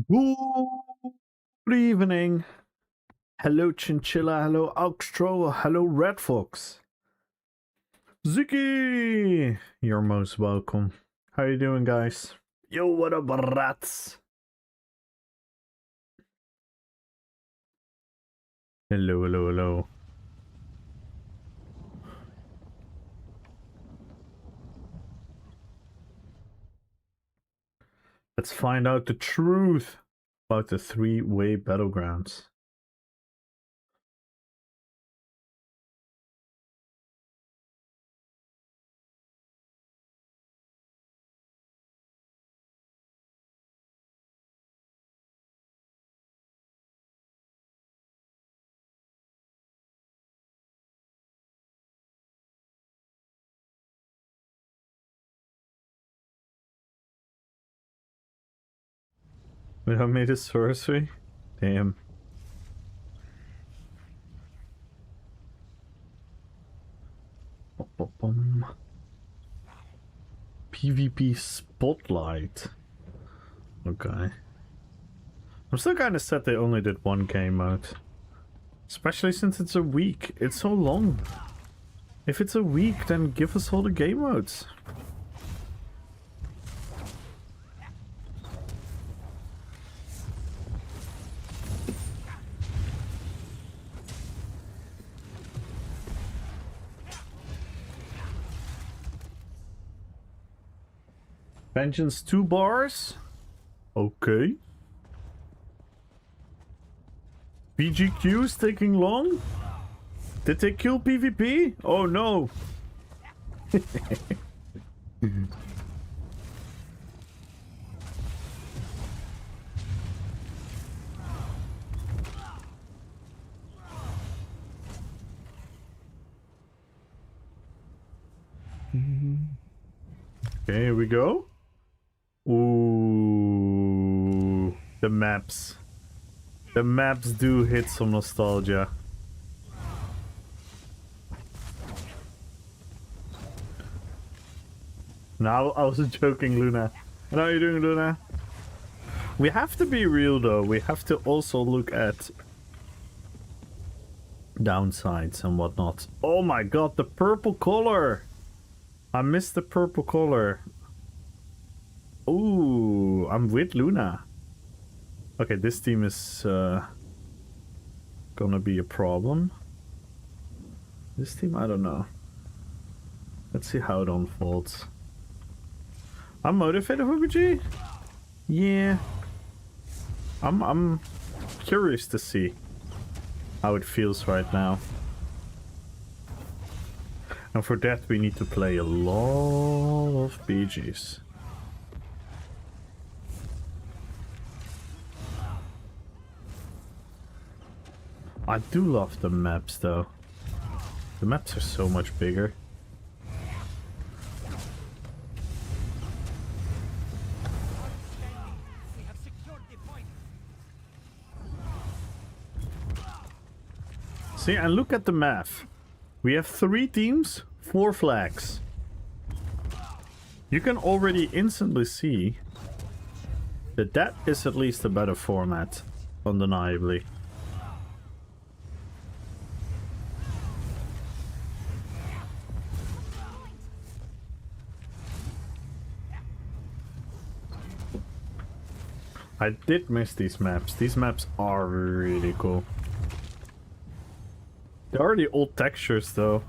Good evening. Hello, Chinchilla. Hello, Oxtroll. Hello, Red Fox. Ziki! You're most welcome. How you doing, guys? Yo, what up, rats? Hello, hello, hello. Let's find out the truth about the three-way battlegrounds. We have made a sorcery? Damn. PvP Spotlight. Okay. I'm still kind of sad they only did one game mode. Especially since it's a week. It's so long. If it's a week, then give us all the game modes. Vengeance 2 bars? Okay. BGQ is taking long? Did they kill PvP? Oh no! Okay, here we go. Ooh, the maps. The maps do hit some nostalgia. No, I was joking, Luna. How are you doing, Luna? We have to be real, though. We have to also look at downsides and whatnot. Oh my god, the purple color! I missed the purple color. Ooh, I'm with Luna. Okay, this team is gonna be a problem. This team, I don't know. Let's see how it unfolds. I'm motivated, Huguji. Yeah. I'm curious to see how it feels right now. And for that we need to play a lot of BGs. I do love the maps though. The maps are so much bigger. See, and look at the map. We have 3 teams, 4 flags. You can already instantly see that that is at least a better format, undeniably. I did miss these maps. These maps are really cool. They're already old textures though.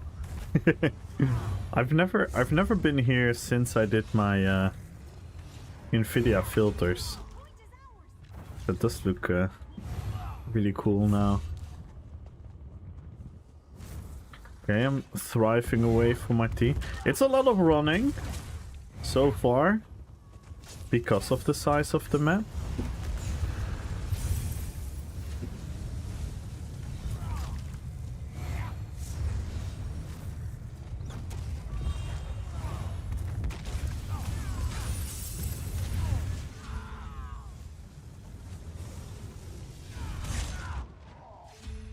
I've never been here since I did my NVIDIA filters. That does look really cool now. Okay, I'm thriving away from my team. It's a lot of running so far because of the size of the map.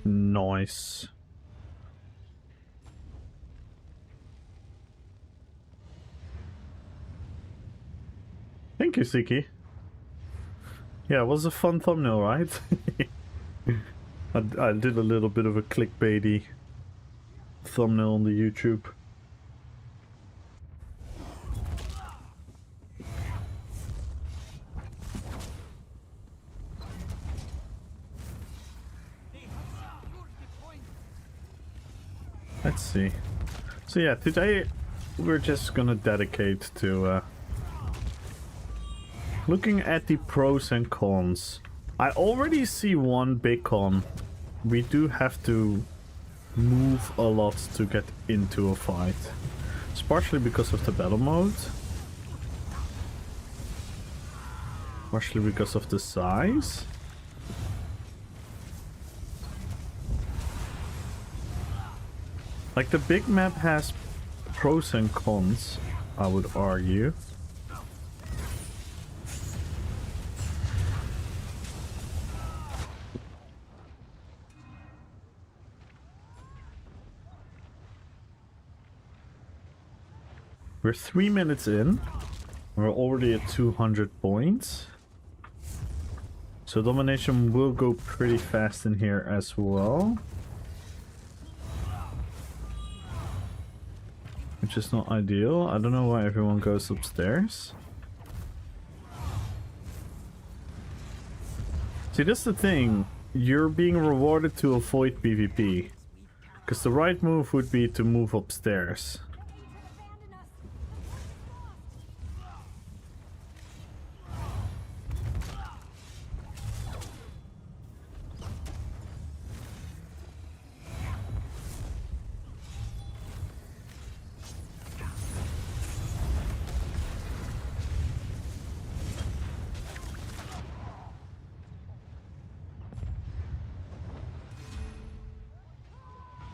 Nice. Thank you, Siki. Yeah, it was a fun thumbnail, right? I did a little bit of a clickbaity thumbnail on the YouTube. Let's see. So yeah, today we're just gonna dedicate to looking at the pros and cons. I already see one big con. We do have to move a lot to get into a fight. It's partially because of the battle mode. Partially because of the size. Like, the big map has pros and cons, I would argue. We're 3 minutes in. We're already at 200 points. So domination will go pretty fast in here as well. Which is not ideal. I don't know why everyone goes upstairs. See, that's the thing. You're being rewarded to avoid PvP. Because the right move would be to move upstairs.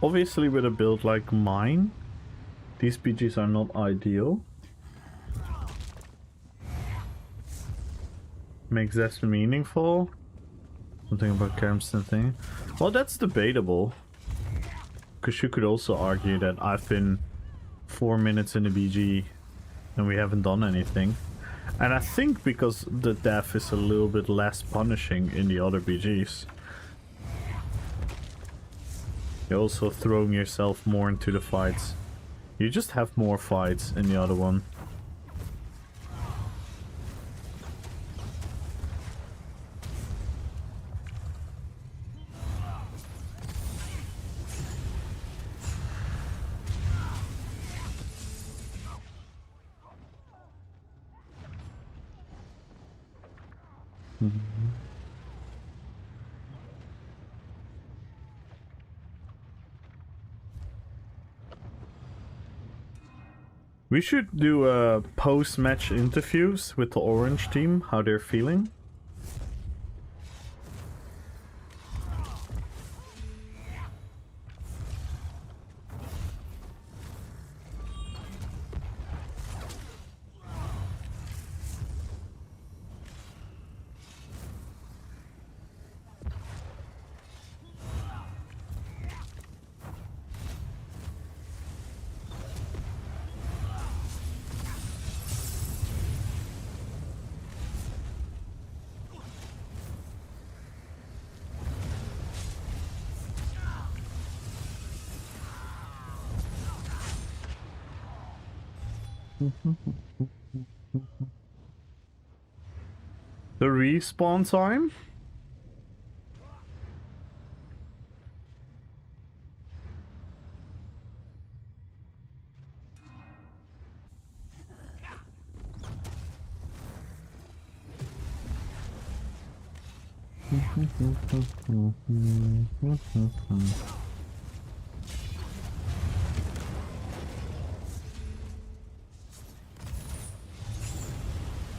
Obviously, with a build like mine, these PGs are not ideal. Makes that meaningful. Something about Kermston thing. Well, that's debatable. Because you could also argue that I've been 4 minutes in the BG and we haven't done anything. And I think because the death is a little bit less punishing in the other BGs. You're also throwing yourself more into the fights. You just have more fights in the other one. We should do post-match interviews with the orange team, how they're feeling. The respawn time?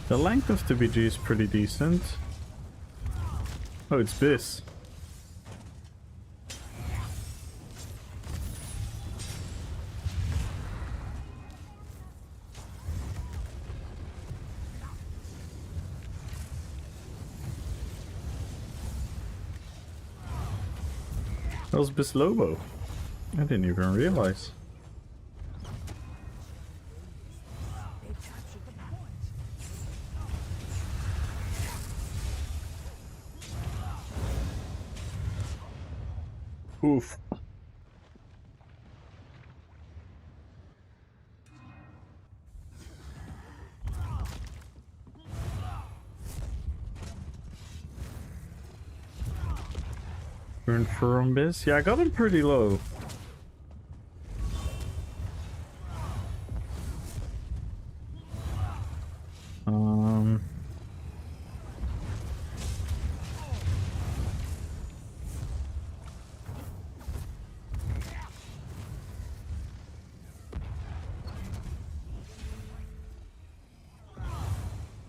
The length of the BG is pretty decent. Oh, it's this. That was Bislobo. I didn't even realize. Oof. Burn Furumbis? Yeah, I got him pretty low.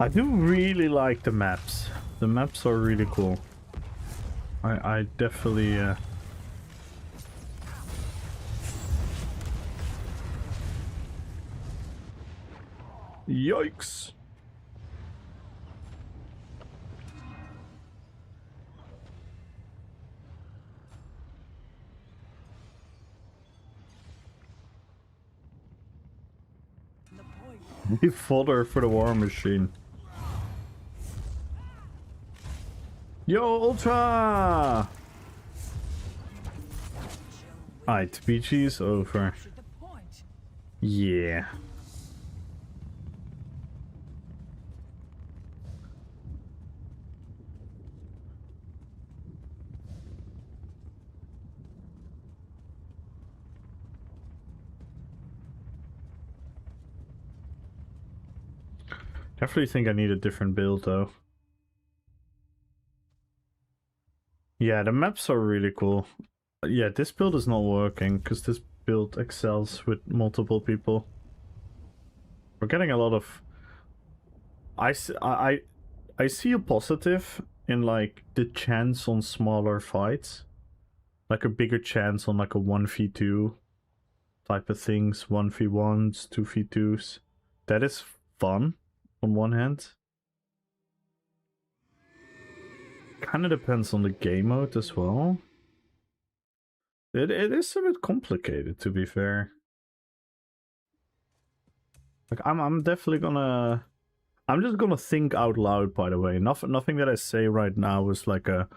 I do really like the maps. The maps are really cool. I definitely Yikes. We fodder for the war machine. Yo, Ultra! Alright, BG's over. Yeah. Definitely think I need a different build though. Yeah, the maps are really cool. Yeah, this build is not working because this build excels with multiple people. We're getting a lot of... I see a positive in like the chance on smaller fights. Like a bigger chance on like a 1v2 type of things, 1v1s, 2v2s. That is fun on one hand. Kind of depends on the game mode as well. It is a bit complicated, to be fair. Like I'm definitely gonna... I'm just gonna think out loud, by the way. Nothing that I say right now is like a...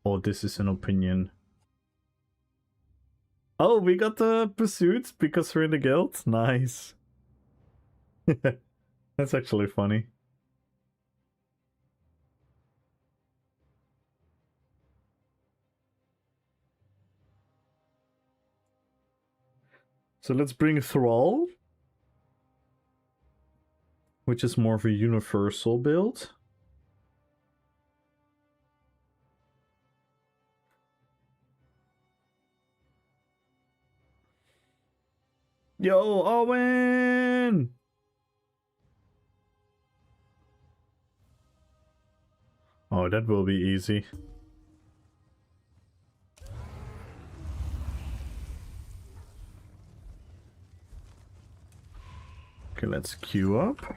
Oh, this is an opinion. Oh, we got the pursuit because we're in the guild? Nice. That's actually funny. So let's bring Thrall, which is more of a universal build. Yo, Owen! Oh, that will be easy. Okay, let's queue up.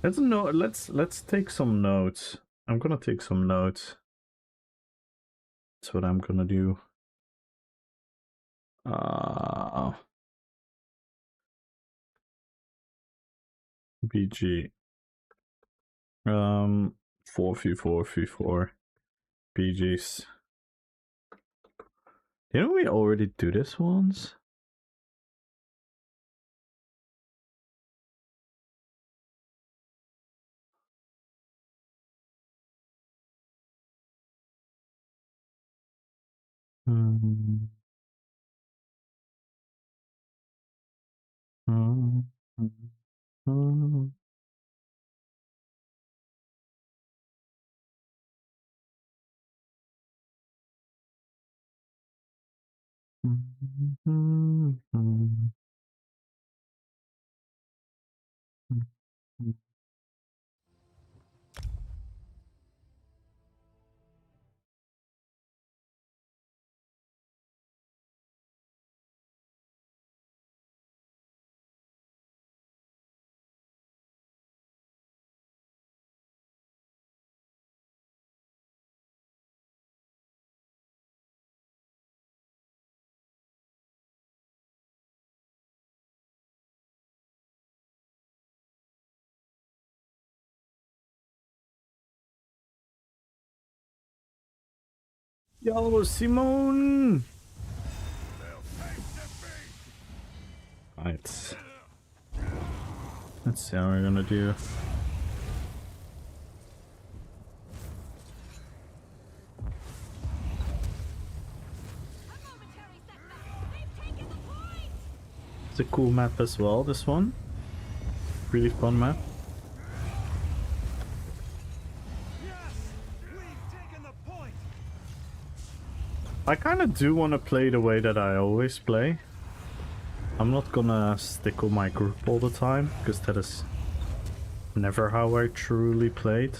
Let's take some notes. I'm gonna take some notes. That's what I'm gonna do. BG. 4v4v4 BGs. Didn't we already do this once? Yo, Simone! Right. Let's see how we're gonna do. It's a cool map as well, this one. Really fun map. I kind of do want to play the way that I always play. I'm not gonna stick with my group all the time, because that is never how I truly played.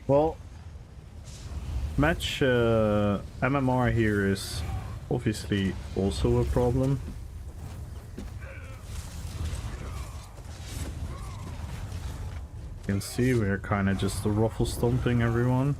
Well, match MMR here is obviously also a problem. You can see we're kind of just ruffle stomping everyone.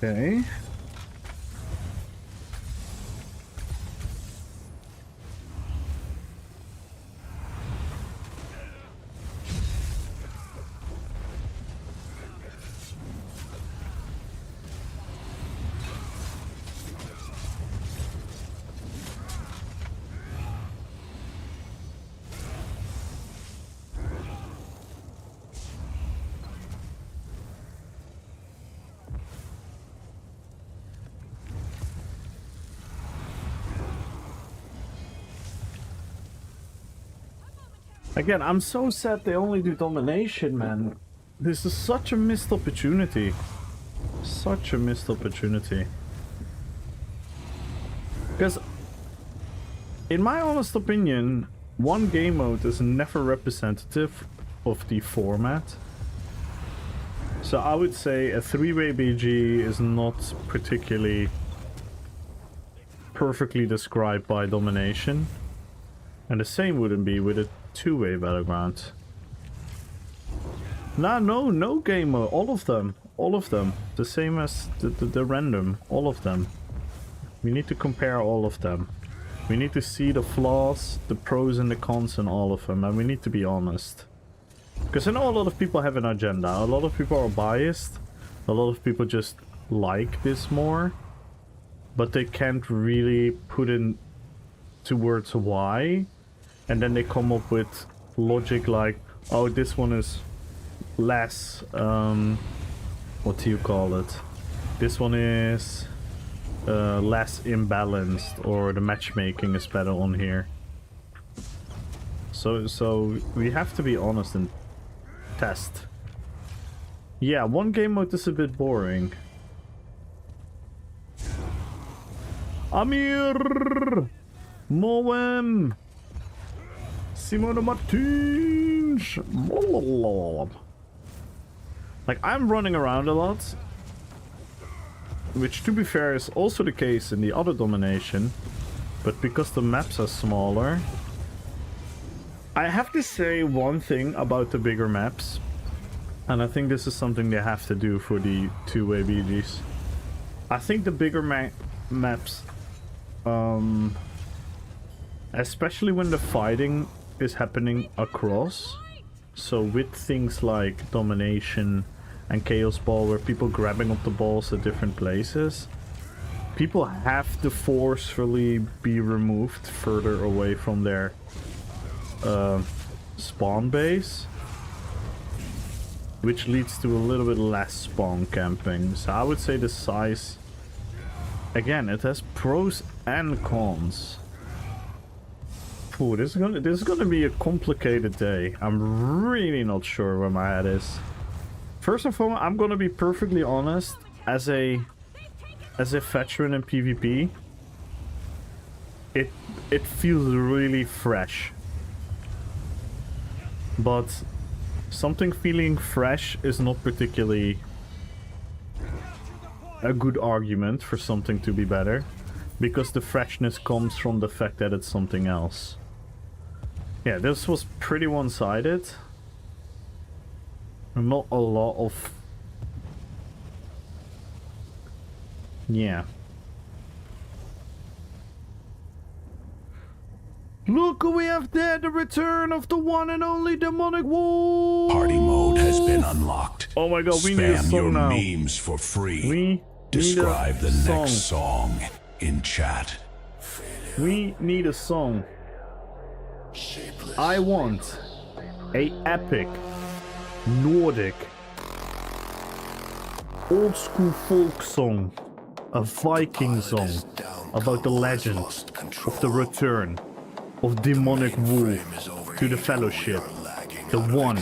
Okay. Again, I'm so sad they only do domination, man. This is such a missed opportunity. Such a missed opportunity. Because, in my honest opinion, one game mode is never representative of the format. So I would say a three-way BG is not particularly perfectly described by domination. And the same wouldn't be with a two-way battleground. No game mode. All of them. The same as the random. All of them. We need to compare all of them. We need to see the flaws, the pros and the cons in all of them, and we need to be honest. Because I know a lot of people have an agenda. A lot of people are biased. A lot of people just like this more. But they can't really put in towards why. And then they come up with logic like, oh, this one is less, what do you call it? This one is less imbalanced, or the matchmaking is better on here. So we have to be honest and test. Yeah, one game mode is a bit boring. Amir! Moem! Simone Martins! Like, I'm running around a lot, which to be fair is also the case in the other domination, but because the maps are smaller. I have to say one thing about the bigger maps, and I think this is something they have to do for the two-way BGs. I think the bigger maps, especially when the fighting is happening across, So with things like Domination and Chaos Ball, where people grabbing up the balls at different places, people have to forcefully be removed further away from their spawn base, which leads to a little bit less spawn camping. So I would say the size, again, it has pros and cons. Ooh, this is gonna be a complicated day. I'm really not sure where my head is. First and foremost, I'm gonna be perfectly honest. As a veteran in PvP, it feels really fresh. But something feeling fresh is not particularly a good argument for something to be better, because the freshness comes from the fact that it's something else. Yeah, this was pretty one-sided. Not a lot of... Yeah. Look who we have there, the return of the one and only Demonic Wolf! Party mode has been unlocked. Oh my god, we need a song now. Spam your memes for free. We Describe need a the song. next song in chat. We need a song. I want a epic, Nordic, old school folk song, a Viking song about the legend of the return of Demonic Wolf to the Fellowship, the one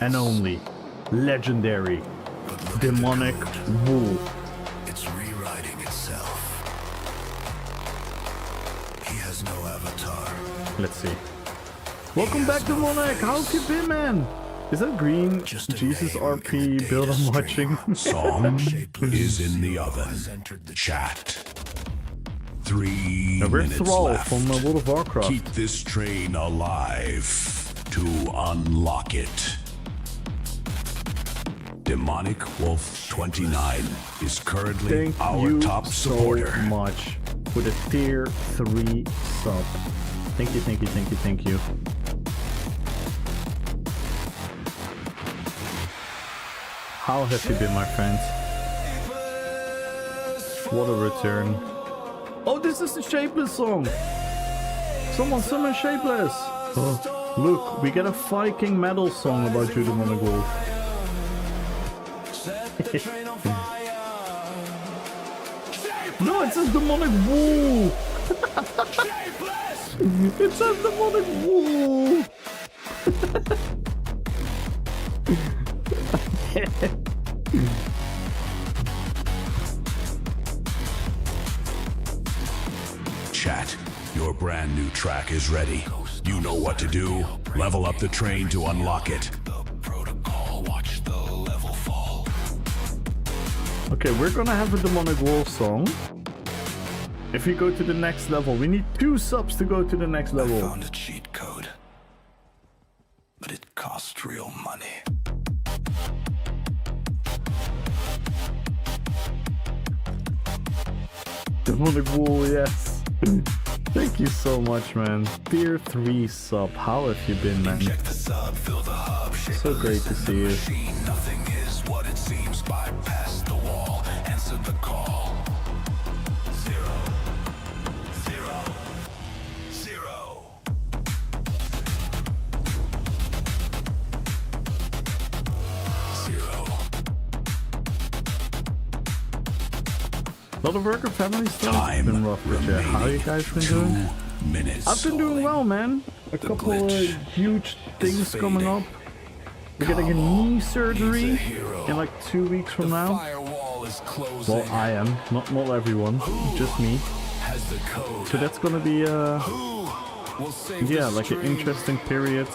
and only legendary Demonic Wolf. It's rewriting itself. He has no avatar. Let's see. Welcome back to Demonic. How have you been, man? Is that green Jesus RP build I'm watching? Song is in the oven. Chat. 3 Now, where's minutes Thrall left. from World of Warcraft? Keep this train alive to unlock it. Demonic Wolf 29 is currently Thank our you top supporter. so much for the tier 3 sub. Thank you, thank you, thank you, thank you. How have you been, my friends? What a return. Oh, this is the Shapeless song! Someone summon Shapeless! Oh, look, we get a Viking metal song about you, Demonic Wolf. No, it says Demonic Wolf! It says Demonic Wolf! Chat, your brand new track is ready. You know what to do. Level up the train to unlock it. Okay, we're gonna have a Demonic Wolf song. If we go to the next level, we need 2 subs to go to the next level. I found a cheat code, but it cost real money. Demonic Wolf, yes. Thank you so much, man. Tier 3 sub. How have you been, man? Check the sub, fill the hub, So great to see you. machine. Nothing is what it seems. Bypass the wall, answer the call. 0, 0, 0. Lot of work or family stuff? Time Been rough, but yeah. How you guys been doing? 2 minutes. I've been doing well, man. A couple of huge things coming up. We're getting a knee surgery in like 2 weeks from now. Firewall is closing. Well, I am. Not everyone. Just me. Has the code. So that's gonna be Who will save yeah, the like an stream? interesting period.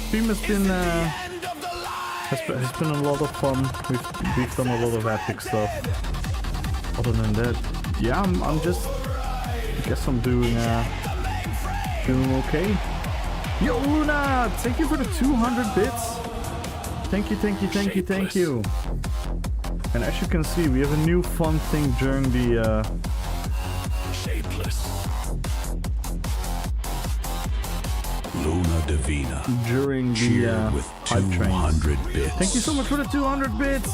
Stream has been End of the line. has been a lot of fun. We've done a lot of epic stuff. Other than that, yeah, I'm just, I guess I'm doing okay. Yo, Luna, thank you for the 200 bits. Thank you, thank you, thank you, thank you. And as you can see, we have a new fun thing during the Shapeless. Luna Divina. during the Cheered with hype trains. 200 bits. Thank you so much for the 200 bits.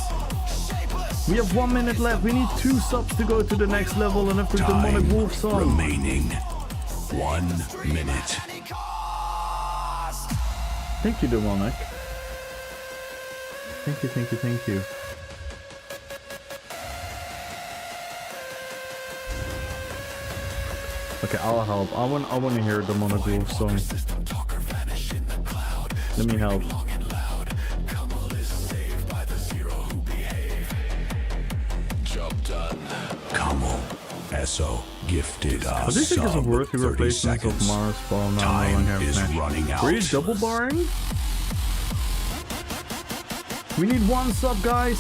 We have 1 minute left. We need 2 subs to go to the next level and after the Demonic Time Wolf song. remaining. 1 minute. Thank you, Demonic. Thank you, thank you, thank you. Okay, I'll help. I want to hear the Demonic Wolf song. Let me help. Kamal, ESO gifted us. Do you think it's a worthy 30 replacement of seconds. Mars Ball? No, Time is running out. Were you double barring? We need 1 sub, guys.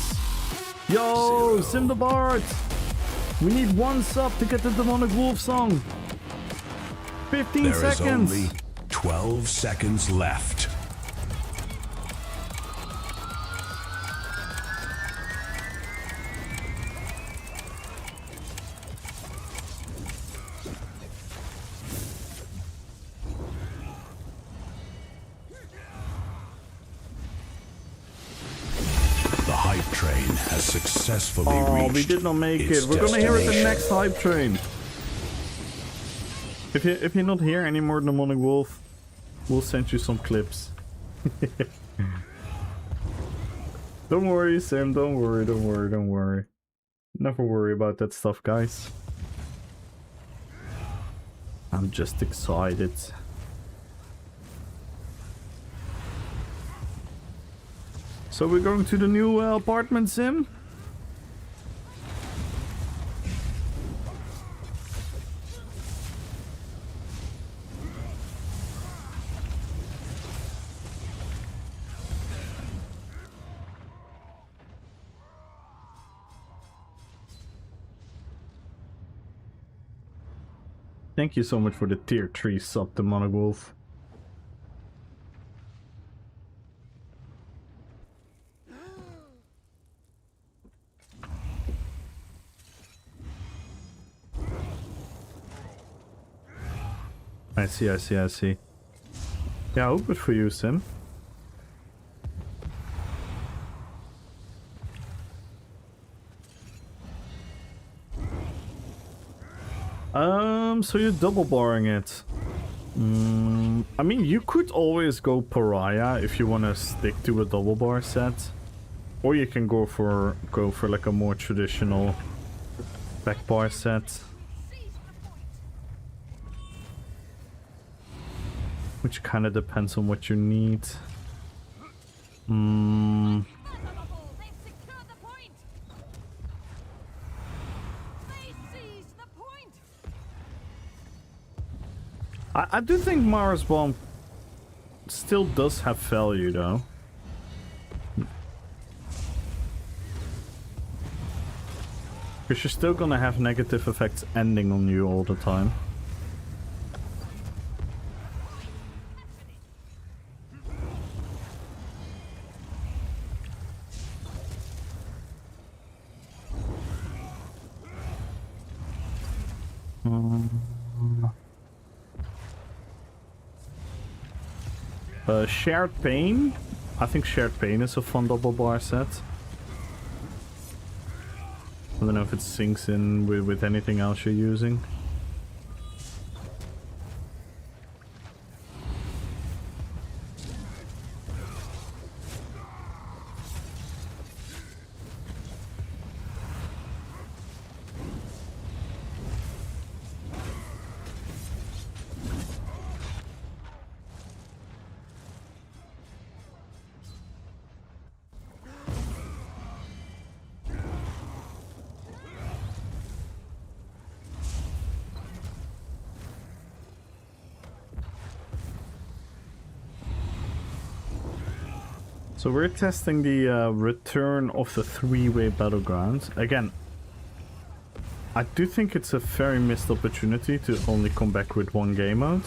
Yo, Simdabart. We need 1 sub to get the Demonic Wolf song. 15 There is seconds. only 12 seconds left. The hype train has successfully reached. We did not make its it. We're gonna hear it the destination. next hype train. If you're not here anymore, Demonic Wolf, we'll send you some clips. Don't worry, Sam. Don't worry. Don't worry. Don't worry. Never worry about that stuff, guys. I'm just excited. So we're going to the new apartment, Sim. Thank you so much for the tier 3 sub, Demonic Wolf. I see, I see, I see. Yeah, I hope it for you, Sim. So you're double barring it. I mean, you could always go Pariah if you want to stick to a double bar set. Or you can go for like a more traditional back bar set. Which kind of depends on what you need. I do think Mars Bomb still does have value though. Because you're still gonna have negative effects ending on you all the time. Shared Pain. I think Shared Pain is a fun double bar set. I don't know if it syncs in with anything else you're using. So we're testing the return of the three-way battleground. Again, I do think it's a very missed opportunity to only come back with one game mode.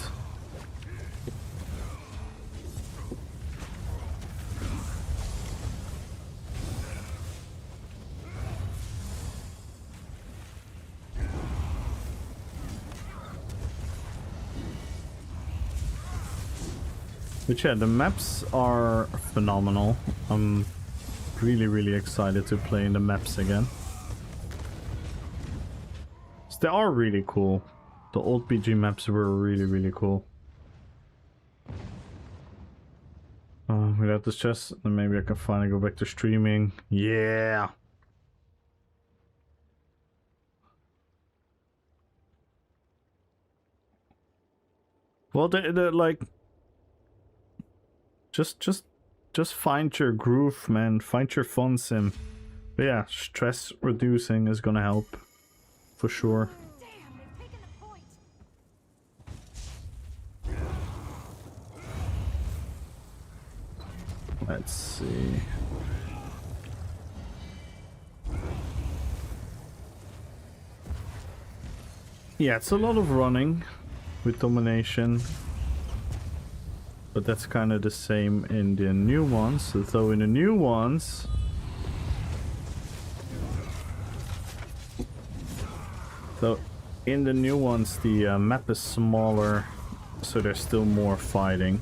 But yeah, the maps are phenomenal. I'm really excited to play in the maps again. They are really cool. The old PG maps were really cool. Without this chest, then maybe I can finally go back to streaming. Yeah! Well, they're like... Just find your groove, man. Find your fun sim. But yeah, stress reducing is gonna help. For sure. Damn, they've taken the point. Let's see. Yeah, it's a lot of running with domination. But that's kind of the same in the new ones. Though in the new ones... So in the new ones the map is smaller. So there's still more fighting.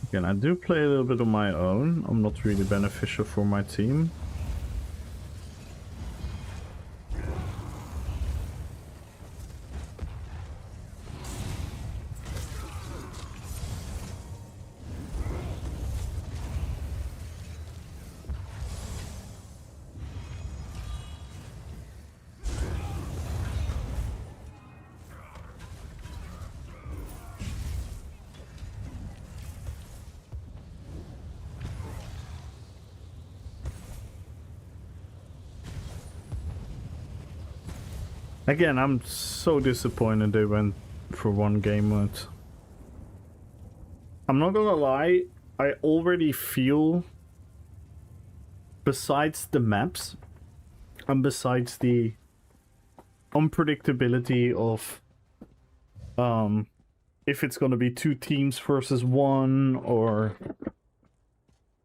Again, I do play a little bit on my own. I'm not really beneficial for my team. Again, I'm so disappointed they went for one game mode. I'm not gonna lie, I already feel, besides the maps, and besides the unpredictability of if it's gonna be 2 teams versus 1, or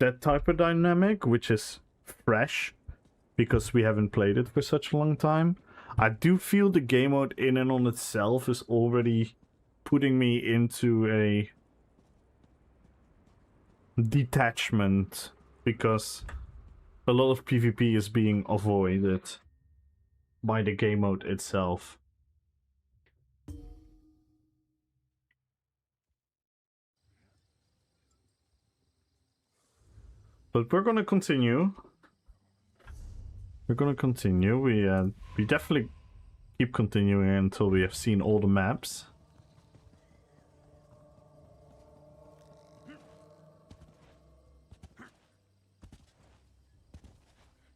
that type of dynamic, which is fresh, because we haven't played it for such a long time. I do feel the game mode in and on itself is already putting me into a detachment, because a lot of PvP is being avoided by the game mode itself. But we're gonna continue. We're gonna continue. We definitely keep continuing until we have seen all the maps.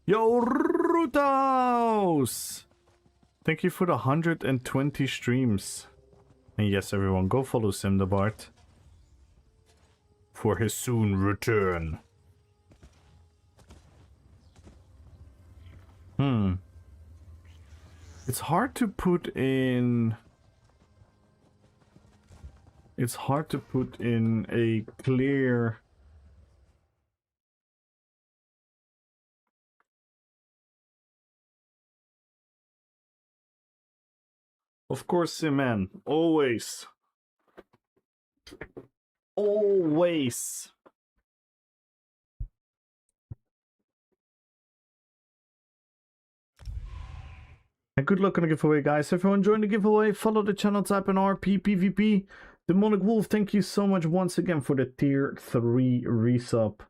Yo, Rutos! Thank you for the 120 streams. And yes, everyone, go follow Simdabart for his soon return. It's hard to put in... It's hard to put in a clear... Of course, Simman. Always. Always. And good luck on the giveaway, guys. If everyone join the giveaway, follow the channel, type in RPPVP. Demonic Wolf, thank you so much once again for the tier 3 resub.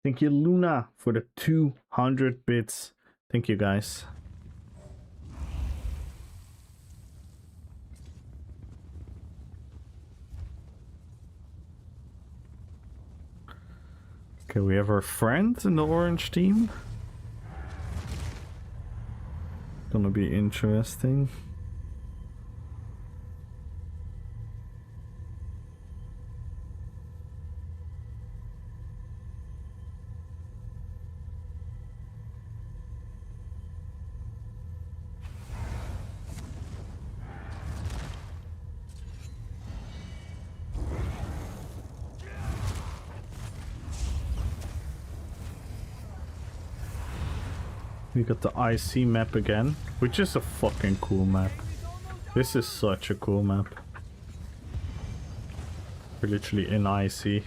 Thank you, Luna, for the 200 bits. Thank you, guys. Okay, we have our friend in the orange team. Gonna be interesting. We got the IC map again, which is a fucking cool map. This is such a cool map. We're literally in IC.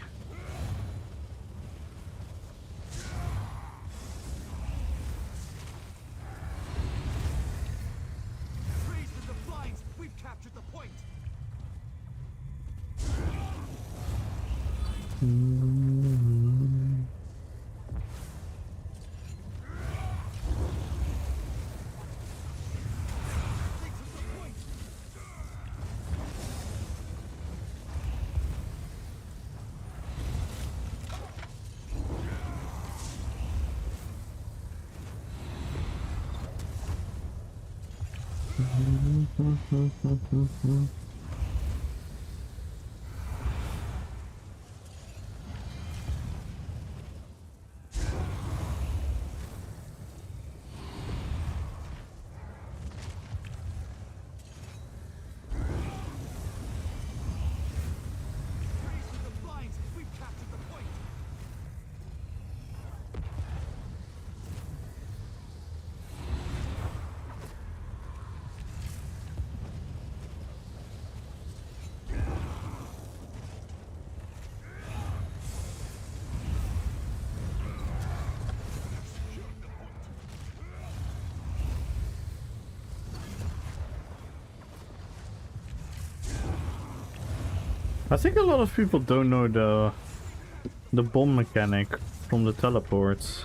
I think a lot of people don't know the bomb mechanic from the teleports.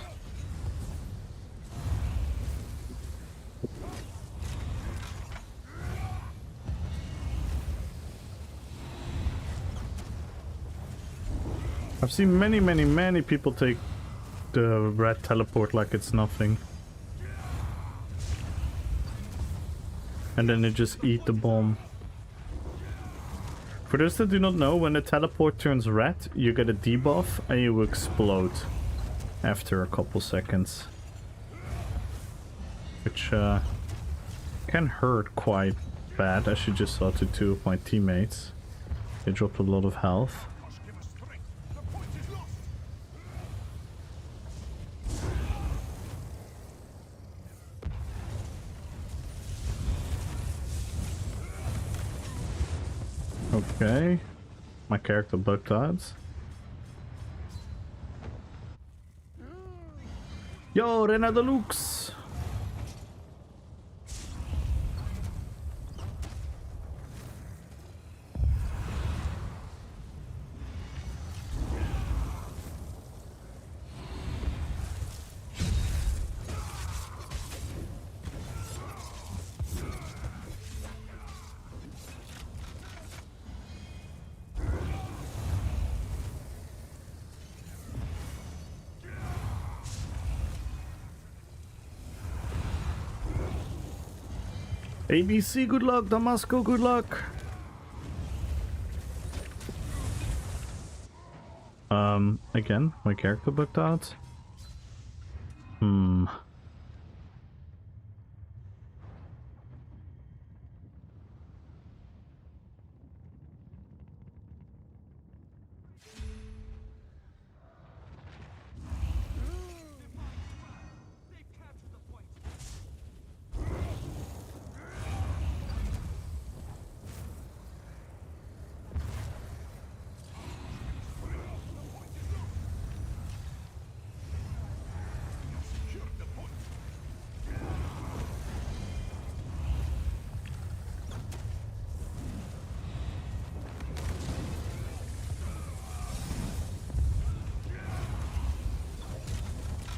I've seen many people take the red teleport like it's nothing. And then they just eat the bomb. For those that do not know, when the teleport turns red, you get a debuff and you explode after a couple seconds. Which can hurt quite bad, as you just saw to two of my teammates. They dropped a lot of health. Okay, my character bugged out. Yo, Renata Lux! ABC, good luck. Damasco, good luck. Again, my character bugged out.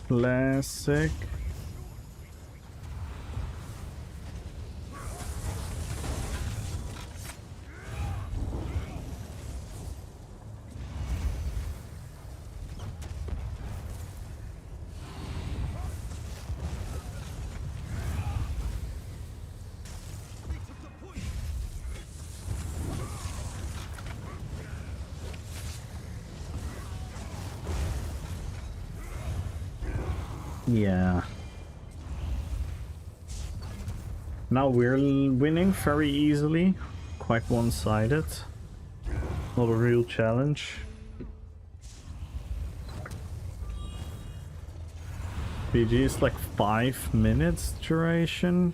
Classic. Yeah. Now we're winning very easily. Quite one-sided. Not a real challenge. PG is like 5 minutes duration.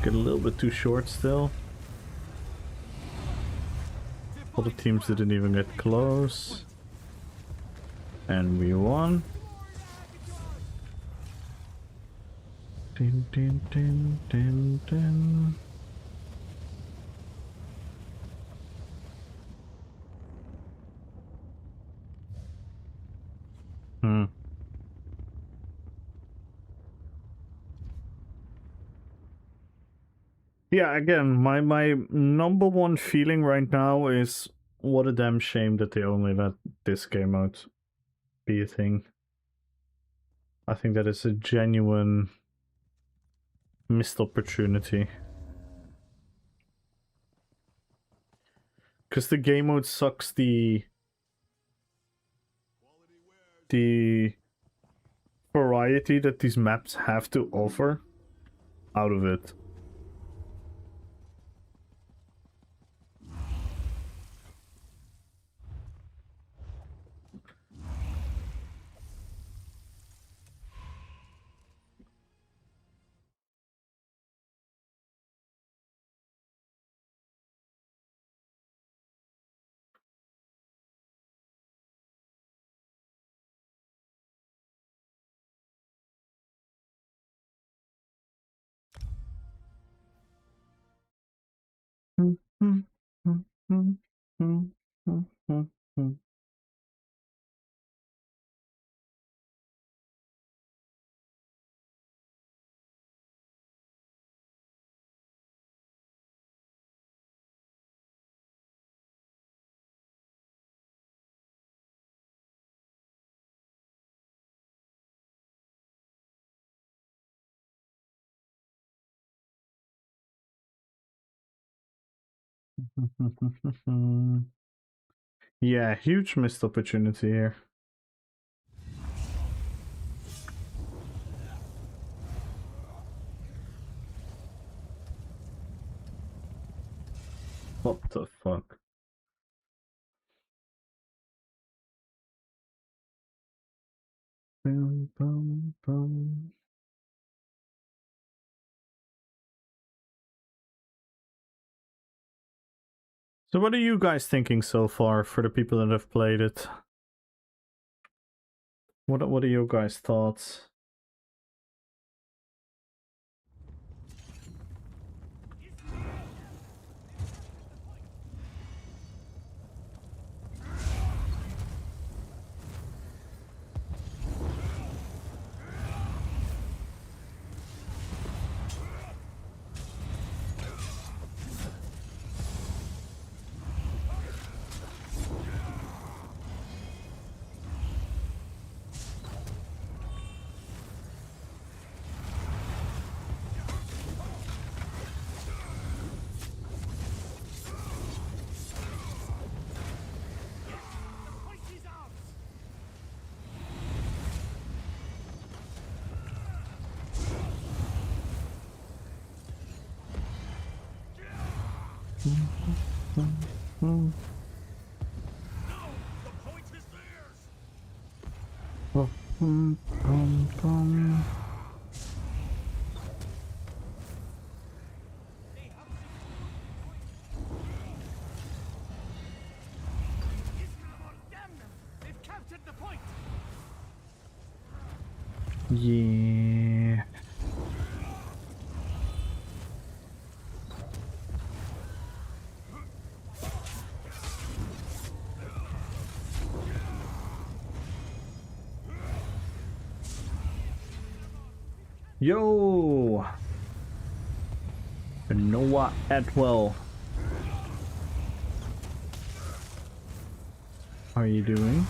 Get a little bit too short still. All the teams didn't even get close. And we won. Din, din, din, din, din. Yeah, again, my number one feeling right now is what a damn shame that they only let this game out be a thing. I think that is a genuine missed opportunity. Because the game mode sucks the variety that these maps have to offer out of it. Yeah, huge missed opportunity here. What the fuck? Bum, bum, bum. So what are you guys thinking so far for the people that have played it? What are your guys' thoughts? Yeah. Yo! Noah Atwell. How are you doing?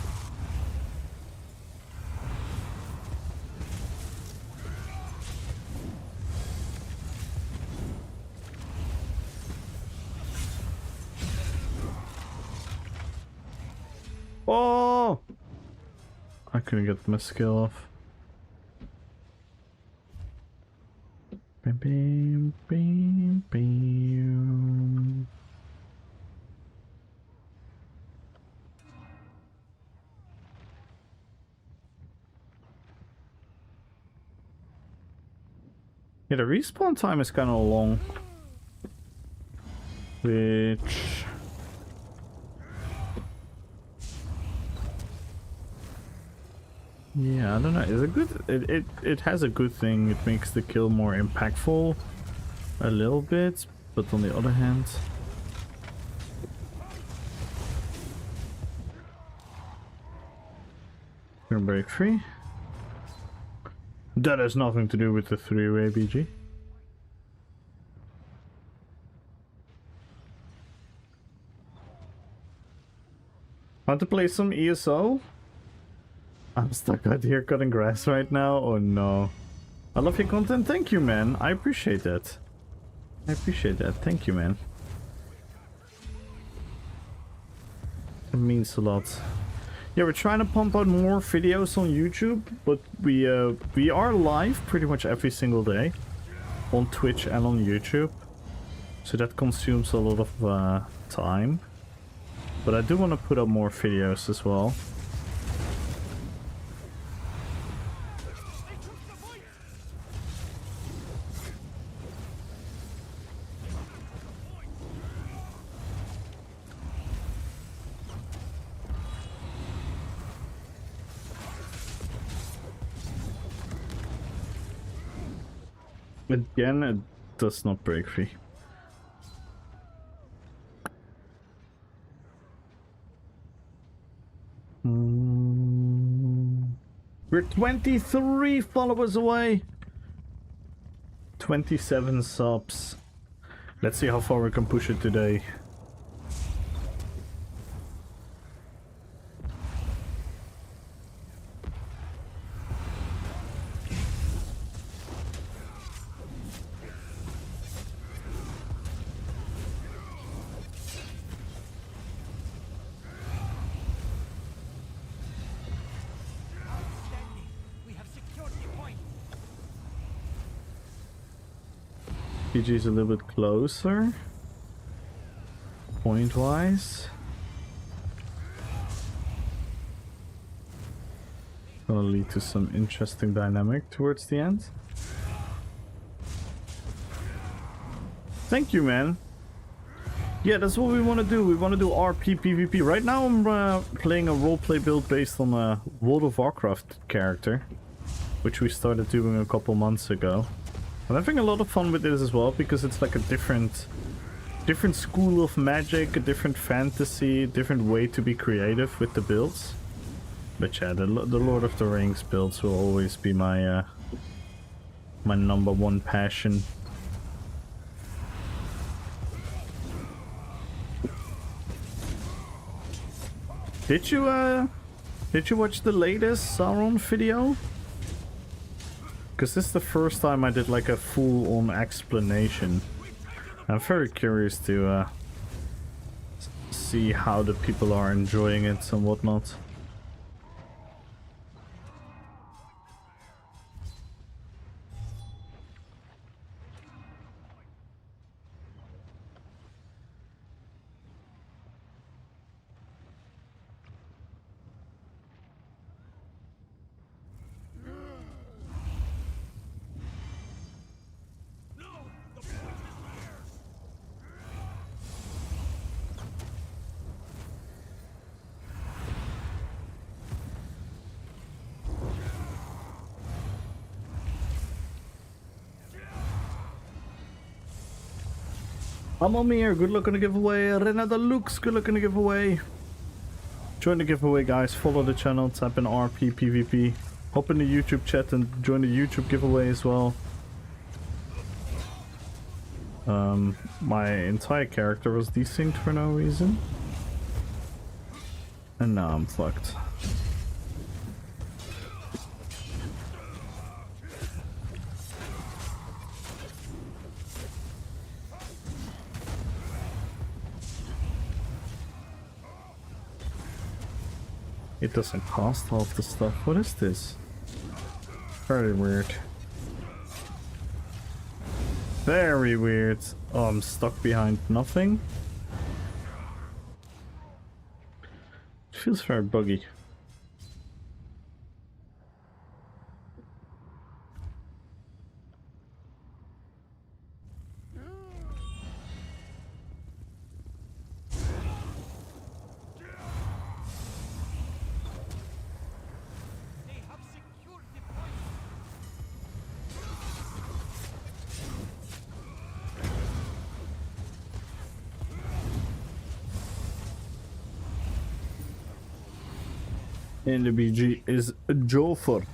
Oh! I couldn't get my skill off. Bam, bam, bam, bam. Yeah, the respawn time is kind of long. Which... yeah, I don't know. It's a good... It has a good thing. It makes the kill more impactful. A little bit. But on the other hand... We're gonna break free. That has nothing to do with the three-way BG. Want to play some ESO? I'm stuck out here cutting grass right now. Oh no. I love your content. Thank you, man. I appreciate that. I appreciate that. Thank you, man. It means a lot. Yeah, we're trying to pump out more videos on YouTube, but we are live pretty much every single day on Twitch and on YouTube, so that consumes a lot of time. But I do want to put up more videos as well. Again, it does not break free. We're 23 followers away. 27 subs. Let's see how far we can push it today. PG's a little bit closer, point-wise. Gonna lead to some interesting dynamic towards the end. Thank you, man. Yeah, that's what we want to do. We want to do RPPVP. Right now I'm playing a roleplay build based on a World of Warcraft character, which we started doing a couple months ago. I'm having a lot of fun with this as well, because it's like a different school of magic, a different fantasy, different way to be creative with the builds. But yeah, the Lord of the Rings builds will always be my my #1 passion. Did you watch the latest Sauron video? Because this is the first time I did like a full-on explanation. I'm very curious to see how the people are enjoying it and whatnot. I'm on here, good luck on the giveaway. Renata Lux, good luck on the giveaway. Join the giveaway, guys. Follow the channel, type in RPPVP. Hop in the YouTube chat and join the YouTube giveaway as well. My entire character was desynced for no reason. And now I'm fucked. It doesn't cost half the stuff. What is this? Very weird. Very weird. Oh, I'm stuck behind nothing. It feels very buggy. And the BG is Jofer.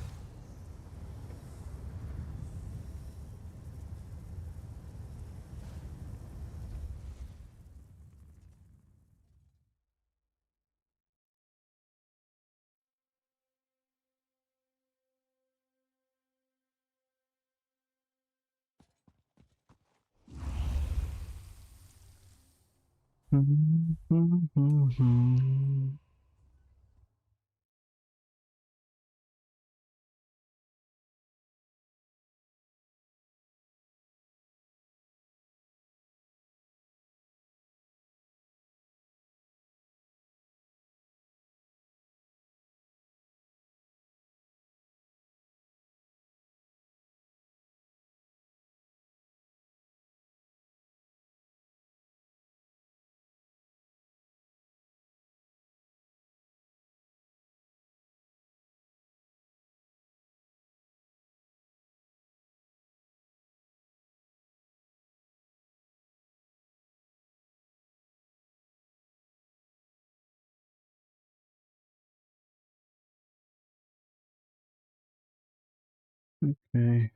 Okay.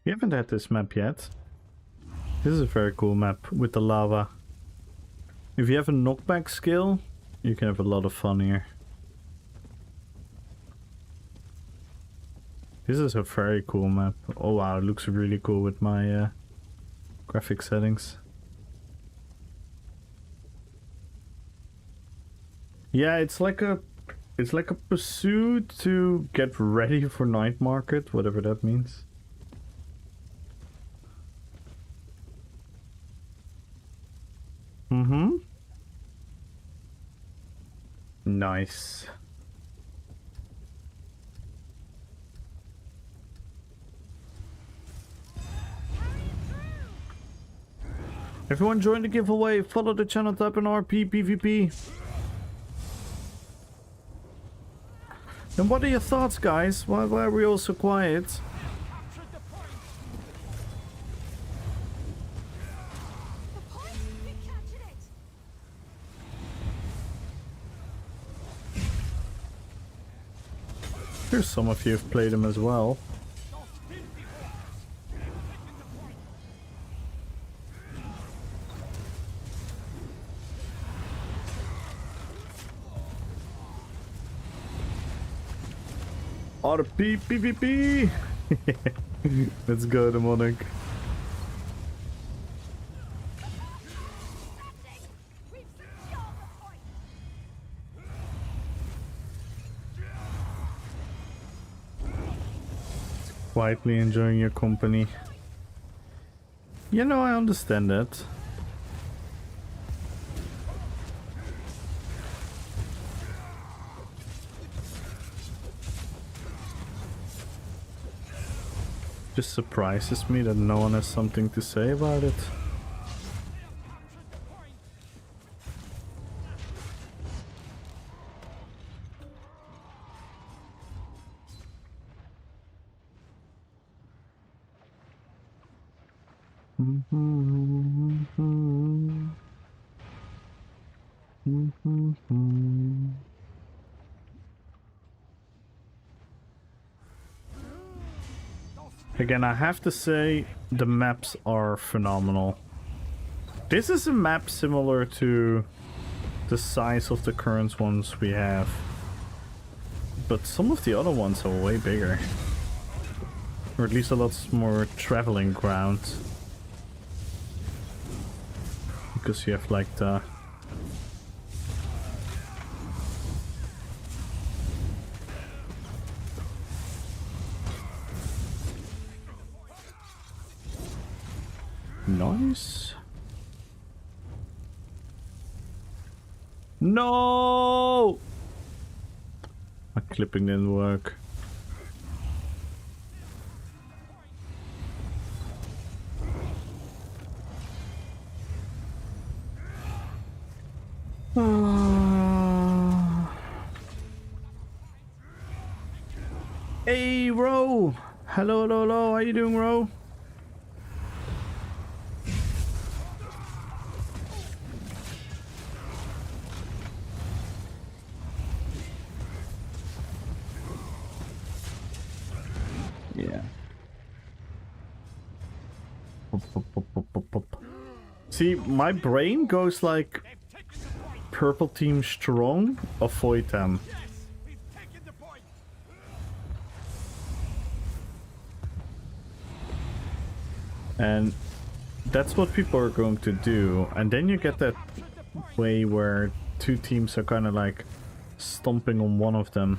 We haven't had this map yet. This is a very cool map with the lava. If you have a knockback skill, you can have a lot of fun here. This is a very cool map. Oh wow, it looks really cool with my graphic settings. Yeah, it's like a pursuit to get ready for night market, whatever that means. Mm-hmm. Nice. Everyone join the giveaway, follow the channel, type in RPPVP. And what are your thoughts, guys? Why are we all so quiet? Here's some of you have played them as well. RPPVP! Let's go, the Monarch. Quietly enjoying your company. You know, I understand that. Just surprises me that no one has something to say about it. Again, I have to say the maps are phenomenal. This is a map similar to the size of the current ones we have, but some of the other ones are way bigger, or at least a lot more traveling ground, because you have like the nice. No! My clipping didn't work. Hey, Ro! Hello, hello, hello. How you doing, Ro? See, my brain goes like purple team strong, avoid them. And that's what people are going to do. And then you get that way where two teams are kind of like stomping on one of them.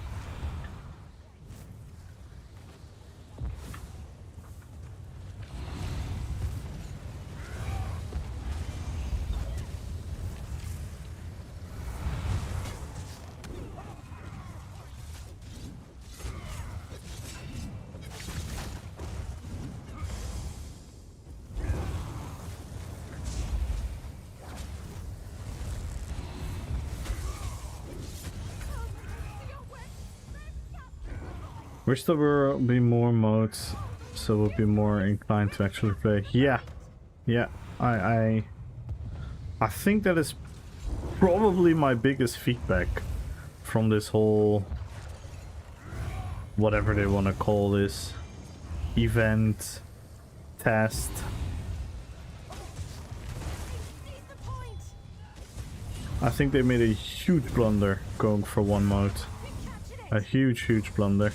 Wish there will be more modes, so we'll be more inclined to actually play. Yeah, I think that is probably my biggest feedback from this whole, whatever they want to call this, event, test. I think they made a huge blunder going for one mode. A huge blunder.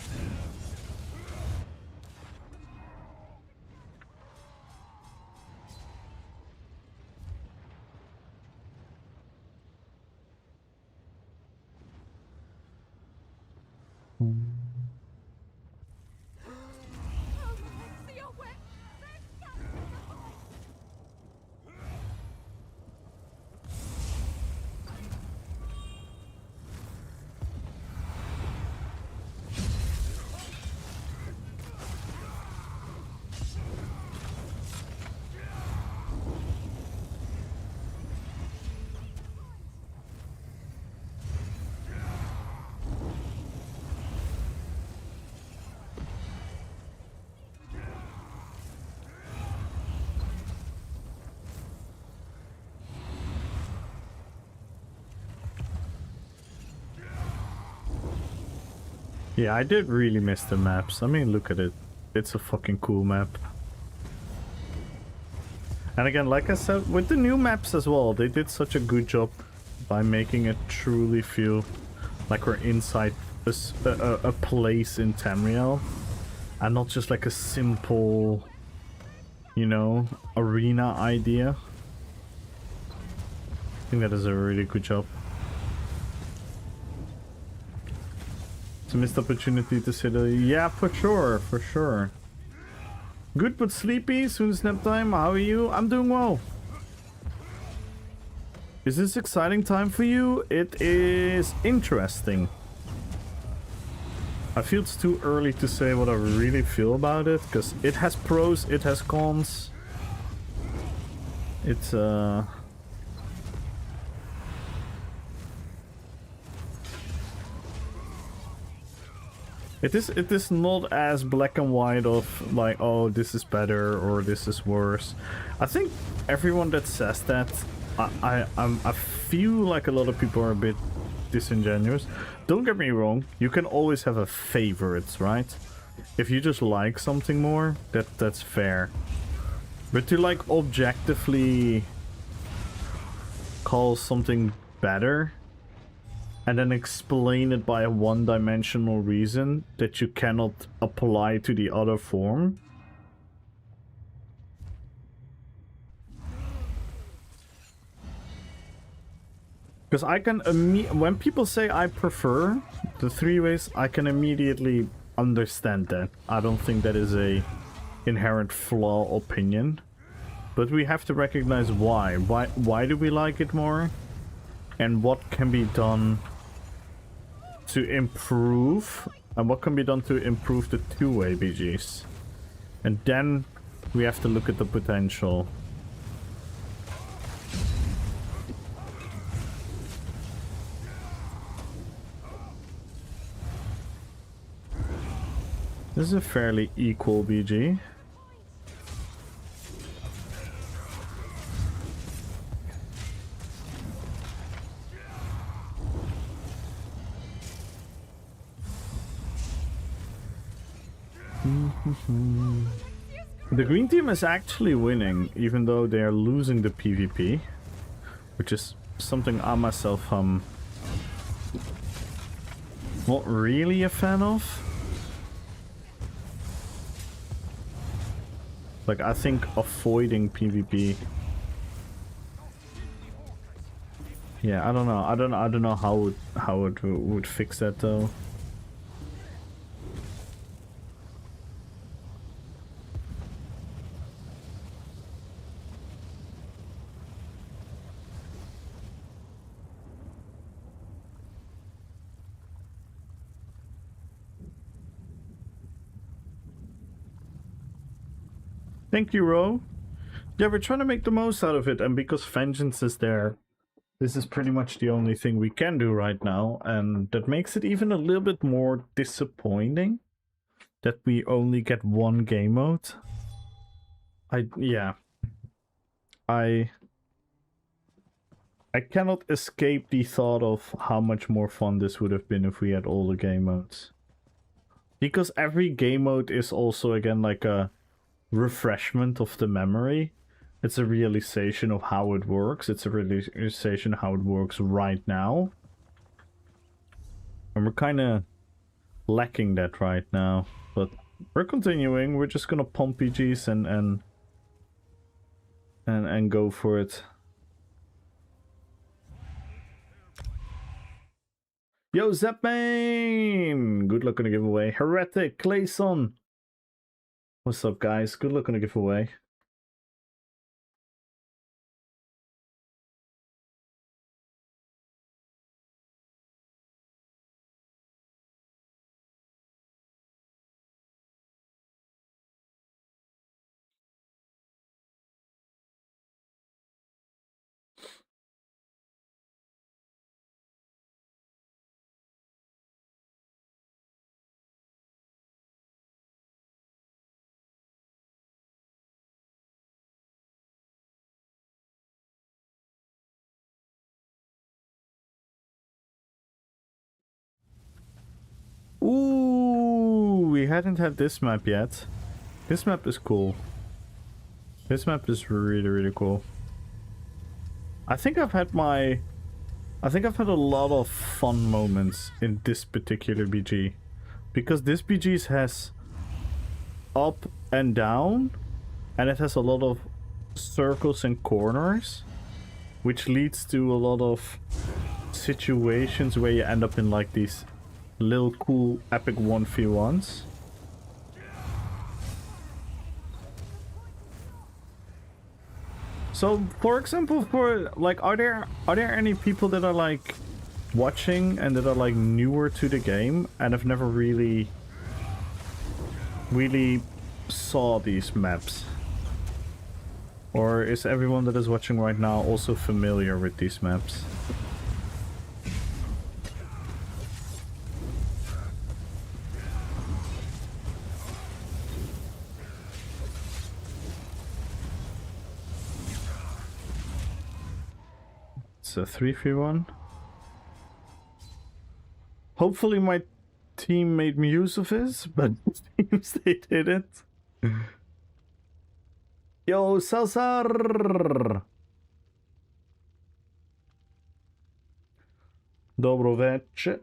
Yeah, I did really miss the maps. I mean, look at it. It's a fucking cool map. And again, like I said, with the new maps as well, they did such a good job by making it truly feel like we're inside a place in Tamriel. And not just like a simple, you know, arena idea. I think that is a really good job. It's a missed opportunity to say that. Yeah, for sure, for sure. Good but sleepy, soon snap time. How are you? I'm doing well. Is this exciting time for you? It is interesting. I feel it's too early to say what I really feel about it, because it has pros, it has cons. It's It is not as black and white of like, oh, this is better or this is worse. I think everyone that says that, I feel like a lot of people are a bit disingenuous. Don't get me wrong, you can always have a favorites, right? If you just like something more, that's fair. But to like objectively call something better and then explain it by a one-dimensional reason that you cannot apply to the other form. Because I can when people say I prefer the three ways, I can immediately understand that. I don't think that is a inherent flaw opinion. But we have to recognize why. Why do we like it more? And what can be done to improve, and what can be done to improve the two-way BGs. And then we have to look at the potential. This is a fairly equal BG. The green team is actually winning, even though they are losing the PvP, which is something I myself not really a fan of. Like, I think avoiding PvP. Yeah, I don't know. I don't know how it would fix that though. Thank you, Ro. Yeah, we're trying to make the most out of it, and because Vengeance is there, this is pretty much the only thing we can do right now, and that makes it even a little bit more disappointing that we only get one game mode. I cannot escape the thought of how much more fun this would have been if we had all the game modes. Because every game mode is also, again, like a refreshment of the memory. It's a realization of how it works. It's a realization how it works right now. And we're kind of lacking that right now. But we're continuing. We're just gonna pump PGs and go for it. Yo, Zapman! Good luck on the giveaway. Heretic, Clayson. What's up, guys? Good luck on the giveaway. Ooh, we hadn't had this map yet. This map is cool. This map is really, really cool. I think I've had a lot of fun moments in this particular BG. Because this BG has up and down, and it has a lot of circles and corners, which leads to a lot of situations where you end up in like these little cool epic 1v1s. So, for example, for like, are there any people that are like watching and that are like newer to the game and have never really saw these maps? Or is everyone that is watching right now also familiar with these maps? It's a 3v1. Hopefully my team made use of this, but it seems they didn't. Yo, Cesar! Dobro večer.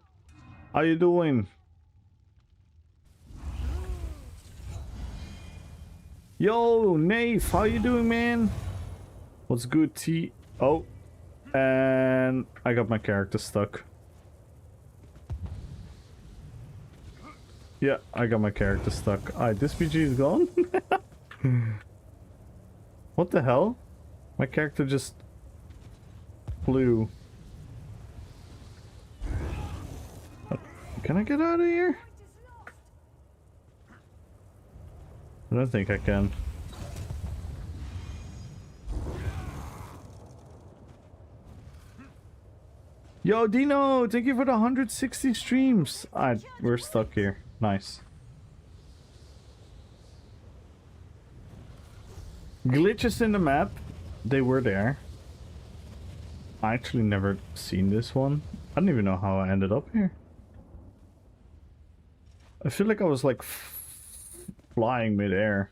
How you doing? Yo, Nave, how you doing, man? What's good, T? Oh, and I got my character stuck. Yeah, I got my character stuck. Alright, this PG is gone? What the hell? My character just flew. Can I get out of here? I don't think I can. Yo, Dino, thank you for the 160 streams. Alright, we're stuck here. Nice. Glitches in the map. They were there. I actually never seen this one. I don't even know how I ended up here. I feel like I was like flying midair.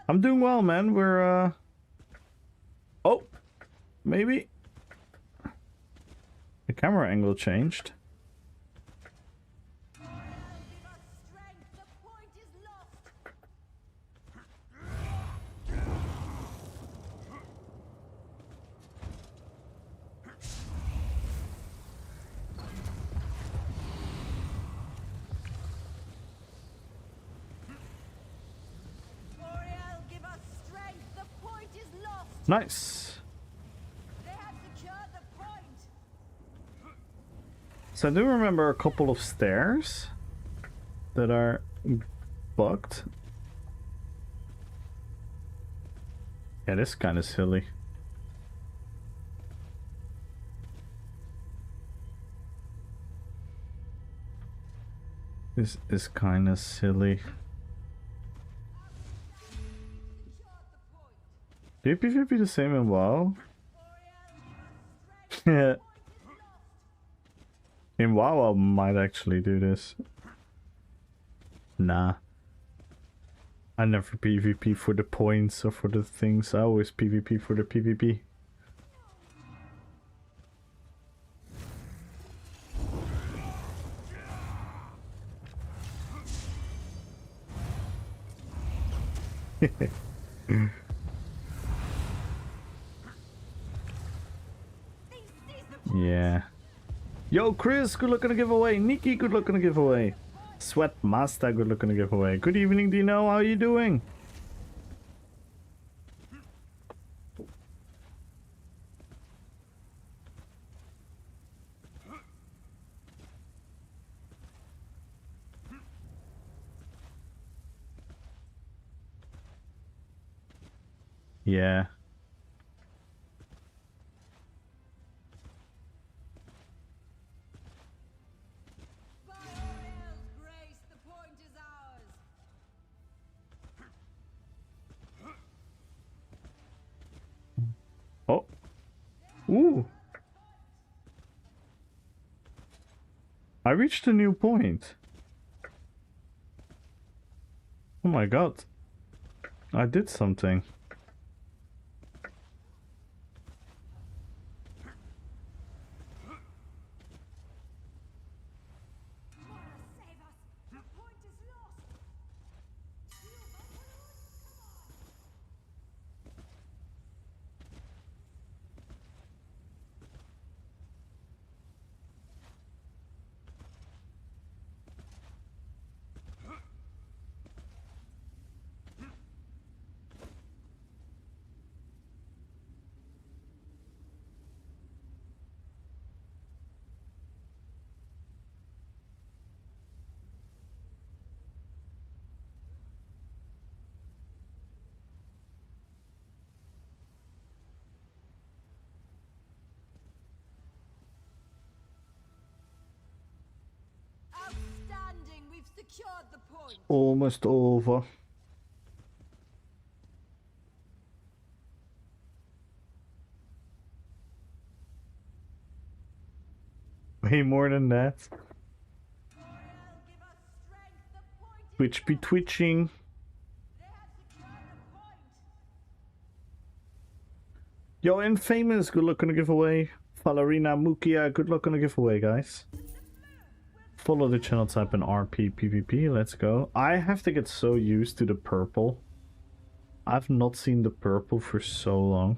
I'm doing well, man. We're oh, maybe the camera angle changed. Nice. They have secured the point. So I do remember a couple of stairs that are bugged. Yeah, this is kind of silly. This is kind of silly. RPPVP the same in WoW? Yeah. In WoW I might actually do this. Nah. I never PvP for the points or for the things. I always PvP for the PvP. Yeah. Yo, Chris, good luck on the giveaway. Nikki, good luck on the giveaway. Sweat Master, good luck on the giveaway. Good evening, Dino. How are you doing? Yeah. Oh. Ooh. I reached a new point. Oh my god. I did something. Outstanding. We've secured the point. Almost over. Way more than that. Twitch be twitching. Yo, Infamous, good luck on the giveaway. Valerina Mukia, good luck on the giveaway, guys. Follow the channel, type in RPPVP, let's go. I have to get so used to the purple. I've not seen the purple for so long.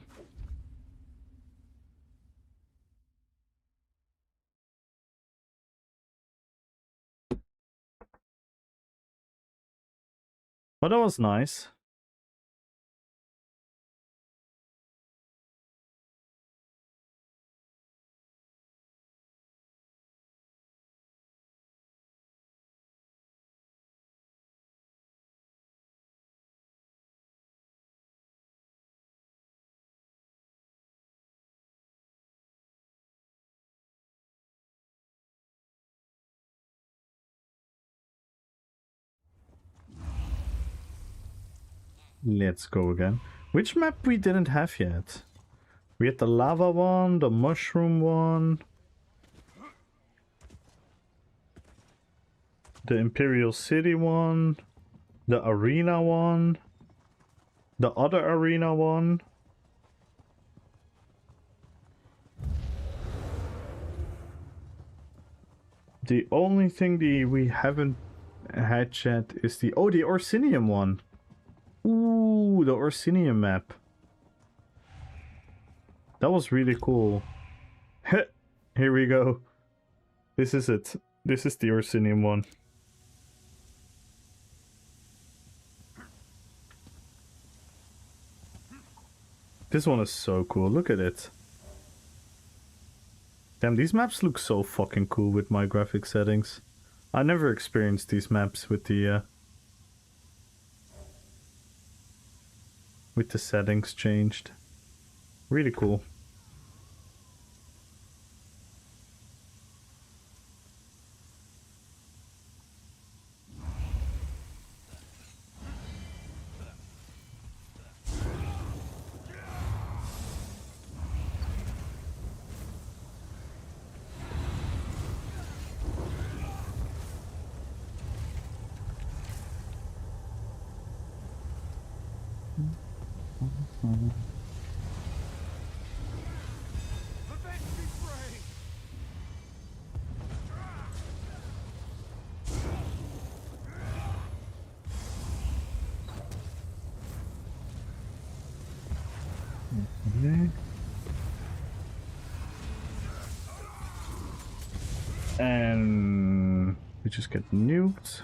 But that was nice. Let's go again. Which map we didn't have yet? We had the lava one, the mushroom one, the Imperial City one, the arena one. The other arena one. The only thing we haven't had yet is the Orsinium one. Ooh, the Orsinium map. That was really cool. Here we go. This is it. This is the Orsinium one. This one is so cool. Look at it. Damn, these maps look so fucking cool with my graphic settings. I never experienced these maps with the settings changed. Really cool. And we just get nuked.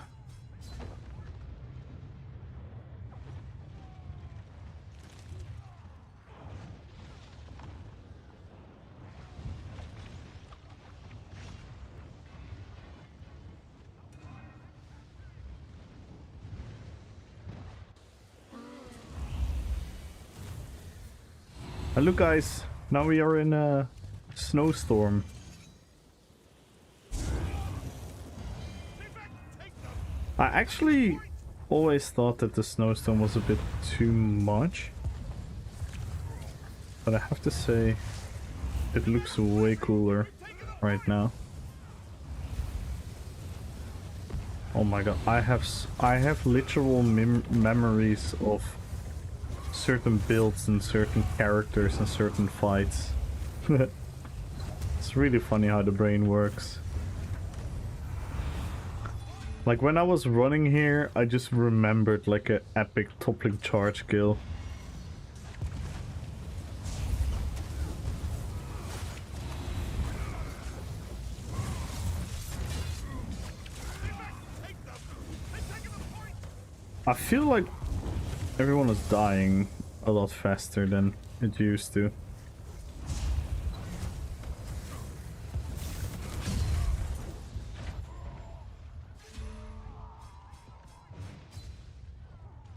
And look guys, now we are in a snowstorm. I actually always thought that the snowstorm was a bit too much. But I have to say, it looks way cooler right now. Oh my god, I have literal memories of certain builds and certain characters and certain fights. It's really funny how the brain works. Like when I was running here, I just remembered like an epic toppling charge kill. I feel like everyone is dying a lot faster than it used to.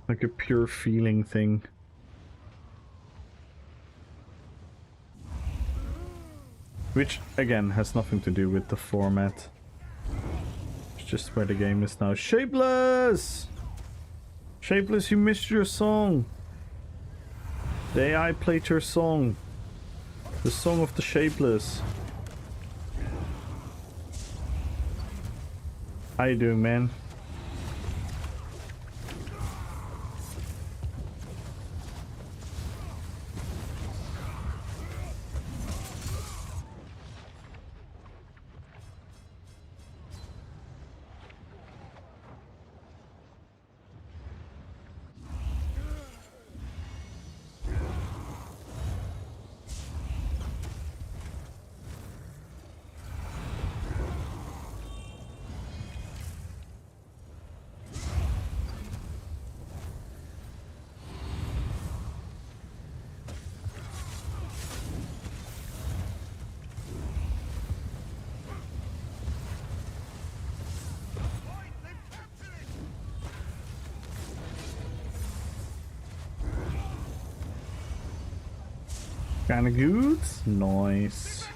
Like a pure feeling thing. Which, again, has nothing to do with the format. It's just where the game is now. Shapeless! Shapeless, you missed your song! The AI played your song. The song of the Shapeless. How you doing, man? Kinda good. Nice.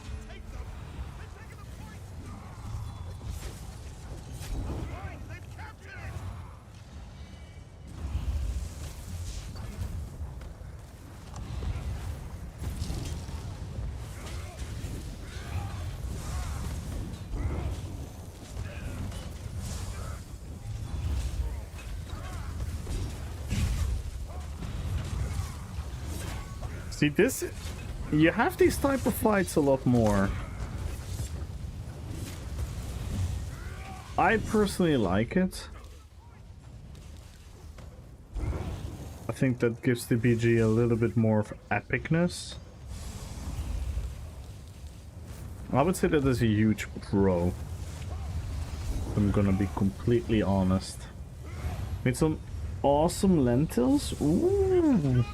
See, this... You have these type of fights a lot more. I personally like it. I think that gives the BG a little bit more of epicness. I would say that is a huge pro. I'm gonna be completely honest. Made some awesome lentils. Ooh.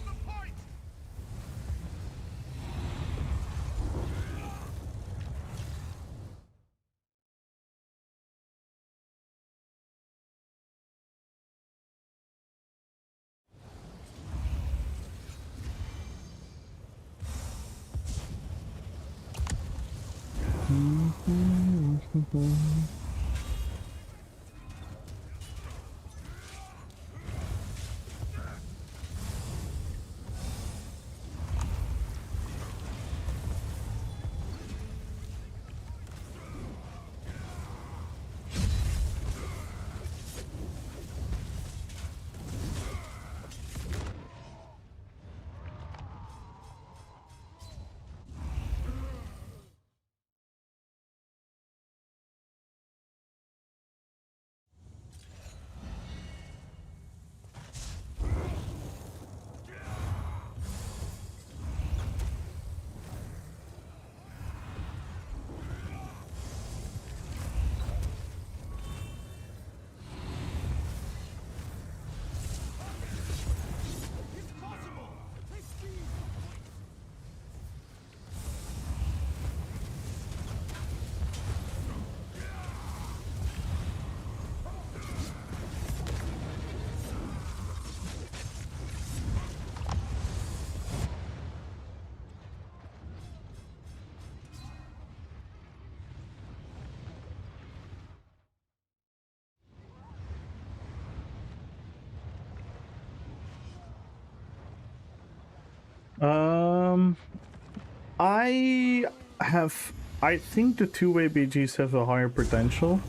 I think the two-way BGs have a higher potential,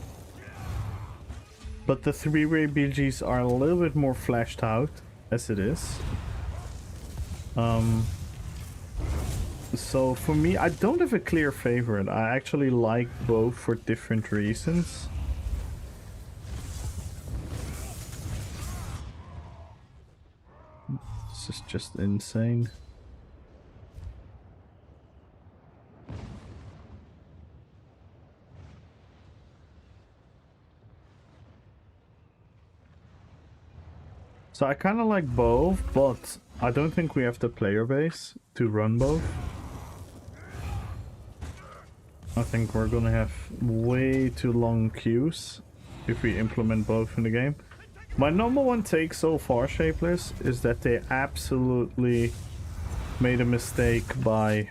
but the three-way BGs are a little bit more fleshed out as it is. So for me, I don't have a clear favorite. I actually like both for different reasons. This is just insane. So I kind of like both, but I don't think we have the player base to run both. I think we're gonna have way too long queues if we implement both in the game. My number one take so far, Shapeless, is that they absolutely made a mistake by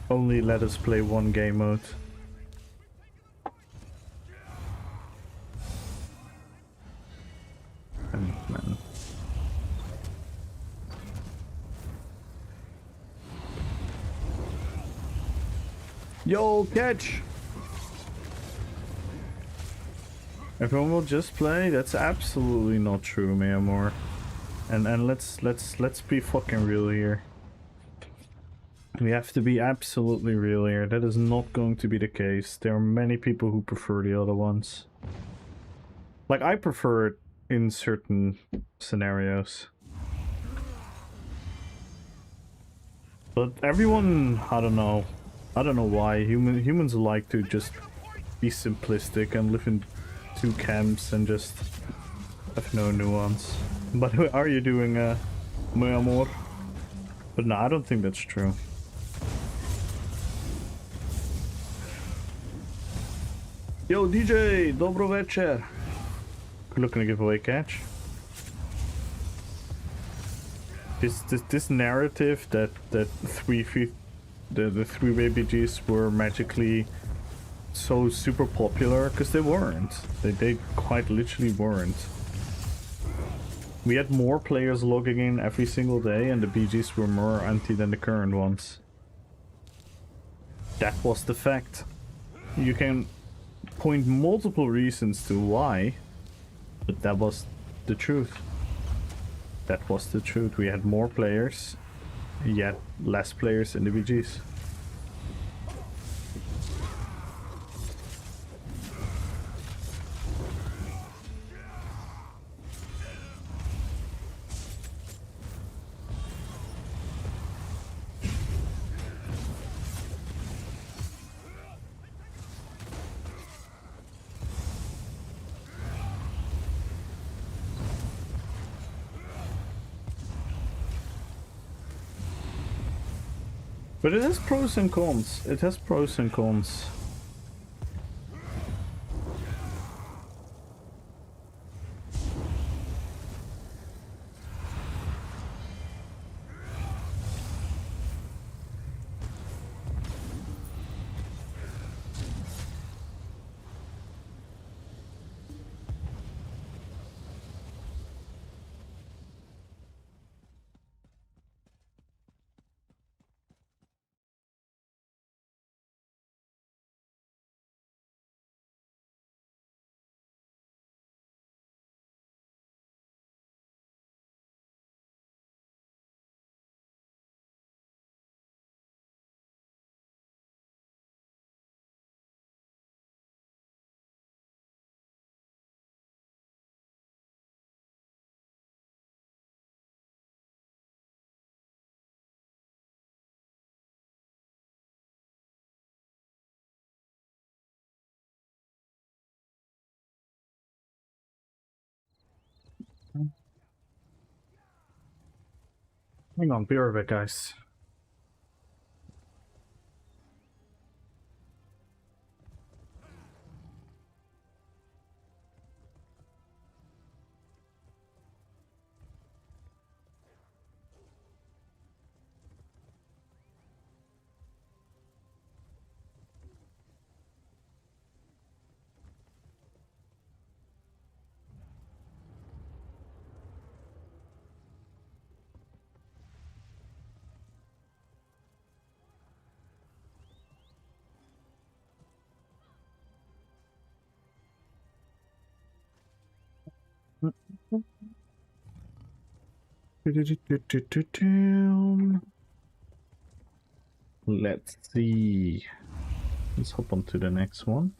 only let us play one game mode. Man. Yo, catch! Everyone will just play? That's absolutely not true, Mayamore. And let's be fucking real here. We have to be absolutely real here. That is not going to be the case. There are many people who prefer the other ones. Like, I prefer it in certain scenarios. But everyone, I don't know why. Humans like to just be simplistic and live in two camps and just have no nuance. But how are you doing, my amor? But no, I don't think that's true. Yo, DJ, dobro večer. Looking to give away catch. This narrative that the three-way BGs were magically so super popular, because they weren't. They quite literally weren't. We had more players logging in every single day, and the BGs were more anti than the current ones. That was the fact. You can point multiple reasons to why, but that was the truth. That was the truth. We had more players, yet less players in the BGs. But it has pros and cons. It has pros and cons. Hang on, be right back, guys. Let's see. Let's hop on to the next one.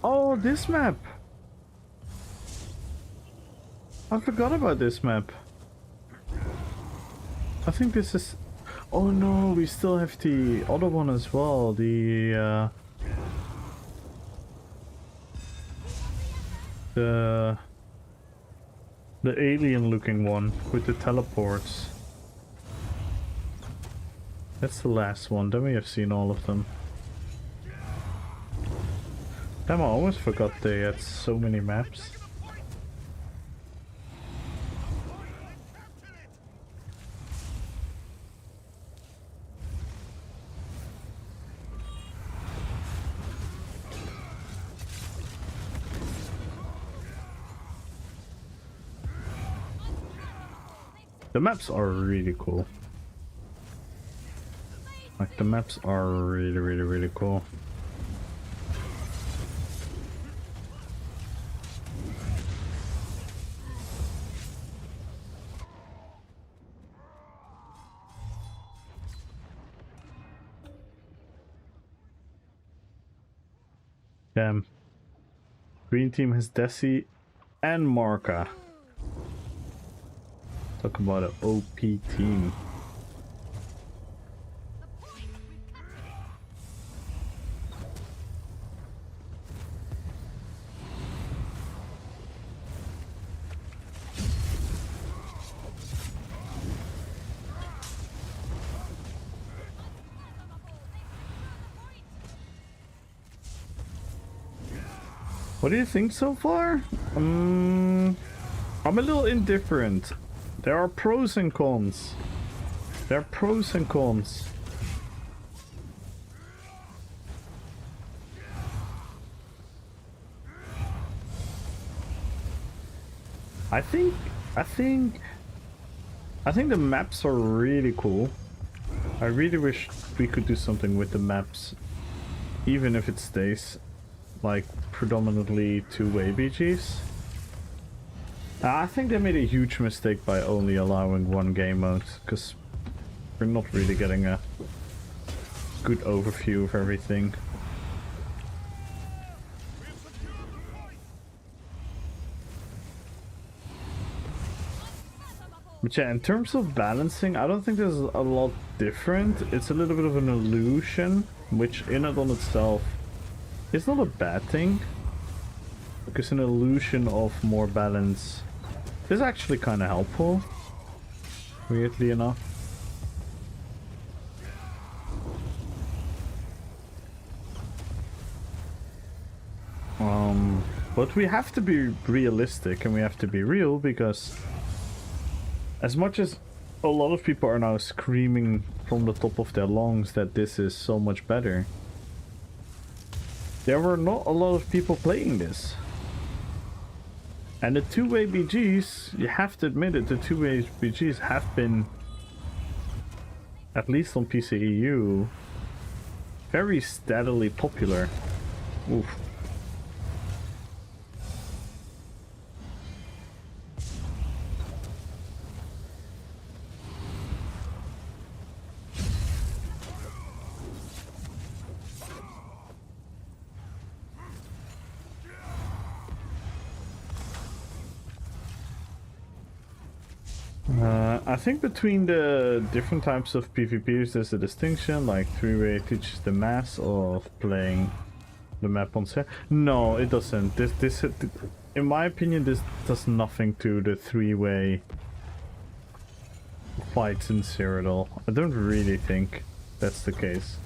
Oh, this map! I forgot about this map. I think this is... Oh no, we still have the other one as well. The alien looking one with the teleports. That's the last one. Then we have seen all of them. Damn, I almost forgot they had so many maps. The maps are really cool. Like, the maps are really cool. Damn. Green team has Desi and Marka. Talk about an OP team. What do you think so far? I'm a little indifferent. There are pros and cons. There are pros and cons. I think the maps are really cool. I really wish we could do something with the maps, even if it stays like predominantly two-way BGs. I think they made a huge mistake by only allowing one game mode, because we're not really getting a good overview of everything. But yeah, in terms of balancing, I don't think there's a lot different. It's a little bit of an illusion, which in and on itself is not a bad thing, because an illusion of more balance is actually kind of helpful, weirdly enough. But we have to be realistic and we have to be real, because as much as a lot of people are now screaming from the top of their lungs that this is so much better, there were not a lot of people playing this. And the two-way BGs, you have to admit it, the two-way BGs have been, at least on PCEU, very steadily popular. Oof. I think between the different types of PvPs there's a distinction, like three-way teaches the mass of playing the map on set. No, it doesn't. This in my opinion, this does nothing to the three-way fights in Cyrodiil. I don't really think that's the case,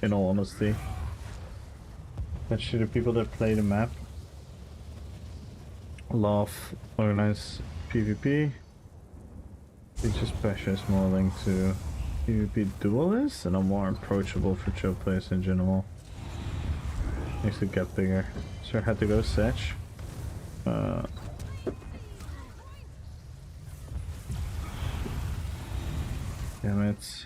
in all honesty. Actually, the people that play the map love organized PvP. It's just pressure is more linked to PvP duelists and are more approachable for chill players in general. Makes the gap bigger. So I had to go Setch. Damn it.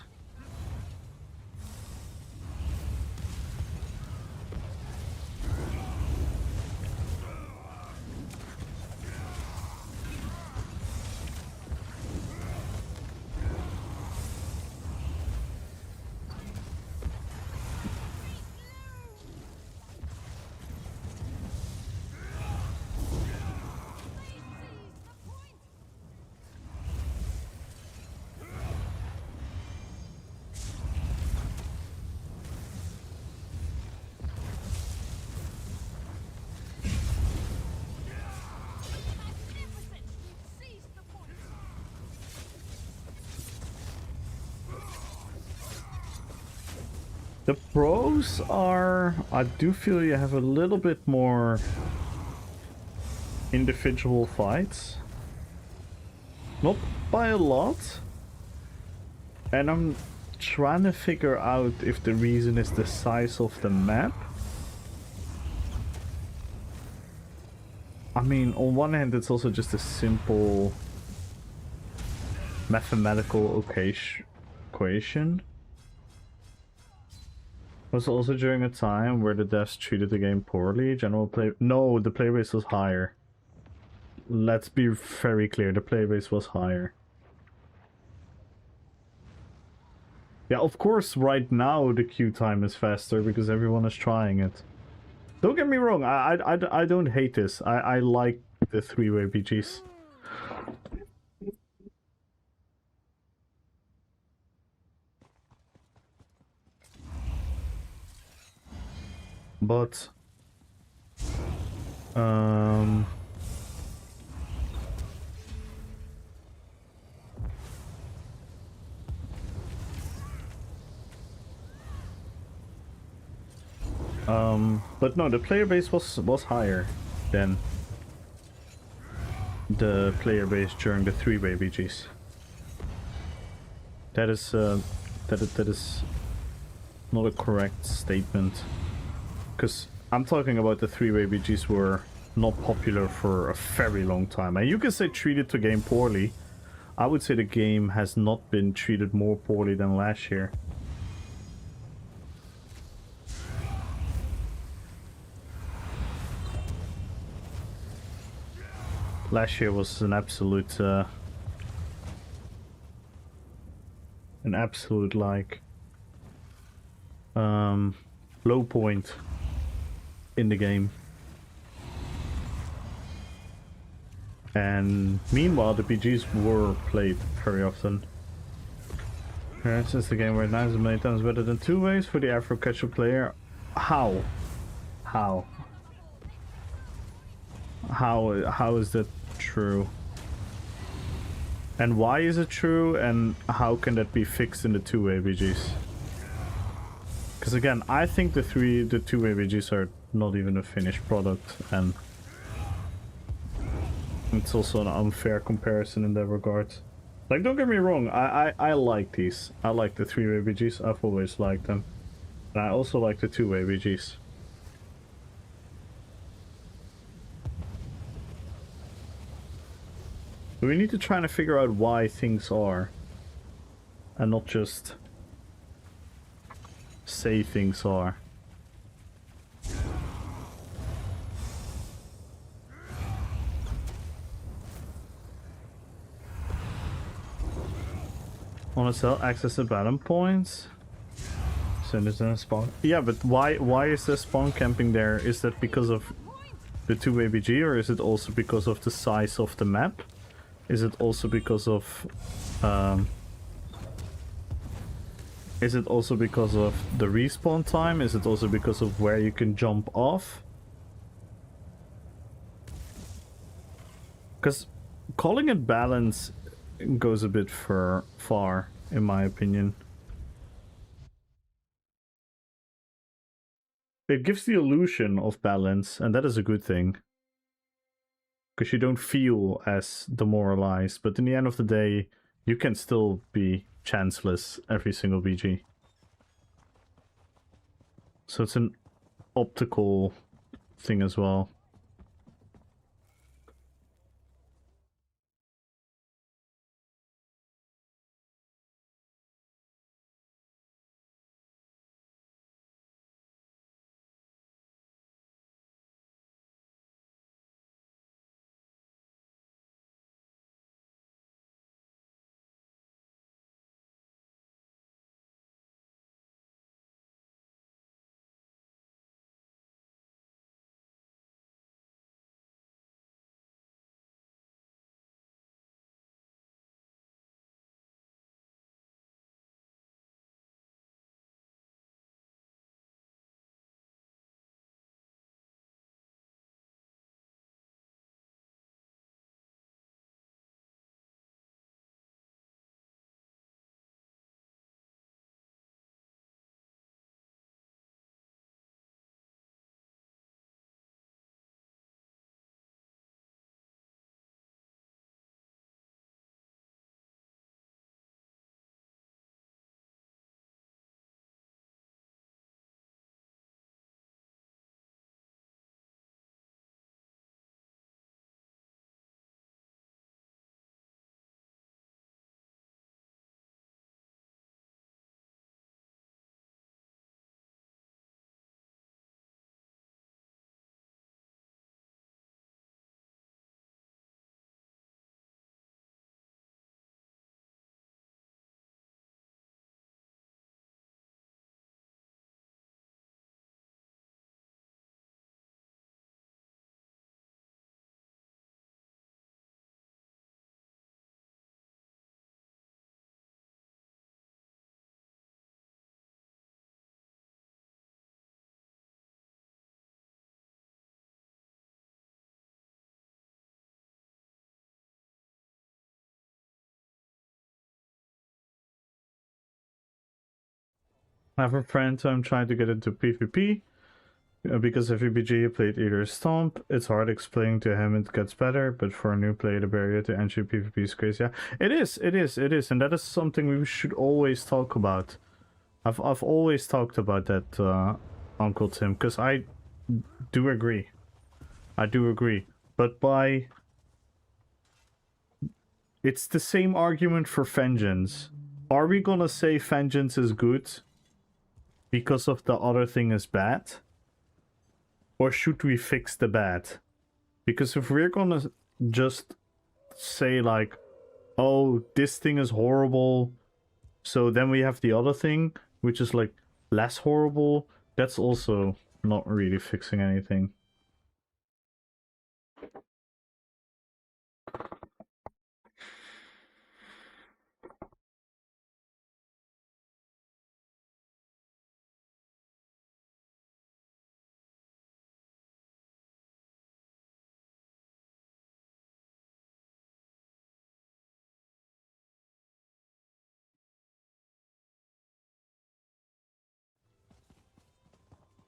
The pros are, I do feel you have a little bit more individual fights. Not by a lot. And I'm trying to figure out if the reason is the size of the map. I mean, on one hand it's also just a simple mathematical equation. Was also during a time where the devs treated the game poorly. General play... No, the playbase was higher. Let's be very clear, the playbase was higher. Yeah, of course, right now the queue time is faster because everyone is trying it. Don't get me wrong, I don't hate this. I like the three-way BGs. But But no, the player base was higher than the player base during the three-way BGs. That is that is not a correct statement, because I'm talking about the three-way BGs were not popular for a very long time, and you can say treated the game poorly. I would say the game has not been treated more poorly than last year. Last year was an absolute like low point in the game. And meanwhile, the PGs were played very often. Since the game right now is many times better than two ways for the average casual player. How? How is that true? And why is it true? And how can that be fixed in the two-way BGs? Because again, I think the two-way BGs are not even a finished product, and it's also an unfair comparison in that regard. Like, don't get me wrong, I like these. I like the three-way BGs. I've always liked them. And I also like the two-way BGs. But we need to try to figure out why things are, and not just say things are. Want to sell access to balance points? Send it in a spawn. Yeah, but why is there spawn camping there? Is that because of the two-way BG, or is it also because of the size of the map? Is it also because of the respawn time? Is it also because of where you can jump off? Because calling it balance goes a bit far, in my opinion. It gives the illusion of balance, and that is a good thing. Because you don't feel as demoralized, but in the end of the day, you can still be chanceless every single BG. So it's an optical thing as well. I have a friend who I'm trying to get into PvP. Because if VBG played either Stomp, it's hard explaining to him it gets better, but for a new player, the barrier to entry PvP is crazy. Yeah, it is, and that is something we should always talk about. I've always talked about that, Uncle Tim, because I do agree. I do agree. But it's the same argument for Vengeance. Are we gonna say Vengeance is good because of the other thing is bad? Or should we fix the bad? Because if we're gonna just say like, oh, this thing is horrible, so then we have the other thing, which is like less horrible, that's also not really fixing anything.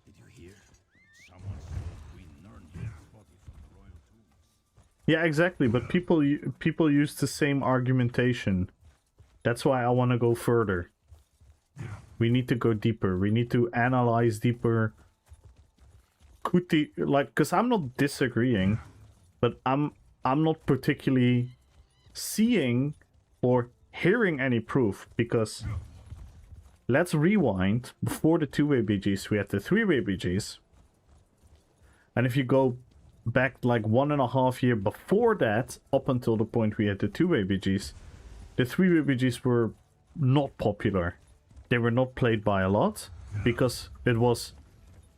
Did you hear? Someone stole Queen Nurnhild's body from the royal tombs. Yeah, exactly, but people use the same argumentation. That's why I want to go further. We need to go deeper. We need to analyze deeper. Could the, like, because I'm not disagreeing, but I'm not particularly seeing or hearing any proof, because let's rewind. Before the two-way BGs, we had the three-way BGs. And if you go back like 1.5 years before that, up until the point we had the two-way BGs, the three-way BGs were not popular. They were not played by a lot, because it was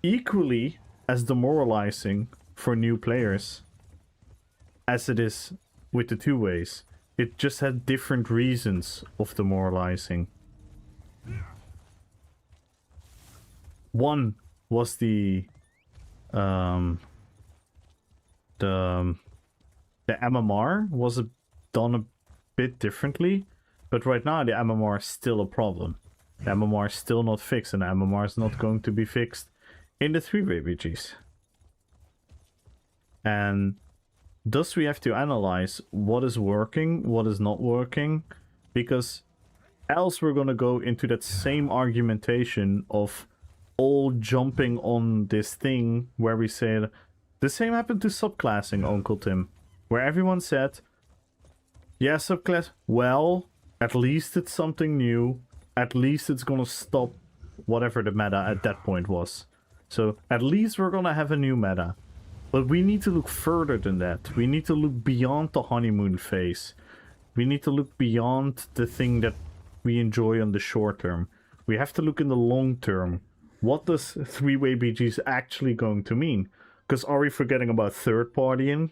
equally as demoralizing for new players as it is with the two-ways. It just had different reasons of demoralizing. One was the MMR was done a bit differently, but right now the MMR is still a problem. The MMR is still not fixed, and the MMR is not going to be fixed in the three-way BGs. And thus we have to analyze what is working, what is not working, because else we're gonna go into that same argumentation of all jumping on this thing where we said the same happened to subclassing, Uncle Tim, where everyone said, yeah, subclass, well, at least it's something new, at least it's gonna stop whatever the meta at that point was. So at least we're gonna have a new meta. But we need to look further than that. We need to look beyond the honeymoon phase. We need to look beyond the thing that we enjoy on the short term. We have to look in the long term. What does three-way BGs actually going to mean? Because are we forgetting about third partying?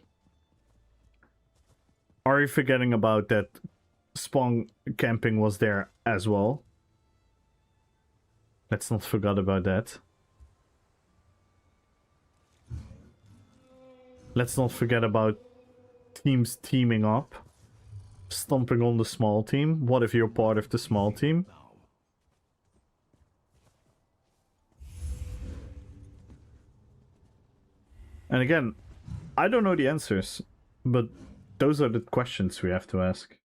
Are we forgetting about that spawn camping was there as well? Let's not forget about that. Let's not forget about teams teaming up. Stomping on the small team. What if you're part of the small team? And again, I don't know the answers, but those are the questions we have to ask.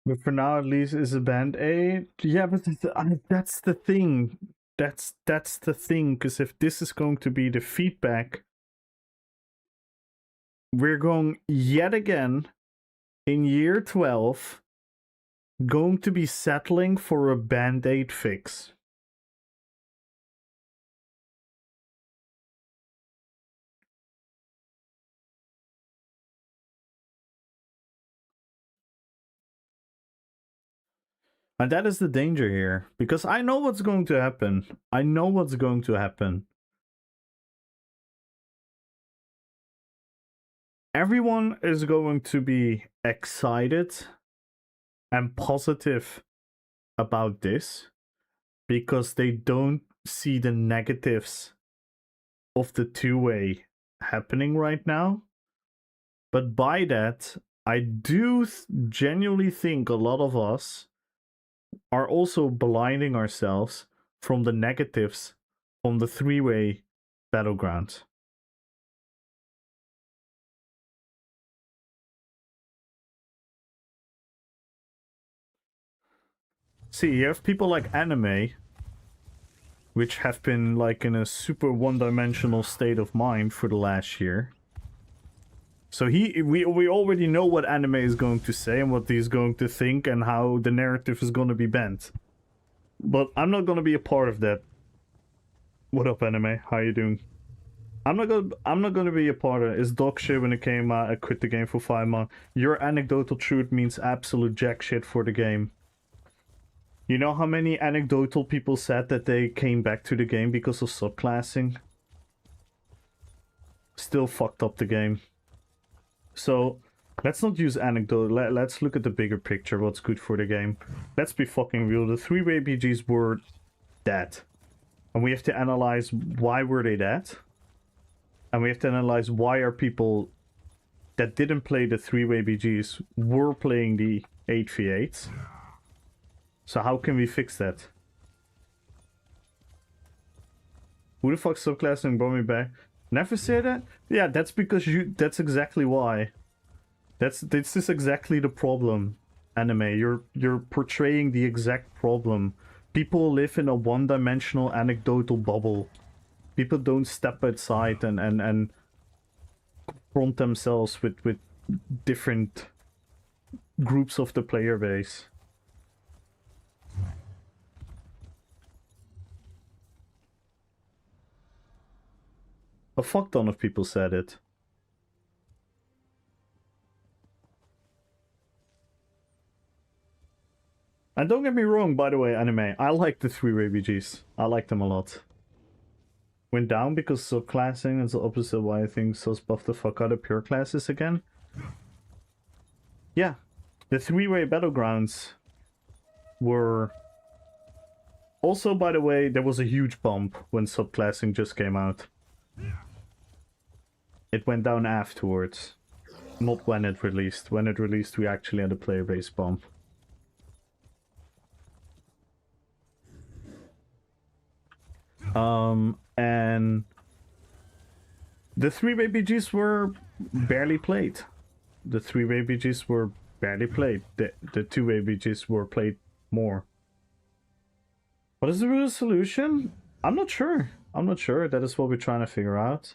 But for now, at least, is a band-aid. Yeah, but that's the thing. That's the thing. Because if this is going to be the feedback, we're going yet again in year 12 going to be settling for a band-aid fix. And that is the danger here, because I know what's going to happen. I know what's going to happen. Everyone is going to be excited and positive about this because they don't see the negatives of the two-way happening right now. But by that, I do genuinely think a lot of us are also blinding ourselves from the negatives on the three-way battleground. See, you have people like Anime, which have been like in a super one-dimensional state of mind for the last year. So we already know what Anime is going to say and what he's going to think and how the narrative is going to be bent. But I'm not going to be a part of that. What up, Anime? How you doing? I'm not gonna be a part of it. It's dog shit when it came out. I quit the game for 5 months. Your anecdotal truth means absolute jack shit for the game. You know how many anecdotal people said that they came back to the game because of subclassing? Still fucked up the game. So, let's not use anecdote. Let's look at the bigger picture, what's good for the game. Let's be fucking real. The three-way BGs were dead. And we have to analyze why were they dead. And we have to analyze why are people that didn't play the three-way BGs were playing the 8v8s. So how can we fix that? Who the fuck subclassing brought me back? Never say that? Yeah, that's because that's exactly why. This is exactly the problem, Anime. You're portraying the exact problem. People live in a one-dimensional anecdotal bubble. People don't step outside and confront themselves with different groups of the player base. A fuck ton of people said it. And don't get me wrong, by the way, Anime. I like the three-way BGs. I like them a lot. Went down because subclassing is the opposite of why I think sus buff the fuck out of pure classes again. Yeah, the three-way battlegrounds were... Also, by the way, there was a huge bump when subclassing just came out. It went down afterwards. Not when it released. When it released, we actually had a player base bump. And the three-way BGs were barely played. The three-way BGs were barely played. The two-way BGs were played more. What is the real solution? I'm not sure. I'm not sure. That is what we're trying to figure out.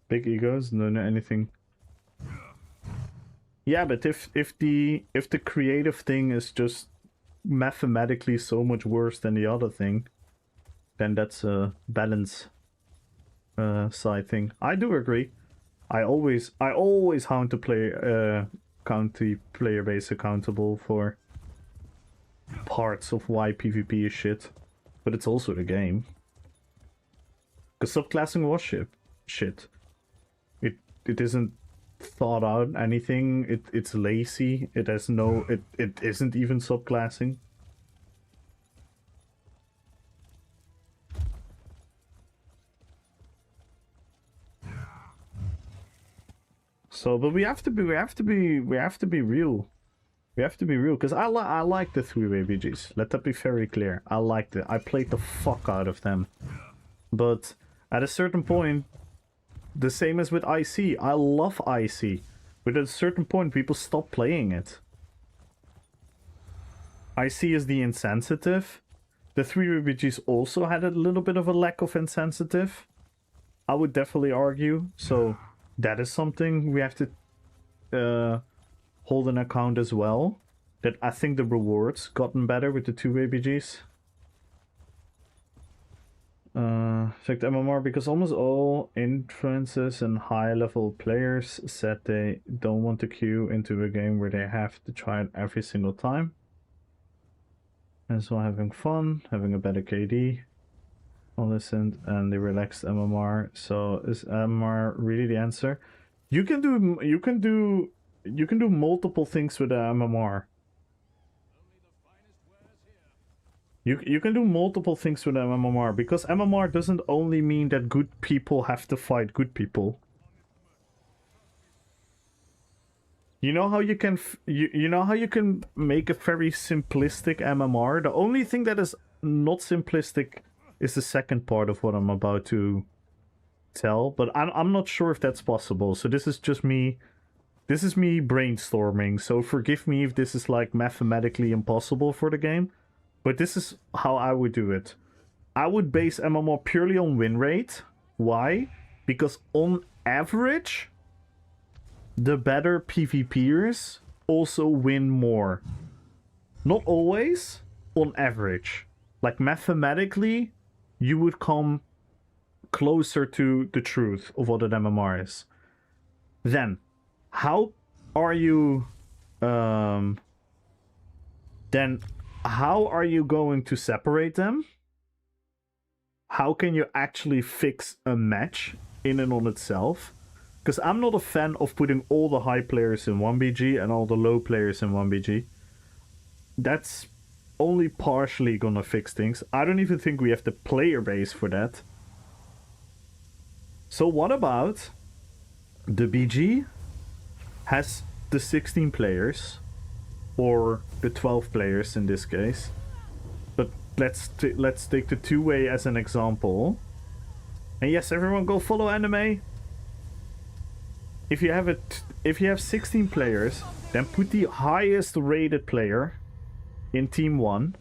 Big egos, no anything. Yeah, but if the creative thing is just mathematically so much worse than the other thing, then that's a balance side thing. I do agree. I always hound to play count the player base accountable for parts of why PvP is shit, but it's also the game. Because subclassing was shit. It isn't thought out anything. It's lazy. It has no. It isn't even subclassing. So, but we have to be real. We have to be real, because I like the 3-way BGs. Let that be very clear. I liked it. I played the fuck out of them. But at a certain point, the same as with IC, I love IC. But at a certain point, people stop playing it. IC is the insensitive. The 3-way BGs also had a little bit of a lack of insensitive, I would definitely argue. So that is something we have to hold an account as well. That I think the rewards gotten better with the 2-way BGs. Affect MMR because almost all influencers and high-level players said they don't want to queue into a game where they have to try it every single time. And so having fun, having a better KD, all this, and the relaxed MMR. So is MMR really the answer? You can do multiple things with the MMR. You can do multiple things with MMR, because MMR doesn't only mean that good people have to fight good people. You know how you can you know how you can make a very simplistic MMR? The only thing that is not simplistic is the second part of what I'm about to tell, but I'm not sure if that's possible. So this is just me. This is me brainstorming. So forgive me if this is like mathematically impossible for the game. But this is how I would do it. I would base MMR purely on win rate. Why? Because on average, the better PvPers also win more. Not always, on average. Like mathematically, you would come closer to the truth of what an MMR is. Then, how are you... how are you going to separate them? How can you actually fix a match in and on itself? Because I'm not a fan of putting all the high players in 1BG and all the low players in 1BG. That's only partially gonna fix things. I don't even think we have the player base for that. So what about the BG has the 16 players, or the 12 players in this case, but let's take the 2-way as an example. And yes, everyone go follow anime. If you have 16 players, then put the highest rated player in team 1,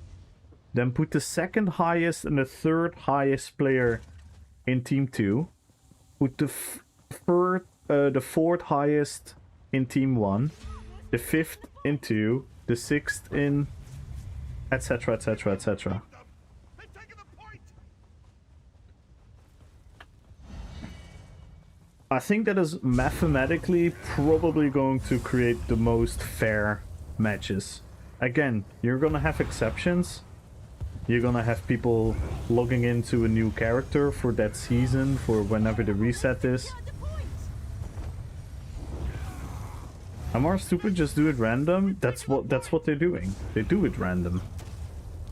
then put the second highest and the third highest player in team 2, put the fourth highest in team 1, the 5th in 2, the 6th in, etc, etc, etc. I think that is mathematically probably going to create the most fair matches. Again, you're gonna have exceptions. You're gonna have people logging into a new character for that season, for whenever the reset is. Am I stupid? Just do it random? That's what they're doing. They do it random.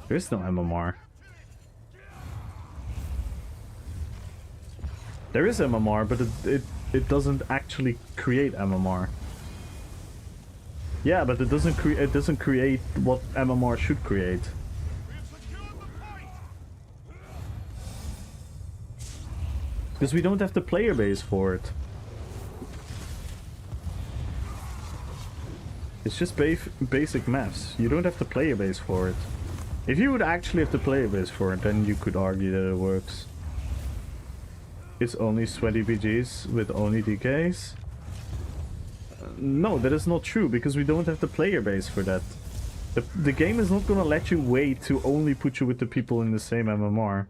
There's no MMR. There is MMR, but it doesn't actually create MMR. Yeah, but it doesn't create what MMR should create. Because we don't have the player base for it. It's just basic maths. You don't have the player base for it. If you would actually have the player base for it, then you could argue that it works. It's only sweaty BGs with only DKs. No, that is not true, because we don't have the player base for that. The game is not gonna let you wait to only put you with the people in the same MMR.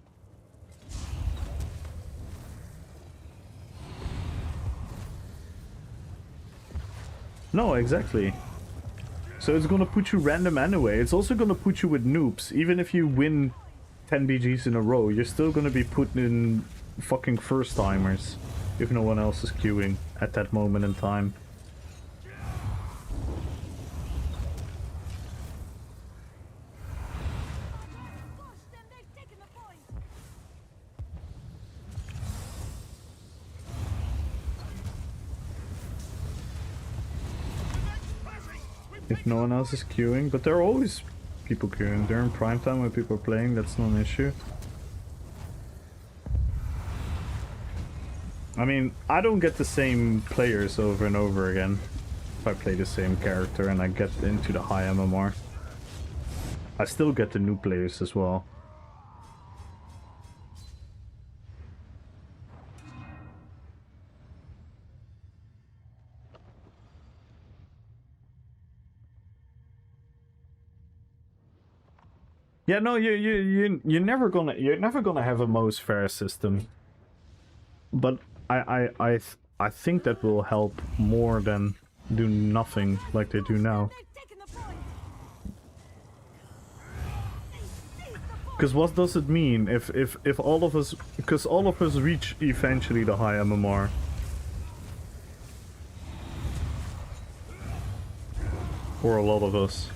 No, exactly. So it's gonna put you random anyway. It's also gonna put you with noobs. Even if you win 10 BGs in a row, you're still gonna be put in fucking first timers if no one else is queuing at that moment in time. if no one else is queuing. But there are always people queuing. During prime time when people are playing, that's not an issue. I mean, I don't get the same players over and over again if I play the same character and I get into the high MMR. I still get the new players as well. Yeah, no, you're never gonna have a most fair system. But I think that will help more than do nothing like they do now. They've taken the point. Because what does it mean if all of us, because all of us reach eventually the high MMR. Or a lot of us.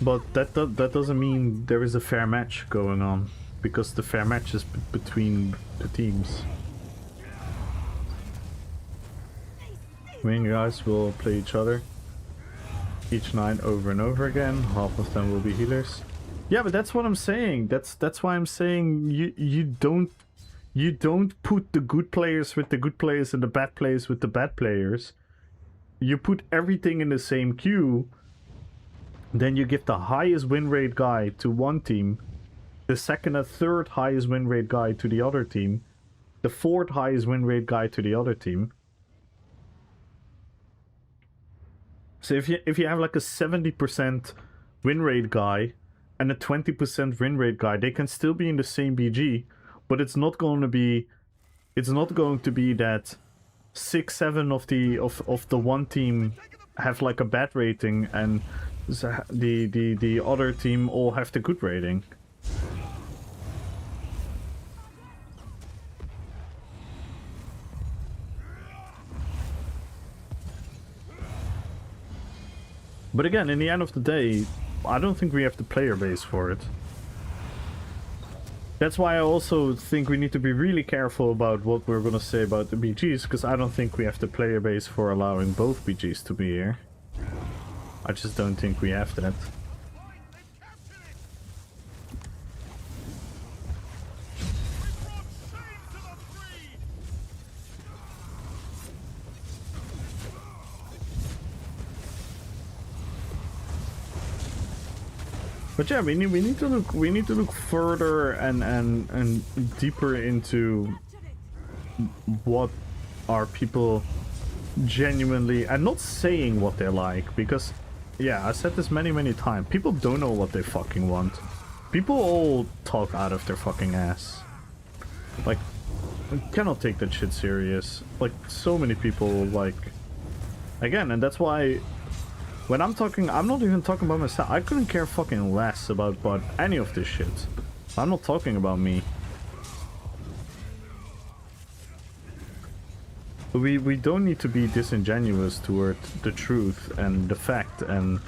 But that doesn't mean there is a fair match going on, because the fair match is between the teams. Main guys will play each other each night over and over again. Half of them will be healers. Yeah, but that's what I'm saying. That's why I'm saying you don't put the good players with the good players and the bad players with the bad players. You put everything in the same queue. Then you give the highest win rate guy to one team, the second and third highest win rate guy to the other team, the fourth highest win rate guy to the other team. So if you have like a 70% win rate guy and a 20% win rate guy, they can still be in the same BG, but it's not going to be that 6-7 of the one team have like a bad rating and the other team all have the good rating. But again, in the end of the day, I don't think we have the player base for it. That's why I also think we need to be really careful about what we're gonna say about the BGs, because I don't think we have the player base for allowing both BGs to be here. I just don't think we have that. But yeah, we need to look further and deeper into what are people genuinely, and not saying what they like, because yeah, I said this many times, people don't know what they fucking want. People all talk out of their fucking ass. Like, I cannot take that shit serious. Like, so many people, like, again, and that's why when I'm talking, I'm not even talking about myself. I couldn't care fucking less about any of this shit. I'm not talking about me. We don't need to be disingenuous toward the truth and the fact, and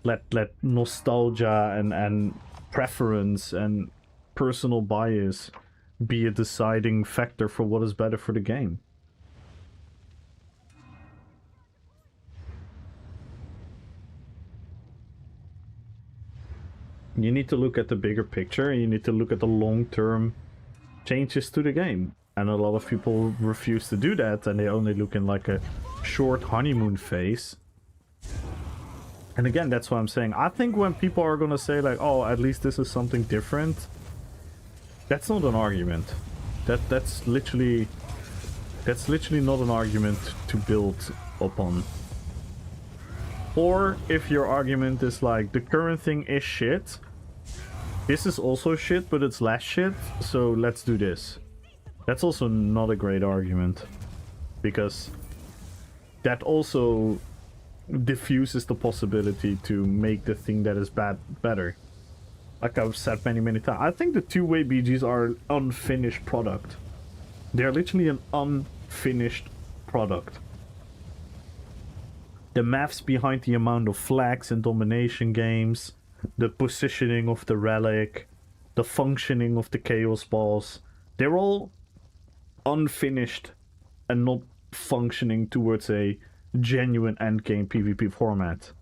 let nostalgia and preference and personal bias be a deciding factor for what is better for the game. You need to look at the bigger picture, and you need to look at the long-term changes to the game. And a lot of people refuse to do that, and they only look in like a short honeymoon phase. And again, that's what I'm saying. I think when people are gonna say like, oh, at least this is something different, that's not an argument. That's literally not an argument to build upon. Or if your argument is like, the current thing is shit, this is also shit, but it's less shit, so let's do this. That's also not a great argument, because that also diffuses the possibility to make the thing that is bad better. Like I've said many times, I think the two-way BGs are an unfinished product. They're literally an unfinished product. The maths behind the amount of flags in domination games, the positioning of the relic, the functioning of the chaos balls, they're all unfinished and not functioning towards a genuine endgame PvP format.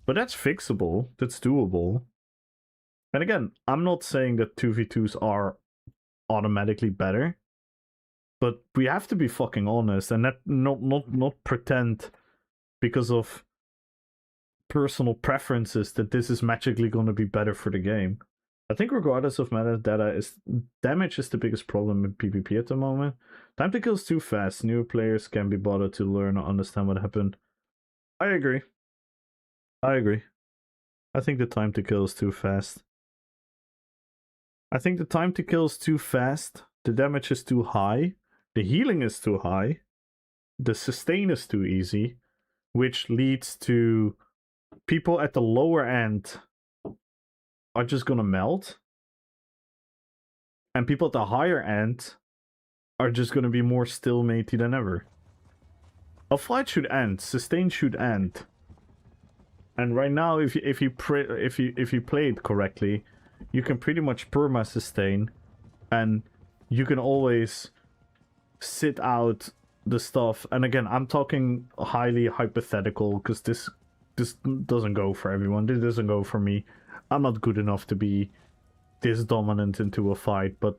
But that's fixable, that's doable. And again, I'm not saying that 2v2s are automatically better, but we have to be fucking honest and not pretend because of personal preferences that this is magically going to be better for the game. I think regardless of metadata, damage is the biggest problem in PvP at the moment. Time to kill is too fast. New players can be bothered to learn or understand what happened. I agree. I think the time to kill is too fast. The damage is too high. The healing is too high. The sustain is too easy, which leads to people at the lower end are just gonna melt. And people at the higher end are just gonna be more stillmatey than ever. A fight should end. Sustain should end. And right now, if you play it correctly, you can pretty much perma sustain, and you can always sit out the stuff. And again, I'm talking highly hypothetical because this doesn't go for everyone. This doesn't go for me. I'm not good enough to be this dominant into a fight, but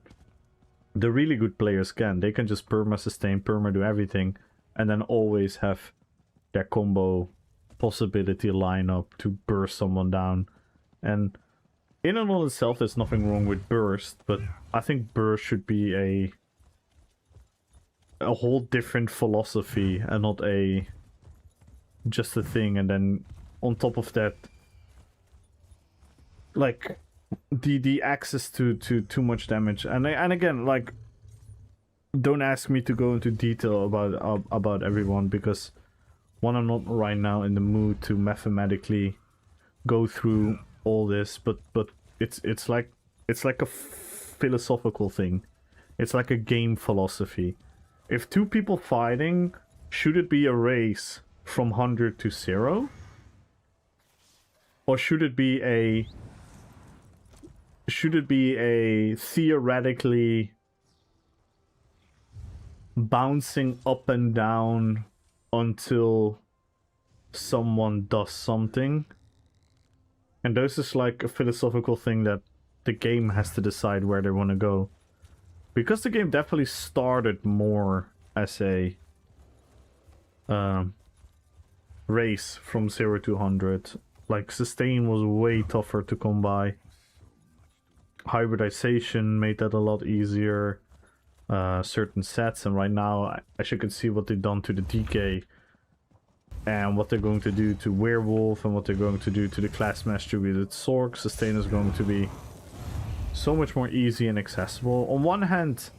the really good players can. They can just perma sustain, perma do everything, and then always have their combo possibility line up to burst someone down. And in and of itself, there's nothing wrong with burst, but I think burst should be a whole different philosophy and not just a thing. And then on top of that, like the access to too much damage. And again, like, don't ask me to go into detail about everyone, because one, I'm not right now in the mood to mathematically go through all this, but it's like a philosophical thing. It's like a game philosophy. If two people fighting, should it be a race from 100 to 0? Or should it be a theoretically bouncing up and down until someone does something? And this is like a philosophical thing that the game has to decide where they want to go. Because the game definitely started more as a race from 0 to 100. Like, sustain was way tougher to come by. Hybridization made that a lot easier. Certain sets, and right now, as you can see what they've done to the DK, and what they're going to do to Werewolf, and what they're going to do to the class master with Sorg. Sustain is going to be so much more easy and accessible. On one hand,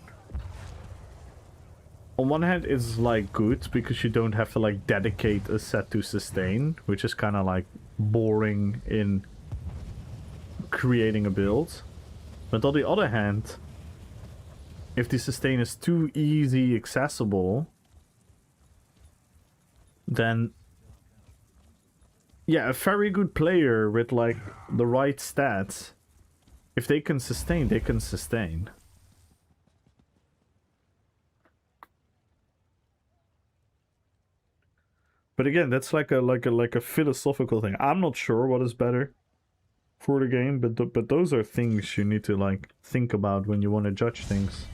it's like good because you don't have to like dedicate a set to sustain, which is kind of like boring in creating a build. But on the other hand, if the sustain is too easy accessible, then yeah, a very good player with like the right stats, if they can sustain, they can sustain. But again, that's like a philosophical thing. I'm not sure what is better for the game, but those are things you need to like think about when you want to judge things.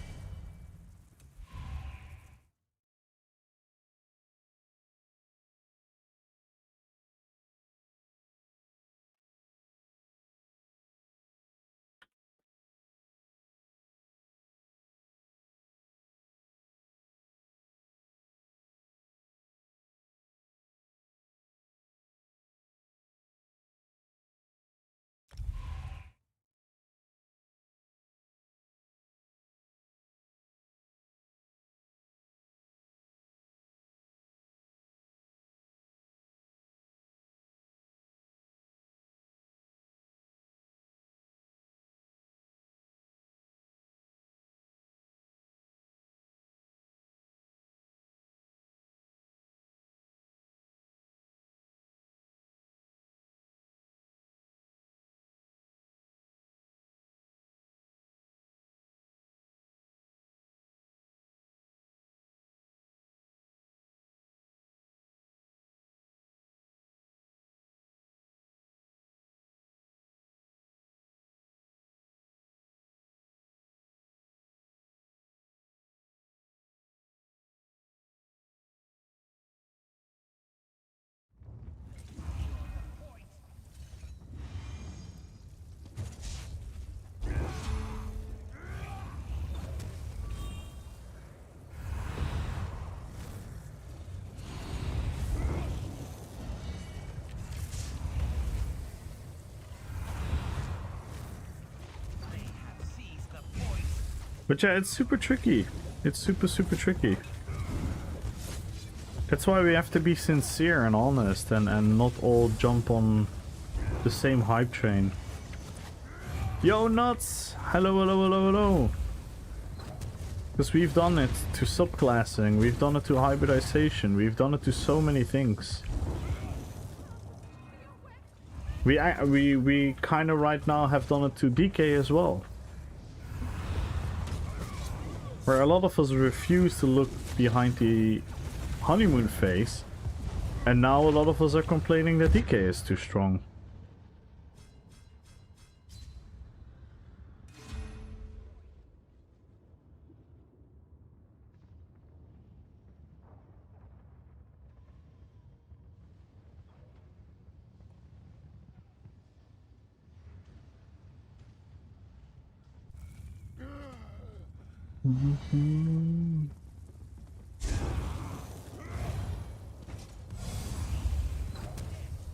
But yeah, it's super tricky. It's super tricky. That's why we have to be sincere and honest and not all jump on the same hype train. Yo, Nuts! Hello, hello, hello, hello! Because we've done it to subclassing, we've done it to hybridization, we've done it to so many things. We kind of right now have done it to DK as well. Where a lot of us refuse to look behind the honeymoon phase, and now a lot of us are complaining that DK is too strong.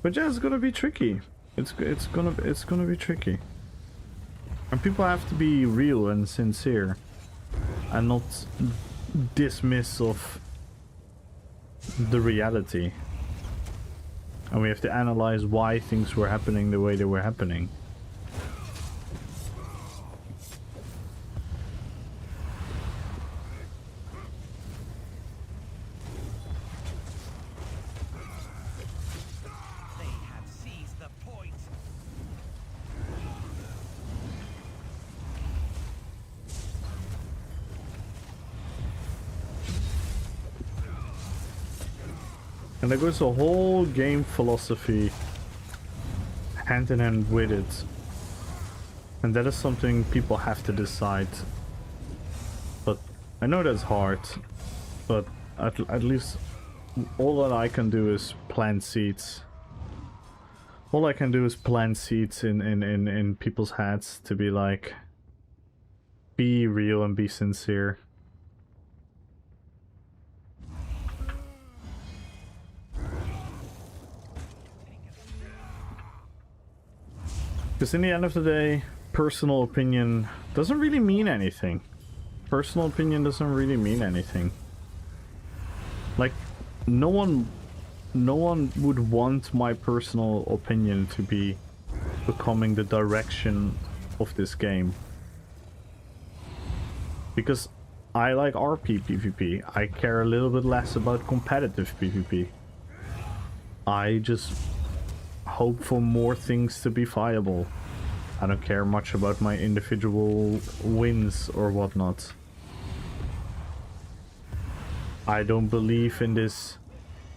But yeah, it's gonna be tricky. It's gonna be tricky. And people have to be real and sincere and not dismiss of the reality. And we have to analyze why things were happening the way they were happening. And there goes a whole game philosophy hand in hand with it. And that is something people have to decide. But I know that's hard. But at least all that I can do is plant seeds. All I can do is plant seeds in people's heads to be like, be real and be sincere. Because in the end of the day, personal opinion doesn't really mean anything. Personal opinion doesn't really mean anything. Like, no one would want my personal opinion to be becoming the direction of this game. Because I like RPPVP. I care a little bit less about competitive PvP. I just hope for more things to be viable. I don't care much about my individual wins or whatnot. I don't believe in this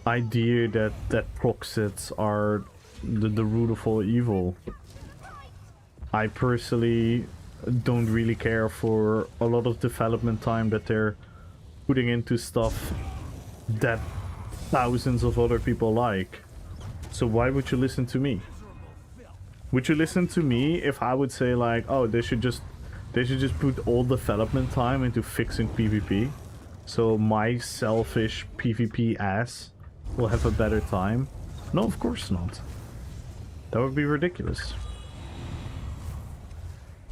idea that proxits are the root of all evil. I personally don't really care for a lot of development time that they're putting into stuff that thousands of other people like. So why would you listen to me? Would you listen to me if I would say like, oh, they should just put all development time into fixing PvP, so my selfish PvP ass will have a better time? No, of course not. That would be ridiculous.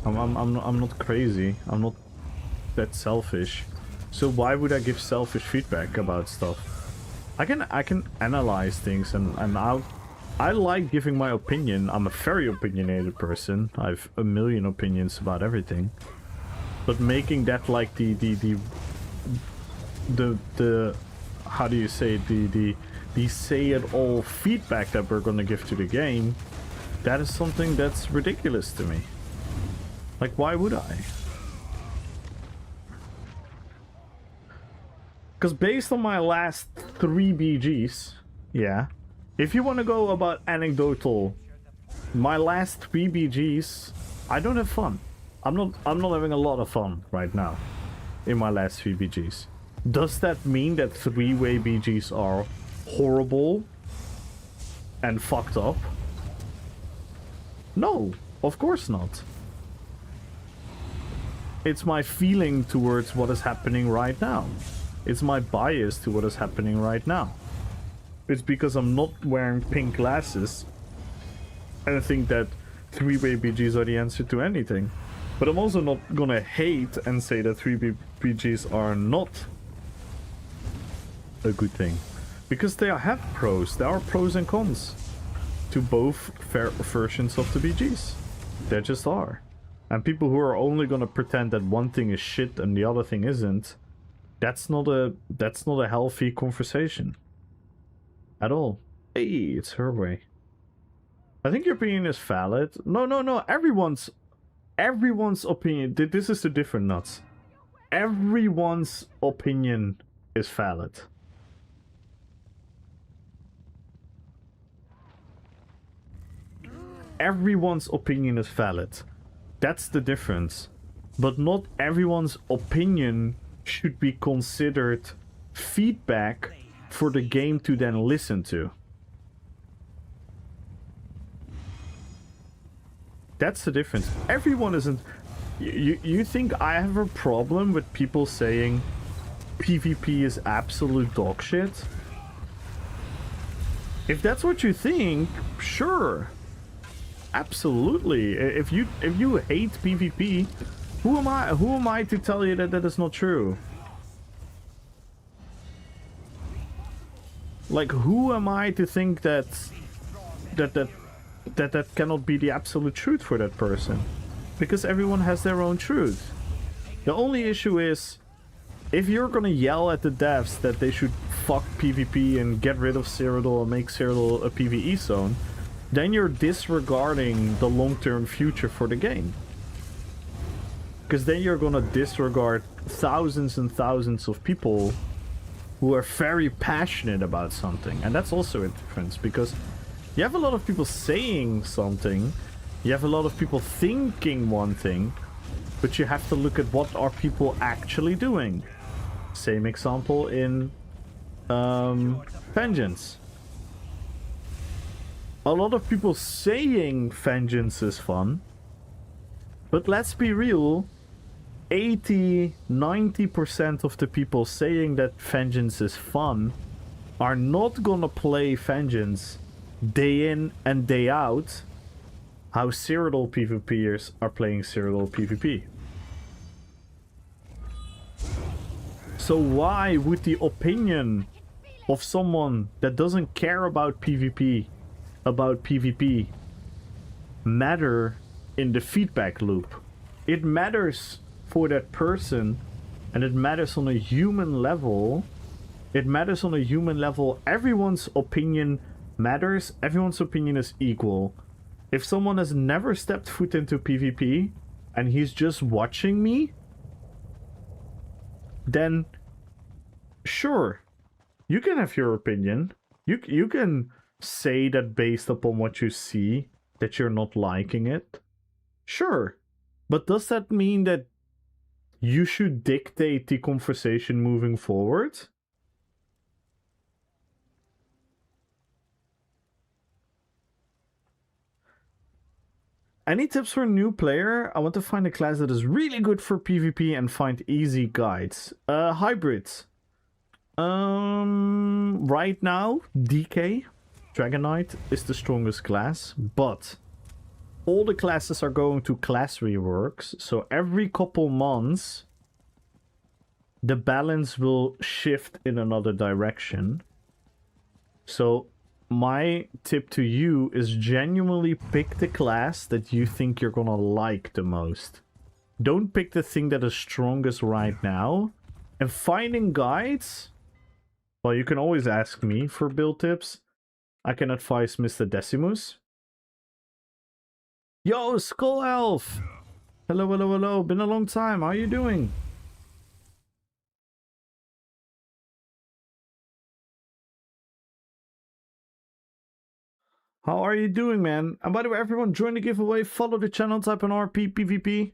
I'm not crazy. I'm not that selfish. So why would I give selfish feedback about stuff? I can analyze things and I like giving my opinion. I'm a very opinionated person. I have a million opinions about everything. But making that like the how do you say it, the say it all feedback that we're gonna give to the game, that is something that's ridiculous to me. Like, why would I? Because based on my last 3 BGs, yeah, if you want to go about anecdotal, my last 3 BGs, I don't have fun. I'm not having a lot of fun right now in my last 3 BGs. Does that mean that 3-way BGs are horrible and fucked up? No, of course not. It's my feeling towards what is happening right now. It's my bias to what is happening right now. It's because I'm not wearing pink glasses and I think that 3-way BGs are the answer to anything. But I'm also not gonna hate and say that 3PGs are not a good thing. Because they have pros. There are pros and cons to both versions of the BGs. There just are. And people who are only gonna pretend that one thing is shit and the other thing isn't, that's not a healthy conversation. At all. Hey, it's her way. I think your opinion is valid. No. Everyone's opinion. This is the different nuts. Everyone's opinion is valid. Everyone's opinion is valid. That's the difference. But not everyone's opinion should be considered feedback for the game to then listen to. That's the difference. Everyone isn't... You think I have a problem with people saying PvP is absolute dog shit? If that's what you think, sure. Absolutely. If you hate PvP, who am I to tell you that that is not true? Like, who am I to think that cannot be the absolute truth for that person? Because everyone has their own truth. The only issue is, if you're gonna yell at the devs that they should fuck PvP and get rid of Cyrodiil and make Cyrodiil a PvE zone, then you're disregarding the long-term future for the game. Because then you're gonna disregard thousands and thousands of people who are very passionate about something. And that's also a difference, because you have a lot of people saying something, you have a lot of people thinking one thing, but you have to look at what are people actually doing. Same example in Vengeance. A lot of people saying Vengeance is fun, but let's be real, 80-90% of the people saying that Vengeance is fun are not gonna play Vengeance day in and day out how Cyrodiil PvPers are playing Cyrodiil PvP. So why would the opinion of someone that doesn't care about PvP matter in the feedback loop? It matters for that person, and it matters on a human level. It matters on a human level. Everyone's opinion matters. Everyone's opinion is equal. If someone has never stepped foot into PvP and he's just watching me, then sure, you can have your opinion. You can say that based upon what you see that you're not liking it. Sure. But does that mean that you should dictate the conversation moving forward? Any tips for a new player? I want to find a class that is really good for PvP and find easy guides. Hybrids. Right now, DK, Dragon Knight, is the strongest class, but all the classes are going to class reworks, so every couple months the balance will shift in another direction. So my tip to you is genuinely pick the class that you think you're gonna like the most. Don't pick the thing that is strongest right now. And finding guides, well, you can always ask me for build tips. I can advise Mr. Decimus. Yo, Skull Elf! Hello, hello, hello. Been a long time. How are you doing? How are you doing, man? And by the way, everyone, join the giveaway. Follow the channel, type in RPPVP.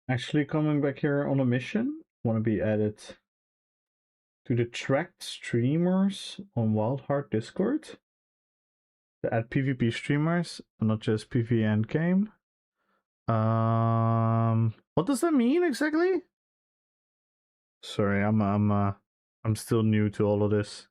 Actually coming back here on a mission. Want to be added to the tracked streamers on Wildheart Discord. To add PvP streamers, not just PvE endgame. What does that mean exactly? Sorry, I'm still new to all of this.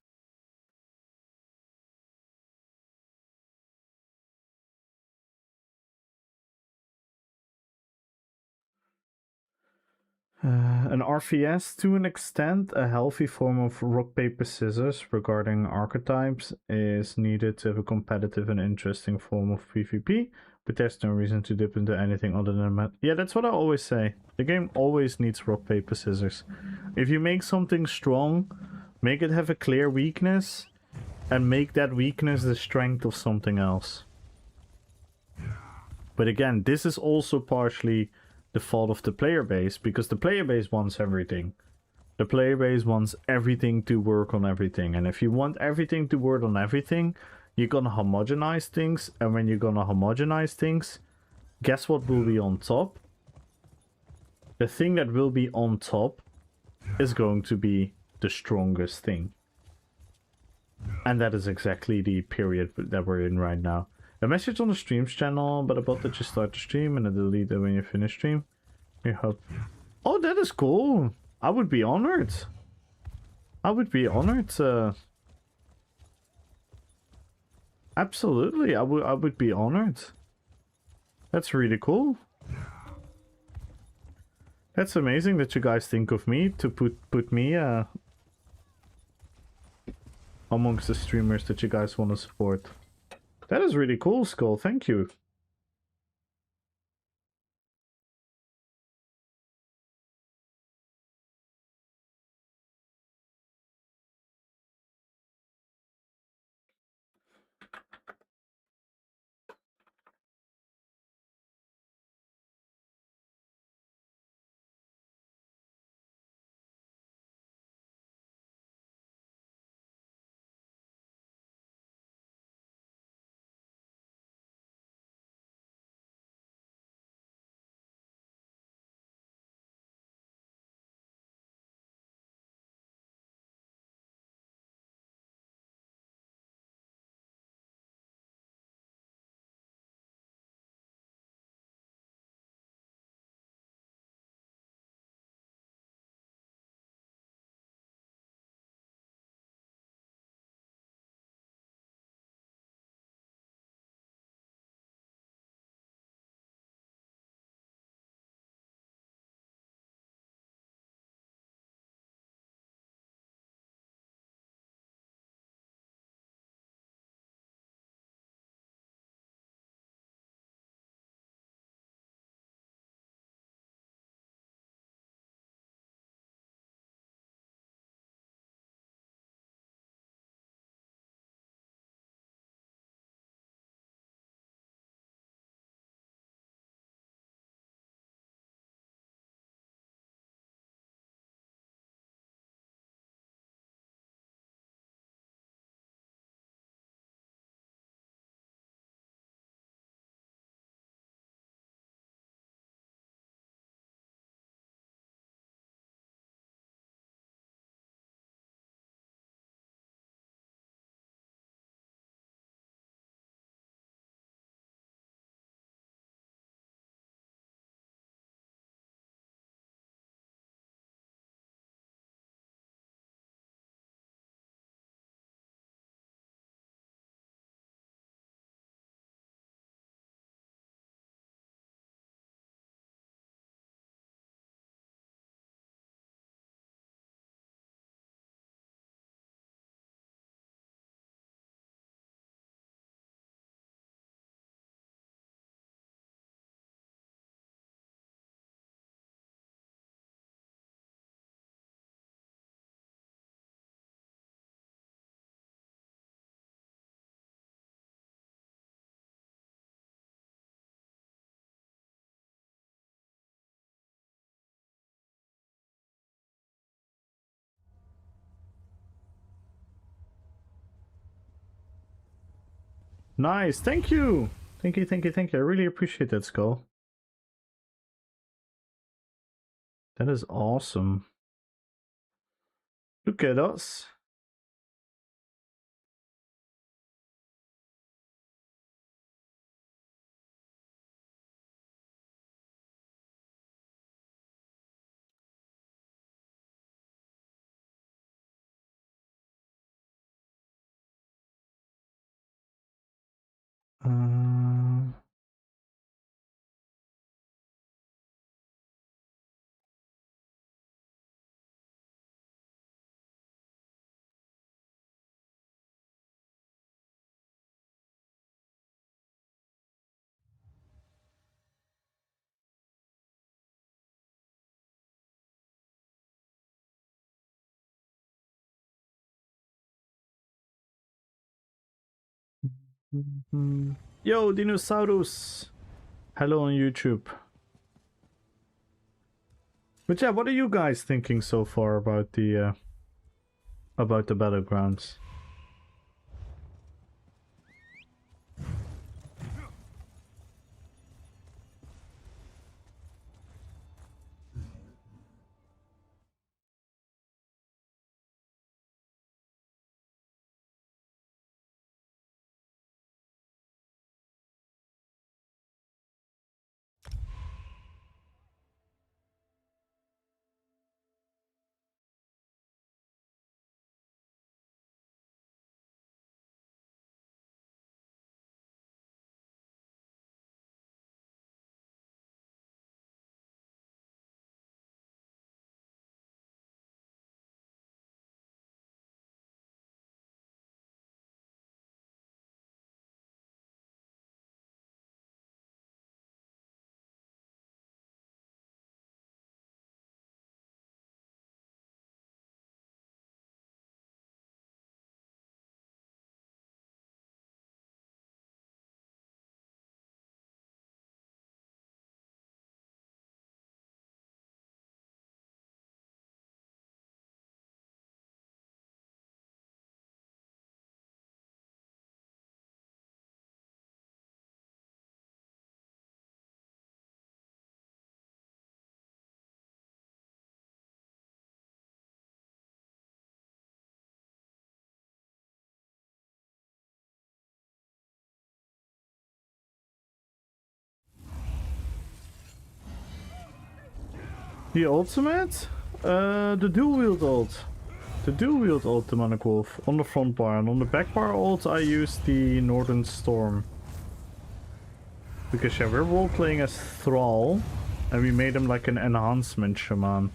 An RVS, to an extent, a healthy form of rock, paper, scissors regarding archetypes is needed to have a competitive and interesting form of PvP, but there's no reason to dip into anything other than that. Yeah, that's what I always say. The game always needs rock, paper, scissors. If you make something strong, make it have a clear weakness, and make that weakness the strength of something else. But again, this is also partially the fault of the player base, because the player base wants everything. The player base wants everything to work on everything, and if you want everything to work on everything, you're gonna homogenize things, and when you're gonna homogenize things, guess what will be on top? The thing that will be on top is going to be the strongest thing. And that is exactly the period that we're in right now. A message on the streams channel, but about that you start the stream and then delete it when you finish stream. You hope. Oh, that is cool. I would be honored. I would be honored. Absolutely, I would be honored. That's really cool. That's amazing that you guys think of me to put me amongst the streamers that you guys want to support. That is really cool, Skull. Thank you. Nice, thank you. Thank you. I really appreciate that, Skull. That is awesome. Look at us. Yo, Dinosaurus! Hello on YouTube. But yeah, what are you guys thinking so far about the battlegrounds? The ultimate? The dual wield ult. The dual wield ult, Demonic Wolf, on the front bar, and on the back bar ult I use the Northern Storm. Because yeah, we're role playing as Thrall, and we made him like an enhancement shaman.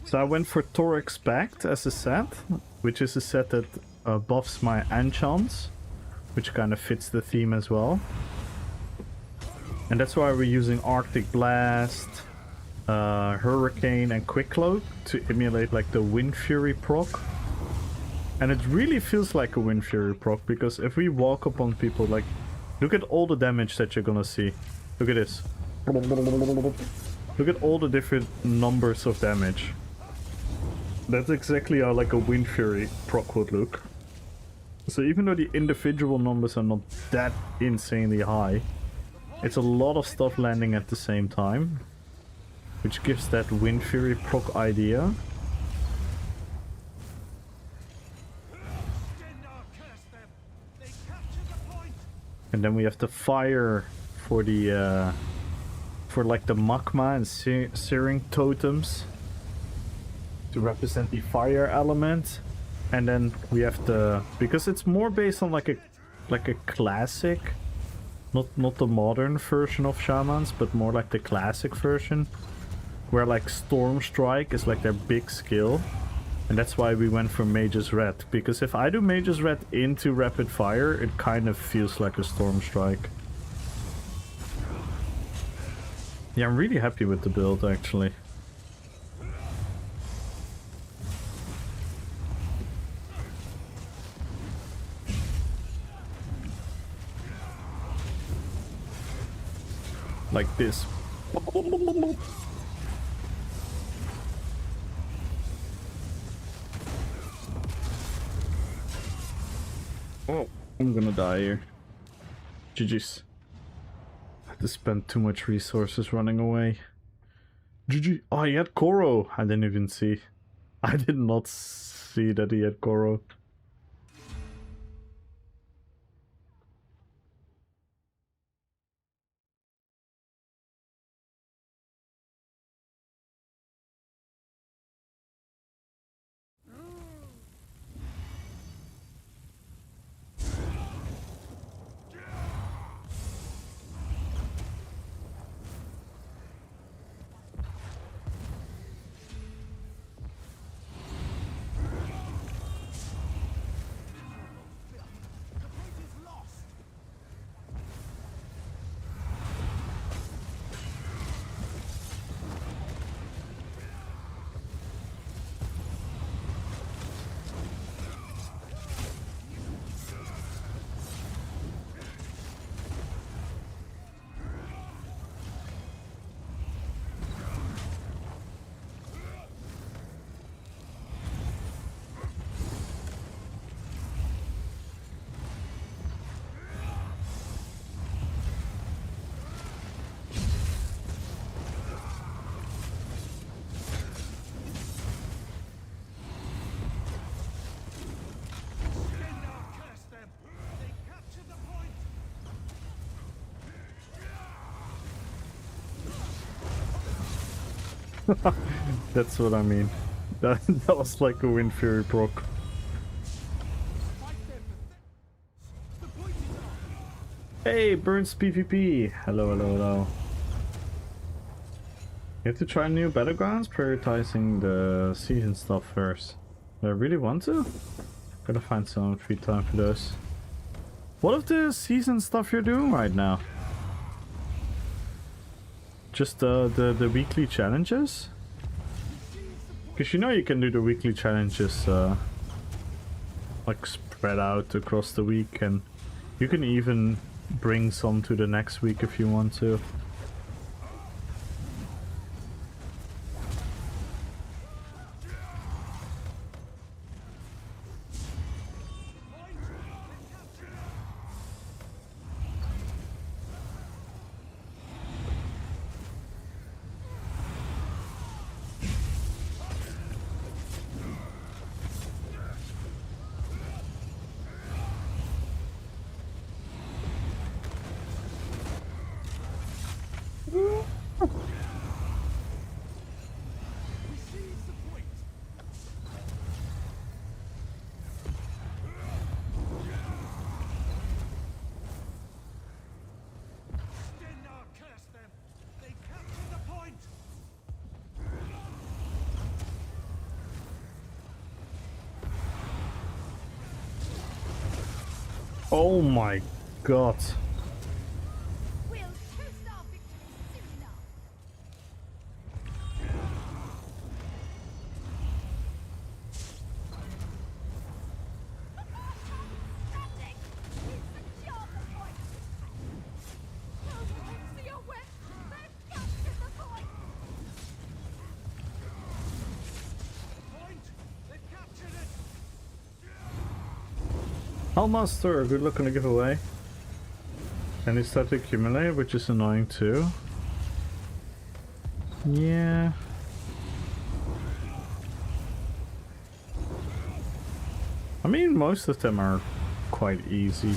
So I went for Thorax Pact as a set, which is a set that buffs my enchants, which kind of fits the theme as well. And that's why we're using Arctic Blast, Hurricane and Quick Cloak to emulate like the Wind Fury proc. And it really feels like a Wind Fury proc, because if we walk upon people, like, look at all the damage that you're gonna see. Look at this. Look at all the different numbers of damage. That's exactly how like a Wind Fury proc would look. So even though the individual numbers are not that insanely high, it's a lot of stuff landing at the same time, which gives that Wind Fury proc idea. And then we have the fire for the for like the magma and searing totems to represent the fire element. And then we have the, because it's more based on like a classic, not the modern version of shamans, but more like the classic version, where like Storm Strike is like their big skill. And that's why we went for Mage's Red, because if I do Mage's Red into Rapid Fire, it kind of feels like a Storm Strike. Yeah, I'm really happy with the build actually. Like this. Oh, I'm gonna die here. GG's. I had to spend too much resources running away. GG. Oh, he had Koro. I didn't even see. I did not see that he had Koro. That's what I mean. That was like a Wind Fury proc. Hey, Burns PvP! Hello, hello, hello. You have to try new battlegrounds, prioritizing the season stuff first. Do I really want to? Gotta find some free time for those. What of the season stuff you're doing right now? Just the weekly challenges? Because you know you can do the weekly challenges like spread out across the week, and you can even bring some to the next week if you want to. Oh my god. We'll taste our victory soon enough. Static! We've secured the point! See your wit! They've captured the point! They've captured it! Hellmaster, good luck on the giveaway. And it's start to accumulate, which is annoying too. Yeah. I mean, most of them are quite easy.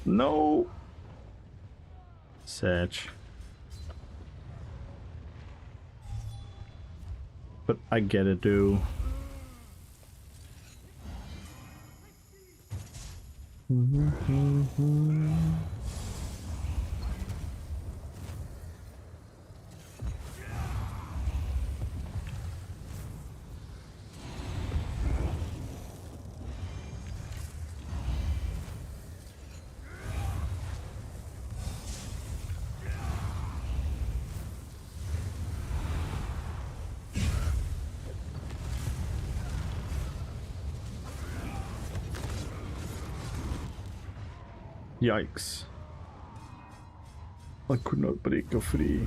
No. Sedge. But I get it, dude. Yikes. I could not break free.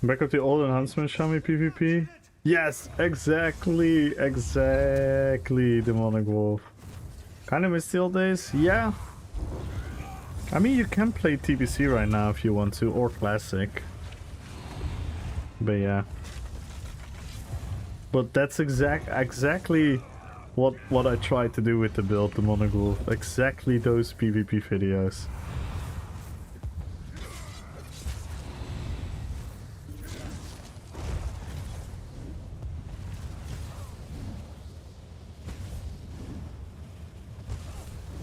Back up the old enhancement, Shami PvP? Yes, exactly, Demonic Wolf. Kinda miss the old days? Yeah. I mean, you can play TBC right now if you want to, or Classic. But yeah. But that's exactly what I tried to do with the build, Demonic Wolf. Exactly those PvP videos.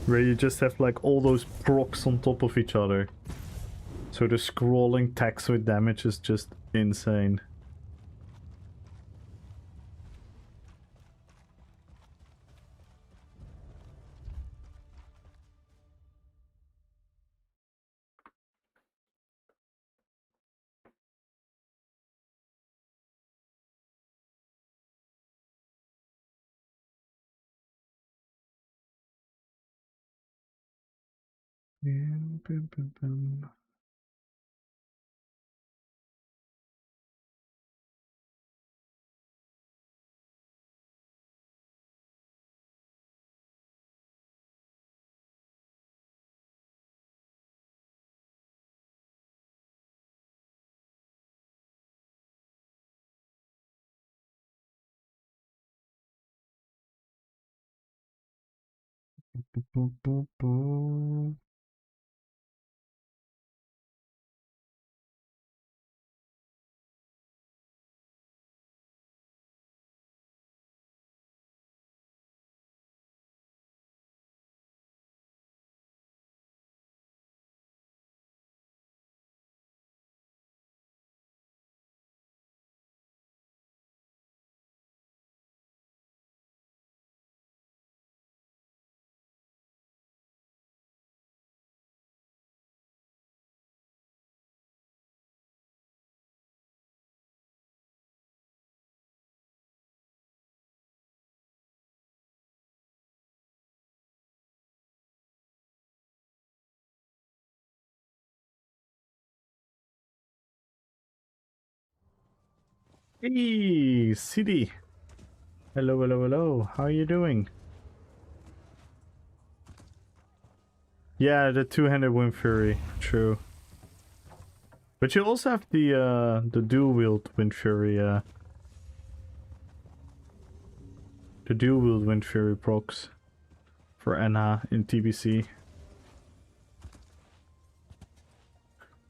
Where you just have like all those procs on top of each other. So the scrolling text with damage is just insane. Hey, City. Hello, hello, hello. How are you doing? Yeah, the two-handed Wind Fury. True. But you also have the dual-wield Wind Fury. The dual-wield Wind Fury procs for Anna in TBC.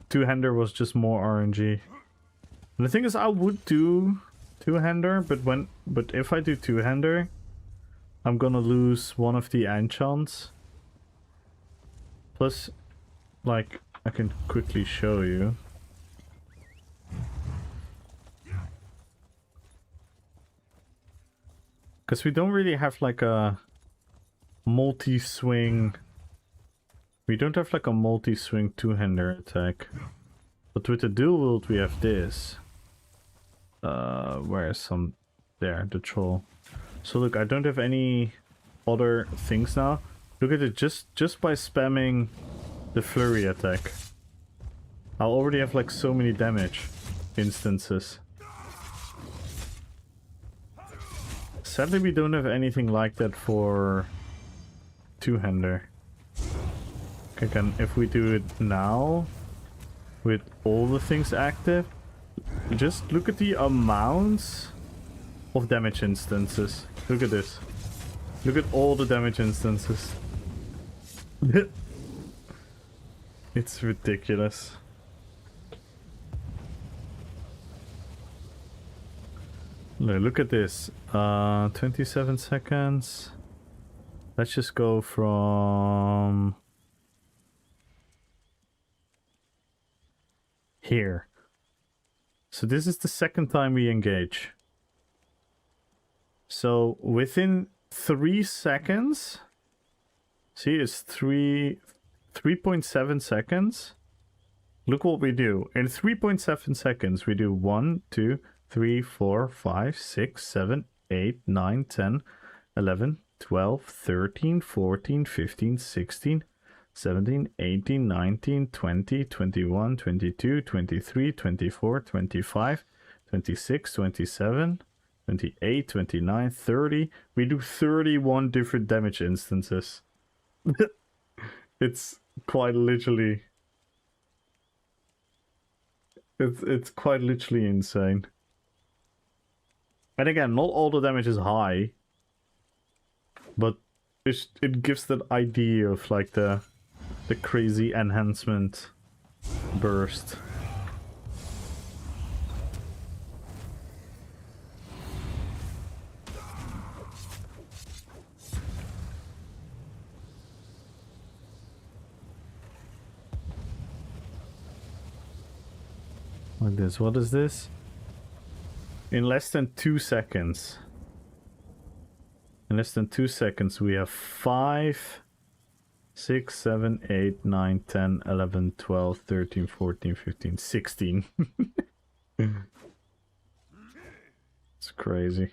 Two-hander was just more RNG. And the thing is, I would do two-hander, but if I do two-hander, I'm gonna lose one of the enchants. Plus, like, I can quickly show you. Because we don't really have like a multi-swing. We don't have like a multi-swing two-hander attack. But with the dual wield we have this. Where's some... There, the troll. So look, I don't have any other things now. Look at it, just by spamming the flurry attack. I already have like so many damage instances. Sadly, we don't have anything like that for two-hander. Again, if we do it now, with all the things active, just look at the amounts of damage instances. Look at this. Look at all the damage instances. It's ridiculous. Look at this. 27 seconds. Let's just go from here. So this is the second time we engage. So within 3 seconds, see, it's 3.7 seconds. Look what we do. In 3.7 seconds, we do 1, 2, 3, 4, 5, 6, 7, 8, 9, 10, 11, 12, 13, 14, 15, 16, 17, 18, 19, 20, 21, 22, 23, 24, 25, 26, 27, 28, 29, 30. We do 31 different damage instances. It's quite literally... It's quite literally insane. And again, not all the damage is high, but it gives that idea of like the crazy enhancement burst. Like this. What is this? In less than 2 seconds. In less than 2 seconds, we have 5, 6, 7, 8, 9, 10, 11, 12, 13, 14, 15, 16. It's crazy.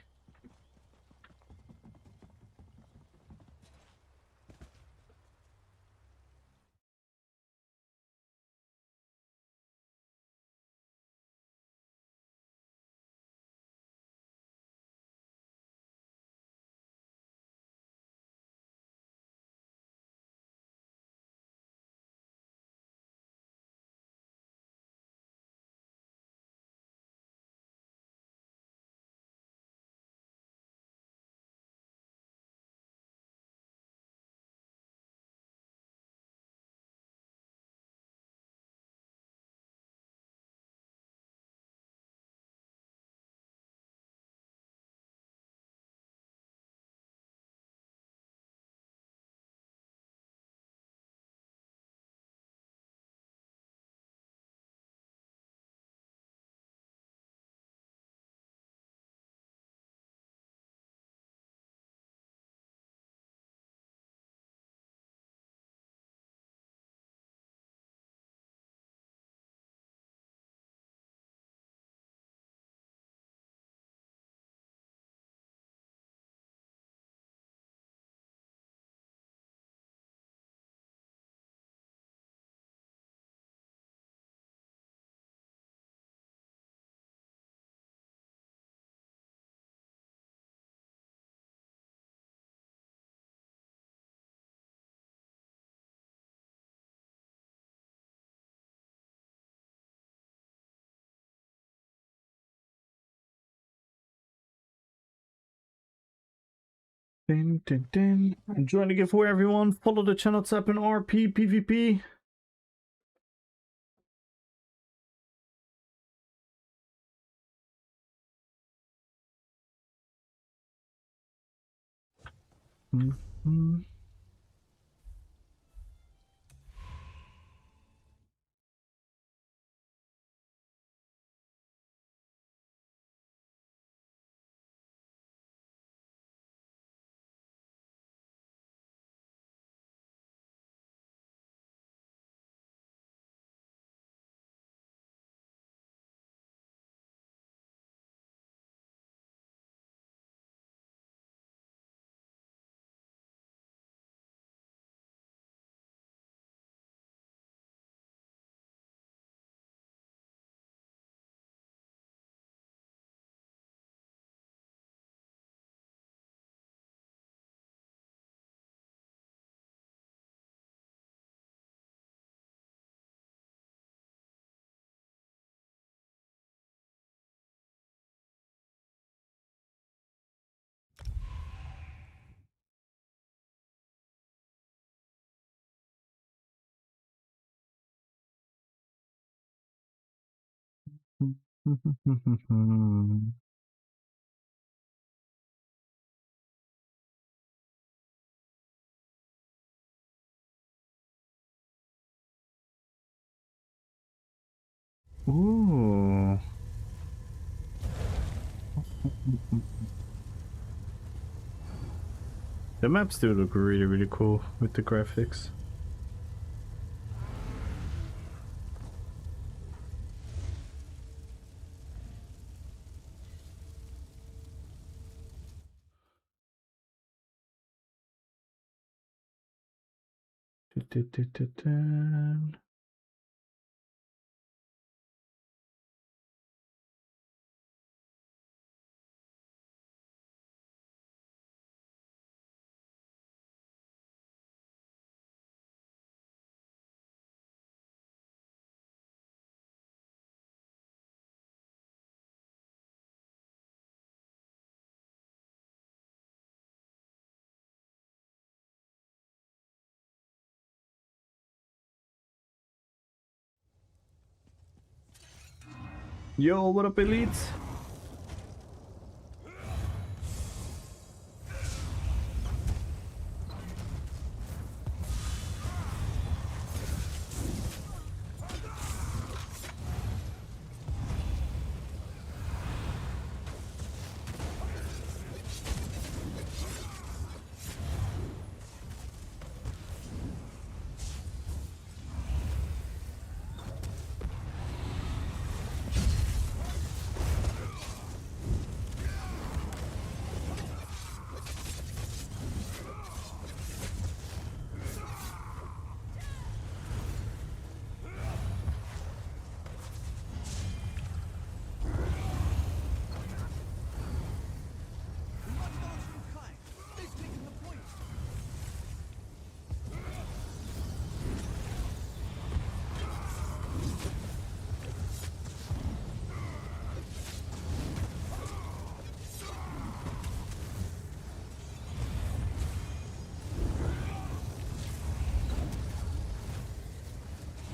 Dun, dun, dun. Enjoying the giveaway, everyone. Follow the channel tab in RPPVP. Mm-hmm. Ooh. The maps do look really, really cool with the graphics. Yo, what up, elite?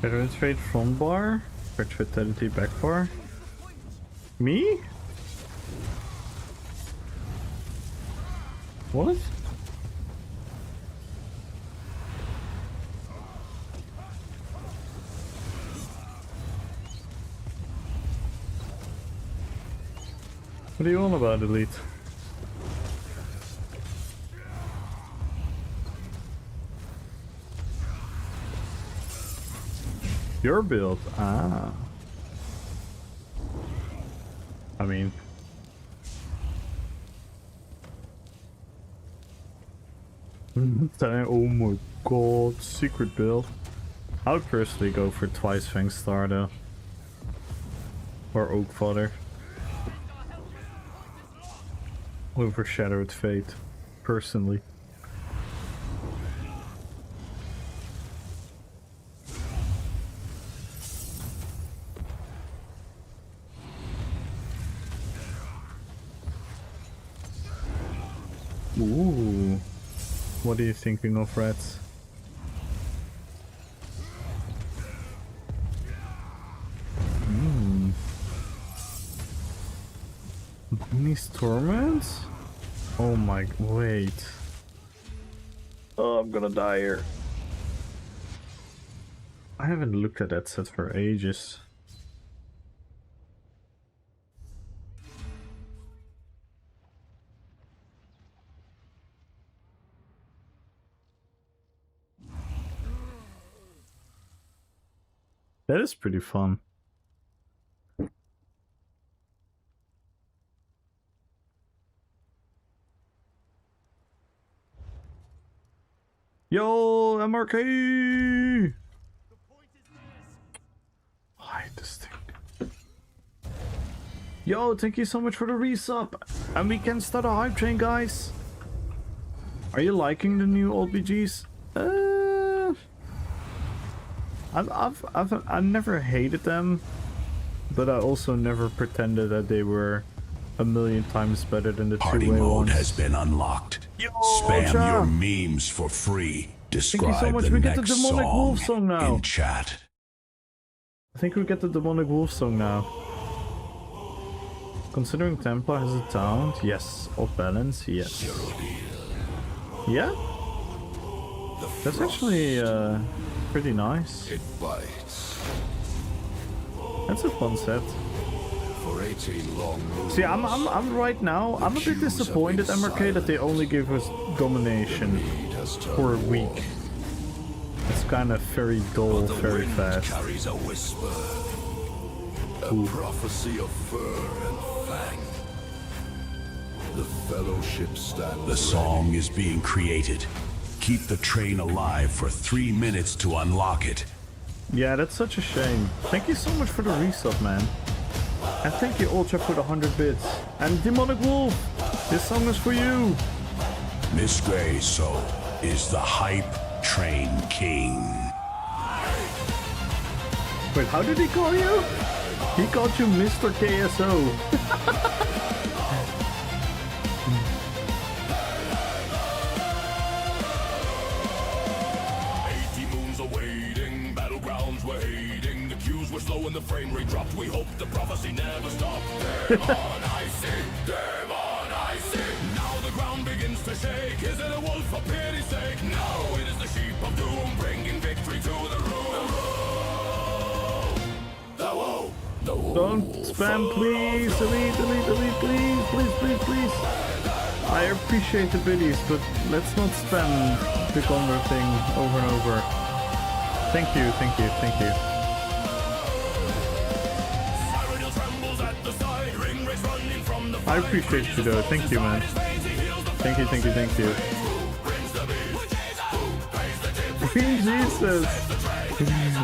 Penetrate front bar, search vitality back bar. Me? What? What are you on about, elite? Your build? Ah. I mean... oh my god, secret build. I would personally go for twice Fang Star though. Or Oak Fodder. Over Shadowed Fate, personally. Ooh. What are you thinking of, rats? These torments? Oh my, wait. Oh, I'm gonna die here. I haven't looked at that set for ages. That is pretty fun. Yo, MRK! I hate this thing. Yo, thank you so much for the resub. And we can start a hype train, guys. Are you liking the new old BGs? I've never hated them, but I also never pretended that they were a million times better than the Party two-way mode ones. has been unlocked. Yo, Spam cha. your memes for free. Describe so much. the We get next the Demonic Wolf song now. in chat. I think we get the Demonic Wolf song now. Considering Templar has a talent, yes. Off balance, yes. Yeah? That's actually pretty nice. It bites. That's a fun set. For 18 long moons. See, I'm right now, I'm a bit disappointed, MRK, that they only give us domination for a week. It's kind of very dull, very fast. Carries a whisper. A prophecy of fur and fang. The fellowship stands. The song is being created. Keep the train alive for 3 minutes to unlock it. Yeah, that's such a shame. Thank you so much for the resub, man. And thank you, Ultra, for the 100 bits. And Demonic Wolf, this song is for you. Miss Grayso is the hype train king. Wait, how did he call you? He called you Mr. KSO. Slow and the frame rate dropped. We hope the prophecy never stopped. Damn on, I see. Damn on, I see. Now the ground begins to shake. Is it a wolf for pity's sake? No, it is the sheep of doom bringing victory to the room. The woe. The woe. Don't spam, please. Delete, delete, delete, please. Please, please, please. I appreciate the biddies, but let's not spam the Gondor thing over and over. Thank you, thank you, thank you. I appreciate you though, thank you, man. Thank you, thank you, thank you. Green Jesus!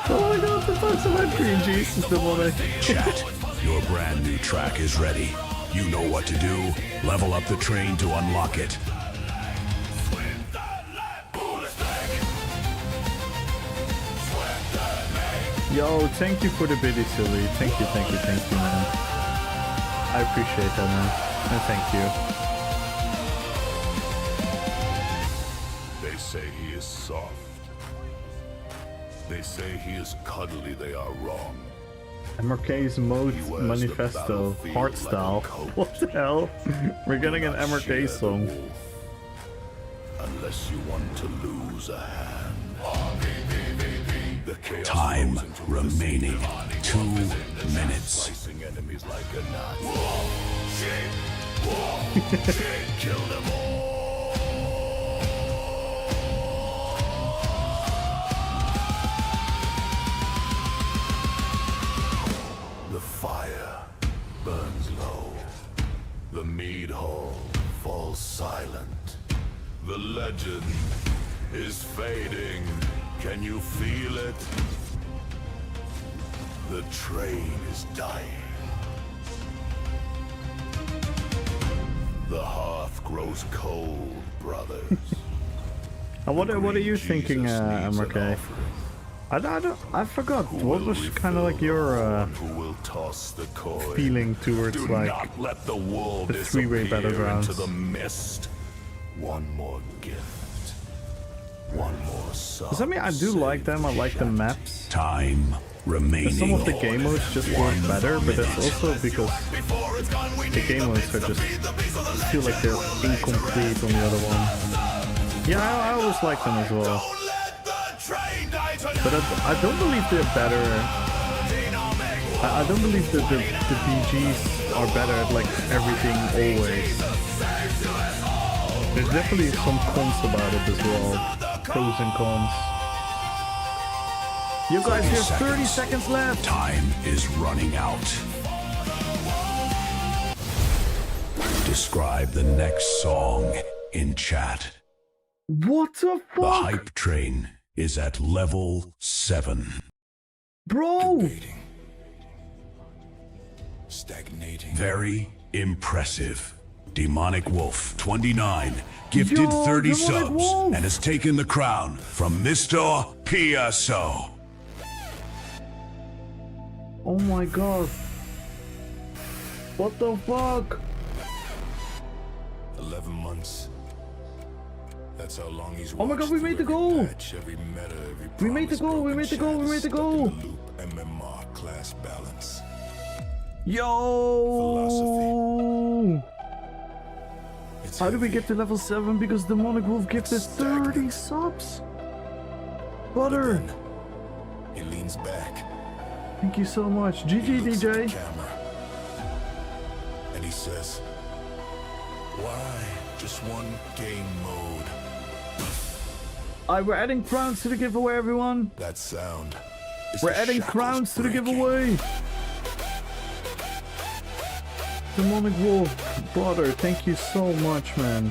Oh my god, the fuck's about Green Jesus, the money. Chat, your brand new track is ready. You know what to do. Level up the train to unlock it. Yo, thank you for the biddy, silly. Thank you, thank you, thank you, man. I appreciate that, man. And thank you. They say he is soft. They say he is cuddly. They are wrong. MRK's mode manifesto, hardstyle. What the hell? We're getting an MRK song. Unless you want to lose a hand. Time remaining 2 minutes. Slicing enemies like a knife. Kill them all. The fire burns low. The mead hall falls silent. The legend is fading. Can you feel it? The train is dying. The hearth grows cold, brothers. And what are you thinking, MRK? I forgot. What was kind of like your feeling towards like the three-way battlegrounds? Into the mist. One more gift. One more song. Does that mean I do like them? I like the maps. Time remaining. Some of the game modes just work better, but that's also because the game modes are just feel like they're incomplete on the other one. Yeah, I always like them as well. But I don't believe they're better. I don't believe that the BGs are better at like everything always. There's definitely some cons about it as well. Pros and cons. You guys, there's 30 seconds left. Time is running out. Describe the next song in chat. What the fuck? The hype train is at level 7. Bro! Stagnating. Very impressive. Demonic Wolf 29 gifted Yo, 30 Demonic subs Wolf. and has taken the crown from Mr. PSO. Oh my god. What the fuck? 11 months. That's how long he's Oh my god, we made the goal! We made the goal, we made the goal, we made the goal! MMR class balance. Yo! How did we get to level 7? Because Demonic Wolf gifted 30 subs! Butter! He leans back. Thank you so much. GG, Looks at the DJ! camera, and he says, "Why just one game mode?" Alright, we're adding crowns to the giveaway, everyone! That sound. Is We're the adding shackles crowns to the breaking. giveaway! Demonic Wolf, brother, thank you so much, man.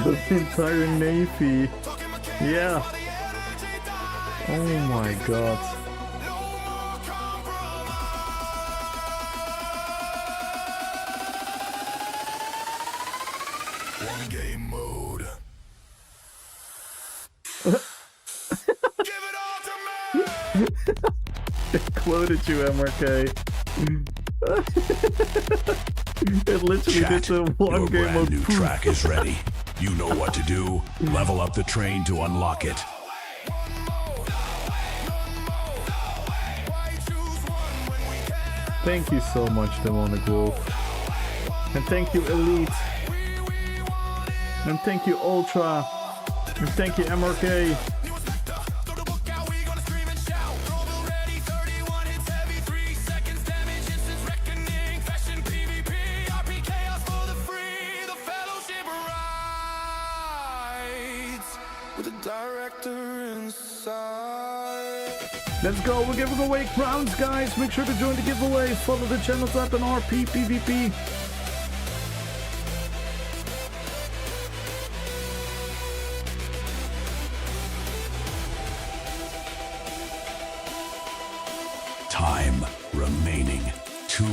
The entire Navy. Yeah. Oh my god. One game mode. Give it all to me! Quoted you, MRK. It literally Chat, did the one your game brand of new poof. track is ready. You know what to do. Level up the train to unlock it. Thank you so much, Demonic Wolf. And thank you, Elite. And thank you, Ultra. And thank you, MRK. Let's go, we're giving away crowns, guys. Make sure to join the giveaway. Follow the channel tab and RPPVP. Time remaining 2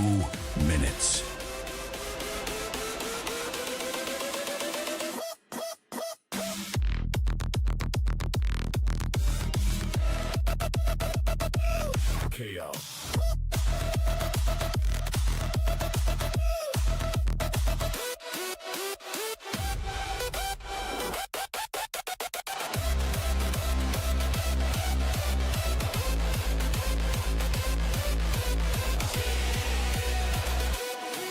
minutes. Chaos.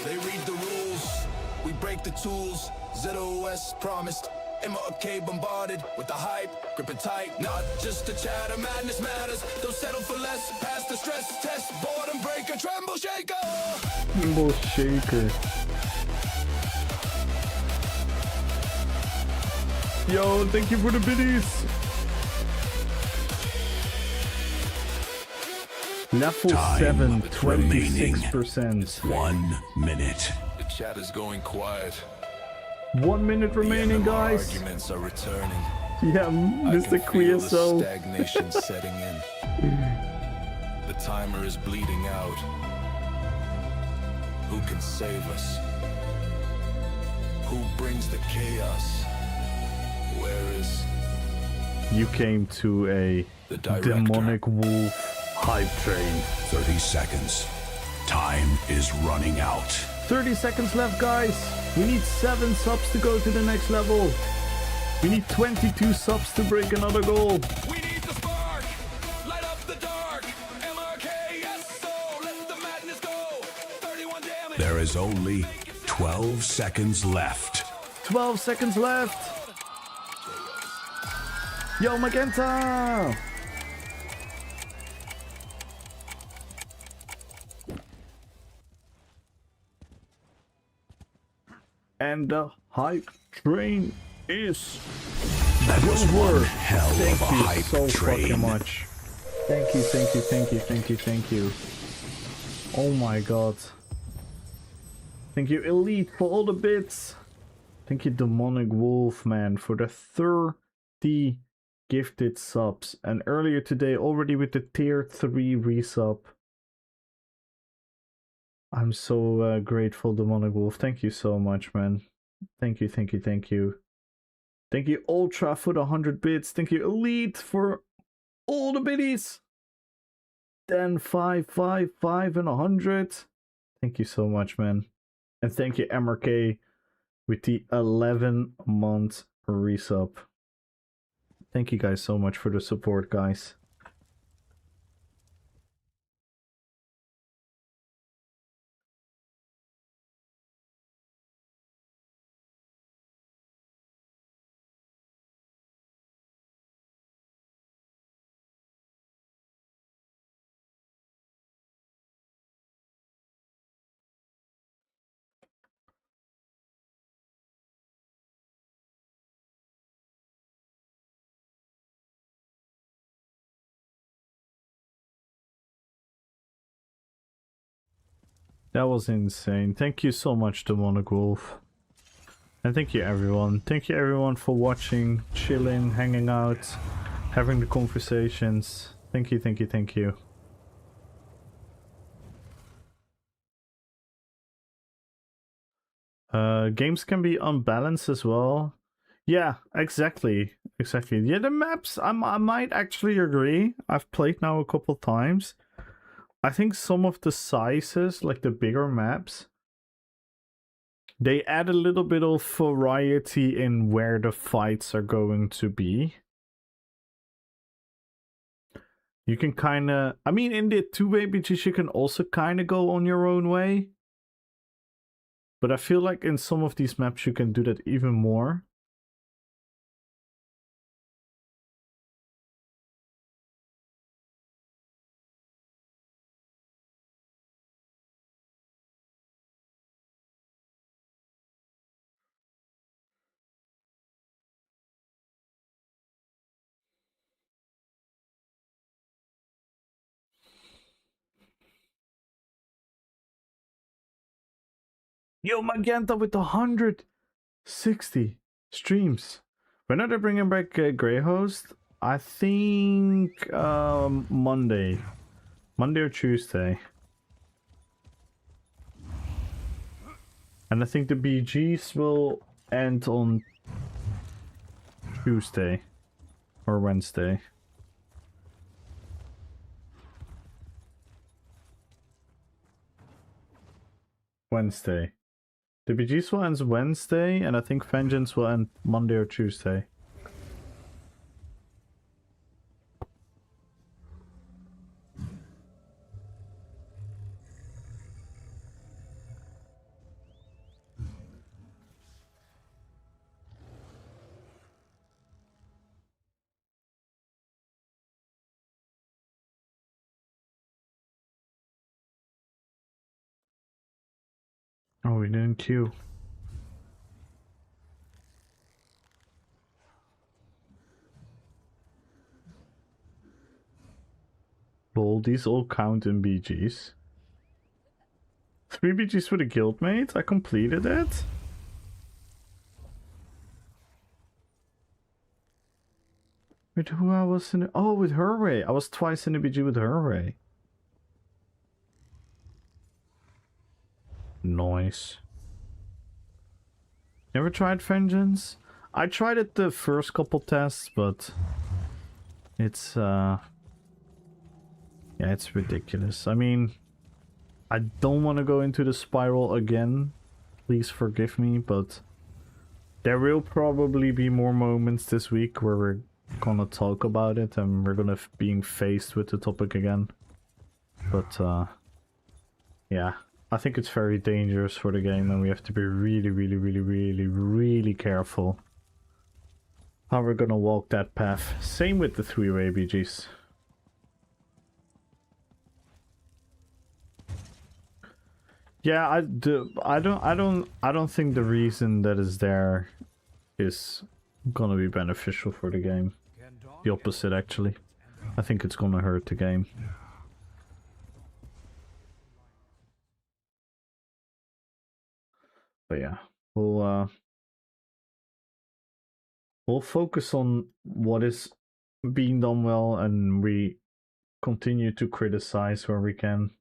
They read the rules, we break the tools. ZOS promised, MRK bombarded with the hype, grip it tight. Not just a chatter, madness matters. Don't settle for less, pass the stress test. Boredom breaker, tremble shaker. Tremble shaker. Yo, thank you for the biddies. Level Time 7, remaining 26%. 1 minute. The chat is going quiet. 1 minute remaining, guys. Arguments are returning. Yeah, Mr. Queerso. Stagnation setting in. The timer is bleeding out. Who can save us? Who brings the chaos? Where is You came to a the director? demonic wolf hype train. 30 seconds. Time is running out. 30 seconds left, guys. We need 7 subs to go to the next level. We need 22 subs to break another goal. We need the spark. Light up the dark. MRK, yes, so let the madness go. 31 damage. There is only 12 seconds left. 12 seconds left. Yo, Magenta. And the hype train is That was one over. hell Thank of a you hype so train. fucking much. Thank you, thank you, thank you, thank you, thank you. Oh my god. Thank you, Elite, for all the bits. Thank you, Demonic Wolf, man, for the 30 gifted subs. And earlier today, already with the tier 3 resub. I'm so grateful, Demonic Wolf. Thank you so much, man. Thank you, thank you, thank you. Thank you, Ultra, for the 100 bits. Thank you, Elite, for all the biddies. 10, 5, 5, 5, and 100. Thank you so much, man. And thank you, MRK, with the 11-month resub. Thank you guys so much for the support, guys. That was insane. Thank you so much, Demonic Wolf. And thank you everyone. Thank you everyone for watching, chilling, hanging out, having the conversations. Thank you, thank you, thank you. Games can be unbalanced as well. Yeah, exactly. Exactly. Yeah, the maps, I might actually agree. I've played now a couple times. I think some of the sizes, like the bigger maps, they add a little bit of variety in where the fights are going to be. You can kind of, I mean, in the two-way BGs, you can also kind of go on your own way. But I feel like in some of these maps, you can do that even more. Yo, Magenta with 160 streams. When are they bringing back Grey Host? I think Monday or Tuesday. And I think the BGs will end on Tuesday or Wednesday. Wednesday. The BGs will end Wednesday, and I think Vengeance will end Monday or Tuesday. Oh, we didn't queue. Lol, these all count in BGs. 3 BGs for the guildmate? I completed it? With who I was in the... Oh, with Herway. I was twice in the BG with Herway. Nice. Never tried Vengeance? I tried it the first couple tests, but... It's, Yeah, it's ridiculous. I mean... I don't want to go into the spiral again. Please forgive me, but... There will probably be more moments this week where we're gonna talk about it and we're gonna being faced with the topic again. But, yeah. I think it's very dangerous for the game and we have to be really careful how we're gonna walk that path. Same with the three-way BGs. Yeah, I don't think the reason that is there is gonna be beneficial for the game. The opposite, actually. I think it's gonna hurt the game. But yeah, we'll focus on what is being done well, and we continue to criticize where we can.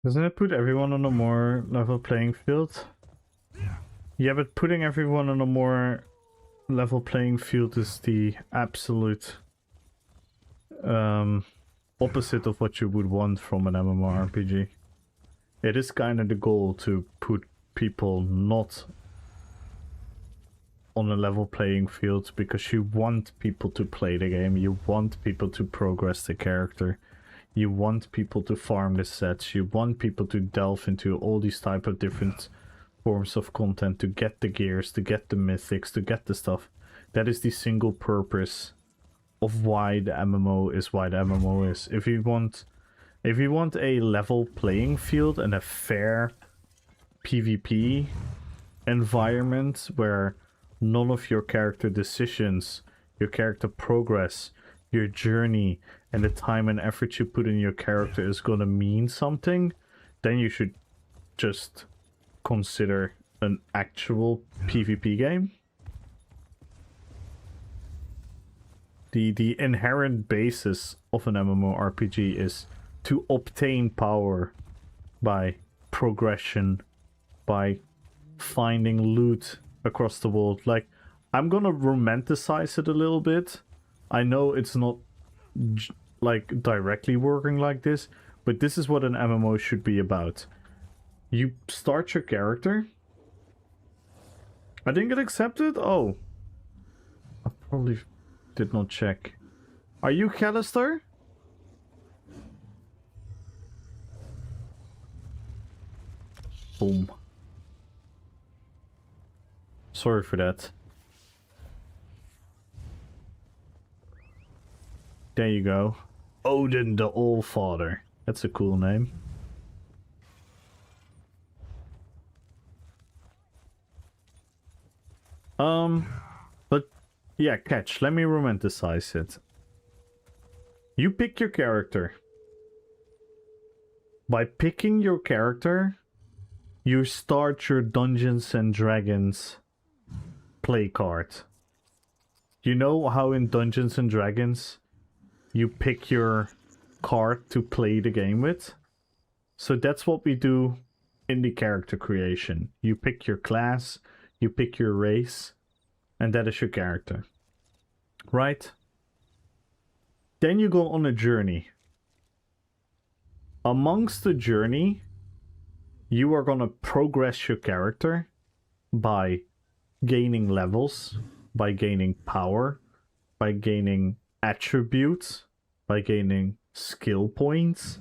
Doesn't it put everyone on a more level playing field? Yeah, but putting everyone on a more level playing field is the absolute opposite of what you would want from an MMORPG. It is kind of the goal to put people not on a level playing field because you want people to play the game, you want people to progress the character, you want people to farm the sets, you want people to delve into all these type of different forms of content to get the gears, to get the mythics, to get the stuff. That is the single purpose of why the MMO is why the MMO is. If you want a level playing field and a fair PvP environment where none of your character decisions, your character progress, your journey, and the time and effort you put in your character is gonna mean something, then you should just consider an actual PvP game. The inherent basis of an MMORPG is to obtain power by progression, by finding loot across the world. Like, I'm gonna romanticize it a little bit. I know it's not like directly working like this, but this is what an MMO should be about. You start your character. I didn't get accepted? Oh. I probably did not check. Are you Callister? Boom. Sorry for that. There you go. Odin the Allfather. That's a cool name. But yeah, catch. Let me romanticize it. You pick your character. By picking your character, you start your Dungeons and Dragons play card. You know how in Dungeons and Dragons you pick your card to play the game with? So that's what we do in the character creation. You pick your class, you pick your race, and that is your character. Right? Then you go on a journey. Amongst the journey, you are gonna progress your character by gaining levels, by gaining power, by gaining attributes, by gaining skill points.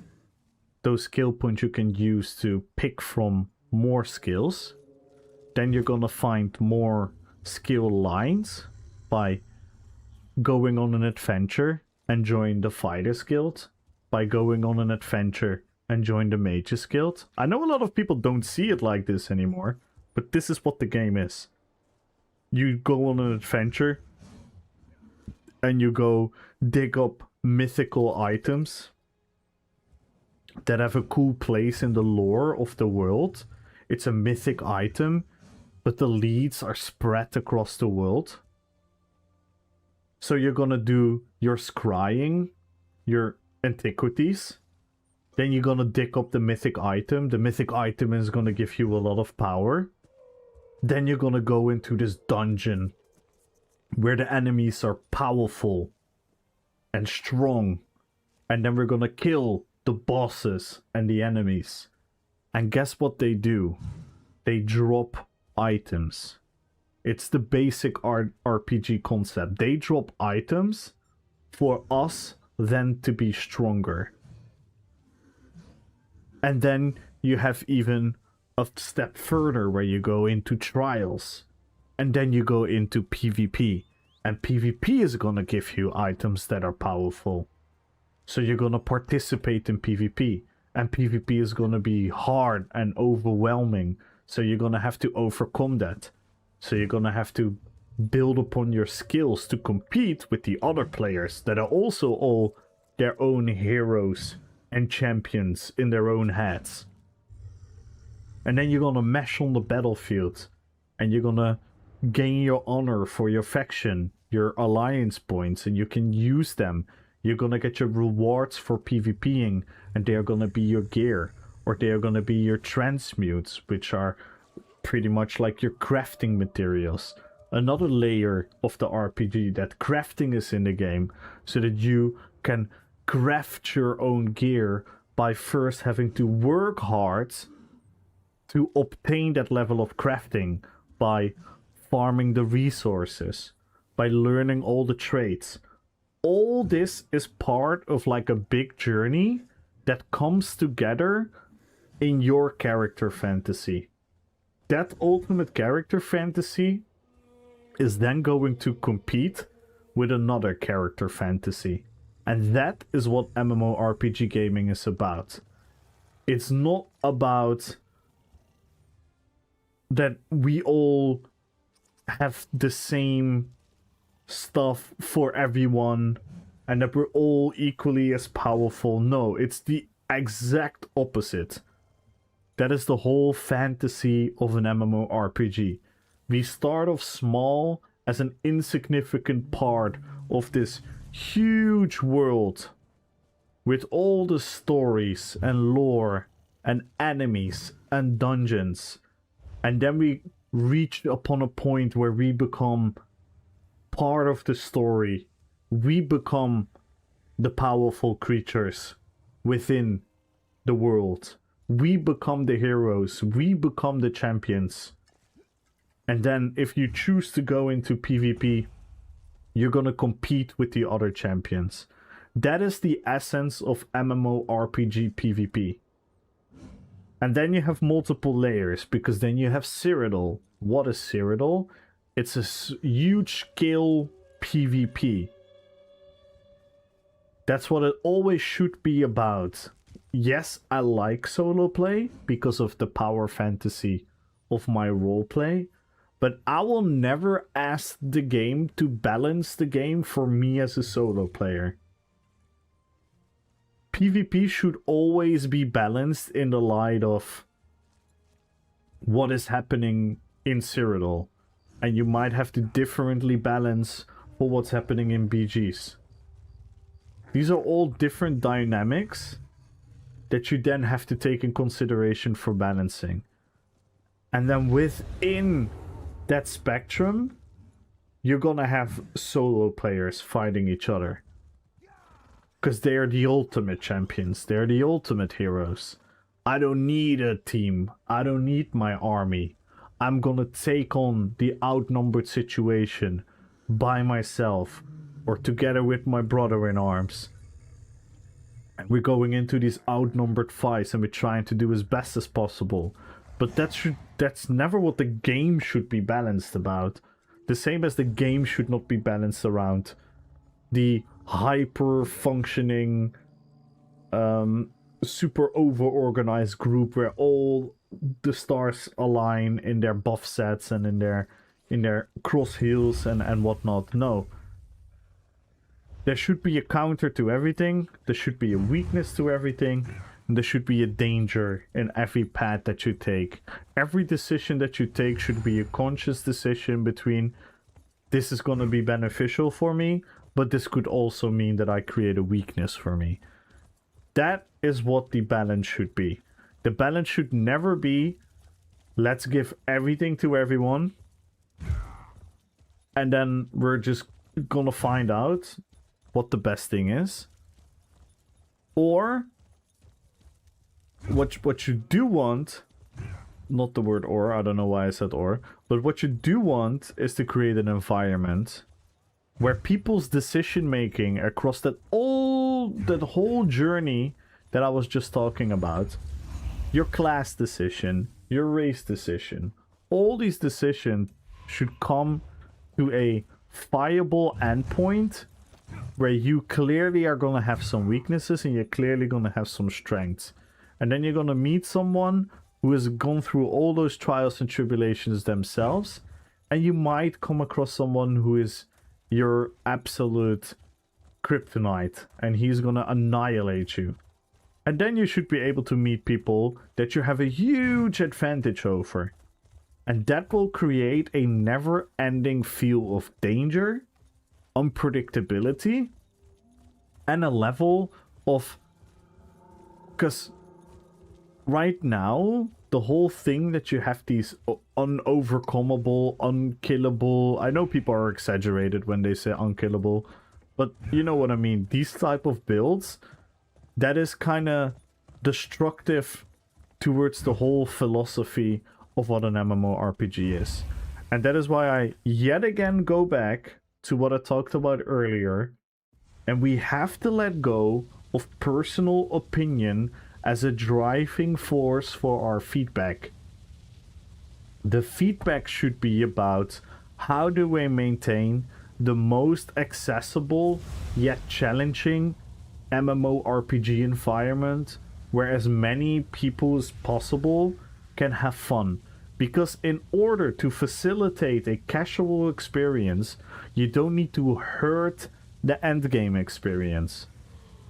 Those skill points you can use to pick from more skills. Then you're gonna find more skill lines by going on an adventure and join the Fighters Guild, by going on an adventure and join the Mages Guild. I know a lot of people don't see it like this anymore, but this is what the game is. You go on an adventure and you go dig up mythical items that have a cool place in the lore of the world. It's a mythic item, but the leads are spread across the world. So you're gonna do your scrying, your antiquities. Then you're gonna dig up the mythic item. The mythic item is gonna give you a lot of power. Then you're gonna go into this dungeon where the enemies are powerful and strong. And then we're gonna kill the bosses and the enemies. And guess what they do? They drop items. It's the basic RPG concept. They drop items for us then to be stronger. And then you have even a step further where you go into trials. And then you go into PvP. And PvP is gonna give you items that are powerful. So you're gonna participate in PvP. And PvP is gonna be hard and overwhelming. So you're gonna have to overcome that. So you're gonna have to build upon your skills to compete with the other players that are also all their own heroes and champions in their own heads. And then you're gonna mesh on the battlefield. And you're gonna gain your honor for your faction, your alliance points, and you can use them. You're gonna get your rewards for PvPing, and they're gonna be your gear. or they are going to be your transmutes, which are pretty much like your crafting materials. Another layer of the RPG, that crafting is in the game, so that you can craft your own gear by first having to work hard to obtain that level of crafting, by farming the resources, by learning all the traits. All this is part of like a big journey that comes together in your character fantasy. That ultimate character fantasy is then going to compete with another character fantasy. And that is what MMORPG gaming is about. It's not about that we all have the same stuff for everyone and that we're all equally as powerful. No, it's the exact opposite. That is the whole fantasy of an MMORPG. We start off small as an insignificant part of this huge world with all the stories and lore and enemies and dungeons. And then we reach upon a point where we become part of the story. We become the powerful creatures within the world. We become the heroes. We become the champions. And then if you choose to go into PvP, you're gonna compete with the other champions. That is the essence of MMORPG PvP. And then you have multiple layers, because then you have Cyrodiil. What is Cyrodiil? It's a huge scale PvP. That's what it always should be about. Yes, I like solo play because of the power fantasy of my roleplay, but I will never ask the game to balance the game for me as a solo player. PvP should always be balanced in the light of what is happening in Cyrodiil, and you might have to differently balance for what's happening in BGs. These are all different dynamics that you then have to take in consideration for balancing. And then within that spectrum, you're gonna have solo players fighting each other. Because they're the ultimate champions. They're the ultimate heroes. I don't need a team. I don't need my army. I'm gonna take on the outnumbered situation by myself or together with my brother in arms. And we're going into these outnumbered fights and we're trying to do as best as possible. But that's never what the game should be balanced about. The same as the game should not be balanced around the hyper-functioning, super over-organized group where all the stars align in their buff sets and in their cross heals and whatnot. No. There should be a counter to everything. There should be a weakness to everything. And there should be a danger in every path that you take. Every decision that you take should be a conscious decision between this is going to be beneficial for me, but this could also mean that I create a weakness for me. That is what the balance should be. The balance should never be, let's give everything to everyone, and then we're just gonna find out what the best thing is. Or, what you do want, not the word or, I don't know why I said or, but what you do want is to create an environment where people's decision making across that whole journey that I was just talking about, your class decision, your race decision, all these decisions should come to a viable endpoint where you clearly are going to have some weaknesses and you're clearly going to have some strengths. And then you're going to meet someone who has gone through all those trials and tribulations themselves, and you might come across someone who is your absolute kryptonite and he's going to annihilate you. And then you should be able to meet people that you have a huge advantage over. And that will create a never-ending feel of danger, unpredictability, and a level of... Because right now, the whole thing that you have these unovercomable, unkillable. I know people are exaggerated when they say unkillable, but you know what I mean. These type of builds, that is kind of destructive towards the whole philosophy of what an MMORPG is. And that is why I yet again go back to what I talked about earlier. And we have to let go of personal opinion as a driving force for our feedback. The feedback should be about how do we maintain the most accessible yet challenging MMORPG environment where as many people as possible can have fun. Because in order to facilitate a casual experience, you don't need to hurt the endgame experience.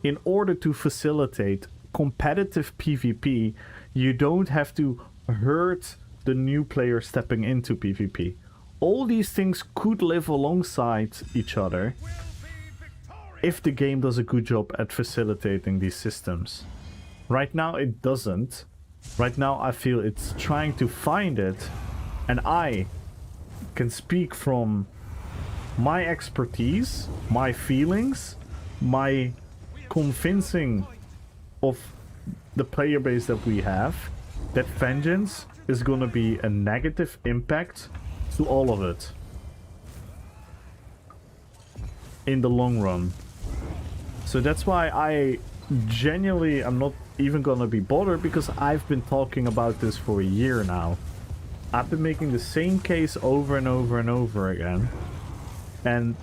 In order to facilitate competitive PvP, you don't have to hurt the new player stepping into PvP. All these things could live alongside each other if the game does a good job at facilitating these systems. Right now it doesn't. Right now I feel it's trying to find it, and I can speak from my expertise, my feelings, my convincing of the player base that we have, that vengeance is gonna be a negative impact to all of it in the long run. So that's why I genuinely am not even gonna be bothered, because I've been talking about this for a year now. I've been making the same case over and over and over again, and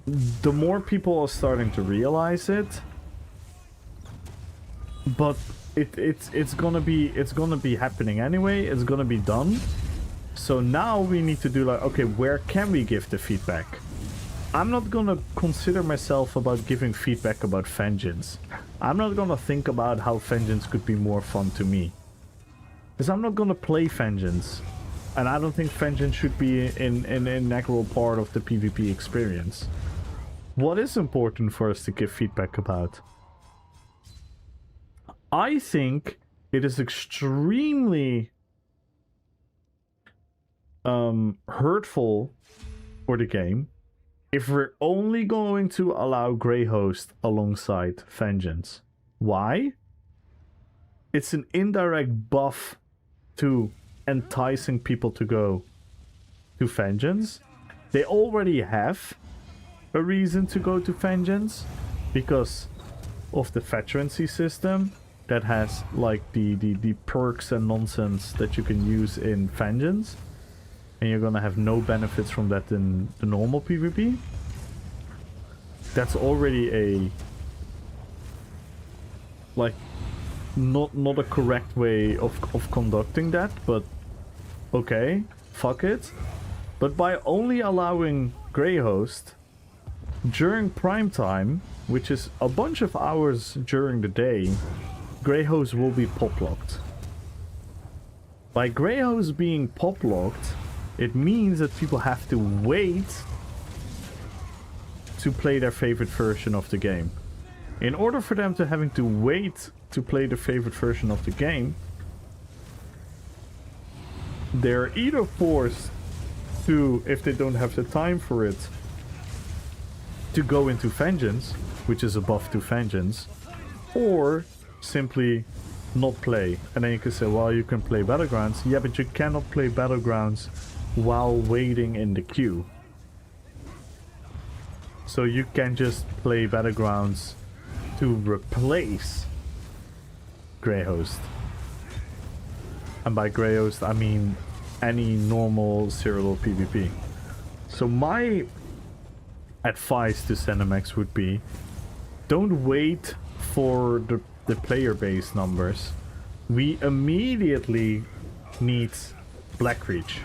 the more people are starting to realize it, but it's gonna be happening anyway. It's gonna be done. So now we need to do like, okay, where can we give the feedback? I'm not gonna consider myself about giving feedback about vengeance. I'm not gonna think about how vengeance could be more fun to me, because I'm not gonna play vengeance, and I don't think vengeance should be an integral part of the PvP experience. What is important for us to give feedback about? I think it is extremely hurtful for the game if we're only going to allow Grey Host alongside Vengeance. Why? It's an indirect buff to enticing people to go to Vengeance. They already have a reason to go to Vengeance because of the veterancy system that has like the perks and nonsense that you can use in Vengeance, and you're gonna have no benefits from that in the normal PvP. That's already a like not a correct way of conducting that, but okay, fuck it. But by only allowing Grey Host during prime time, which is a bunch of hours during the day, Grey Host will be pop locked. By Grey Host being pop locked, it means that people have to wait to play their favorite version of the game. In order for them to having to wait to play the favorite version of the game, they're either forced to, if they don't have the time for it, to go into Vengeance, which is a buff to Vengeance, or simply not play. And then you can say, well, you can play Battlegrounds. Yeah, but you cannot play Battlegrounds while waiting in the queue. So you can just play Battlegrounds to replace Grey Host. And by Grey Host, I mean any normal serial PvP. So my advice to Cinemax would be, don't wait for the player base numbers. We immediately need Blackreach.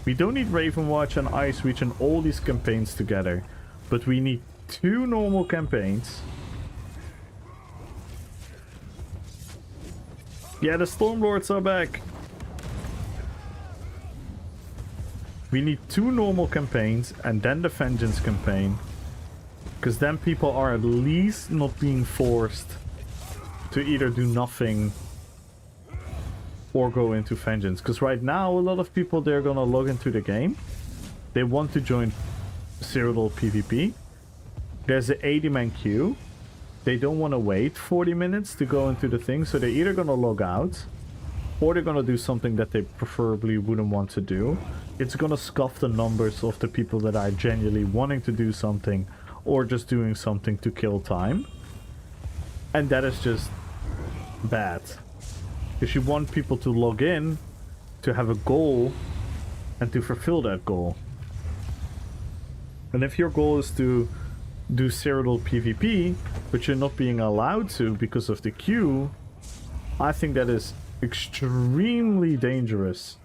We don't need Ravenwatch and Icereach and all these campaigns together, but we need 2 normal campaigns. Yeah, the Stormlords are back. We need 2 normal campaigns and then the Vengeance campaign, because then people are at least not being forced to either do nothing or go into Vengeance. Because right now, a lot of people, they're gonna log into the game. They want to join Serial PvP. There's an 80-man queue. They don't want to wait 40 minutes to go into the thing, so they're either gonna log out, or they're gonna do something that they preferably wouldn't want to do. It's gonna scuff the numbers of the people that are genuinely wanting to do something, or just doing something to kill time. And that is just bad. Because you want people to log in, to have a goal, and to fulfill that goal. And if your goal is to do serial PvP, but you're not being allowed to because of the queue, I think that is extremely dangerous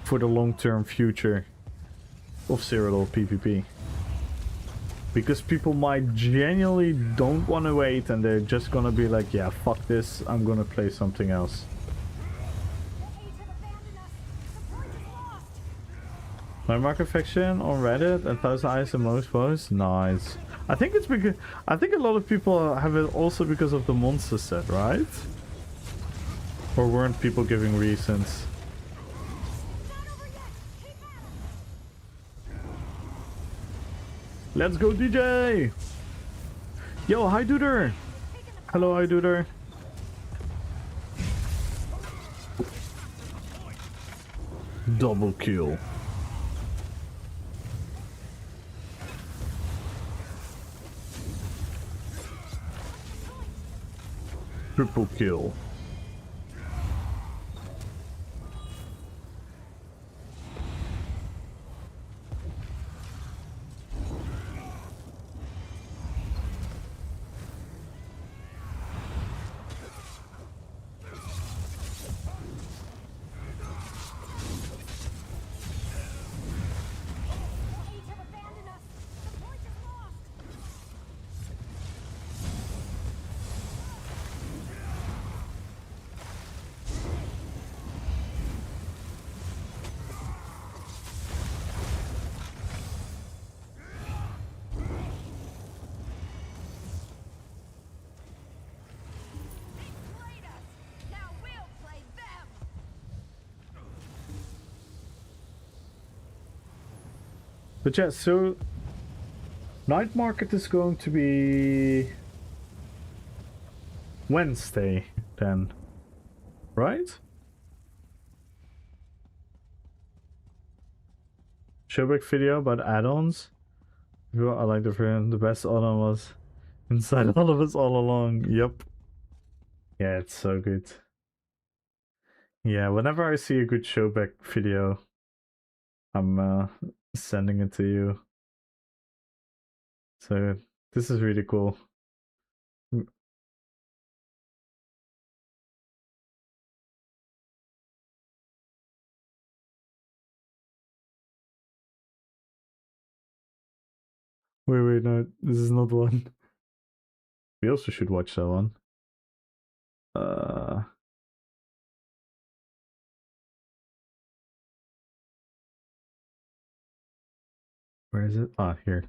for the long-term future of serial PvP. Because people might genuinely don't want to wait and they're just gonna be like, yeah, fuck this, I'm gonna play something else. My market faction on Reddit and 1000 eyes and most posts, nice. I think it's because a lot of people have it also because of the monster set, right? Or weren't people giving reasons? Let's go, DJ! Yo, hi, Duder! Hello, hi, Duder. Double kill. Triple kill. But yeah, so night market is going to be Wednesday then, right? Showback video about add-ons. I like the best add-on was inside all of us all along. Yep. Yeah, it's so good. Yeah, whenever I see a good showback video, I'm sending it to you. So this is really cool. Wait, no, this is not one. We also should watch that one. Where is it? Ah, here.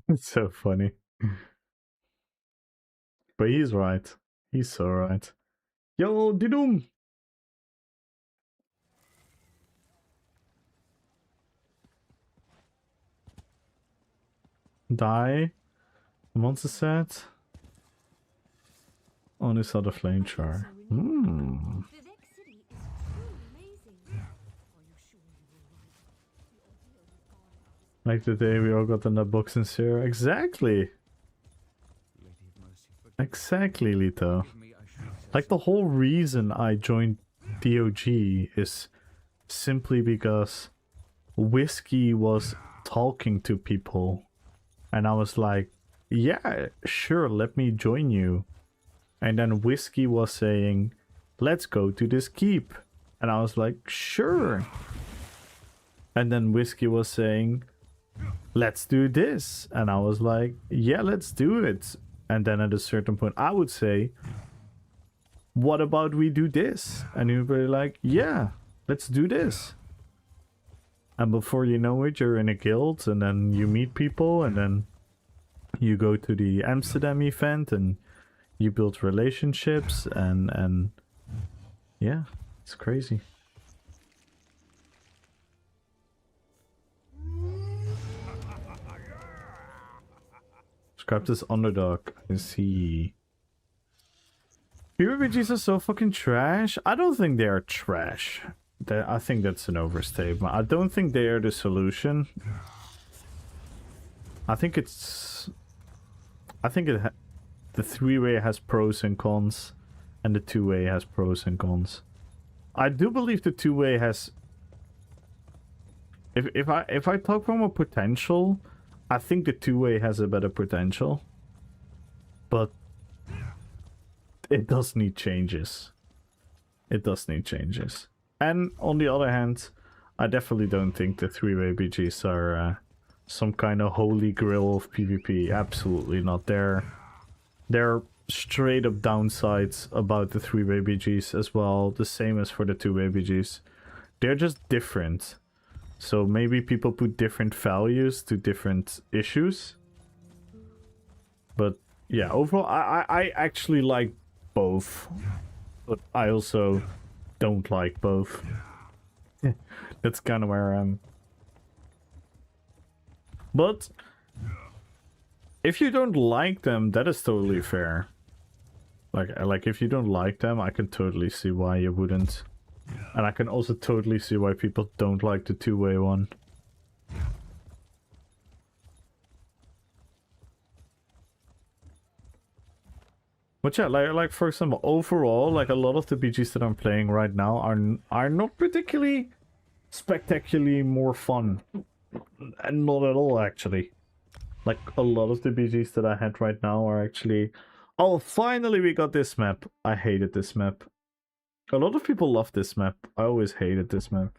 It's so funny. But he's right. He's so right. Yo, Didum! Die. Monster set. Only saw the flame char. Hmm. Vivek City is truly amazing. Are you sure you were right? The ordeal with God Like the day we all got in that box in Syria. Exactly. Exactly, Lito. Like the whole reason I joined DOG is simply because Whiskey was talking to people. And I was like, yeah, sure, let me join you. And then Whiskey was saying, let's go to this keep. And I was like, sure. And then Whiskey was saying, let's do this. And I was like, yeah, let's do it. And then at a certain point, I would say, what about we do this? And he would be like, yeah, let's do this. And before you know it, you're in a guild, and then you meet people, and then you go to the Amsterdam event, and you build relationships, and yeah, it's crazy. Scrap this underdog. I see. PvPGs are so fucking trash. I don't think they are trash. I think that's an overstatement. I don't think they are the solution. I think it's... I think the three-way has pros and cons, and the two-way has pros and cons. I do believe the two-way has... If I talk from a potential, I think the two-way has a better potential. But it does need changes. It does need changes. And on the other hand, I definitely don't think the three-way BGs are some kind of holy grail of PvP. Absolutely not. There are straight up downsides about the three-way BGs as well. The same as for the two-way BGs. They're just different. So maybe people put different values to different issues. But yeah, overall, I actually like both. But I also don't like both. That's kind of where I am. But if you don't like them, that is totally fair. Like if you don't like them, I can totally see why you wouldn't. And I can also totally see why people don't like the two-way one. But yeah, like for example, overall, like a lot of the BGs that I'm playing right now are not particularly spectacularly more fun. And not at all, actually. Like a lot of the BGs that I had right now are actually... Oh, finally we got this map. I hated this map. A lot of people love this map. I always hated this map.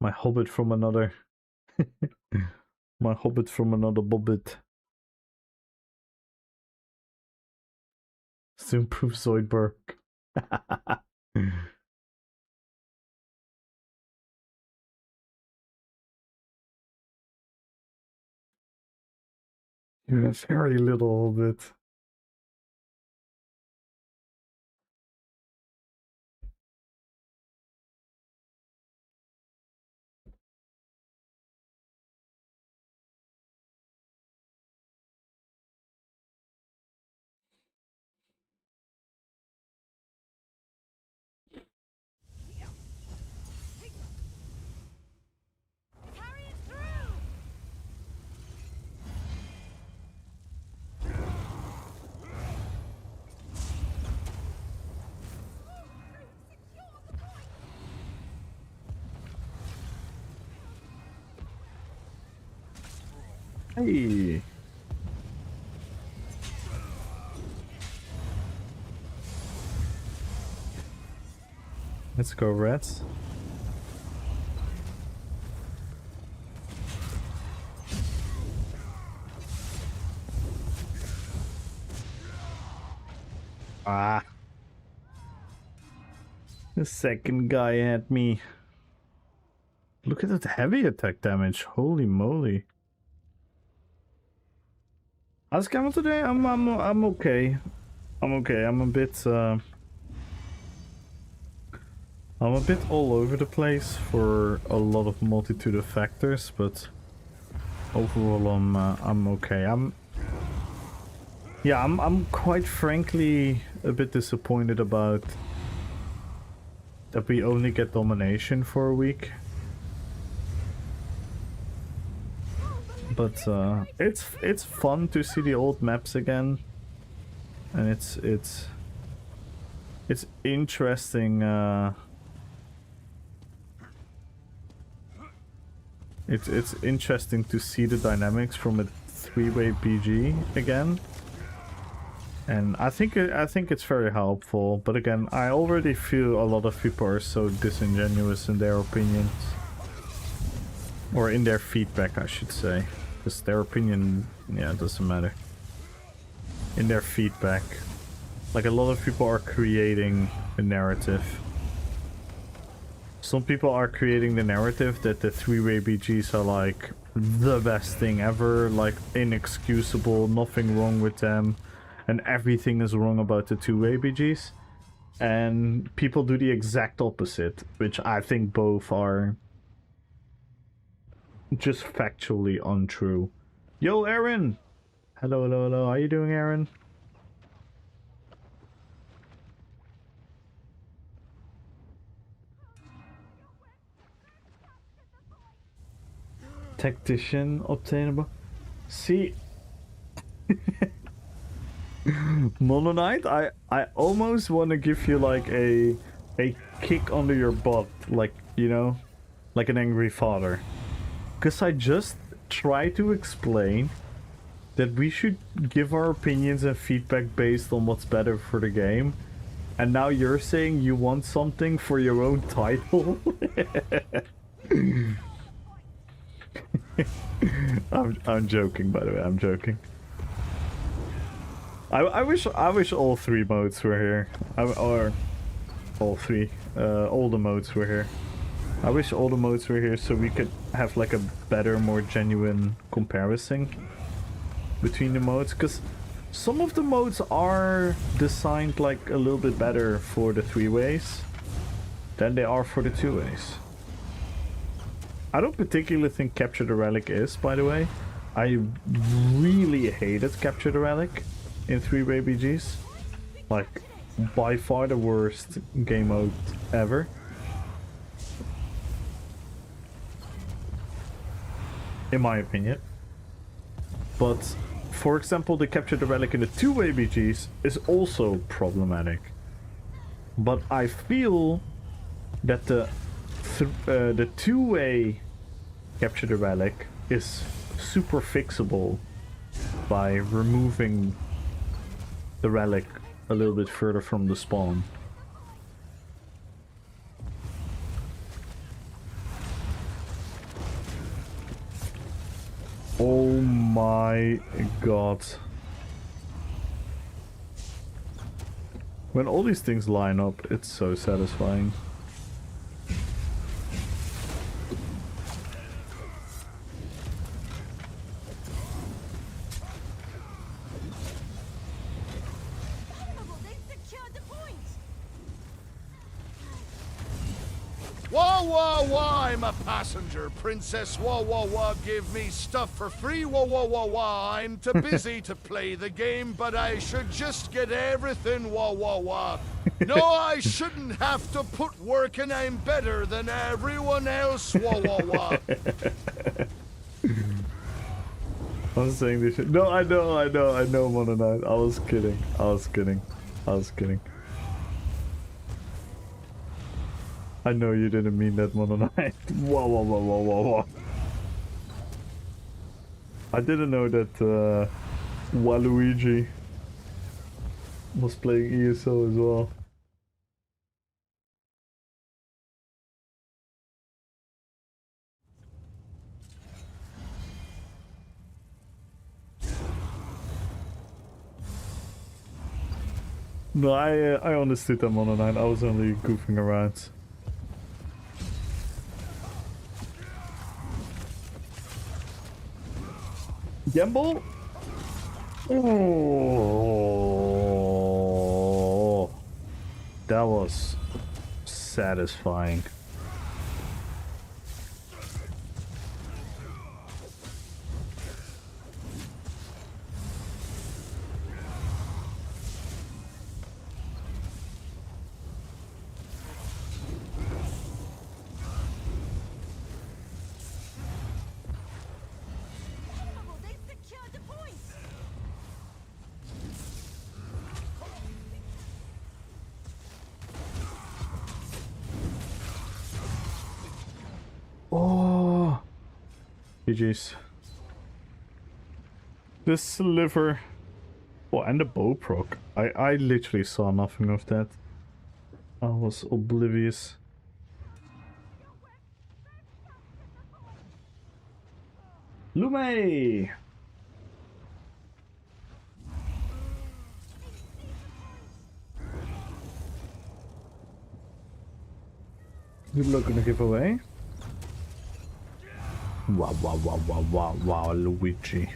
My hobbit from another... My hobbit from another bobbit. Soon proof Zoidberg. You're a very little hobbit. Carry it through! Hey. Let's go, rats. Ah. The second guy had me. Look at that heavy attack damage. Holy moly. How's Camel today? I'm okay. I'm okay. I'm a bit I'm a bit all over the place for a lot of multitude of factors, but overall I'm okay. I'm quite frankly a bit disappointed about that we only get domination for a week. But it's fun to see the old maps again, and it's interesting. It's interesting to see the dynamics from a three-way BG again, and I think it's very helpful. But again, I already feel a lot of people are so disingenuous in their opinions, or in their feedback, I should say, because their opinion, yeah, it doesn't matter. In their feedback, like a lot of people are creating a narrative. Some people are creating the narrative that the three-way BGs are like the best thing ever, like inexcusable, nothing wrong with them, and everything is wrong about the two-way BGs. And people do the exact opposite, which I think both are just factually untrue. Yo, Aaron! Hello, hello, hello. How you doing, Aaron? Tactician obtainable. See, Mono Knight, I almost want to give you like a kick under your butt, like, you know, like an angry father. Because I just try to explain that we should give our opinions and feedback based on what's better for the game. And now you're saying you want something for your own title? I'm joking, by the way. I'm joking. I wish all three modes were here, or all three, all the modes were here. I wish all the modes were here so we could have like a better, more genuine comparison between the modes, because some of the modes are designed like a little bit better for the three ways than they are for the two ways. I don't particularly think Capture the Relic is, by the way. I really hated Capture the Relic in three-way BGs. Like, by far the worst game mode ever. In my opinion. But, for example, the Capture the Relic in the two-way BGs is also problematic. But I feel that the two-way Capture the Relic is super fixable by removing the relic a little bit further from the spawn. Oh my god. When all these things line up, it's so satisfying. Wah, wah, wah, I'm a passenger. Princess Wah, wah, wah, give me stuff for free. Wah, wah, wah, wah, I'm too busy to play the game, but I should just get everything. Wah, wah, wah. No, I shouldn't have to put work and I'm better than everyone else. Wah, wah, wah. I'm saying this shit. No, I know, Mono Knight. I was kidding. I know you didn't mean that, Mono Knight. Whoa, whoa, whoa, whoa, whoa, whoa. I didn't know that Waluigi was playing ESO as well. No, I understood that, Mono Knight. I was only goofing around. Gamble? Oh, that was satisfying. Oh, they secured the point. Oh, GG's. The sliver. Oh, and the bow proc. I literally saw nothing of that. I was oblivious. Lume! Good luck on the giveaway. Wow, wow, wow, wow, wow, wow, Luigi.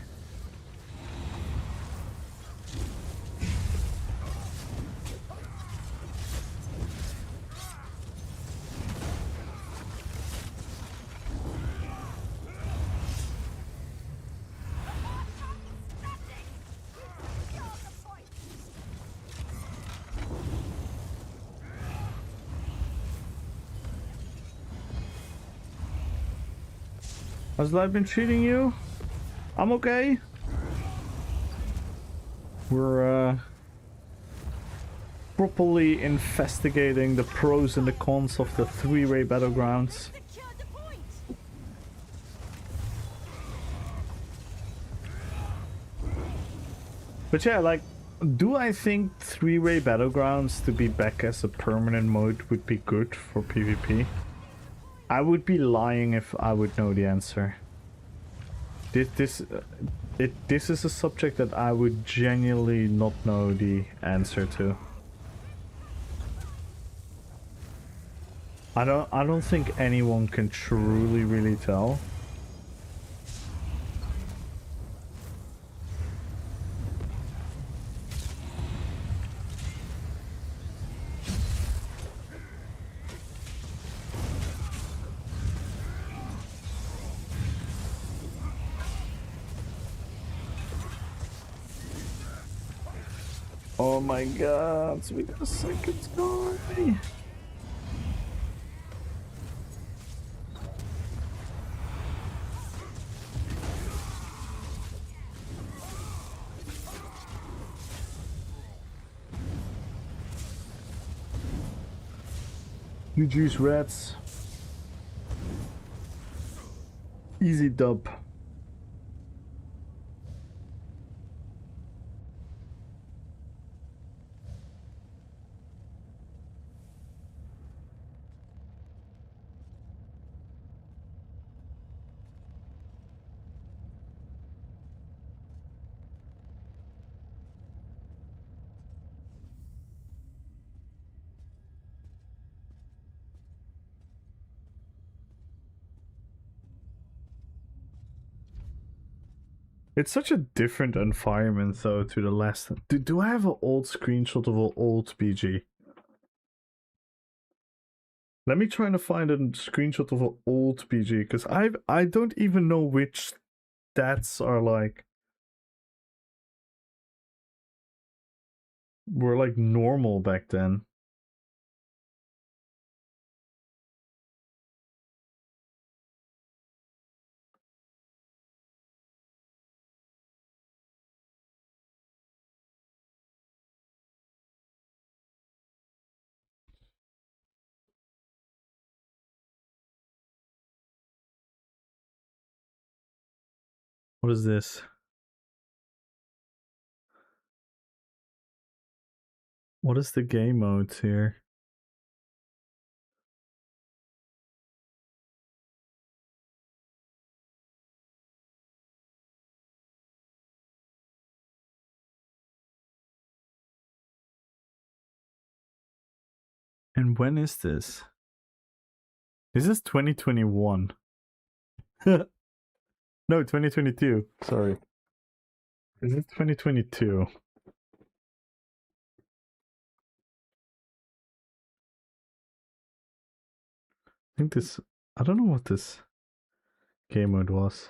Has life been treating you? I'm okay. We're properly investigating the pros and the cons of the three-way battlegrounds. Secured the point. But yeah, like, do I think three-way battlegrounds to be back as a permanent mode would be good for PvP? I would be lying if I would know the answer. This is a subject that I would genuinely not know the answer to. I don't think anyone can truly really tell. Oh my god, so we got a second story. You juice rats. Easy dub. It's such a different environment though to the last. Do I have an old screenshot of an old BG? Let me try to find a screenshot of an old BG because I don't even know which stats are like were like normal back then. What is this? What is the game modes here? And when is this? This is 2021. No, 2022. Sorry. Is it 2022? think this... I don't know what this game mode was.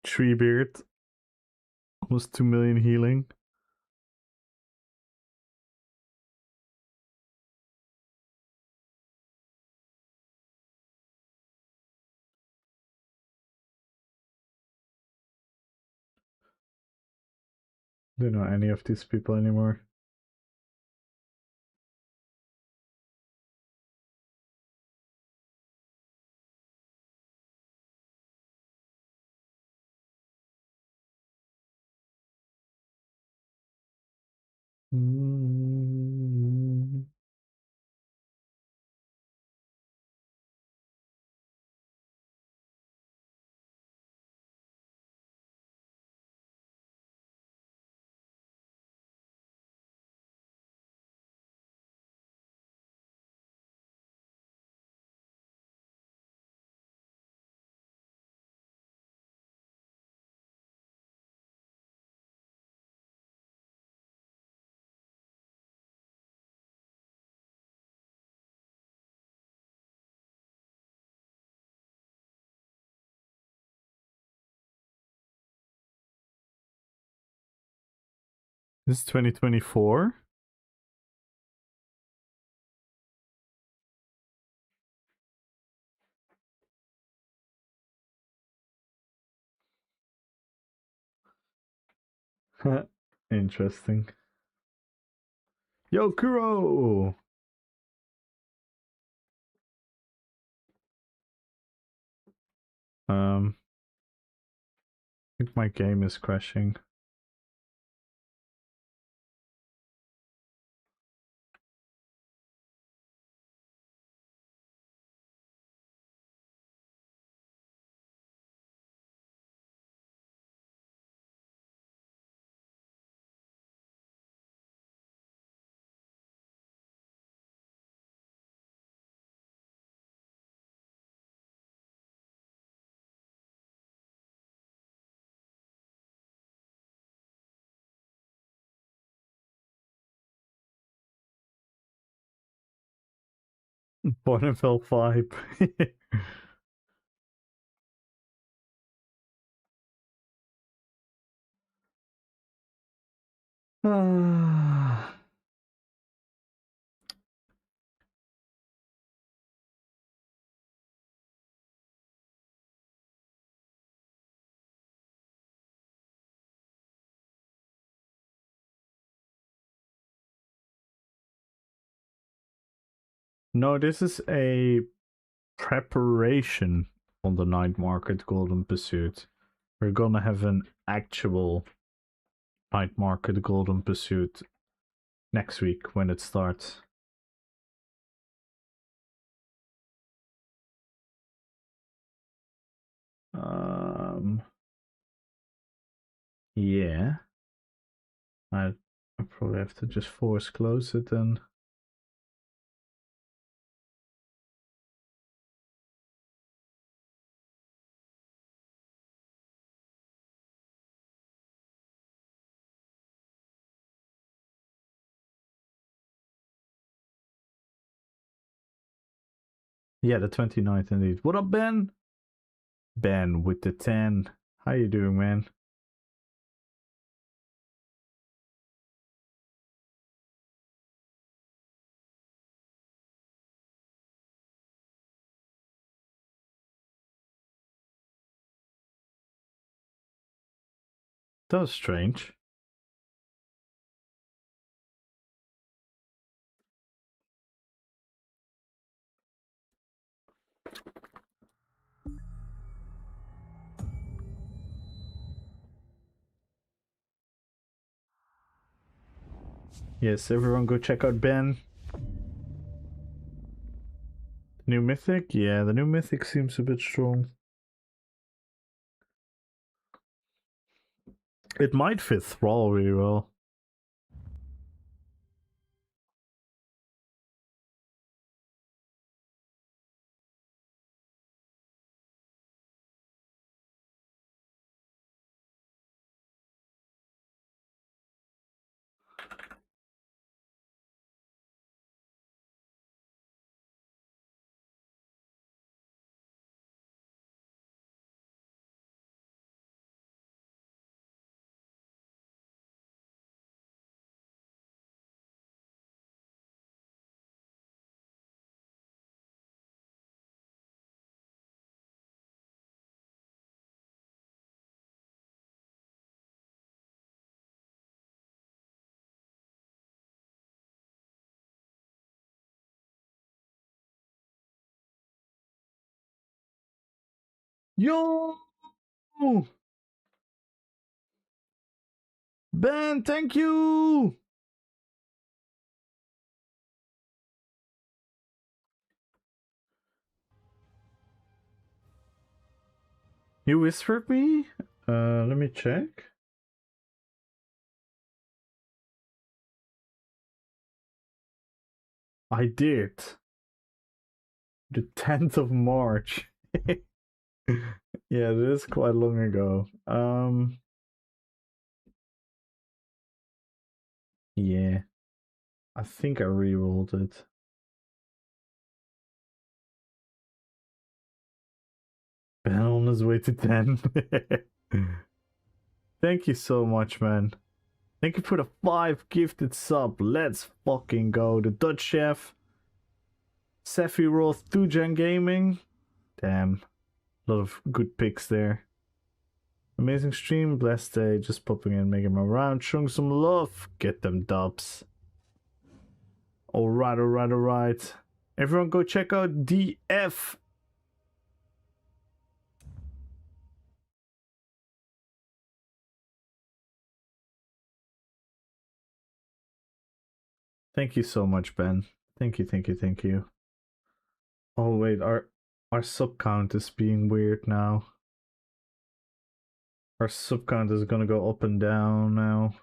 Treebeard. Almost 2 million healing. Don't know any of these people anymore. This is 2024. Interesting. Yo, Kuro! I think my game is crashing. Bonneville vibe. Ah. No, this is a preparation on the night market golden pursuit. We're gonna have an actual night market golden pursuit next week when it starts. Yeah. I probably have to just force close it then. Yeah, the 29th indeed. What up, Ben? Ben with the 10. How you doing, man? That was strange. Yes, everyone go check out Ben. New Mythic? Yeah, the new Mythic seems a bit strong. It might fit Thrall really well. Yo! Ben, thank you! You whispered me? Let me check. I did. The 10th of March. Yeah, it is quite long ago. Yeah. I think I re-rolled it. Ben on his way to 10. Thank you so much, man. Thank you for the 5 gifted sub. Let's fucking go. The Dutch Chef. Sephiroth, 2gen Gaming. Damn. A lot of good picks there. Amazing stream. Blessed day. Just popping in, making my round. Showing some love. Get them dubs. Alright, alright, alright. Everyone go check out DF. Thank you so much, Ben. Thank you, thank you, thank you. Oh wait, our sub count is being weird now. Our sub count is gonna go up and down now.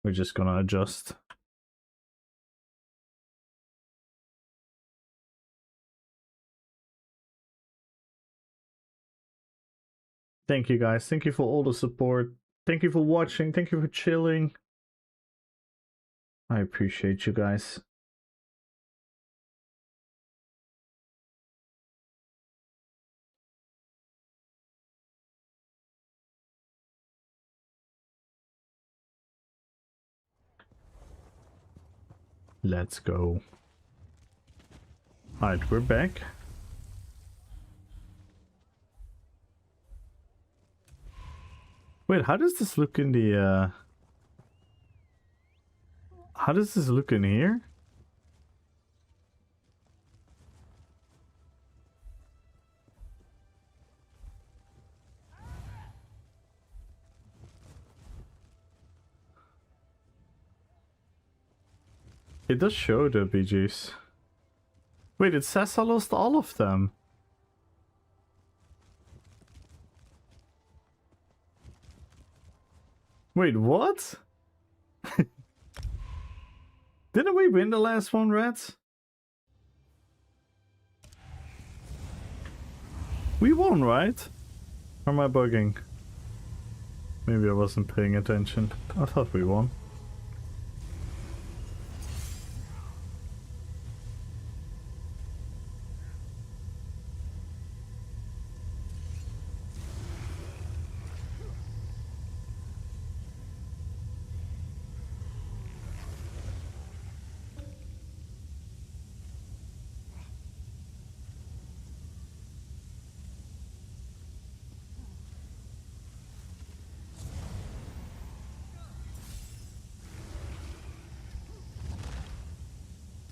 We're just gonna adjust. Thank you guys. Thank you for all the support. Thank you for watching. Thank you for chilling. I appreciate you guys. Let's go. Alright, we're back. Wait, how does this look in the how does this look in here? It does show the BGs. Wait, it says I lost all of them. Wait, what? Didn't we win the last one, Rats? We won, right? Or am I bugging? Maybe I wasn't paying attention. I thought we won.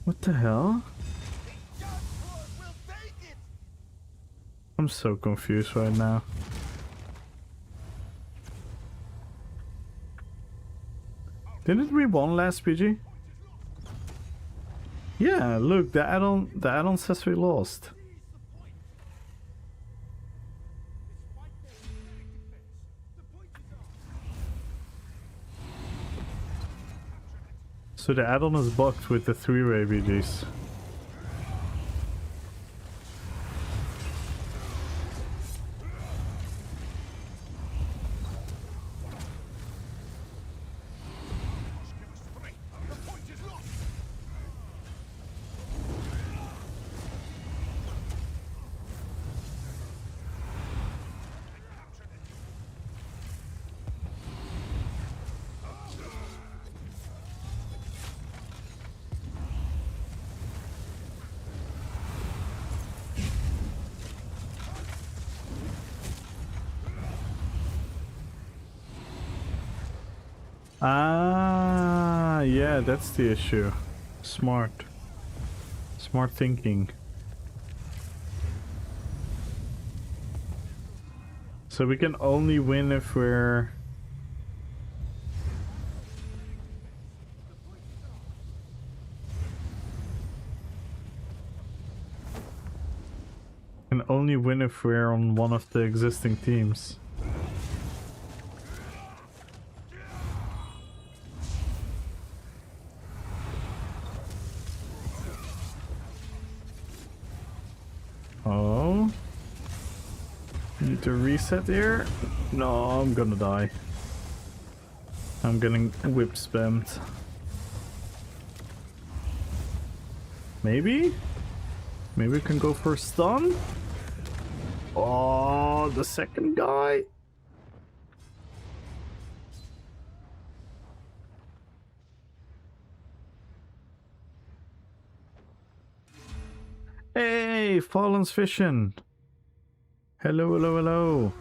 What the hell? I'm so confused right now. Didn't we won last PG? Yeah, look, the add-on says we lost. So the add-on is bugged with the 3-ray BGs. Ah, yeah, that's the issue. Smart. Smart thinking. So we can only win if we're... Can only win if we're on one of the existing teams. Oh. Need to reset here? No, I'm gonna die. I'm getting whip spammed. Maybe? Maybe we can go for a stun? Oh, the second guy. Hey, Fallen's fishing. Hello, hello, hello.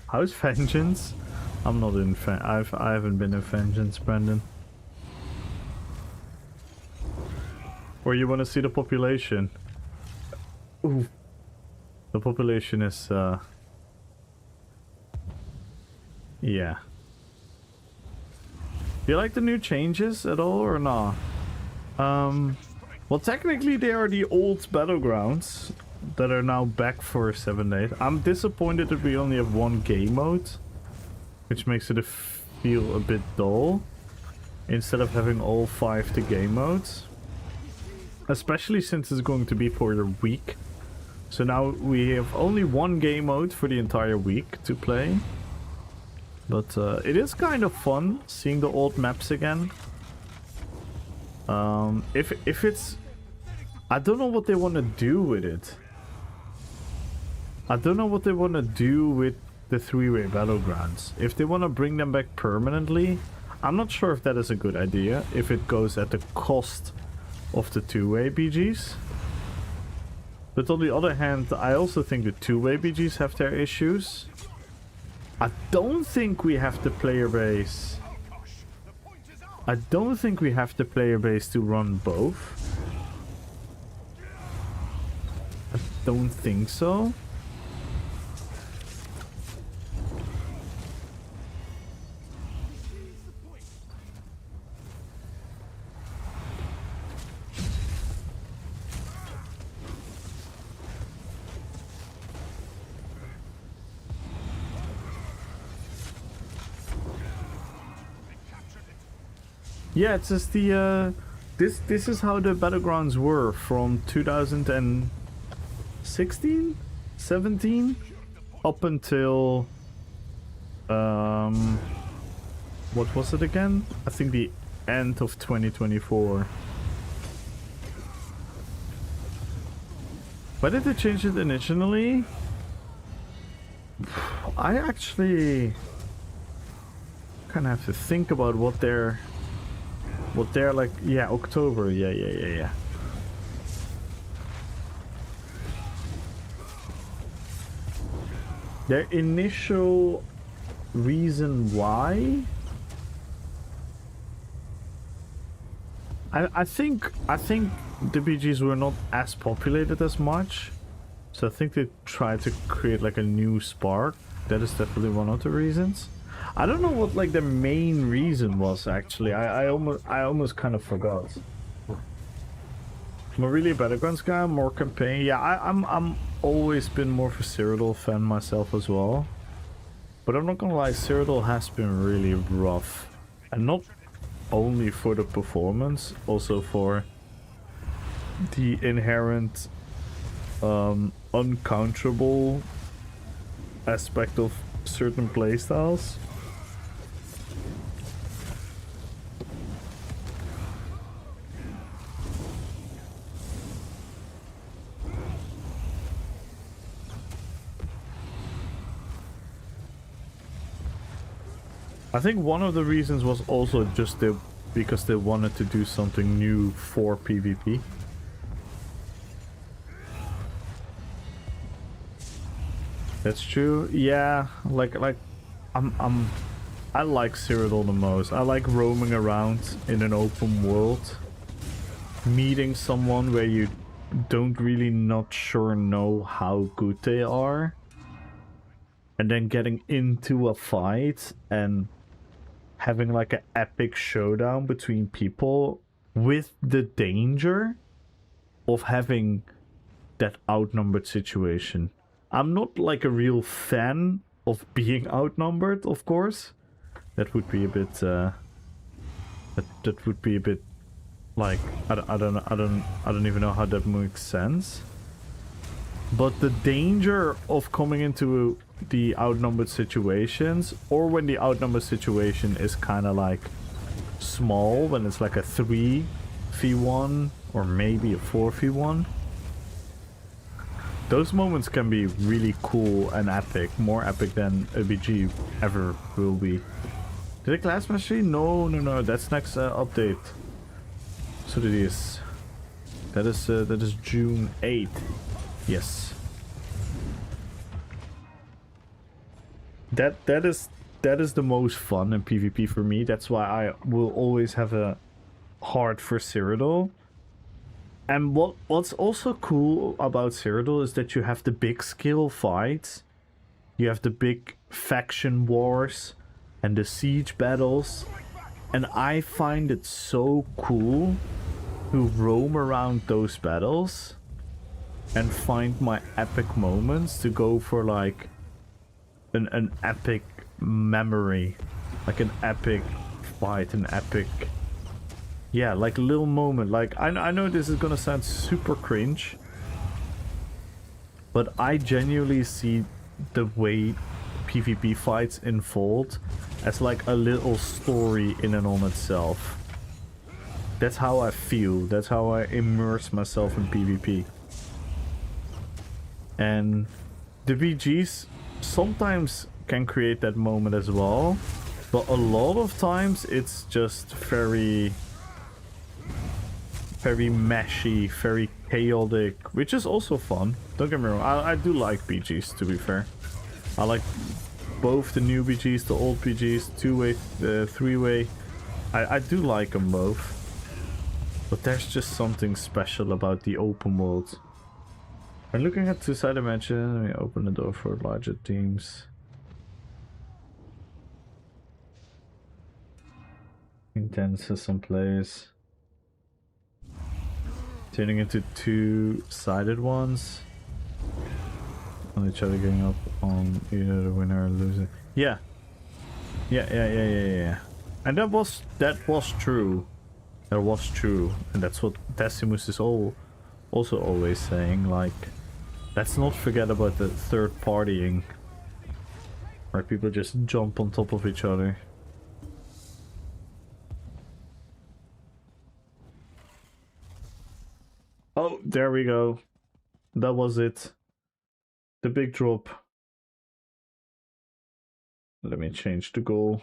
How's Vengeance? I'm not in I haven't been in Vengeance, Brandon. Or you want to see the population? Ooh. The population is, yeah. Do you like the new changes at all or not? Well, technically they are the old battlegrounds that are now back for 7 days. I'm disappointed that we only have one game mode, which makes it feel a bit dull, instead of having all 5 the game modes. Especially since it's going to be for a week. So now we have only one game mode for the entire week to play. But it is kind of fun seeing the old maps again. If it's... I don't know what they want to do with it. I don't know what they want to do with the 3-way battlegrounds. If they want to bring them back permanently, I'm not sure if that is a good idea. If it goes at the cost of the 2-way BGs. But on the other hand, I also think the 2-way BGs have their issues. I don't think we have the player base. I don't think we have the player base to run both. I don't think so. Yeah, it's just the this is how the battlegrounds were from 2016, 17, up until what was it again? I think the end of 2024. Why did they change it initially? I actually kind of have to think about what they're like. Yeah, October. Yeah. Their initial reason why, I think the BGs were not as populated as much, so I think they tried to create like a new spark. That is definitely one of the reasons. I don't know what like the main reason was actually. I almost kind of forgot. I'm a really battlegrounds guy, more campaign. Yeah, I'm always been more of a Cyrodiil fan myself as well. But I'm not gonna lie, Cyrodiil has been really rough, and not only for the performance, also for the inherent uncounterable aspect of certain playstyles. I think one of the reasons was also just because they wanted to do something new for PvP. That's true. Yeah, like I like Cyrodiil the most. I like roaming around in an open world. meeting someone where you don't really not sure know how good they are, and then getting into a fight and having like an epic showdown between people with the danger of having that outnumbered situation. I'm not like a real fan of being outnumbered, of course. That would be a bit that would be a bit like I don't even know how that makes sense. But the danger of coming into the outnumbered situations, or when the outnumbered situation is kind of like small, when it's like a 3v1 or maybe a 4v1, those moments can be really cool and epic, more epic than a BG ever will be. Did I class mastery? No, that's next update. So it is. That is June 8th. Yes. That is the most fun in PvP for me. That's why I will always have a heart for Cyrodiil. And what's also cool about Cyrodiil is that you have the big skill fights. You have the big faction wars and the siege battles. And I find it so cool to roam around those battles and find my epic moments, to go for like an epic memory, like an epic fight, an epic, yeah, like a little moment. Like I know this is gonna sound super cringe, but I genuinely see the way PvP fights unfold as like a little story in and on itself. That's how I feel. That's how I immerse myself in PvP. And the BGs sometimes can create that moment as well, but a lot of times it's just very meshy, very chaotic, which is also fun. Don't get me wrong, I do like BGs, to be fair. I like both the new BGs, the old BGs, two-way, three-way. I do like them both. But there's just something special about the open world. When looking at two-sided matches, we open the door for larger teams. Intense some plays. Turning into two-sided ones. On each other, getting up on either the winner or loser. Yeah. Yeah. And that was true. That was true. And that's what Decimus is also always saying, like, let's not forget about the third partying, where people just jump on top of each other. Oh, there we go. That was it. The big drop. Let me change the goal.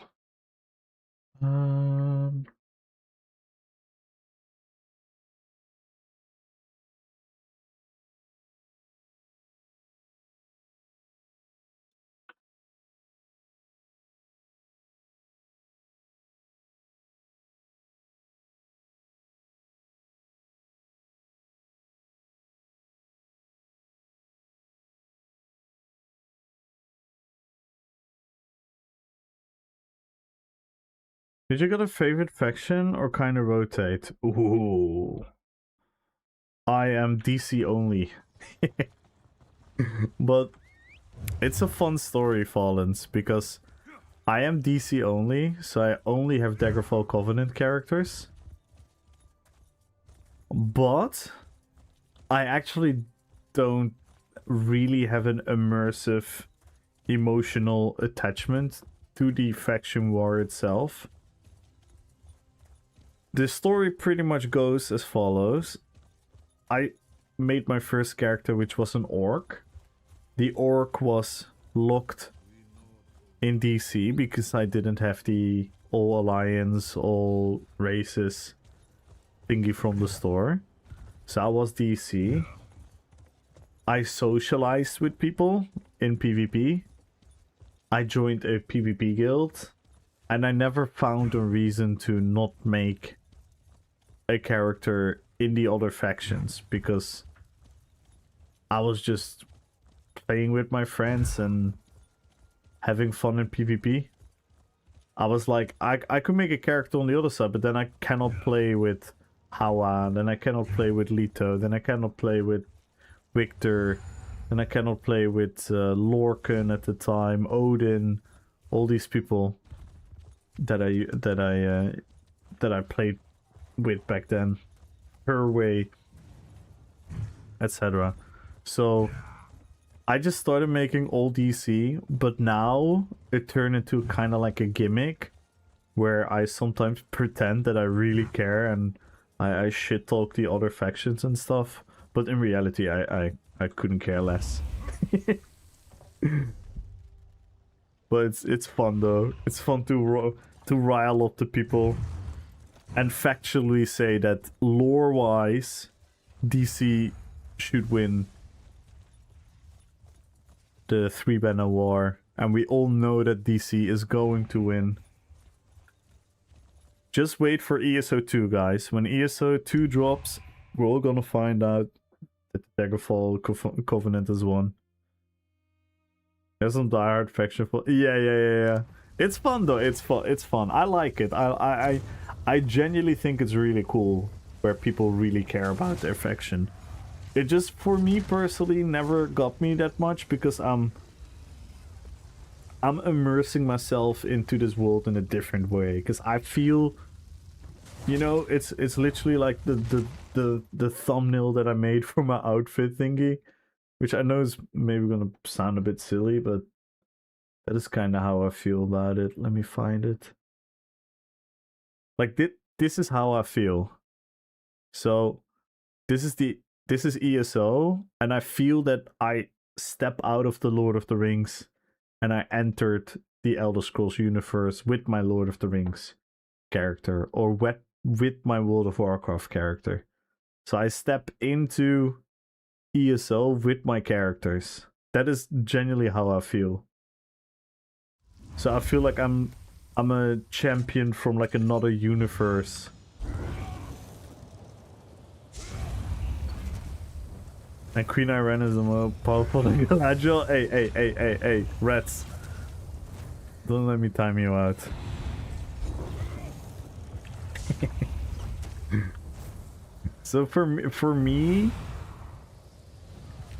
Did you get a favorite faction or kind of rotate? Ooh. I am DC only. But it's a fun story, Fallens, because I am DC only, so I only have Daggerfall Covenant characters. But I actually don't really have an immersive emotional attachment to the faction war itself. The story pretty much goes as follows. I made my first character, which was an orc. The orc was locked in DC because I didn't have the all alliance, all races thingy from the store. So I was DC. I socialized with people in PvP. I joined a PvP guild. And I never found a reason to not make a character in the other factions because I was just playing with my friends and having fun in PvP. I was like, I could make a character on the other side, but then I cannot play with Hawa, then I cannot play with Lito, then I cannot play with Victor, then I cannot play with Lorcan at the time, Odin, all these people that I played with back then, her way, etc. So I just started making all DC, but now it turned into kind of like a gimmick where I sometimes pretend that I really care and I shit talk the other factions and stuff, but in reality I couldn't care less. But it's fun though. It's fun to rile up the people and factually say that lore-wise DC should win the 3-banner war, and we all know that DC is going to win. Just wait for ESO 2, guys. When ESO 2 drops, we're all gonna find out that the Daggerfall Covenant has won. There's some diehard faction for yeah. It's fun though. It's fun. I like it. I genuinely think it's really cool where people really care about their faction. It just, for me personally, never got me that much because I'm immersing myself into this world in a different way. Because I feel, you know, it's literally like the thumbnail that I made for my outfit thingy, which I know is maybe gonna sound a bit silly, but that is kind of how I feel about it. Let me find it. Like this is how I feel. So this is ESO, and I feel that I step out of the Lord of the Rings and I entered the Elder Scrolls universe with my Lord of the Rings character, or with my World of Warcraft character. So I step into ESO with my characters. That is genuinely how I feel. So I feel like I'm a champion from like another universe. And Queen Irene is the more powerful than Galadriel. Hey, rats. Don't let me time you out. So for me,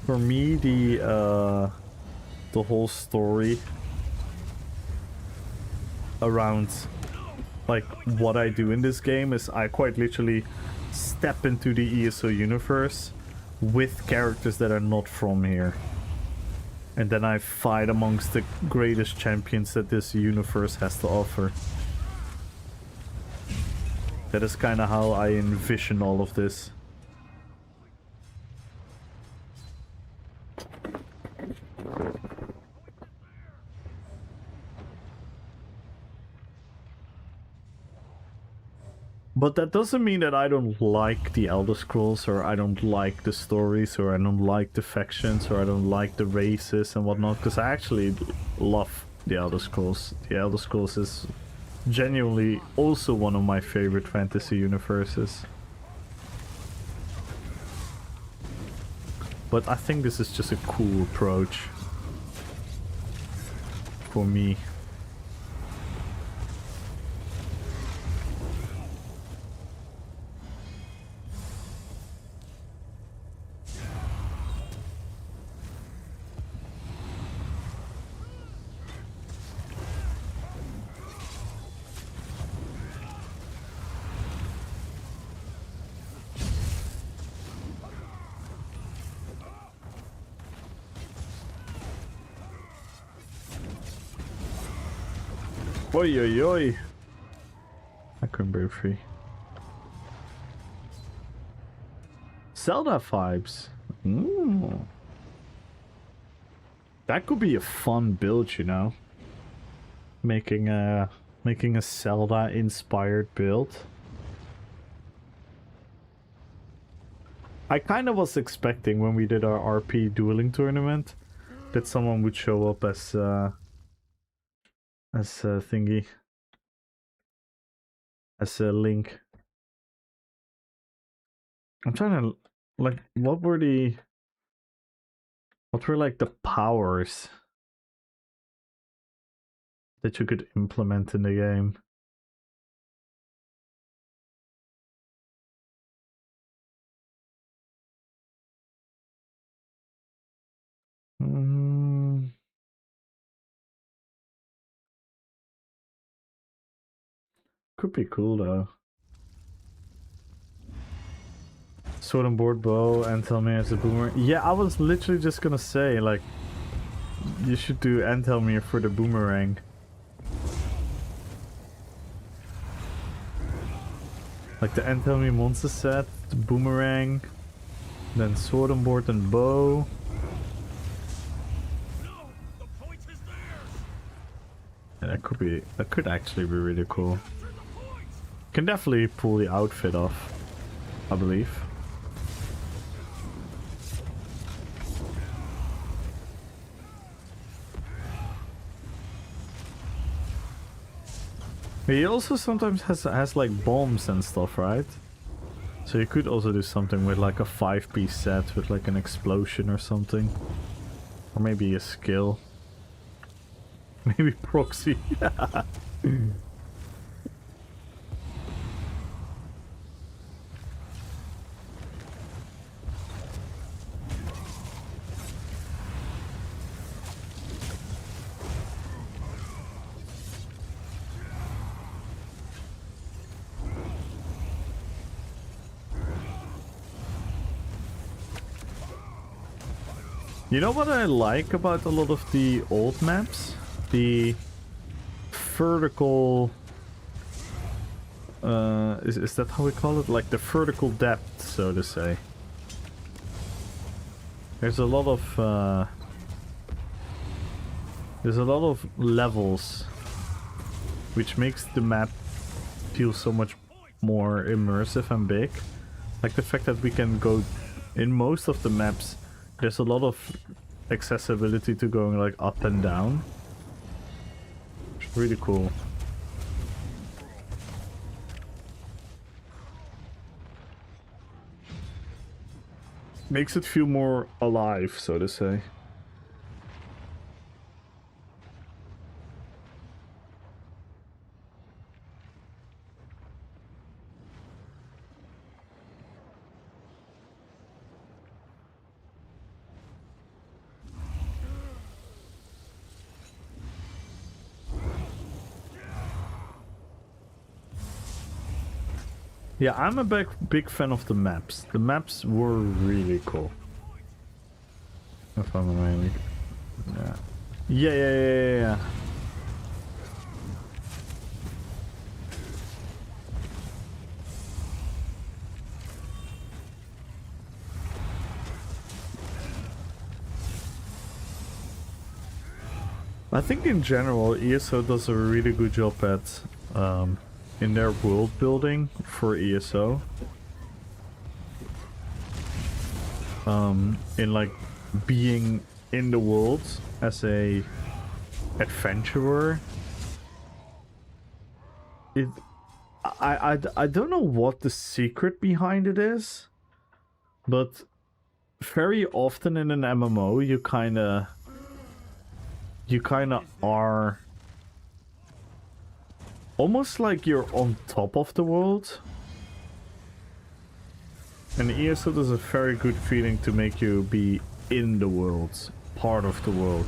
the whole story around like what I do in this game is I quite literally step into the ESO universe with characters that are not from here, and then I fight amongst the greatest champions that this universe has to offer. That is kind of how I envision all of this. But that doesn't mean that I don't like the Elder Scrolls, or I don't like the stories, or I don't like the factions, or I don't like the races and whatnot, because I actually love the Elder Scrolls. The Elder Scrolls is genuinely also one of my favorite fantasy universes. But I think this is just a cool approach for me. Oi, oi, oi. I couldn't break free. Zelda vibes. That could be a fun build, you know. Making a Zelda inspired build. I kind of was expecting when we did our RP dueling tournament that someone would show up as thingy, as a Link. I'm trying to like what were like the powers that you could implement in the game? Could be cool though. Sword and board bow and tell me as a boomerang. Yeah, I was literally just gonna say like you should do Antelmir for the boomerang. Like the Antelmir monster set, the boomerang, then sword and board and bow. Yeah, that could actually be really cool. Can definitely pull the outfit off, I believe. He also sometimes has like bombs and stuff, right? So you could also do something with like a 5-piece set with like an explosion or something. Or maybe a skill. Maybe proxy. You know what I like about a lot of the old maps? The vertical... is that how we call it? Like the vertical depth, so to say. There's a lot of... there's a lot of levels, which makes the map feel so much more immersive and big. Like the fact that we can go... In most of the maps, there's a lot of accessibility to going like up and down. It's really cool. Makes it feel more alive, so to say. Yeah, I'm a big fan of the maps. The maps were really cool. If I'm remaining. Yeah. I think in general, ESO does a really good job at in their world building for ESO. In like being in the world as a adventurer. I don't know what the secret behind it is, but very often in an MMO you kinda are almost like you're on top of the world. And ESO does a very good feeling to make you be in the world, part of the world.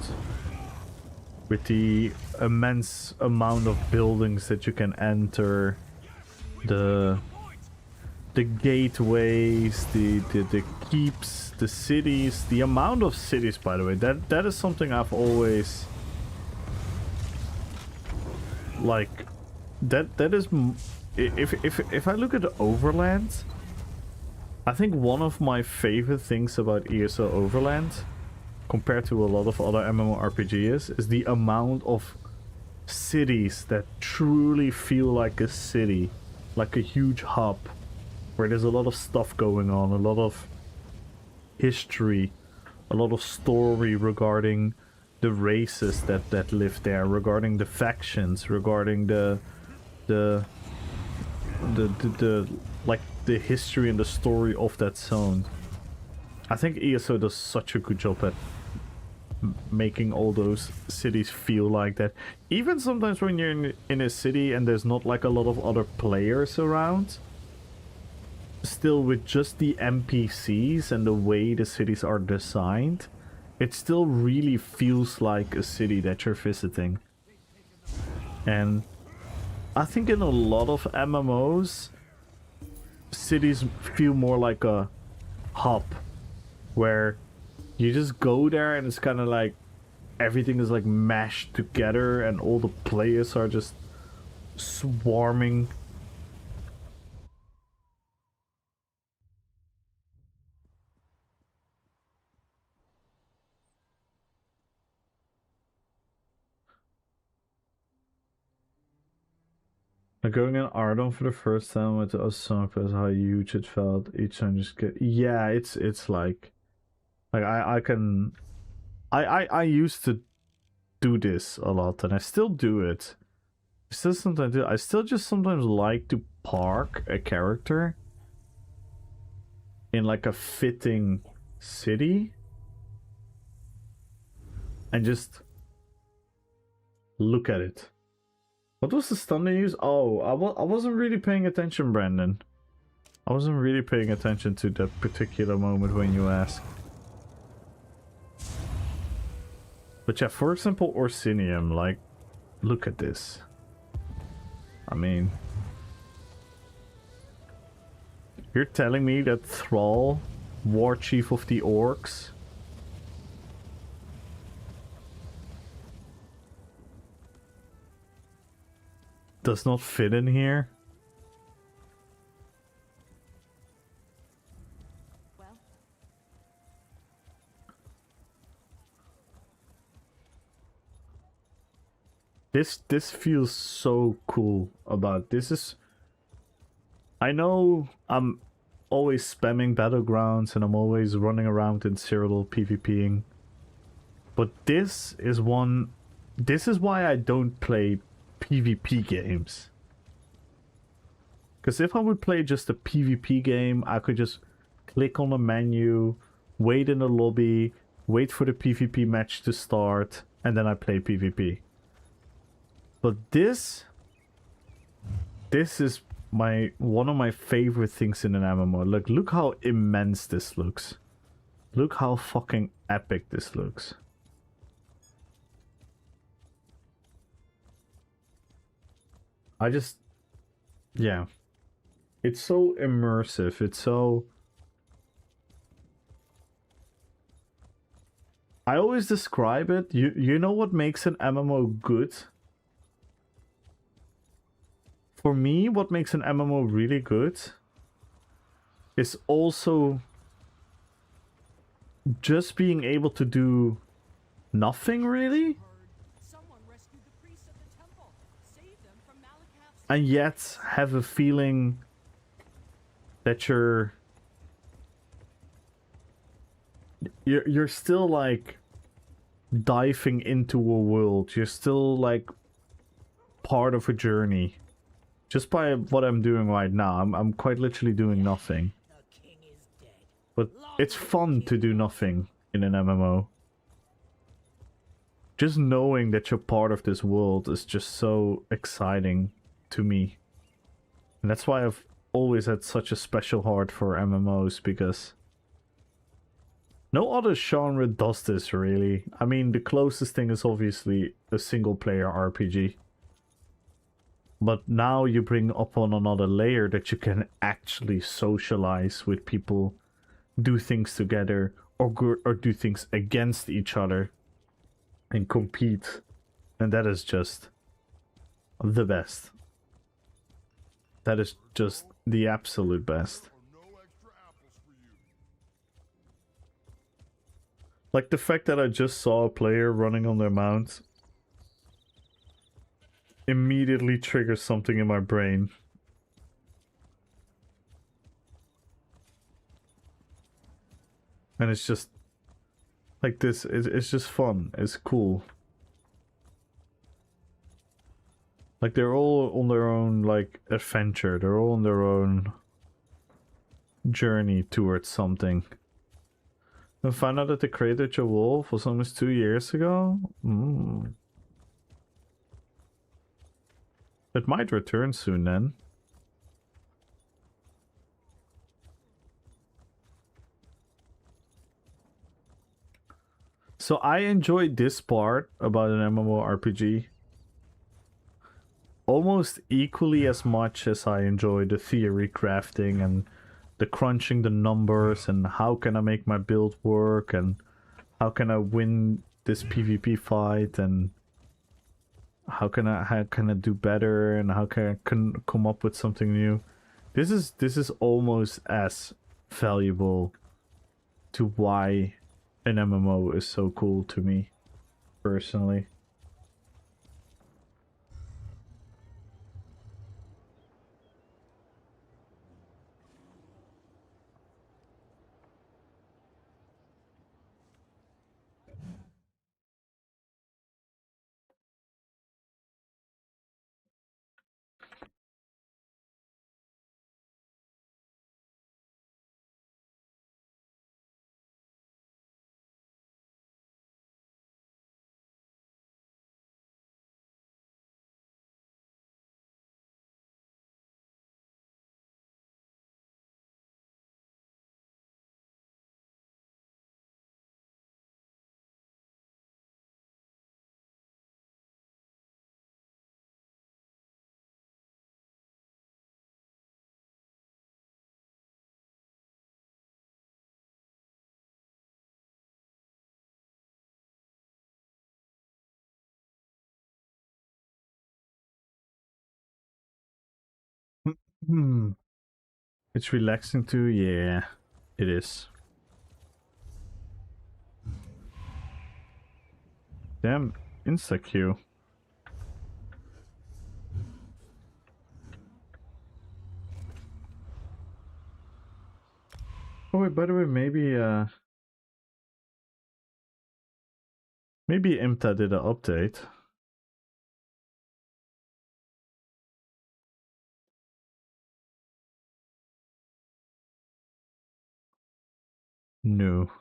With the immense amount of buildings that you can enter, the gateways, the keeps, the cities, the amount of cities, by the way, that is something I've always like. That is, if I look at the Overland, I think one of my favorite things about ESO Overland, compared to a lot of other MMORPGs, is the amount of cities that truly feel like a city, like a huge hub, where there's a lot of stuff going on, a lot of history, a lot of story regarding the races that live there, regarding the factions, regarding the the like the history and the story of that zone. I think ESO does such a good job at making all those cities feel like that. Even sometimes when you're in a city and there's not like a lot of other players around, still with just the NPCs and the way the cities are designed, it still really feels like a city that you're visiting. And I think in a lot of MMOs, cities feel more like a hub where you just go there and it's kind of like everything is like mashed together and all the players are just swarming. Like going in Ardon for the first time with the Osaka, how huge it felt each time. Just get, yeah, it's like I used to do this a lot and I still do it. I still sometimes do. I still just sometimes like to park a character in like a fitting city and just look at it. What was the stun they use? Oh, I wasn't really paying attention, Brandon. I wasn't really paying attention to that particular moment when you ask. But yeah, for example, Orsinium, like, look at this. I mean, you're telling me that Thrall, War Chief of the Orcs, does not fit in here? Well, This feels so cool about this is. I know I'm always spamming battlegrounds and I'm always running around in Cyrodiil PvPing, but this is one. This is why I don't play PvP games. Because if I would play just a PvP game, I could just click on the menu, wait in the lobby, wait for the PvP match to start, and then I play PvP. But this is one of my favorite things in an MMO. Look how immense this looks. Look how fucking epic this looks. I just, yeah. It's so immersive. It's so... I always describe it. You know what makes an MMO good? For me, what makes an MMO really good is also just being able to do nothing, really, someone rescued the priests of the temple, saved them from Malakav's. and yet have a feeling that you're still like diving into a world. You're still like part of a journey. Just by what I'm doing right now, I'm quite literally doing nothing. The king is dead. But it's fun to do nothing in an MMO. Just knowing that you're part of this world is just so exciting to me. And that's why I've always had such a special heart for MMOs, because no other genre does this, really. I mean, the closest thing is obviously a single player RPG. But now you bring up on another layer that you can actually socialize with people, do things together, or do things against each other, and compete. And that is just the best. That is just the absolute best. Like the fact that I just saw a player running on their mount immediately triggers something in my brain. And it's just like this, it's just fun, it's cool. Like they're all on their own like adventure. They're all on their own journey towards something. I found out that the creator Joe Wolf was almost 2 years ago. It might return soon then. So I enjoyed this part about an MMORPG almost equally as much as I enjoy the theory crafting and the crunching the numbers and how can I make my build work and how can I win this PvP fight and how can I do better and how can I come up with something new. This is almost as valuable to why an MMO is so cool to me personally. It's relaxing too, yeah, it is. Damn, insta-Q. Oh wait, by the way, maybe IMTA did an update. No.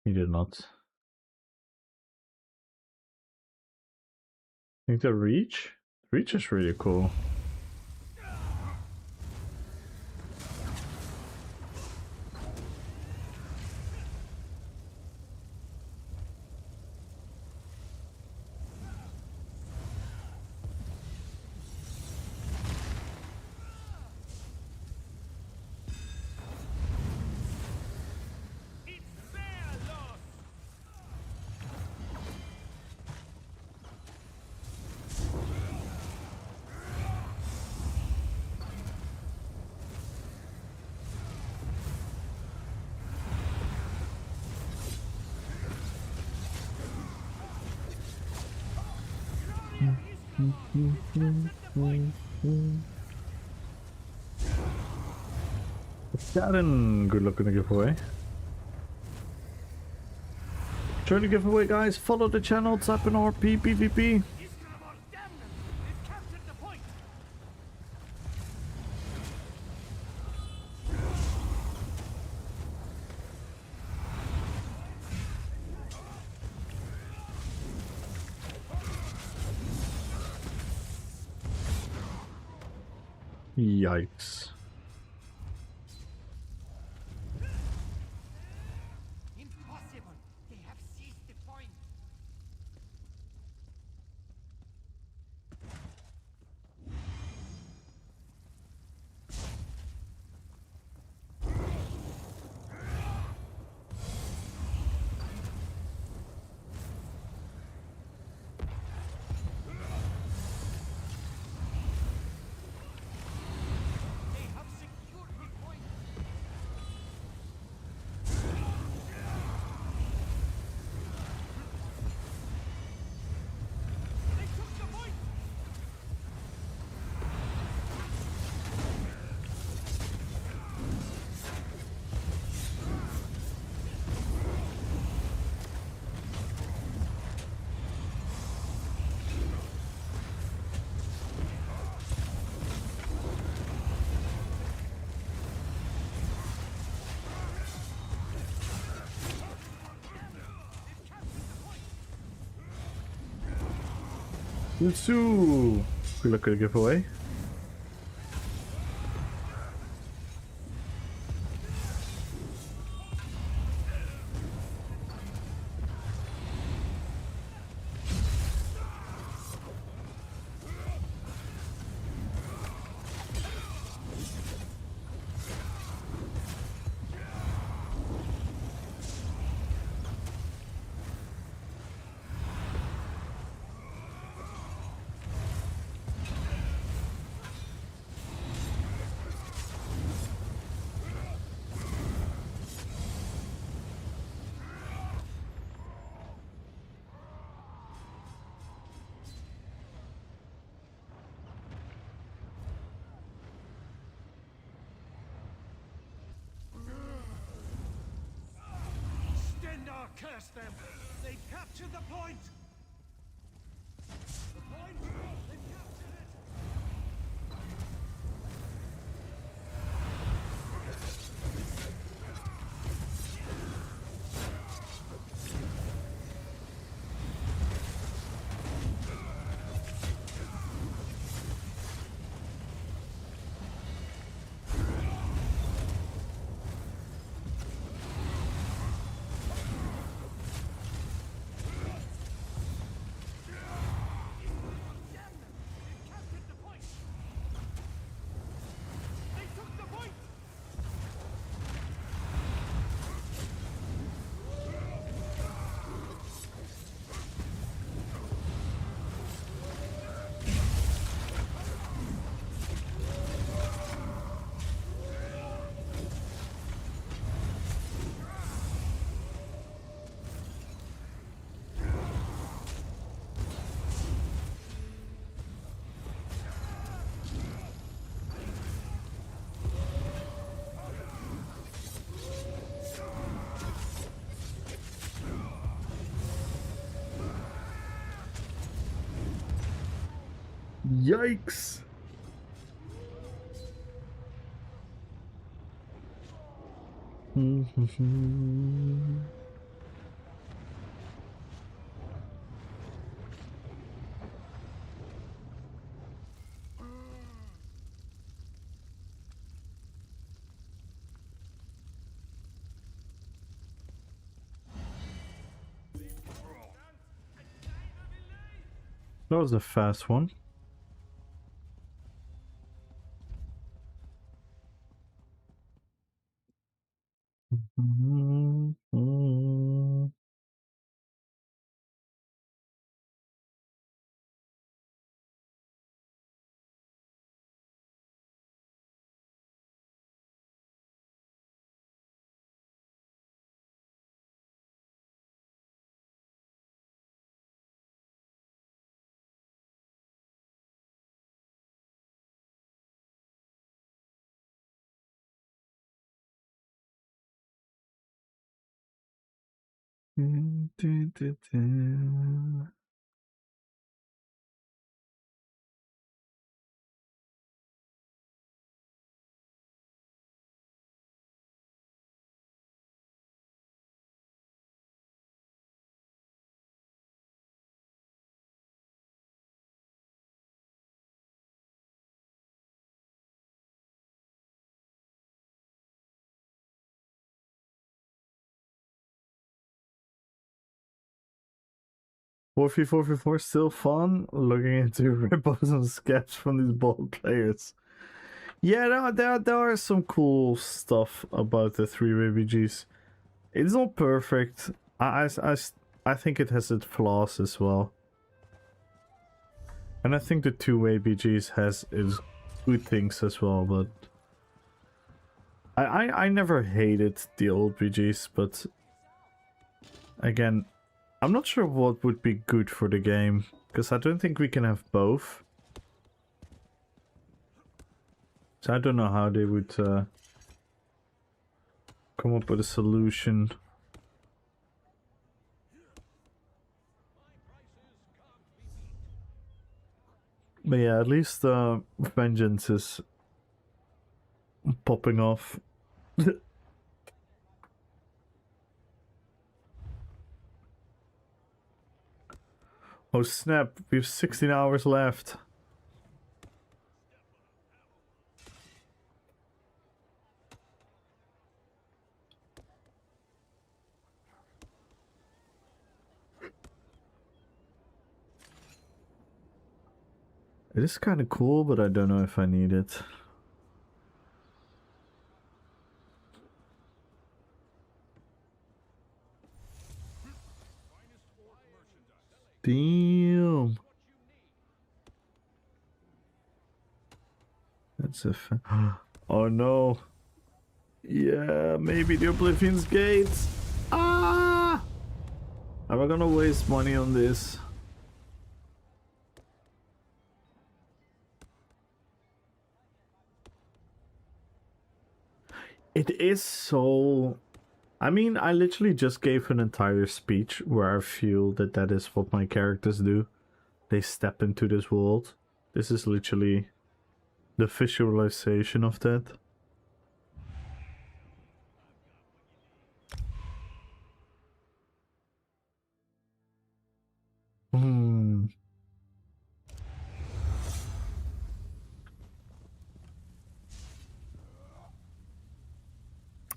He did not. I think the reach? Reach is really cool. Darren, good luck in the giveaway. Join the giveaway, guys. Follow the channel. Type in RPPVP. Yikes. Impossible! They have seized the point! They Jutsu! We look at a giveaway. Stendar, curse them! They've captured the point! The point? They've captured it! Yikes! That was a fast one. Four v 4v4 still fun. Looking into ripples and scabs from these ball players. Yeah, there are some cool stuff about the 3 RPGs. It's not perfect. I think it has its flaws as well. And I think the 2 RPGs has its good things as well, but I never hated the old BGs, but again, I'm not sure what would be good for the game, because I don't think we can have both. So I don't know how they would come up with a solution. But yeah, at least Vengeance is popping off. Oh snap, we have 16 hours left. It is kind of cool, but I don't know if I need it. Damn. That's a oh no. Yeah, maybe the Oblivion's Gates. Ah! Am I gonna waste money on this? It is so... I mean, I literally just gave an entire speech where I feel that that is what my characters do. They step into this world. This is literally the visualization of that.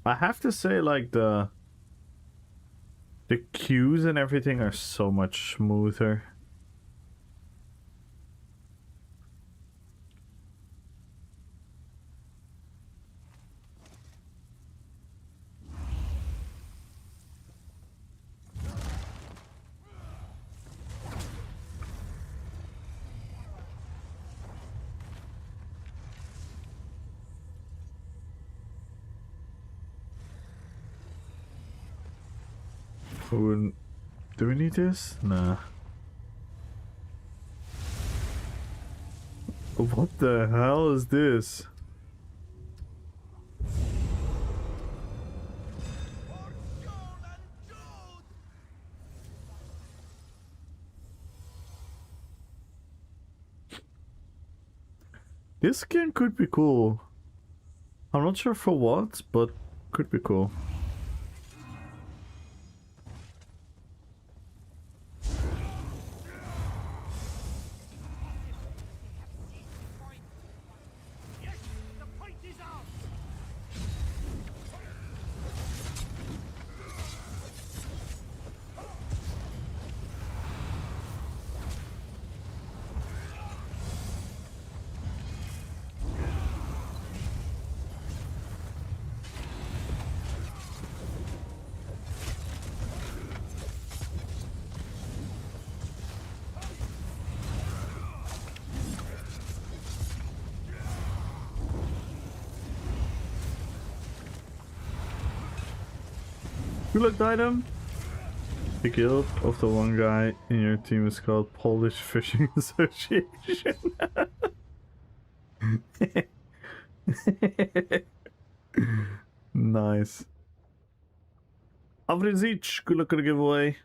I have to say, like, the cues and everything are so much smoother. Do we need this? Nah. What the hell is this? This skin could be cool. I'm not sure for what, but could be cool. Good luck, item. The guild of the one guy in your team is called Polish Fishing Association. Nice. Avrizic, good luck at the giveaway.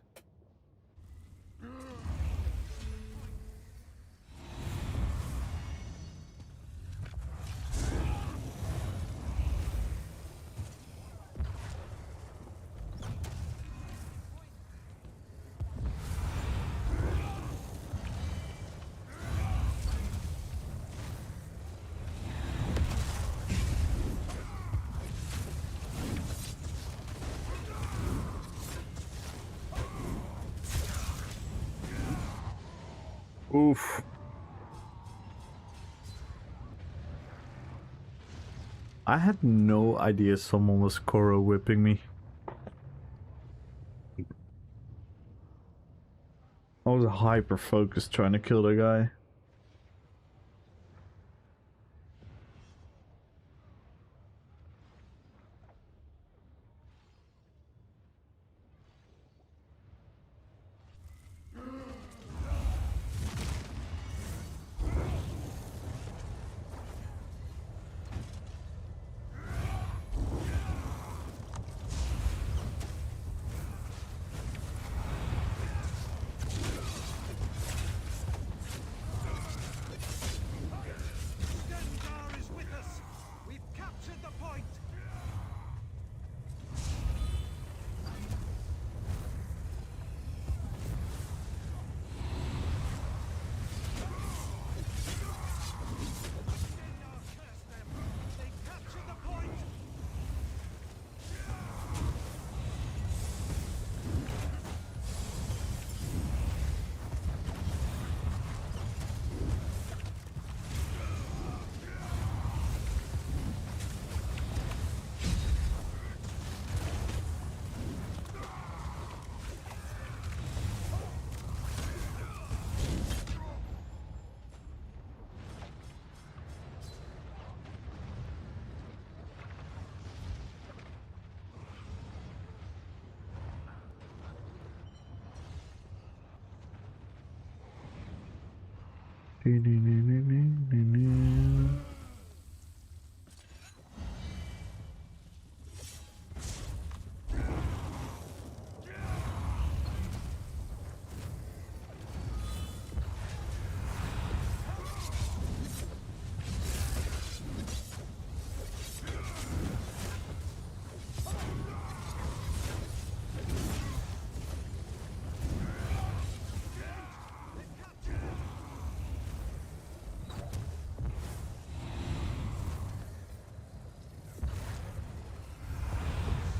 Oof. I had no idea someone was Koro whipping me. I was hyper focused trying to kill the guy.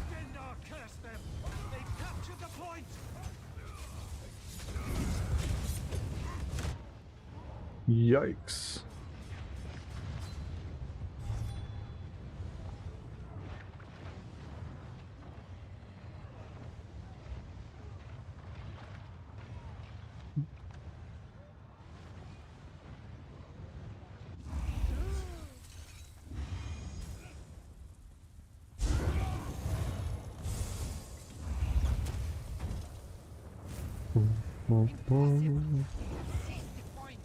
Stendar, curse them! They've captured the point! Yikes. Seize the point!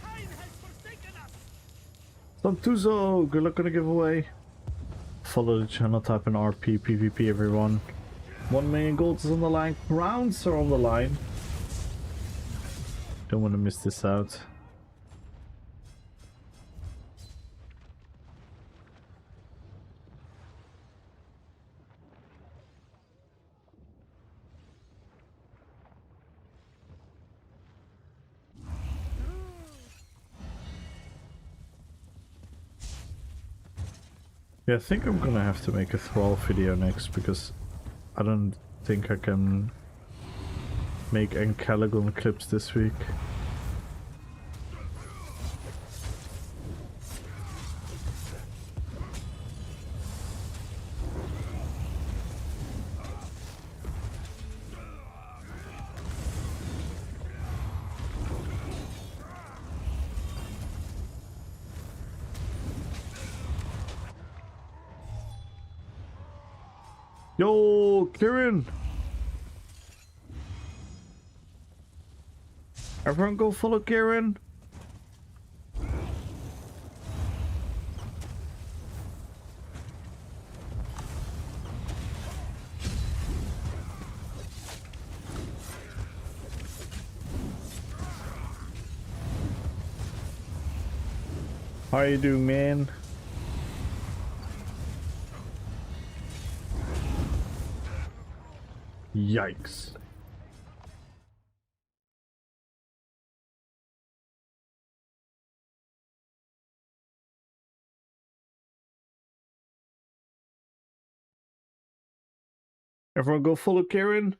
Time has forsaken us! Santuzo, good luck on the giveaway. Follow the channel, type in RPPVP, everyone. 1 million gold is on the line, crowns are on the line. Don't want to miss this out. Yeah, I think I'm gonna have to make a Thrall video next because I don't think I can make Encalagon clips this week. Yo, Kieran! Everyone go follow Kieran! How you doing, man? Yikes. Everyone go follow Karen.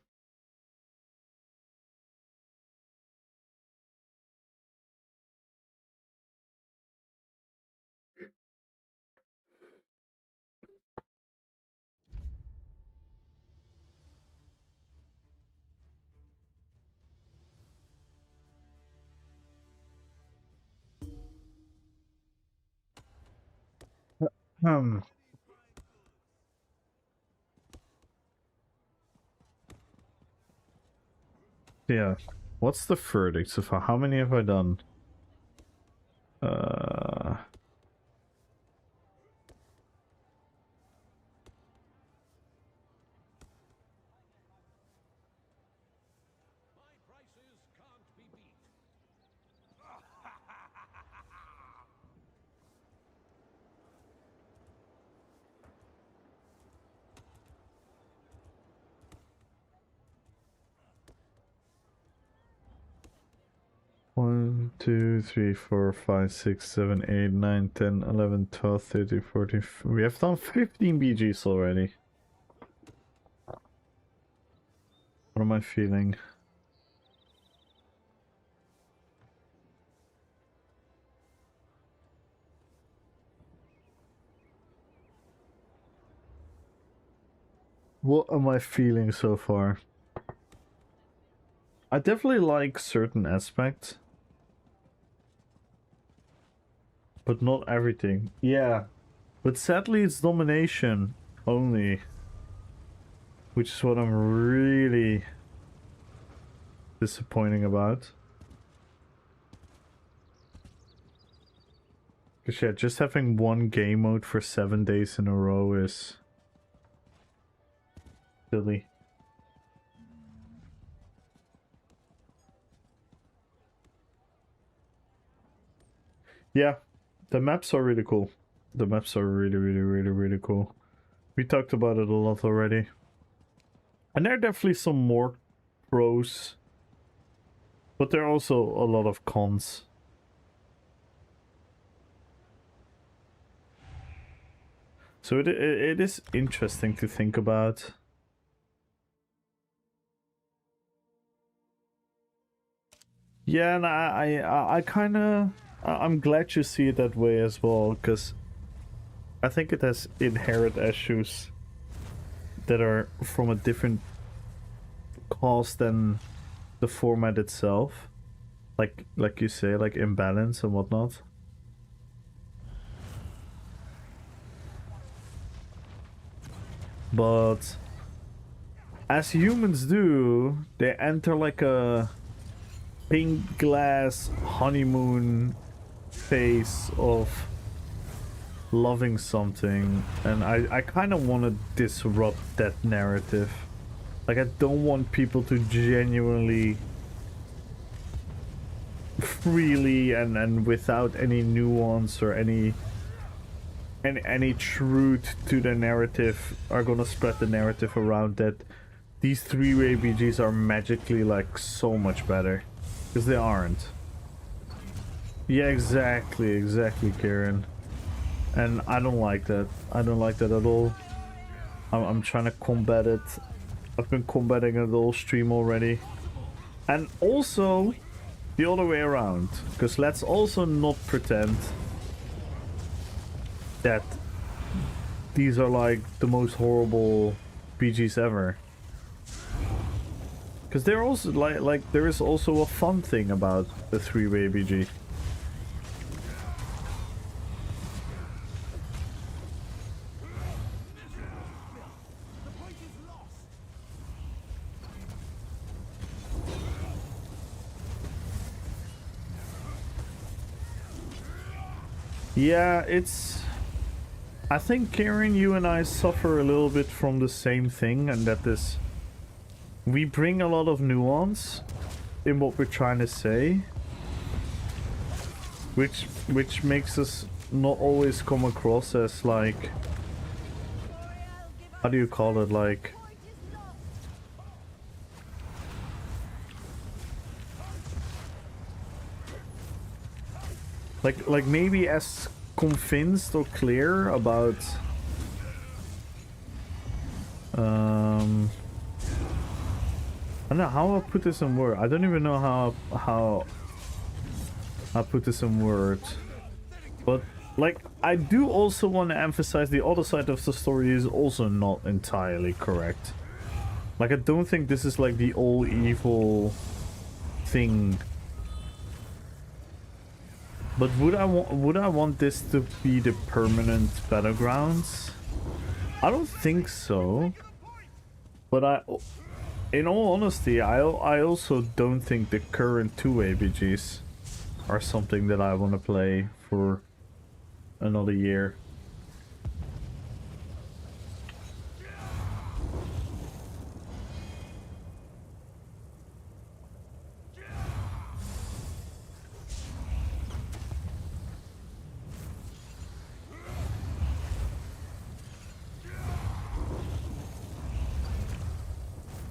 Hmm. Yeah. What's the verdict so far? How many have I done? My prices can't be beat. One, 2, 3, 4, 5, 6, 7, 8, 9, 10, 11, 12, 13, 14. We have done 15 BGs already. am I feeling? What am I feeling so far? I definitely like certain aspects. But not everything. Yeah. But sadly it's domination only. Which is what I'm really disappointing about. Because yeah, just having one game mode for 7 days in a row is silly. Yeah, the maps are really cool. The maps are really cool. We talked about it a lot already. And there are definitely some more pros. But there are also a lot of cons. So it is interesting to think about. Yeah, and I kind of... I'm glad you see it that way as well, because I think it has inherent issues that are from a different cause than the format itself. Like you say, like imbalance and whatnot. But as humans do, they enter like a pink glass honeymoon phase of loving something, and I kind of want to disrupt that narrative. Like, I don't want people to genuinely, freely and without any nuance or any truth to the narrative are gonna spread the narrative around that these three-way BGs are magically like so much better, because they aren't. Yeah, exactly, Karen. And I don't like that. I don't like that at all. I'm trying to combat it. I've been combating it all stream already. And also the other way around, because let's also not pretend that these are like the most horrible BGs ever. Because they're also like there is also a fun thing about the three-way BG. Yeah, it's... I think, Karen, you and I suffer a little bit from the same thing, and that is... we bring a lot of nuance in what we're trying to say. Which makes us not always come across as, like... how do you call it, like... like maybe as convinced or clear about I don't know how I put this in words. I don't even know how I put this in words. But like, I do also want to emphasize the other side of the story is also not entirely correct. Like, I don't think this is like the all evil thing. But would I want this to be the permanent battlegrounds? I don't think so. But in all honesty, I also don't think the current two-way BGs are something that I want to play for another year.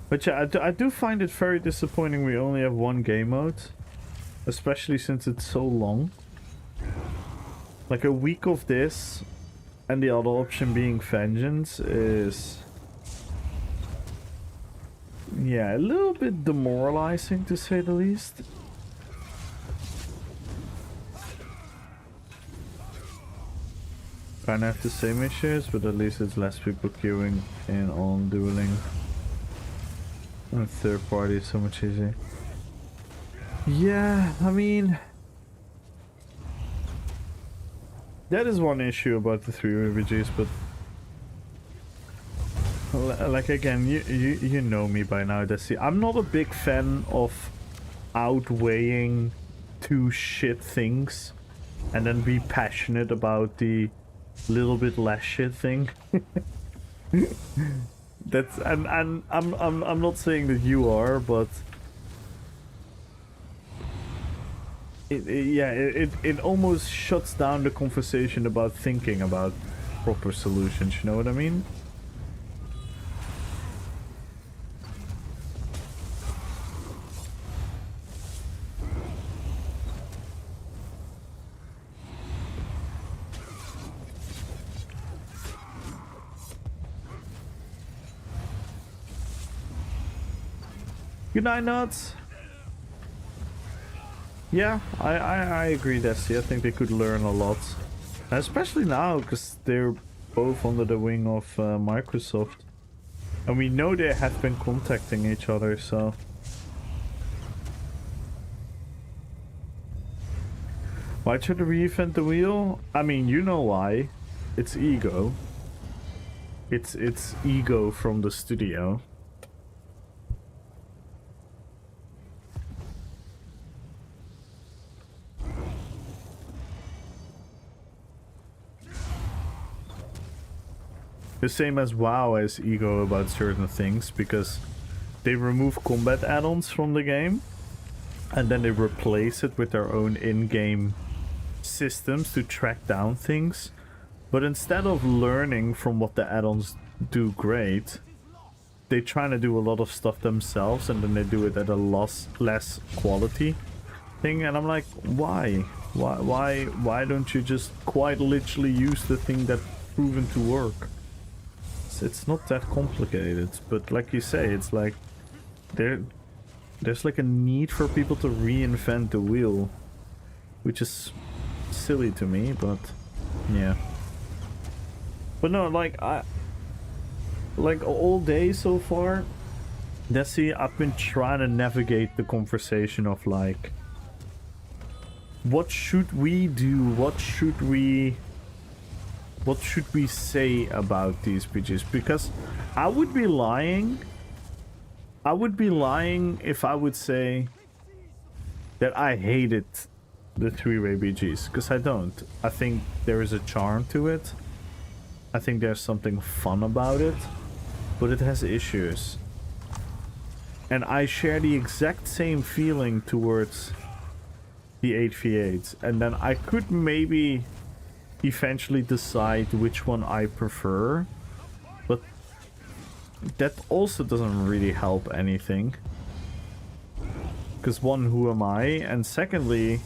But yeah, I do find it very disappointing we only have one game mode. Especially since it's so long. Like, a week of this and the other option being Vengeance is... yeah, a little bit demoralizing to say the least. Kinda have the same issues, but at least it's less people queuing in on dueling. And third party is so much easier. Yeah, I mean, that is one issue about the 3 RPGs, but like again, you know me by now, Desi. I'm not a big fan of outweighing 2 shit things and then be passionate about the little bit less shit thing. That's and I'm not saying that you are, but it almost shuts down the conversation about thinking about proper solutions, you know what I mean? Good night, Nuts. Yeah, I agree, Desi. I think they could learn a lot. Especially now, because they're both under the wing of Microsoft. And we know they have been contacting each other, so... Why should they reinvent the wheel? I mean, you know why. It's ego. It's ego from the studio. The same as WoW has ego about certain things, because they remove combat add-ons from the game and then they replace it with their own in-game systems to track down things. But instead of learning from what the add-ons do great, they try to do a lot of stuff themselves and then they do it at a less quality thing. And I'm like, why? Why don't you just quite literally use the thing that's proven to work? It's not that complicated, but like you say, it's like there's like a need for people to reinvent the wheel, which is silly to me, but yeah. But no, like all day so far, Desi, I've been trying to navigate the conversation of like, what should we do? What should we say about these PGs? Because I would be lying if I would say that I hated the 3-way BGs, because I don't. I think there is a charm to it. I think there's something fun about it, but it has issues. And I share the exact same feeling towards the 8v8s, and then I could maybe eventually decide which one I prefer, but that also doesn't really help anything, because one, who am I, and secondly,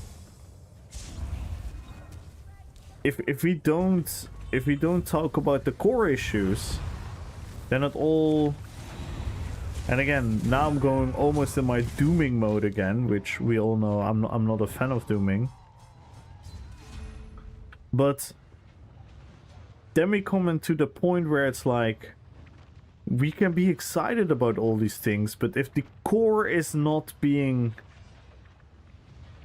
if we don't talk about the core issues, then it all... And again, now I'm going almost in my dooming mode again, which we all know I'm not a fan of dooming. But then we come into the point where it's like, we can be excited about all these things, but if the core is not being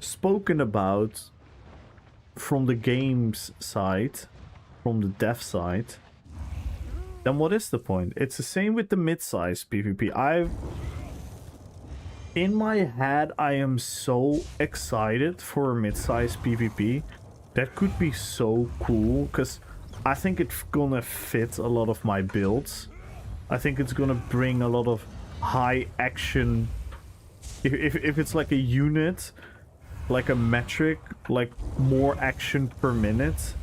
spoken about from the game's side, from the dev side, then what is the point? It's the same with the mid-size PvP. In my head, I am so excited for a mid-size PvP. That could be so cool, because I think it's gonna fit a lot of my builds. I think it's gonna bring a lot of high action. If it's like a unit, like a metric, like more action per minute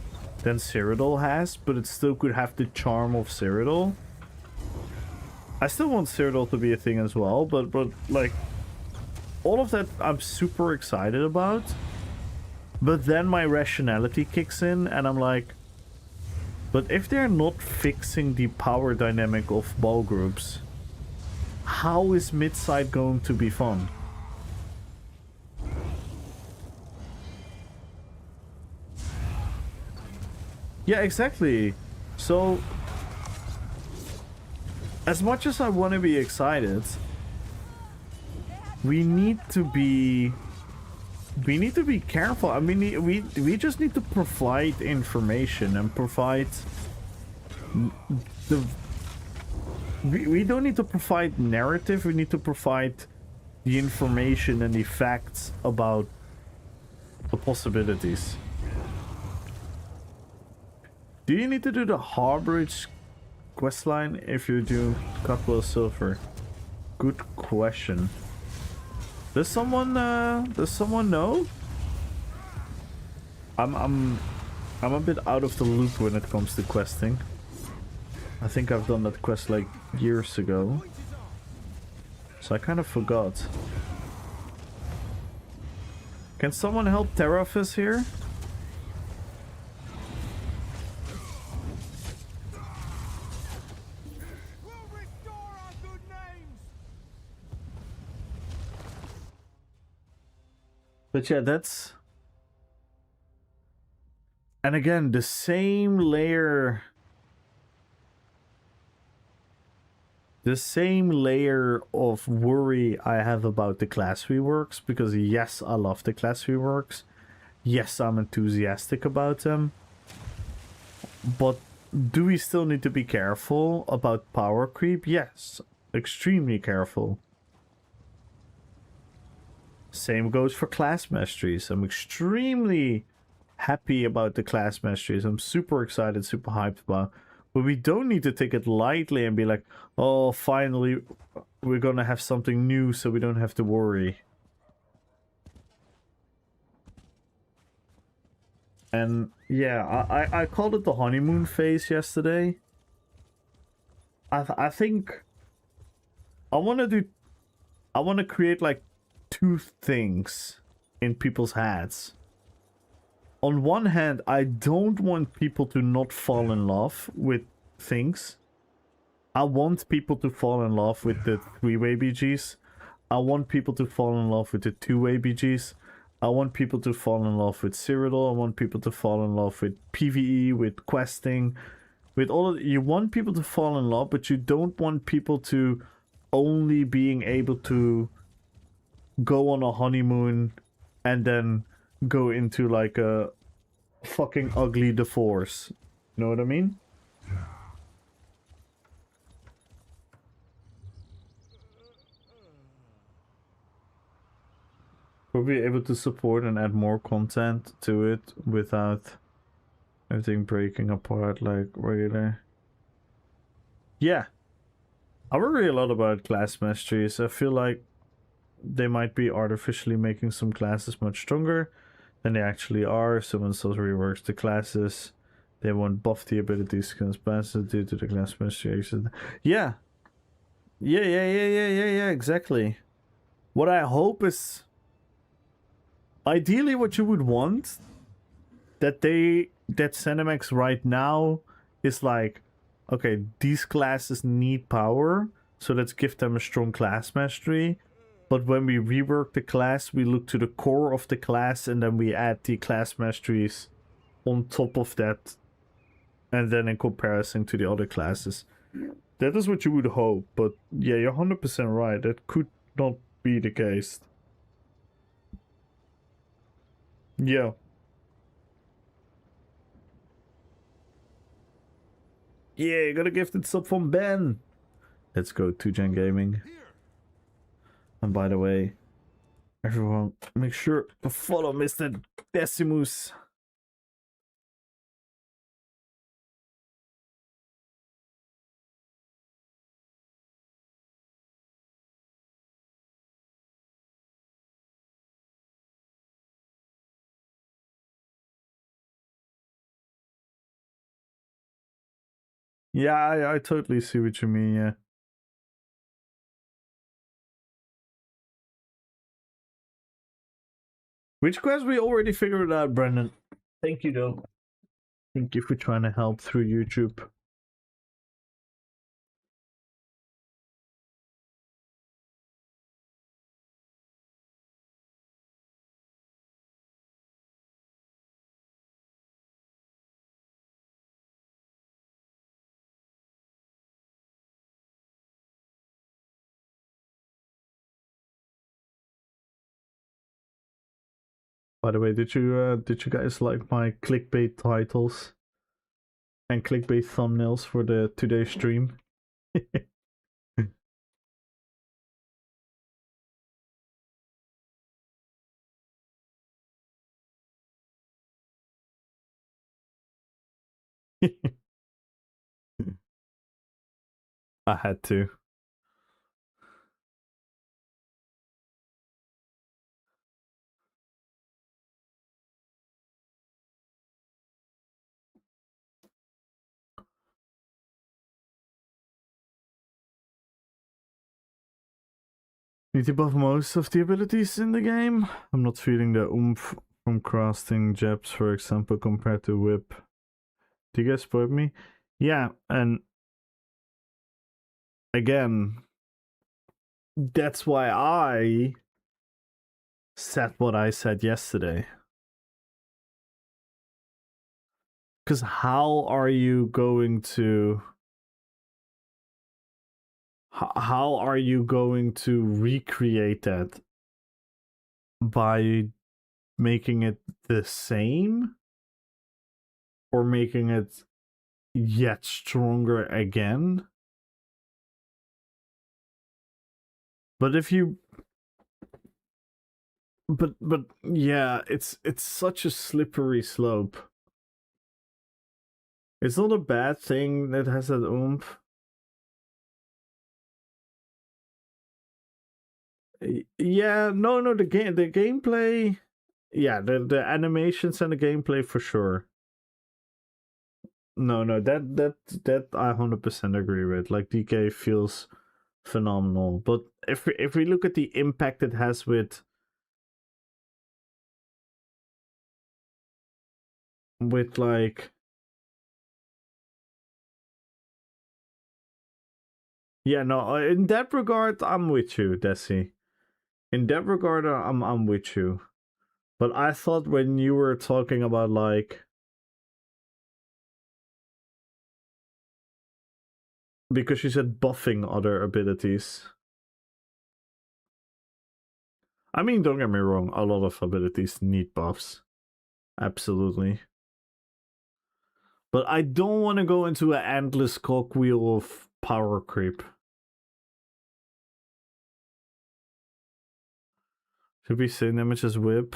than Cyrodiil has, but it still could have the charm of Cyrodiil. I still want Cyrodiil to be a thing as well, but like all of that I'm super excited about. But then my rationality kicks in and I'm like, but if they're not fixing the power dynamic of ball groups, how is mid-side going to be fun? Yeah, exactly. So, as much as I want to be excited, we need to be careful. I mean, we just need to provide information and provide the. We don't need to provide narrative. We need to provide the information and the facts about the possibilities. Do you need to do the Harborage questline if you do Cutwell Silver? Good question. Does someone know? I'm a bit out of the loop when it comes to questing. I think I've done that quest like years ago, so I kind of forgot. Can someone help Terrafis here? But yeah, that's... And again, the same layer... The same layer of worry I have about the class reworks, because yes, I love the class reworks. Yes, I'm enthusiastic about them. But do we still need to be careful about power creep? Yes, extremely careful. Same goes for class masteries. I'm extremely happy about the class masteries. I'm super excited, super hyped about. But we don't need to take it lightly and be like, oh, finally, we're gonna have something new so we don't have to worry. And yeah, I called it the honeymoon phase yesterday. I think I want to create like two things in people's heads. On one hand, I don't want people to not fall in love with things. I want people to fall in love with the three-way BGs. I want people to fall in love with the two-way BGs. I want people to fall in love with Cyrodiil. I want people to fall in love with PvE, with questing, with all of... You want people to fall in love, but you don't want people to only being able to go on a honeymoon and then go into like a fucking ugly divorce. You know what I mean? We'll be able to support and add more content to it without everything breaking apart like regular. Yeah. I worry a lot about class masteries. I feel like they might be artificially making some classes much stronger than they actually are. Someone still reworks the classes. They won't buff the abilities constant due to the class mastery. Yeah. Yeah, exactly. What I hope is... Ideally, what you would want that Cinemax right now is like, okay, these classes need power, so let's give them a strong class mastery. But when we rework the class, we look to the core of the class and then we add the class masteries on top of that. And then in comparison to the other classes. That is what you would hope, but yeah, you're 100% right. That could not be the case. Yeah. Yeah, got a gifted sub from Ben. Let's go to Gen Gaming. And by the way, everyone, make sure to follow Mr. Decimus. Yeah, I totally see what you mean, yeah. Which quest we already figured out, Brendan. Thank you, though. Thank you for trying to help through YouTube. By the way, did you guys like my clickbait titles and clickbait thumbnails for the today's stream? I had to. Need to buff most of the abilities in the game. I'm not feeling the oomph from casting jabs, for example, compared to whip. Do you guys spoil me? Yeah, and again, that's why I said what I said yesterday. Because how are you going to... How are you going to recreate that? By making it the same? Or making it yet stronger again? But if you... But yeah, it's such a slippery slope. It's not a bad thing that has that oomph. Yeah, no, the gameplay, yeah, the animations and the gameplay for sure. No, that I 100% agree with. Like DK feels phenomenal, but if we look at the impact it has with like, yeah, no, in that regard I'm with you, Desi. In that regard I'm with you. But I thought when you were talking about like, because you said buffing other abilities. I mean, don't get me wrong, a lot of abilities need buffs. Absolutely. But I don't want to go into an endless cogwheel of power creep. Should be same damage as whip.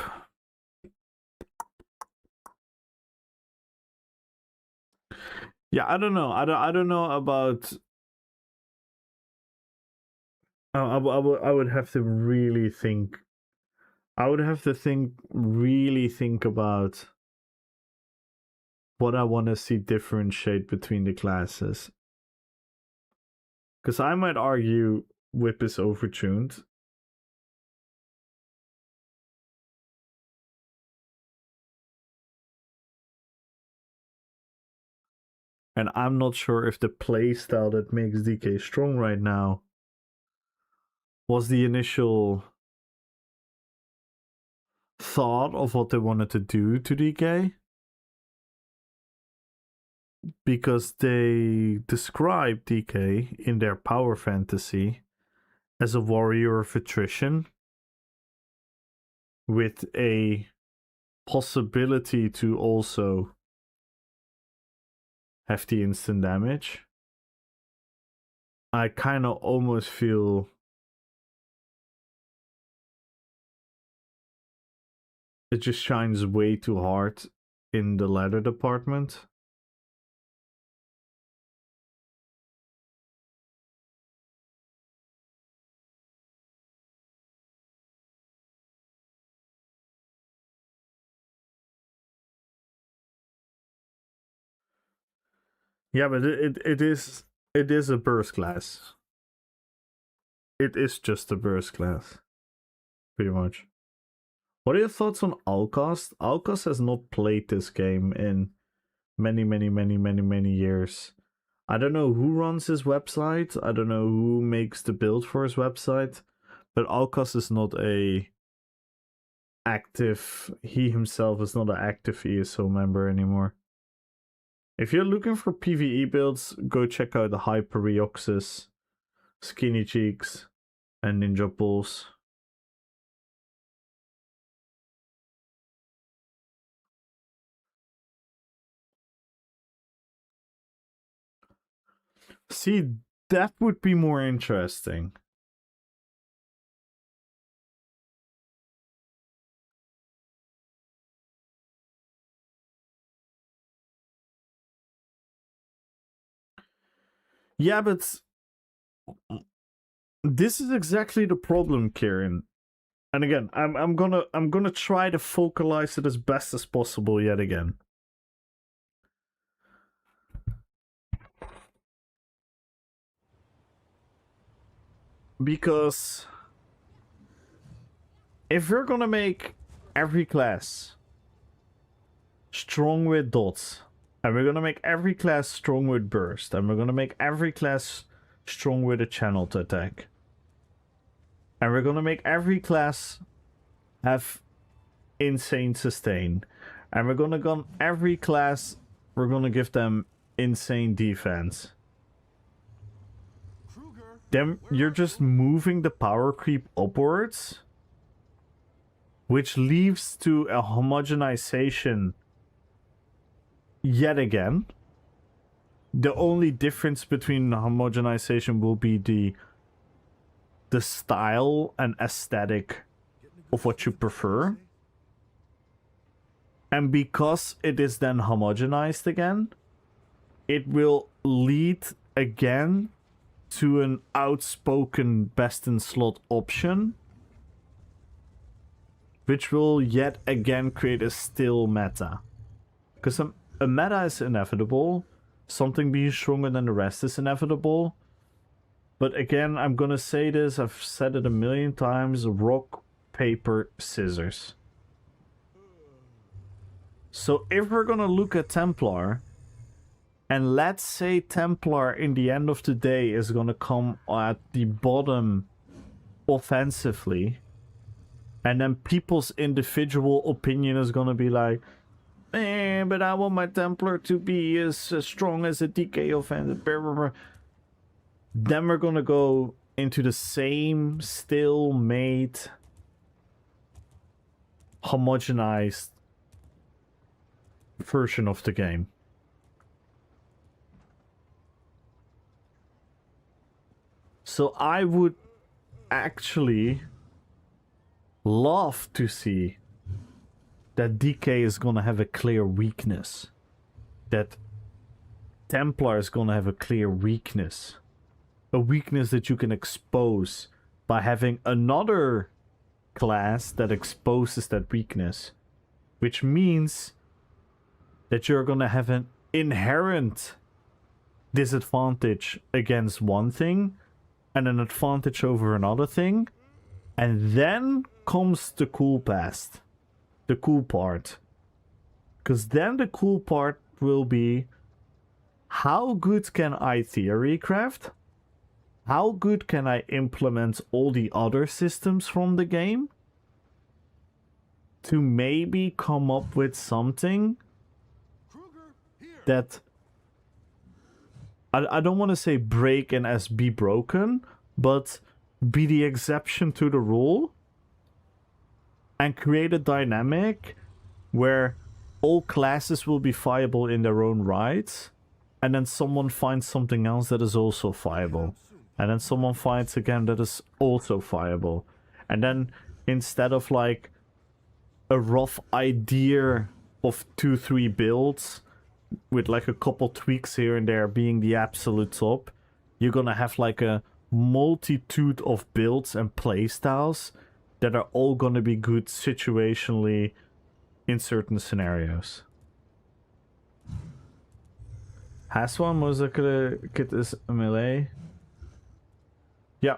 Yeah, I don't know. I don't know about... I would have to really think. I would have to really think about what I want to see differentiate between the classes. Because I might argue whip is overtuned. And I'm not sure if the playstyle that makes DK strong right now was the initial thought of what they wanted to do to DK. Because they describe DK in their power fantasy as a warrior of attrition with a possibility to also have the instant damage. I kind of almost feel it just shines way too hard in the ladder department. Yeah, but it is a burst class. It is just a burst class, pretty much. What are your thoughts on Alcast? Alcast has not played this game in many years. I don't know who runs his website. I don't know who makes the build for his website. But Alcast is not a active... He himself is not an active ESO member anymore. If you're looking for PvE builds, go check out the Hyperioxus, Skinny Cheeks, and Ninja Pulse. See, that would be more interesting. Yeah, but this is exactly the problem, Kieran. And again, I'm gonna try to focalize it as best as possible yet again. Because if we're gonna make every class strong with dots, and we're gonna make every class strong with burst, and we're gonna make every class strong with a channel to attack, and we're gonna make every class have insane sustain, and we're gonna gun every class, we're gonna give them insane defense. Then you're just moving the power creep upwards, which leads to a homogenization yet again. The only difference between the homogenization will be the style and aesthetic of what you prefer. And because it is then homogenized again, it will lead again to an outspoken best in slot option, which will yet again create a still meta. Because a meta is inevitable, something being stronger than the rest is inevitable. But again, I'm gonna say this, I've said it a million times, rock, paper, scissors. So if we're gonna look at Templar, and let's say Templar in the end of the day is gonna come at the bottom offensively, and then people's individual opinion is gonna be like, but I want my Templar to be as strong as a DK offensive. Then we're gonna go into the same still made homogenized version of the game. So I would actually love to see that DK is gonna have a clear weakness. That Templar is gonna have a clear weakness. A weakness that you can expose by having another class that exposes that weakness. Which means that you're gonna have an inherent disadvantage against one thing and an advantage over another thing. And then comes the cool past. The cool part. Because then the cool part will be, how good can I theory craft? How good can I implement all the other systems from the game to maybe come up with something that I don't want to say break and as be broken, but be the exception to the rule and create a dynamic where all classes will be viable in their own rights, and then someone finds something else that is also viable, and then someone finds again that is also viable, and then instead of like a rough idea of 2-3 builds with like a couple tweaks here and there being the absolute top, you're gonna have like a multitude of builds and playstyles that are all gonna be good situationally in certain scenarios. Haswan Mozakure Kit is a melee. Yeah.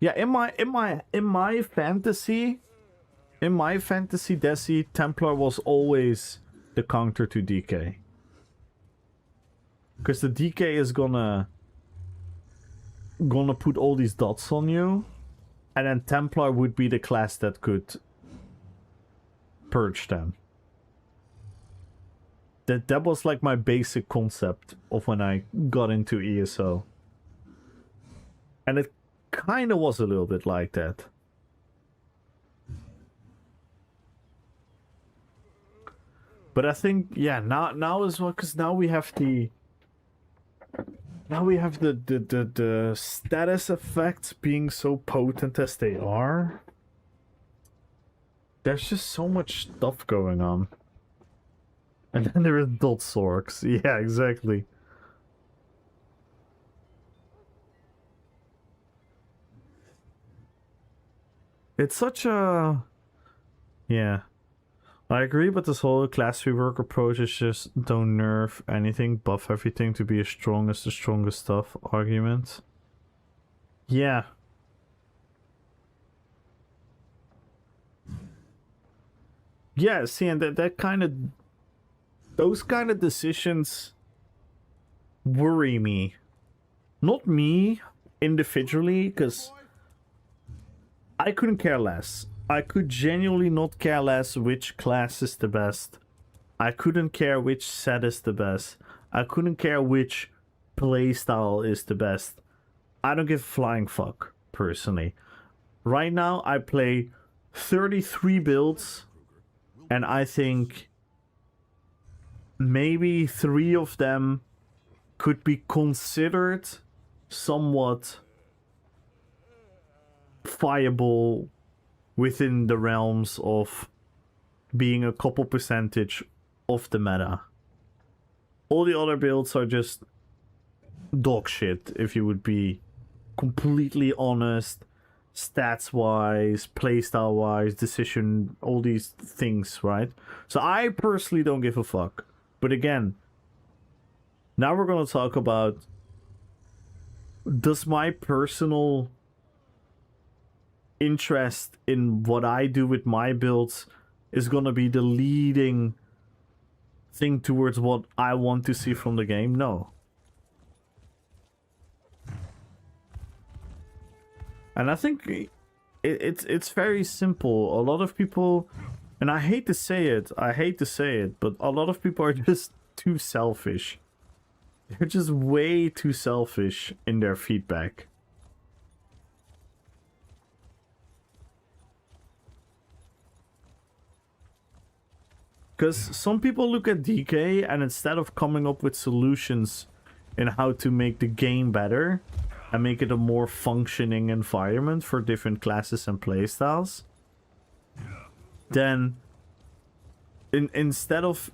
Yeah, in my fantasy, Desi, Templar was always the counter to DK. Because the DK is gonna put all these dots on you, and then Templar would be the class that could purge them. That was like my basic concept of when I got into ESO. And it kind of was a little bit like that. But I think, yeah, now as well, because now we have the the status effects being so potent as they are. There's just so much stuff going on. And then there is dot sorks. Yeah, exactly. It's such a... Yeah. I agree, but this whole class rework approach is just don't nerf anything, buff everything to be as strong as the strongest stuff argument. Yeah. Yeah, see, and that kind of... Those kind of decisions worry me. Not me individually, because I couldn't care less. I could genuinely not care less which class is the best. I couldn't care which set is the best. I couldn't care which playstyle is the best. I don't give a flying fuck, personally. Right now, I play 33 builds, and I think maybe 3 of them could be considered somewhat viable within the realms of being a couple percentage of the meta. All the other builds are just dog shit, if you would be completely honest, stats wise, playstyle wise, decision, all these things, right? So I personally don't give a fuck. But again, now we're gonna talk about, does my personal interest in what I do with my builds is gonna be the leading thing towards what I want to see from the game? No. And I think it's very simple. A lot of people, and I hate to say it, but a lot of people are just too selfish. They're just way too selfish in their feedback. Because some people look at DK and instead of coming up with solutions in how to make the game better and make it a more functioning environment for different classes and playstyles, then instead of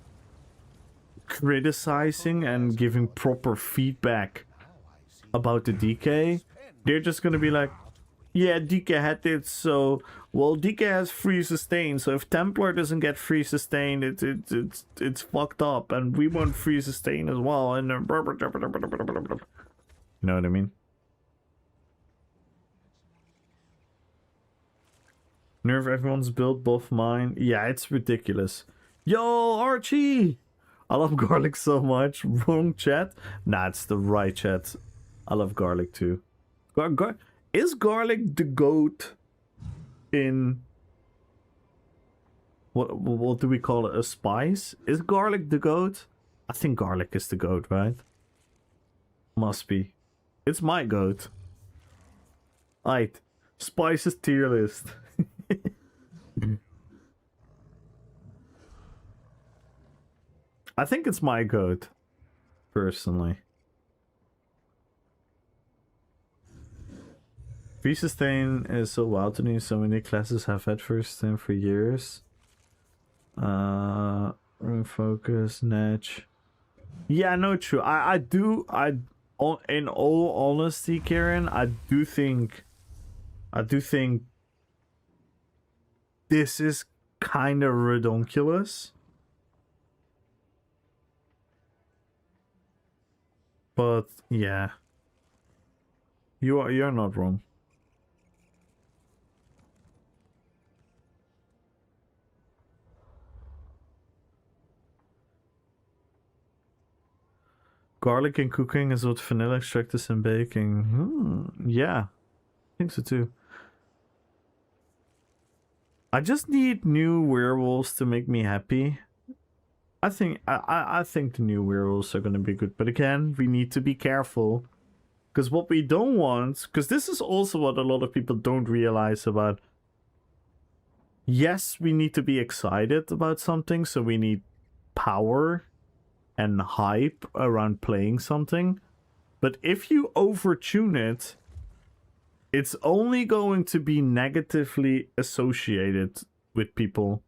criticizing and giving proper feedback about the DK, they're just gonna be like, yeah, DK had it, so... Well, DK has free sustain, so if Templar doesn't get free sustain, it's fucked up, and we want free sustain as well, and... You know what I mean? Nerf everyone's build, buff mine. Yeah, it's ridiculous. Yo, Archie! I love garlic so much. Wrong chat? Nah, it's the right chat. I love garlic too. Is garlic the goat in... What do we call it? A spice? Is garlic the goat? I think garlic is the goat, right? Must be. It's my goat. Aight. Spices tier list. I think it's my goat, personally. Free sustain is so wild to me. So many classes have had free sustain for years. Room focus, Natch. Yeah, no, true. In all honesty, Karen, I do think this is kind of redonkulous. But yeah, you're not wrong. Garlic in cooking is what vanilla extract is in baking. Yeah, I think so too. I just need new werewolves to make me happy. I think the new werewolves are gonna be good, but again, we need to be careful, because what we don't want, because this is also what a lot of people don't realize about. Yes, we need to be excited about something, so we need power and hype around playing something. But if you overtune it, it's only going to be negatively associated with people.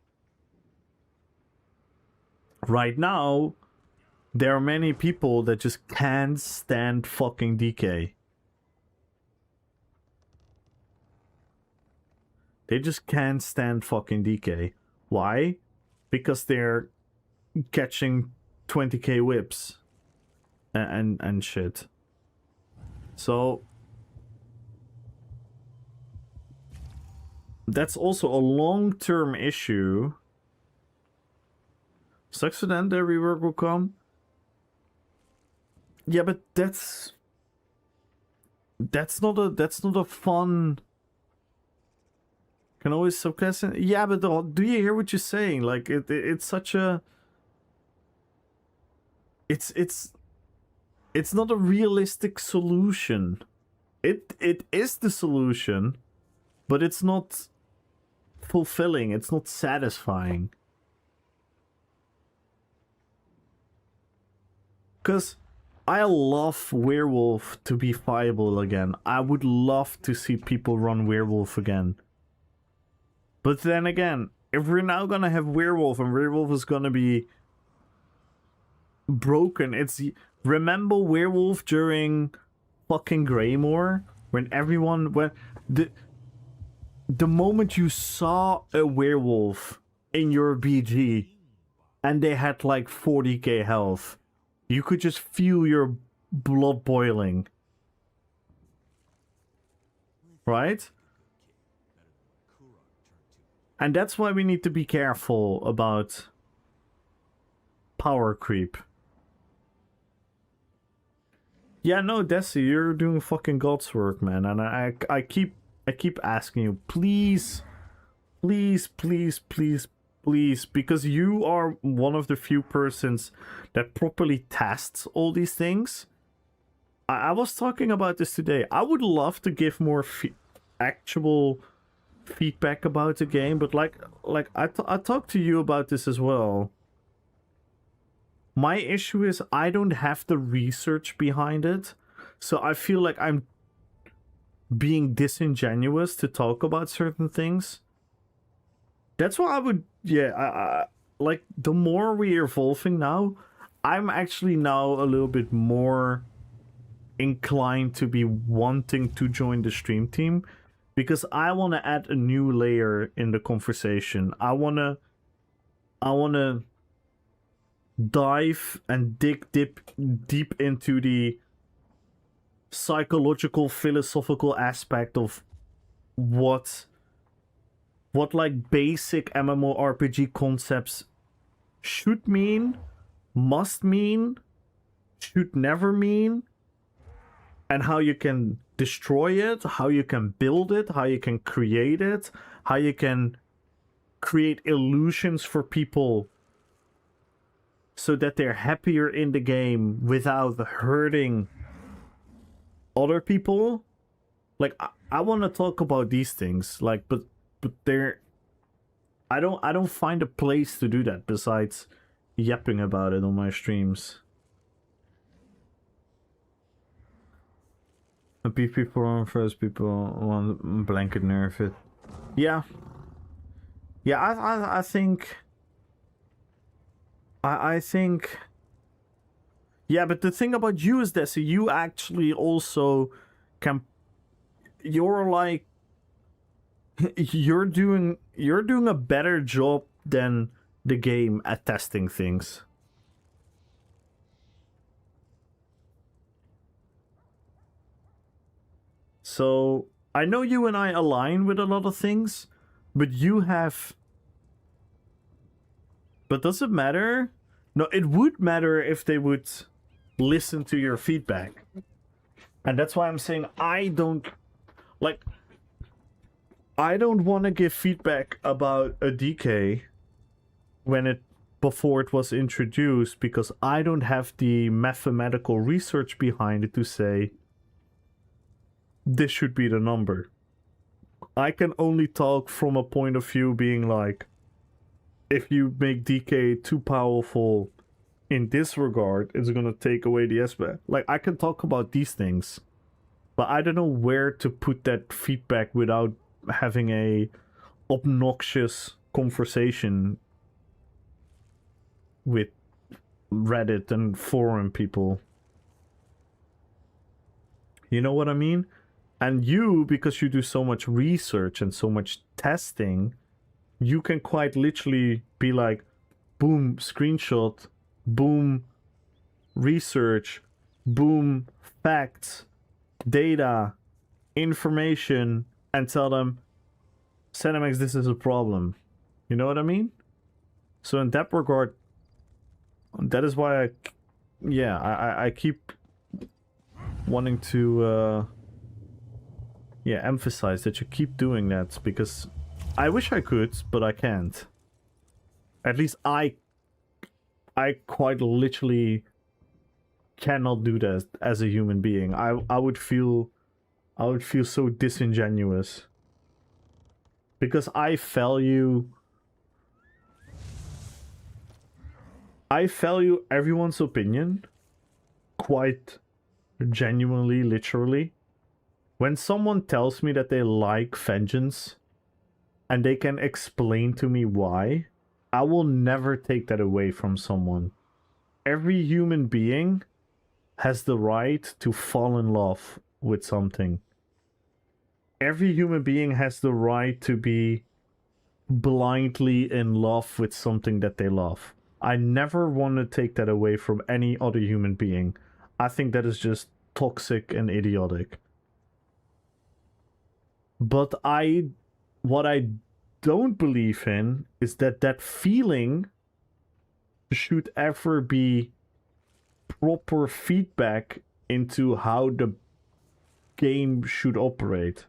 Right now, there are many people that just can't stand fucking DK. They just can't stand fucking DK. Why? Because they're catching 20k whips and shit. So that's also a long-term issue. Sucks for them, their rework will come. Yeah, but that's not a fun. Can always subclass. Yeah, but do you hear what you're saying? Like it's such a. It's not a realistic solution. It is the solution, but it's not fulfilling. It's not satisfying. Because I love Werewolf to be viable again. I would love to see people run Werewolf again. But then again, if we're now gonna have Werewolf and Werewolf is gonna be broken, remember Werewolf during fucking Greymore? When everyone the moment you saw a Werewolf in your BG and they had like 40k health, you could just feel your blood boiling. Right? And that's why we need to be careful about power creep. Yeah, no, Desi, you're doing fucking God's work, man. And I keep asking you, please, please, please, please, please, because you are one of the few persons that properly tests all these things. I was talking about this today. I would love to give more actual feedback about the game, but like I talked to you about this as well. My issue is I don't have the research behind it, so I feel like I'm being disingenuous to talk about certain things. That's why I would, yeah, I like the more we're evolving now, I'm actually now a little bit more inclined to be wanting to join the stream team, because I want to add a new layer in the conversation. I want to dive and dig deep into the psychological, philosophical aspect of what like basic MMORPG concepts should mean, must mean, should never mean, and how you can destroy it, how you can build it, how you can create it, how you can create illusions for people so that they're happier in the game without hurting other people. Like I want to talk about these things, like, but they're I don't find a place to do that besides yapping about it on my streams. A PP for first people want blanket nerf it. Yeah. Yeah, I think I think, yeah, but the thing about you is that you actually also can, you're like, you're doing a better job than the game at testing things. So I know you and I align with a lot of things, but you have. But does it matter? No, it would matter if they would listen to your feedback. And that's why I'm saying I don't want to give feedback about a DK before it was introduced, because I don't have the mathematical research behind it to say this should be the number. I can only talk from a point of view being like, if you make DK too powerful in this regard, it's gonna take away the aspect. Like, I can talk about these things, but I don't know where to put that feedback without having a obnoxious conversation with Reddit and forum people. You know what I mean? And you, because you do so much research and so much testing, you can quite literally be like, boom, screenshot, boom, research, boom, facts, data, information, and tell them, Cinemax, this is a problem. You know what I mean? So in that regard, that is why I keep wanting to emphasize that you keep doing that, because I wish I could, but I can't. At least I quite literally cannot do that as a human being. I would feel so disingenuous, because I value everyone's opinion quite genuinely, literally. When someone tells me that they like Vengeance and they can explain to me why, I will never take that away from someone. Every human being has the right to fall in love with something. Every human being has the right to be blindly in love with something that they love. I never want to take that away from any other human being. I think that is just toxic and idiotic. But what I don't believe in is that feeling should ever be proper feedback into how the game should operate.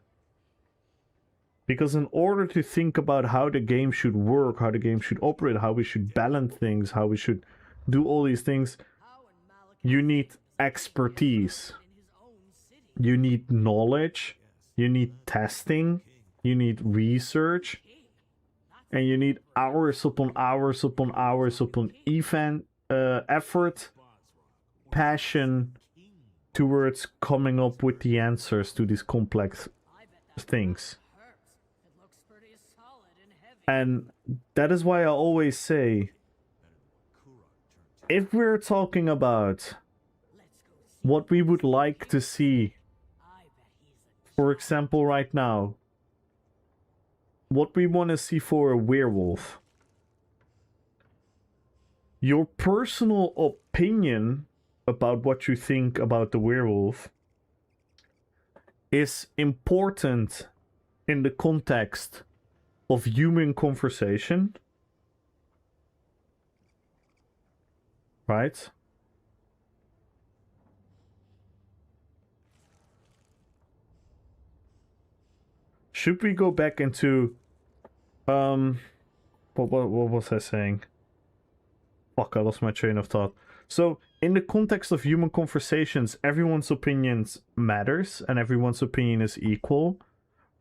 Because in order to think about how the game should work, how the game should operate, how we should balance things, how we should do all these things, you need expertise. You need knowledge. You need testing, you need research, and you need hours upon hours upon hours upon effort, passion towards coming up with the answers to these complex things. And that is why I always say, if we're talking about what we would like to see, for example, right now, what we want to see for a werewolf, your personal opinion about what you think about the werewolf is important in the context of human conversation, right? Should we go back into what was I saying? Fuck, I lost my train of thought. So, in the context of human conversations, everyone's opinions matters and everyone's opinion is equal.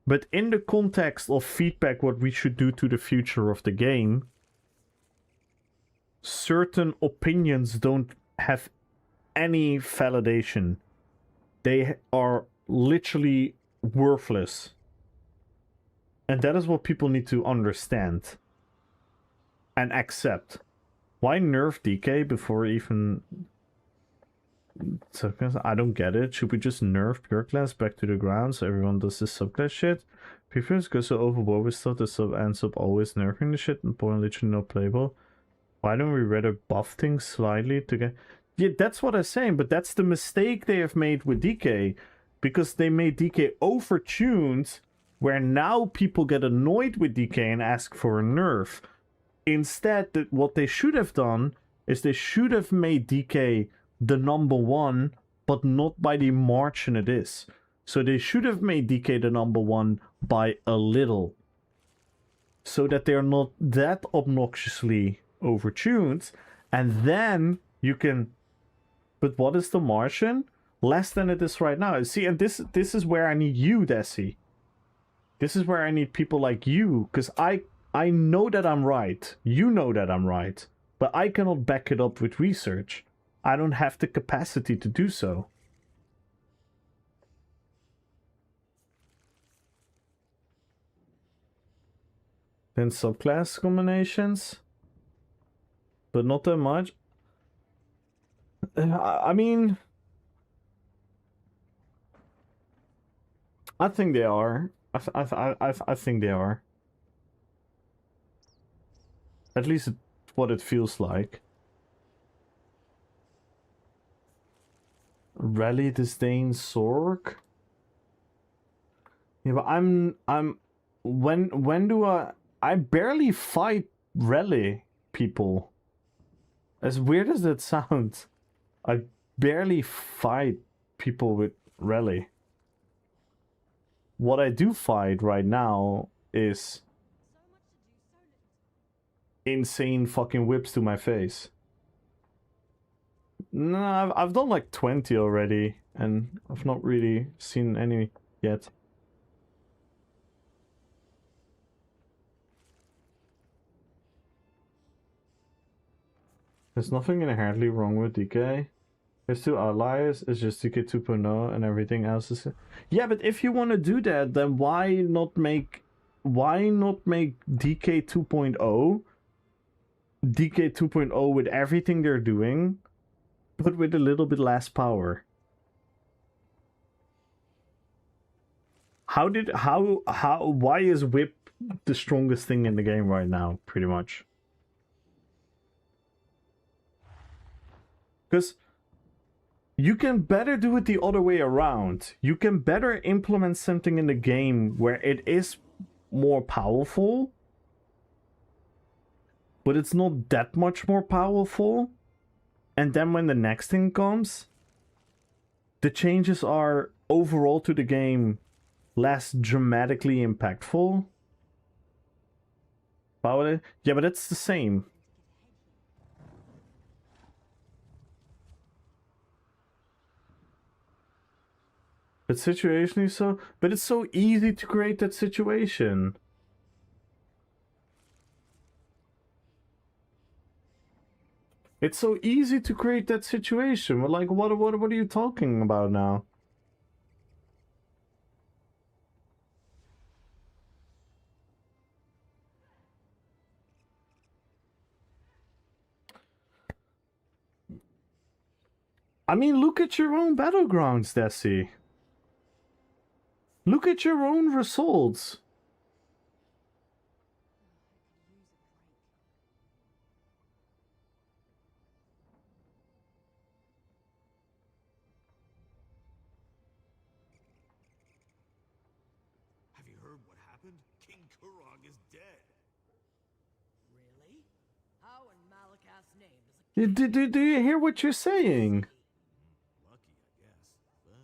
But in the context of feedback, what we should do to the future of the game, certain opinions don't have any validation. They are literally worthless. And that is what people need to understand and accept. Why nerf DK before even... I don't get it. Should we just nerf pure class back to the ground so everyone does this subclass shit? People go so overboard with stuff, the sub ends up always nerfing the shit and point literally no playable. Why don't we rather buff things slightly to get... Yeah, that's what I'm saying, but that's the mistake they have made with DK. Because they made DK overtuned, where now people get annoyed with DK and ask for a nerf. Instead, what they should have done is they should have made DK the number one, but not by the margin it is. So they should have made DK the number one by a little. So that they're not that obnoxiously overtuned. And then you can... But what is the margin? Less than it is right now. See, and this is where I need you, Desi. This is where I need people like you. Because I I know that I'm right. You know that I'm right. But I cannot back it up with research. I don't have the capacity to do so. Then subclass combinations. But not that much. I mean... I think they are. I think they are. At least what it feels like. Rally disdain Sorg. Yeah, but when do I barely fight rally people. As weird as that sounds, I barely fight people with rally. What I do fight right now is insane fucking whips to my face. No, I've done like 20 already, and I've not really seen any yet. There's nothing inherently wrong with DK. There's two outliers, it's just DK 2.0 and everything else is... Yeah, but if you want to do that, then why not make DK 2.0 DK 2.0 with everything they're doing, but with a little bit less power? Why is whip the strongest thing in the game right now, pretty much? Because you can better do it the other way around. You can better implement something in the game where it is more powerful, but it's not that much more powerful. And then when the next thing comes, the changes are overall to the game less dramatically impactful. Power, yeah, but it's the same. But situationally so... But it's so easy to create that situation. It's so easy to create that situation. But like, what are you talking about now? I mean, look at your own battlegrounds, Desi. Look at your own results. Have you heard what happened? King Kurog is dead. Really? How in Malakath's name does a Do you hear what you're saying? Lucky, I guess.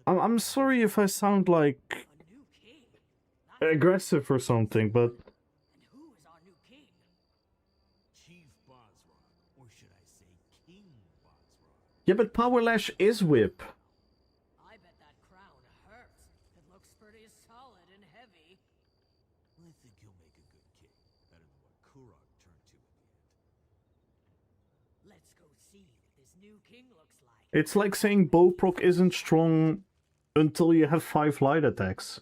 But I'm sorry if I sound like a new king? That's aggressive or something, but... and who is our new king? Chief Bosrog, or should I say King Bosrog? Yeah, but Power Lash is whip. I bet that crown hurts. It looks pretty solid and heavy. I think he'll make a good king, better than what Kurog turned to at the end. Let's go see what this new king looks like. It's like saying bow proc isn't strong until you have 5 light attacks.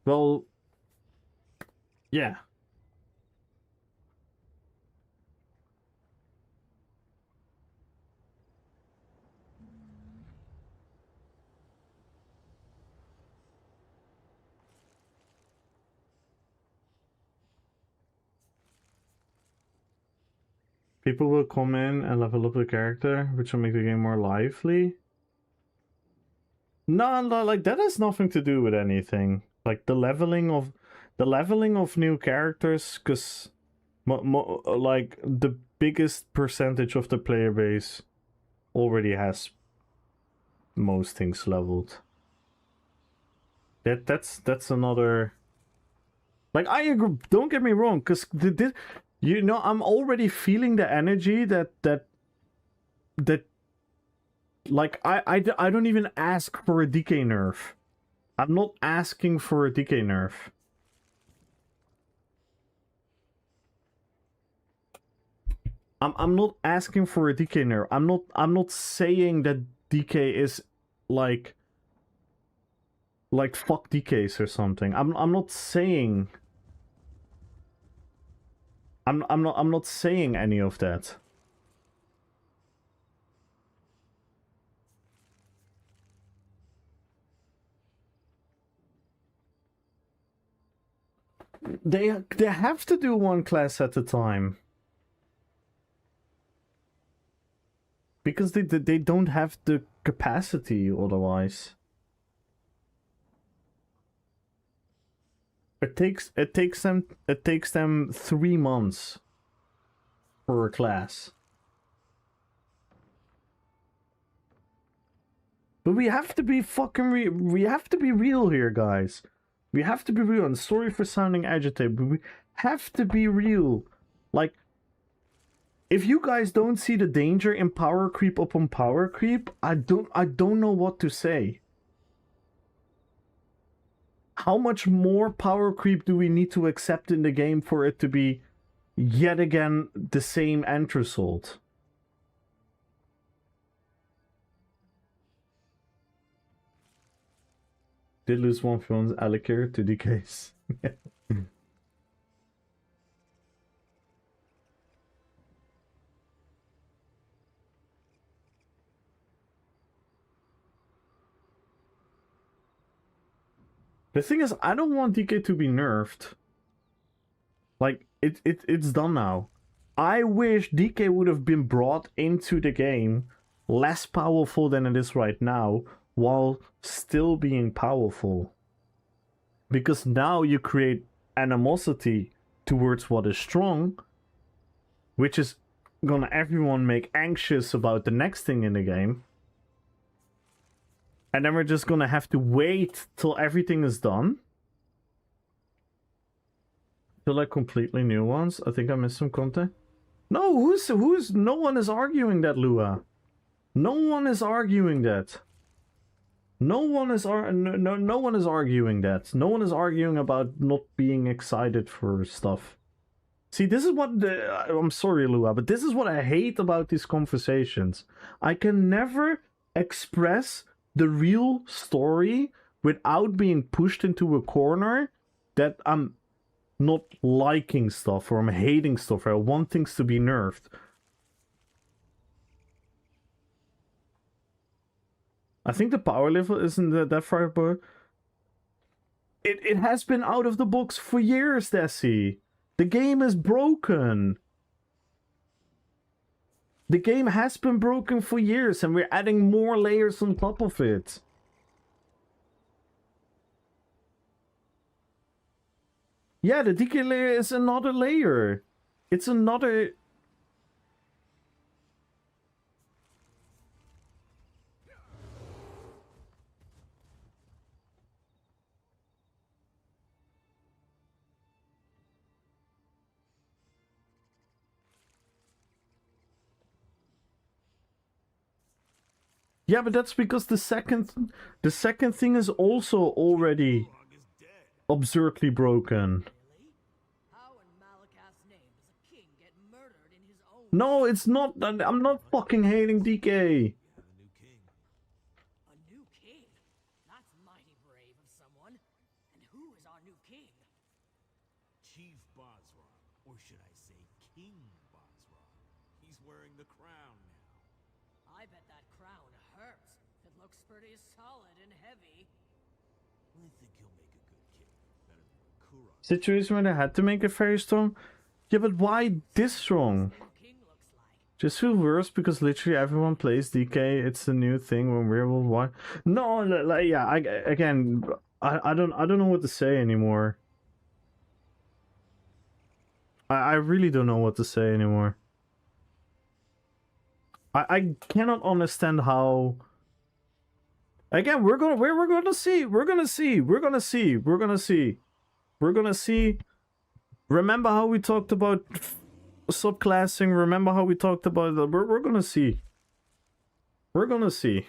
Well, yeah. People will come in and level up the character, which will make the game more lively. No, like that has nothing to do with anything. Like the leveling of new characters, because like the biggest percentage of the player base already has most things leveled. That's another. Like I agree. Don't get me wrong, because you know, I'm already feeling the energy that like I don't even ask for a DK nerf. I'm not asking for a DK nerf. I'm not asking for a DK nerf. I'm not saying that DK is like fuck DKs or something. I'm not saying I'm not saying any of that. They have to do one class at a time. Because they don't have the capacity otherwise. It takes them 3 months for a class. But we have to be fucking we have to be real here, guys. We have to be real. And sorry for sounding agitated, but we have to be real. Like, if you guys don't see the danger in power creep upon power creep, I don't know what to say. How much more power creep do we need to accept in the game for it to be yet again the same end result? Did lose one from Alikir to DKs. The thing is, I don't want DK to be nerfed. Like, it's done now. I wish DK would have been brought into the game less powerful than it is right now, while still being powerful. Because now you create animosity towards what is strong, which is gonna everyone make anxious about the next thing in the game. And then we're just gonna have to wait till everything is done. To like completely new ones. I think I missed some content. No, who's no one is arguing that, Lua. No one is arguing that. No one is arguing that. No one is arguing about not being excited for stuff. See, this is what I'm sorry, Lua, but this is what I hate about these conversations. I can never express the real story without being pushed into a corner that I'm not liking stuff or I'm hating stuff or I want things to be nerfed. I think the power level isn't that far, but it has been out of the box for years, Desi. The game is broken. The game has been broken for years and we're adding more layers on top of it. Yeah, the DK layer is another layer. It's another... Yeah, but that's because the second thing is also already absurdly broken. How in Malakath's name does a king get murdered in his own... No, it's not. I'm not fucking hating DK. A new king? That's mighty brave of someone. And who is our new king? Chief Bosra, or should I say King Bosra. He's wearing the crown now. I bet that crown hurts. It looks pretty solid and heavy. I think he'll make a good king. Better than what Kura. Situation where they had to make it very strong. Yeah, but why this strong? New king looks like. Just feel worse because literally everyone plays DK. It's the new thing when we're worldwide. No, like yeah. I don't know what to say anymore. I really don't know what to say anymore. I cannot understand how. Again, we're gonna see. Remember how we talked about subclassing? Remember how we talked about the... We're gonna see. We're gonna see.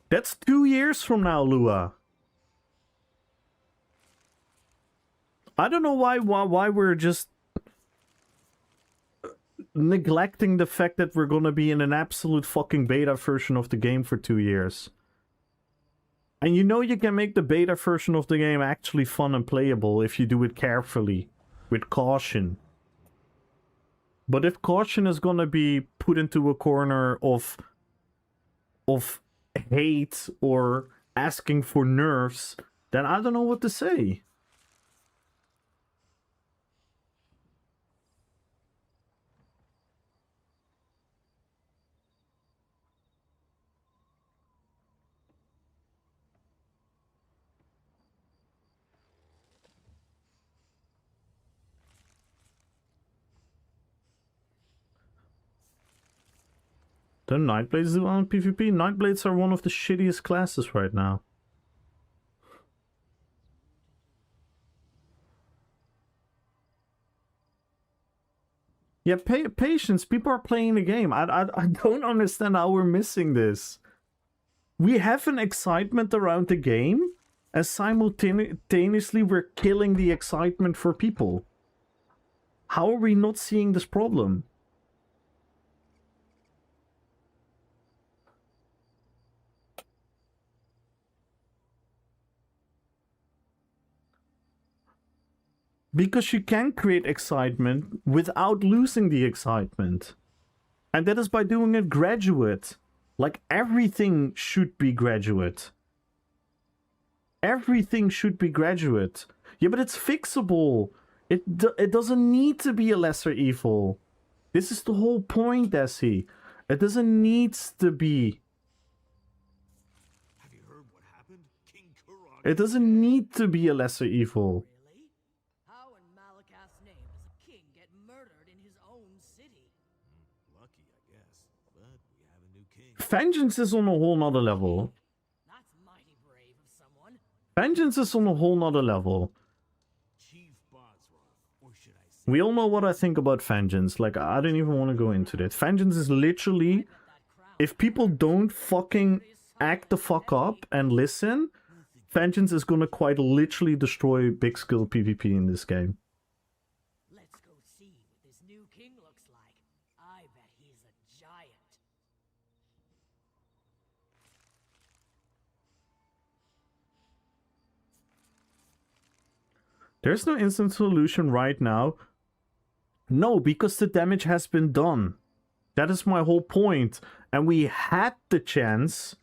That's 2 years from now, Lua. I don't know why we're just neglecting the fact that we're gonna be in an absolute fucking beta version of the game for 2 years. And you know you can make the beta version of the game actually fun and playable if you do it carefully, with caution. But if caution is gonna be put into a corner of hate or asking for nerfs, then I don't know what to say. The Nightblades do on PvP? Nightblades are one of the shittiest classes right now. Yeah, patience. People are playing the game. I don't understand how we're missing this. We have an excitement around the game, and simultaneously we're killing the excitement for people. How are we not seeing this problem? Because you can create excitement without losing the excitement. And that is by doing it graduate. Like, everything should be graduate. Everything should be graduate. Yeah, but it's fixable. It doesn't need to be a lesser evil. This is the whole point, Desi. It doesn't need to be. Have you heard what happened? King Kuron. It doesn't need to be a lesser evil. Really? How in Malakath's name does a king get murdered in his own city? Lucky, I guess. But we have a new king. Vengeance is on a whole nother level. That's mighty brave of someone. Vengeance is on a whole nother level. Chief Bosroth, or should I say? We all know what I think about Vengeance. Like, I don't even want to go into that. Vengeance is literally, if people don't fucking act the fuck up and listen, Vengeance is gonna quite literally destroy big skill PvP in this game. Let's go see what this new king looks like. I bet he's a giant. There's no instant solution right now. No, because the damage has been done. That is my whole point. And we had the chance,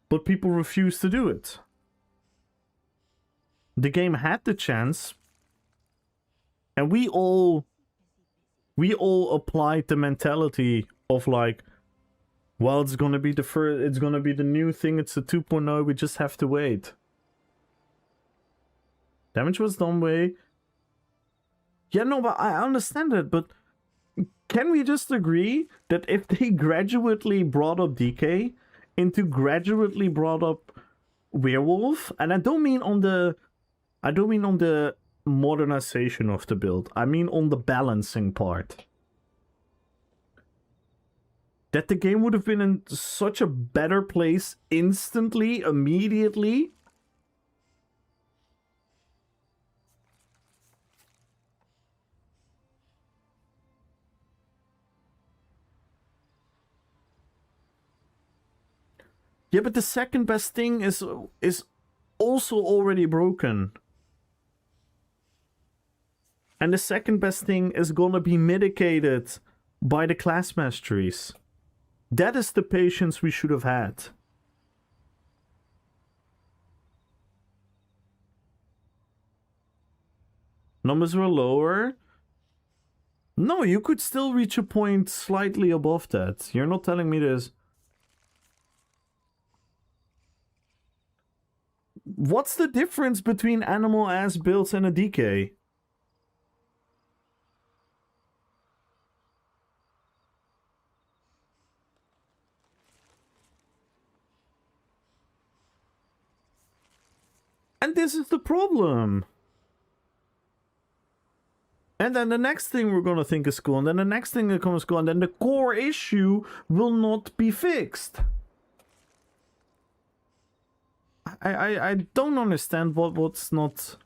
but people refused to do it. The game had the chance, and we all applied the mentality of like, well, it's gonna be it's gonna be the new thing, it's the 2.0, we just have to wait. Damage was done way. Yeah, no, but I understand it, but can we just agree that if they gradually brought up DK into gradually brought up Werewolf, and I don't mean on the modernization of the build, I mean on the balancing part, that the game would have been in such a better place instantly, immediately. Yeah, but the second best thing is also already broken. And the second best thing is gonna be mitigated by the class masteries. That is the patience we should have had. Numbers were lower. No, you could still reach a point slightly above that. You're not telling me this. What's the difference between animal ass builds and a DK? And this is the problem. And then the next thing we're gonna think is cool, and then the next thing that comes cool, and then the core issue will not be fixed. I don't understand what's not.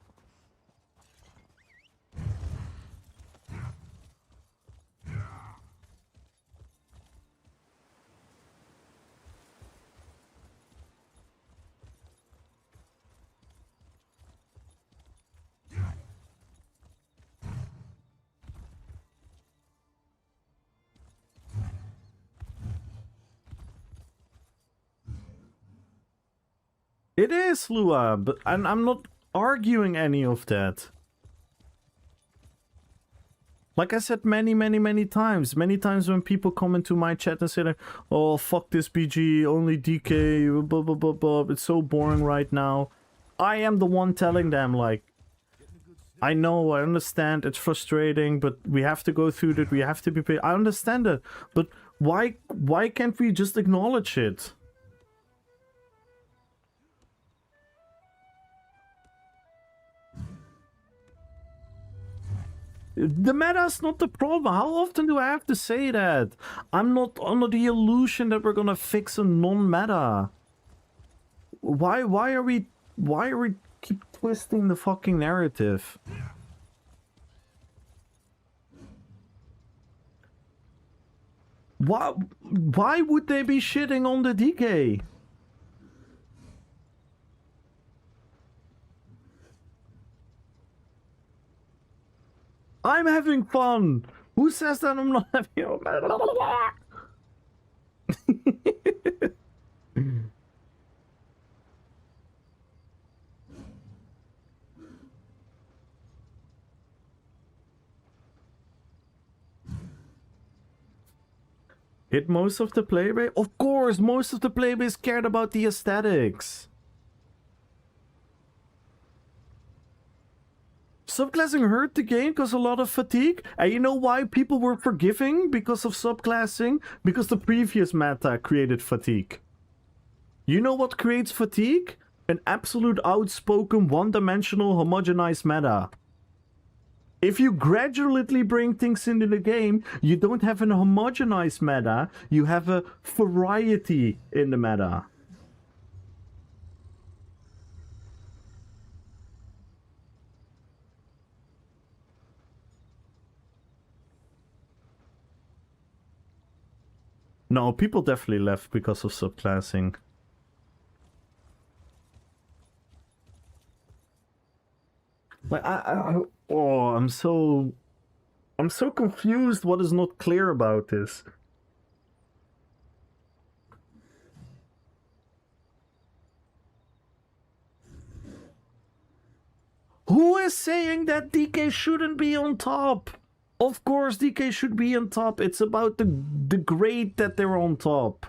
It is, Lua, but I'm not arguing any of that. Like I said many times when people come into my chat and say like, oh, fuck this BG, only DK, blah, blah, blah, blah, it's so boring right now. I am the one telling them, like, I know, I understand, it's frustrating, but we have to go through that, we have to be paid. I understand it, but why can't we just acknowledge it? The meta's not the problem. How often do I have to say that? I'm not under the illusion that we're gonna fix a non-meta. Why are we keep twisting the fucking narrative? Why would they be shitting on the DK? I'm having fun. Who says that I'm not having fun? Hit most of the playbase? Of course, most of the playbase cared about the aesthetics. Subclassing hurt the game because a lot of fatigue. And you know why people were forgiving because of subclassing? Because the previous meta created fatigue. You know what creates fatigue? An absolute outspoken one-dimensional homogenized meta. If you gradually bring things into the game, you don't have an homogenized meta, you have a variety in the meta. No, people definitely left because of subclassing. Like oh, I'm so confused. What is not clear about this? Who is saying that DK shouldn't be on top? Of course DK should be on top. It's about the grade that they're on top.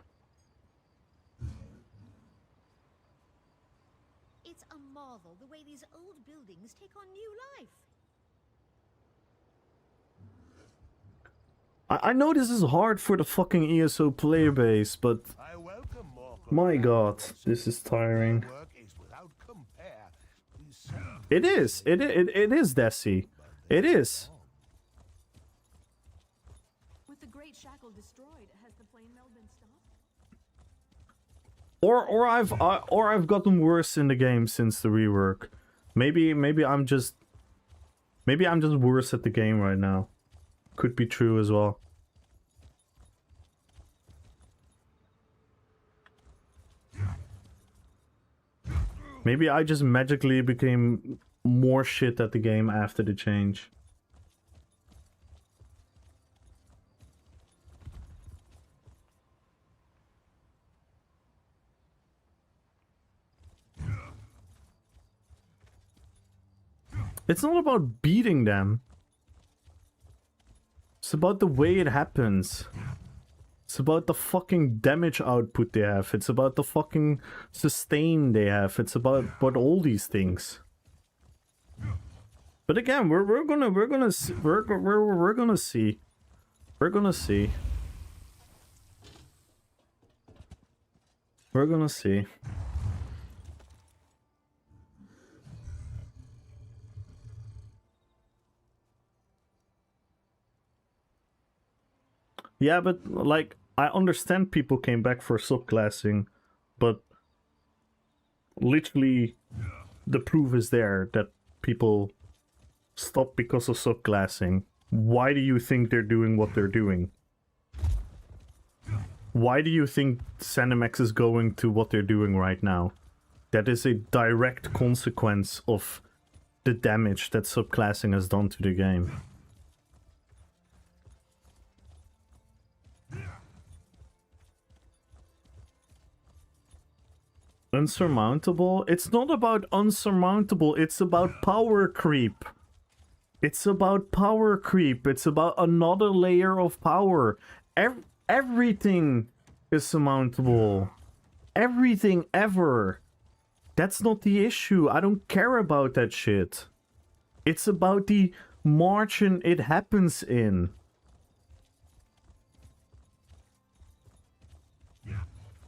It's a marvel the way these old buildings take on new life. I know this is hard for the fucking ESO player base, but my god, this is tiring. It is. It is, Desi. It is. With the Great Shackle destroyed, has the flame mill been stopped? Or I've gotten worse in the game since the rework. Maybe I'm just worse at the game right now. Could be true as well. Maybe I just magically became more shit at the game after the change. It's not about beating them. It's about the way it happens. It's about the fucking damage output they have. It's about the fucking sustain they have. It's about all these things. But again, we're gonna see. Yeah, but like, I understand people came back for subclassing, but literally, the proof is there that people stop because of subclassing. Why do you think they're doing what they're doing? Why do you think Zenimax is going to what they're doing right now? That is a direct consequence of the damage that subclassing has done to the game. Unsurmountable? It's not about unsurmountable, it's about power creep. It's about power creep. It's about another layer of power. Everything is surmountable. Everything ever. That's not the issue. I don't care about that shit. It's about the margin it happens in.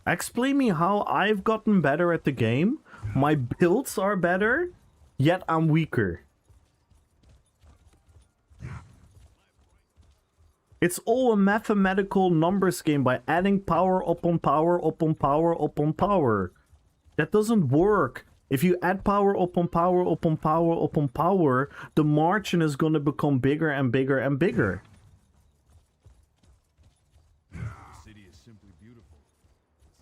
Explain me how I've gotten better at the game. My builds are better, yet I'm weaker. It's all a mathematical numbers game by adding power upon power upon power upon power. That doesn't work. If you add power upon power upon power upon power, the margin is going to become bigger and bigger and bigger. The city is simply beautiful.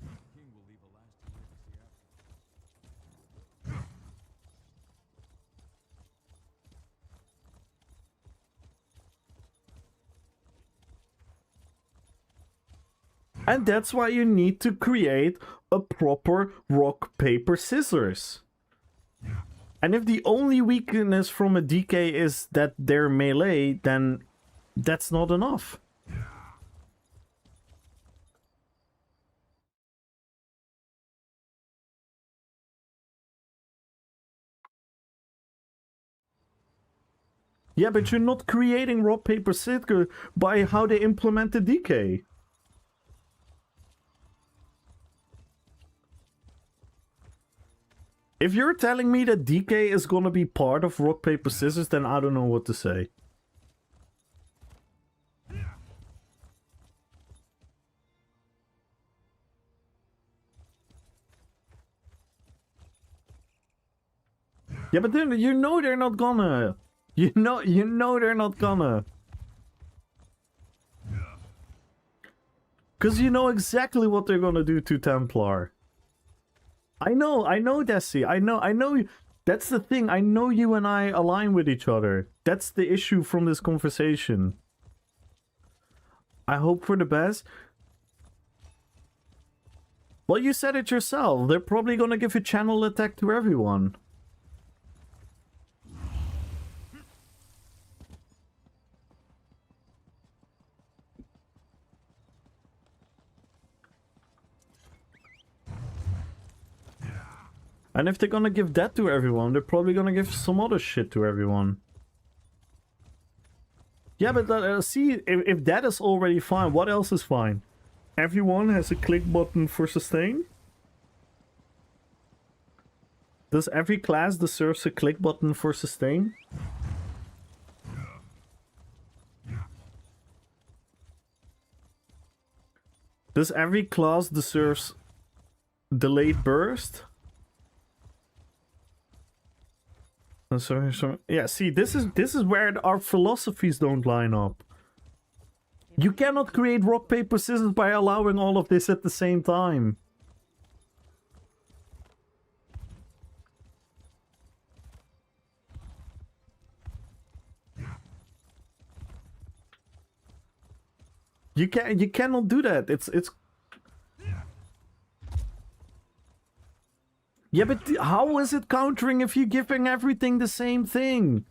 The King will leave a lasting legacy after. And that's why you need to create a proper rock, paper, scissors. And if the only weakness from a DK is that they're melee, then that's not enough. Yeah, but you're not creating rock, paper, scissors by how they implement the DK. If you're telling me that DK is gonna be part of rock, paper, scissors, then I don't know what to say. Yeah, but then you know they're not gonna. You know they're not gonna. Cause you know exactly what they're gonna do to Templar. I know, Desi. I know. That's the thing. I know you and I align with each other. That's the issue from this conversation. I hope for the best. Well, you said it yourself. They're probably gonna give a channel attack to everyone. And if they're gonna give that to everyone, they're probably gonna give some other shit to everyone. Yeah, but see, if that is already fine, what else is fine? Everyone has a click button for sustain? Does every class deserve a click button for sustain? Does every class deserve delayed burst? Sorry. Yeah, see, this is where our philosophies don't line up. You cannot create rock, paper, scissors by allowing all of this at the same time. You cannot do that. It's Yeah, but how is it countering if you're giving everything the same thing?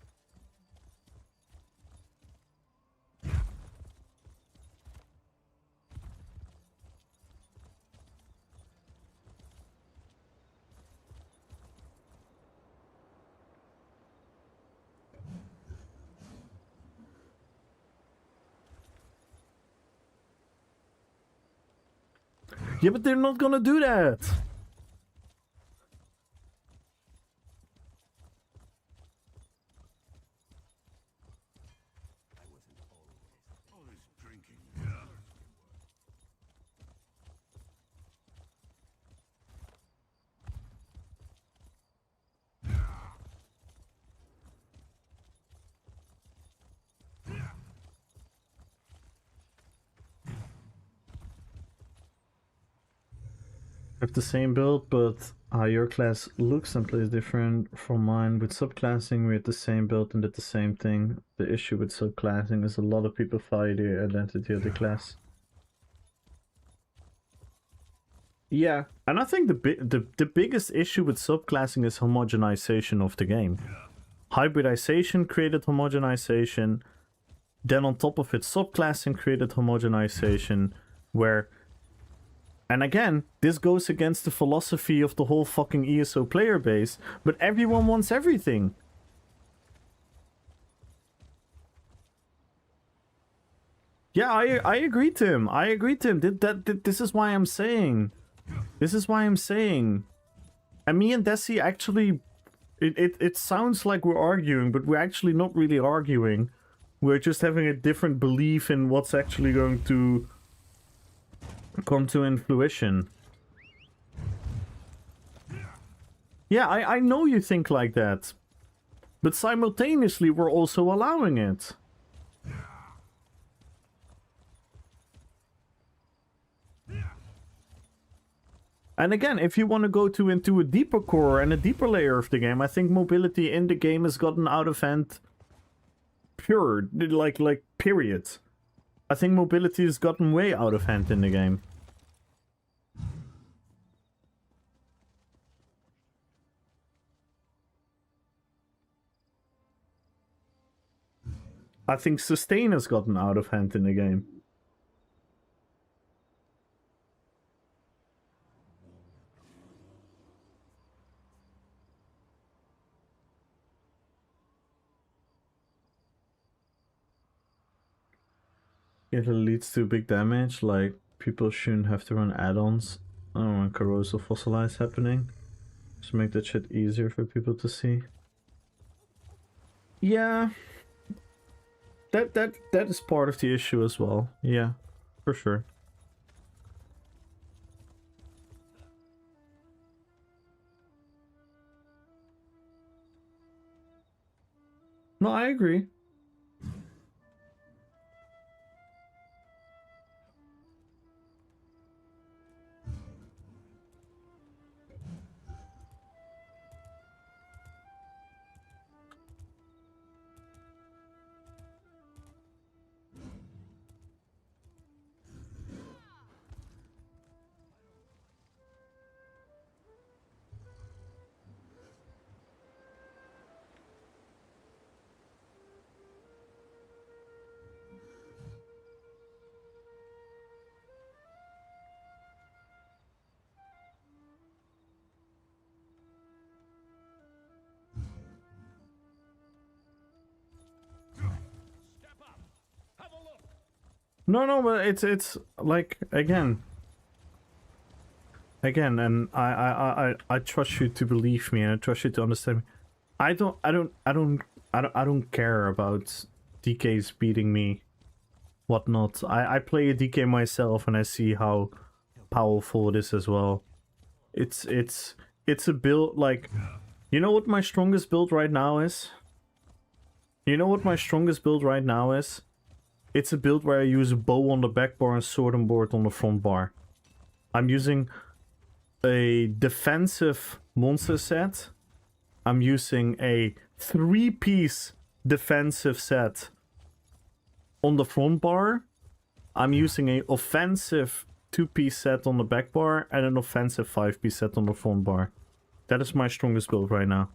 Yeah, but they're not gonna do that. have the same build, but your class looks and plays different from mine. With subclassing, we had the same build and did the same thing. The issue with subclassing is a lot of people value the identity of the class. Yeah, and I think the biggest issue with subclassing is homogenization of the game. Hybridization created homogenization. Then on top of it, subclassing created homogenization, where... And again, this goes against the philosophy of the whole fucking ESO player base, but everyone wants everything. Yeah, I agree, Tim. I agree, Tim. This is why I'm saying. This is why I'm saying. And me and Desi actually... It sounds like we're arguing, but we're actually not really arguing. We're just having a different belief in what's actually going to come to in fruition. Yeah, I know you think like that. But simultaneously, we're also allowing it. And again, if you want to go into a deeper core and a deeper layer of the game, I think mobility in the game has gotten out of hand. Pure, like period. I think mobility has gotten way out of hand in the game. I think sustain has gotten out of hand in the game. It leads to big damage, like people shouldn't have to run add-ons when corrosive fossilize happening. Just make that shit easier for people to see. Yeah. That is part of the issue as well. Yeah, for sure. No, I agree. No, but it's like again, and I trust you to believe me, and I trust you to understand me. I don't care about DKs beating me, whatnot. I play a DK myself, and I see how powerful it is as well. It's a build like, you know what my strongest build right now is? You know what my strongest build right now is? It's a build where I use a bow on the back bar and sword and board on the front bar. I'm using a defensive monster set. I'm using a 3-piece defensive set on the front bar. I'm using an offensive 2-piece set on the back bar and an offensive 5-piece set on the front bar. That is my strongest build right now.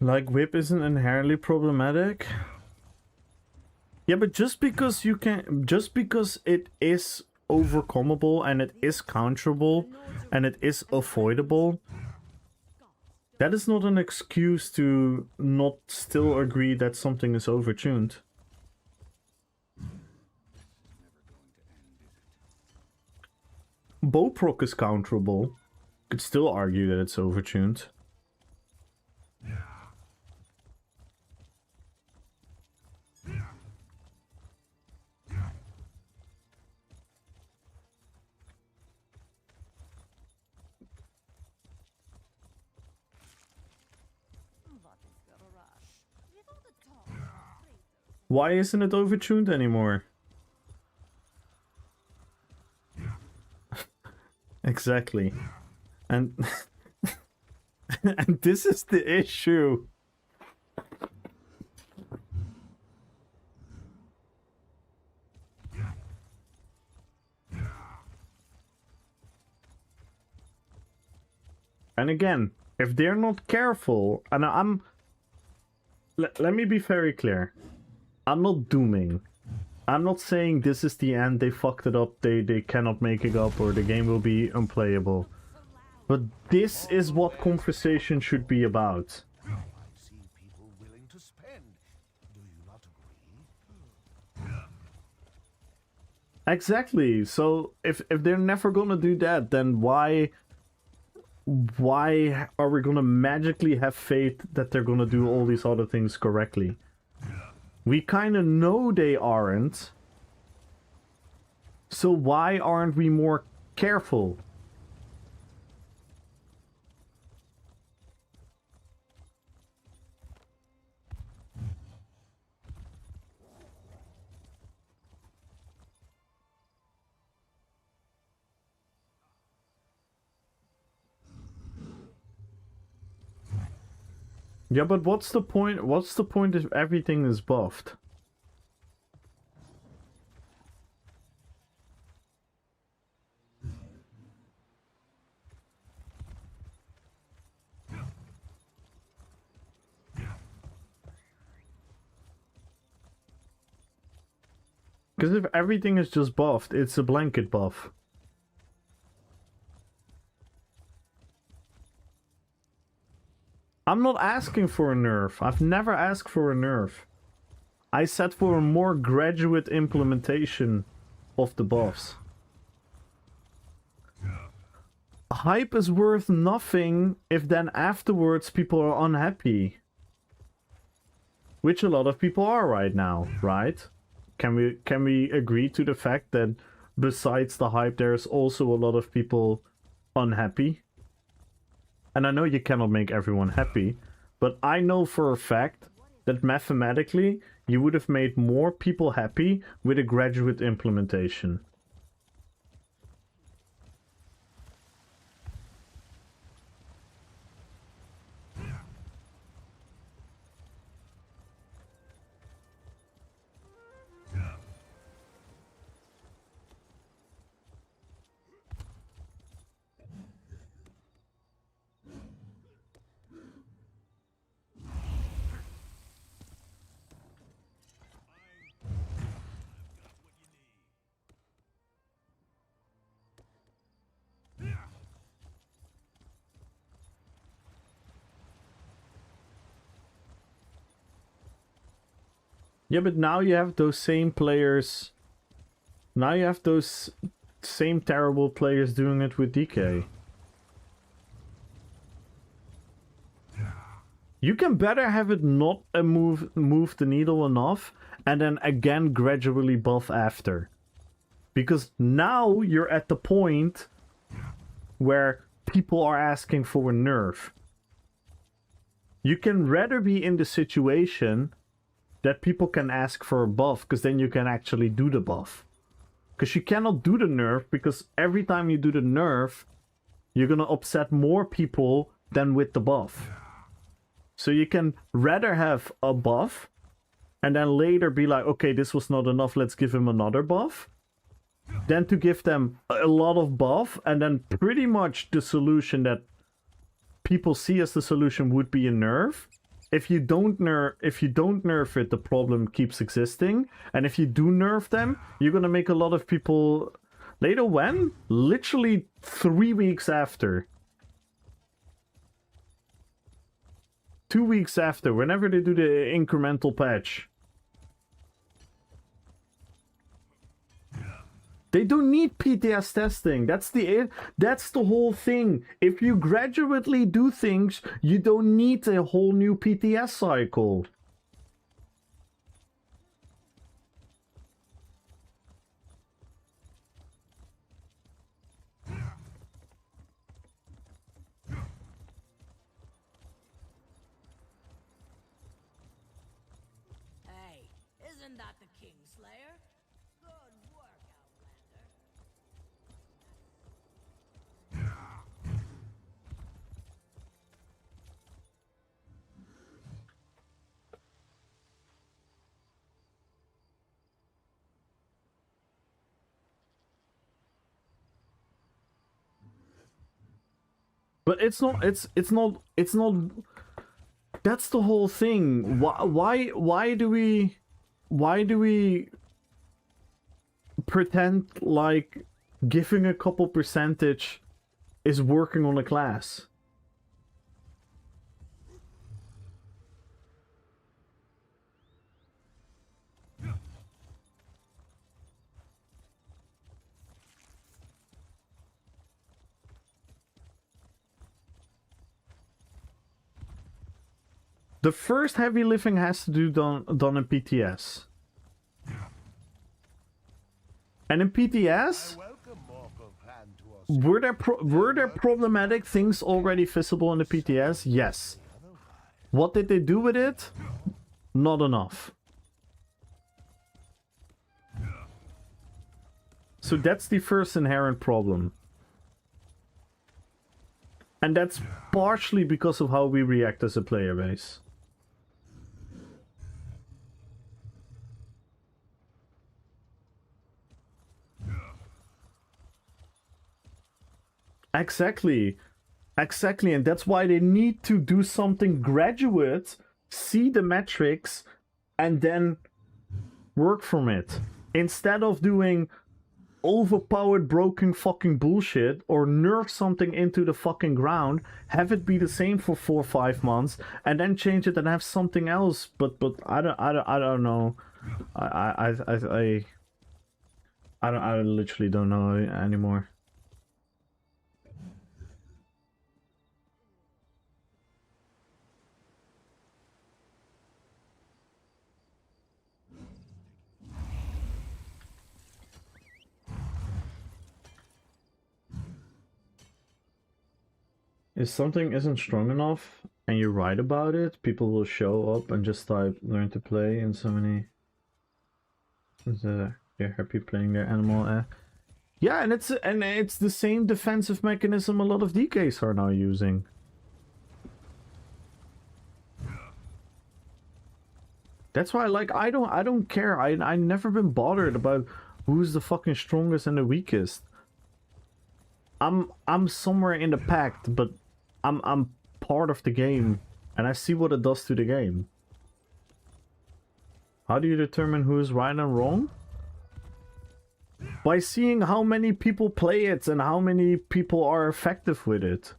Like, whip isn't inherently problematic. Yeah, but just because you can, just because it is overcomable and it is counterable and it is avoidable, that is not an excuse to not still agree that something is overtuned. bow proc is counterable. Could still argue that it's overtuned. Why isn't it overtuned anymore? Exactly. And and this is the issue. And again, if they're not careful, and let me be very clear. I'm not dooming. I'm not saying this is the end, they fucked it up, they cannot make it up, or the game will be unplayable. But this is what conversation should be about. I see people willing to spend. Do you not agree? Exactly. So if they're never gonna do that, then why are we gonna magically have faith that they're gonna do all these other things correctly? We kind of know they aren't. So why aren't we more careful? Yeah, but what's the point? What's the point if everything is buffed? Because if everything is just buffed, it's a blanket buff. I'm not asking for a nerf. I've never asked for a nerf. I said for a more graduate implementation of the buffs. Hype is worth nothing if then afterwards people are unhappy. Which a lot of people are right now, right? Can we agree to the fact that besides the hype there's also a lot of people unhappy? And I know you cannot make everyone happy, but I know for a fact that mathematically you would have made more people happy with a graduate implementation. Yeah, but now you have those same players. Now you have those same terrible players doing it with DK. You can better have it not move the needle enough and then again gradually buff after. Because now you're at the point where people are asking for a nerf. You can rather be in the situation that people can ask for a buff, because then you can actually do the buff. Because you cannot do the nerf, because every time you do the nerf, you're gonna upset more people than with the buff. So you can rather have a buff, and then later be like, okay, this was not enough, let's give him another buff. Than to give them a lot of buff, and then pretty much the solution that people see as the solution would be a nerf. If you don't nerf it, the problem keeps existing. And if you do nerf them, you're gonna make a lot of people... Later when? Literally 3 weeks after. 2 weeks after, whenever they do the incremental patch. They don't need PTS testing. That's the whole thing. If you gradually do things, you don't need a whole new PTS cycle. Hey, isn't that the Kingslayer? Good work, Outlander. But it's not. That's the whole thing. Why do we pretend like giving a couple percentage is working on a class? The first heavy lifting has to do done in PTS. And in PTS, were there problematic things already visible in the PTS? Yes. What did they do with it? Not enough. So that's the first inherent problem. And that's partially because of how we react as a player base. Exactly. Exactly, and that's why they need to do something graduate, see the metrics, and then work from it. Instead of doing overpowered broken fucking bullshit or nerf something into the fucking ground, have it be the same for 4 or 5 months, and then change it and have something else. But I don't know. I literally don't know anymore. If something isn't strong enough and you write about it, people will show up and just type learn to play in so many. They're happy playing their animal. Yeah, and it's the same defensive mechanism a lot of DKs are now using. That's why, like, I don't care. I never been bothered about who's the fucking strongest and the weakest. I'm somewhere in the pack, but I'm part of the game, and I see what it does to the game. How do you determine who is right and wrong? By seeing how many people play it and how many people are effective with it.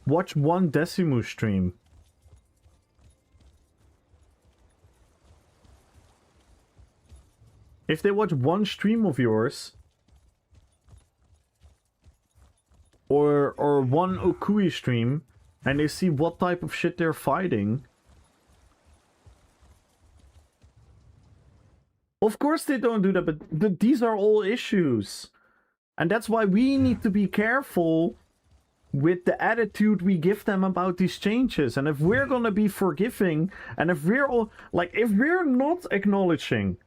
Watch one Decimu stream. If they watch one stream of yours, or one Okui stream, and they see what type of shit they're fighting, of course they don't do that, but these are all issues. And that's why we need to be careful with the attitude we give them about these changes. And if we're gonna be forgiving, and if we're all, like, if we're not acknowledging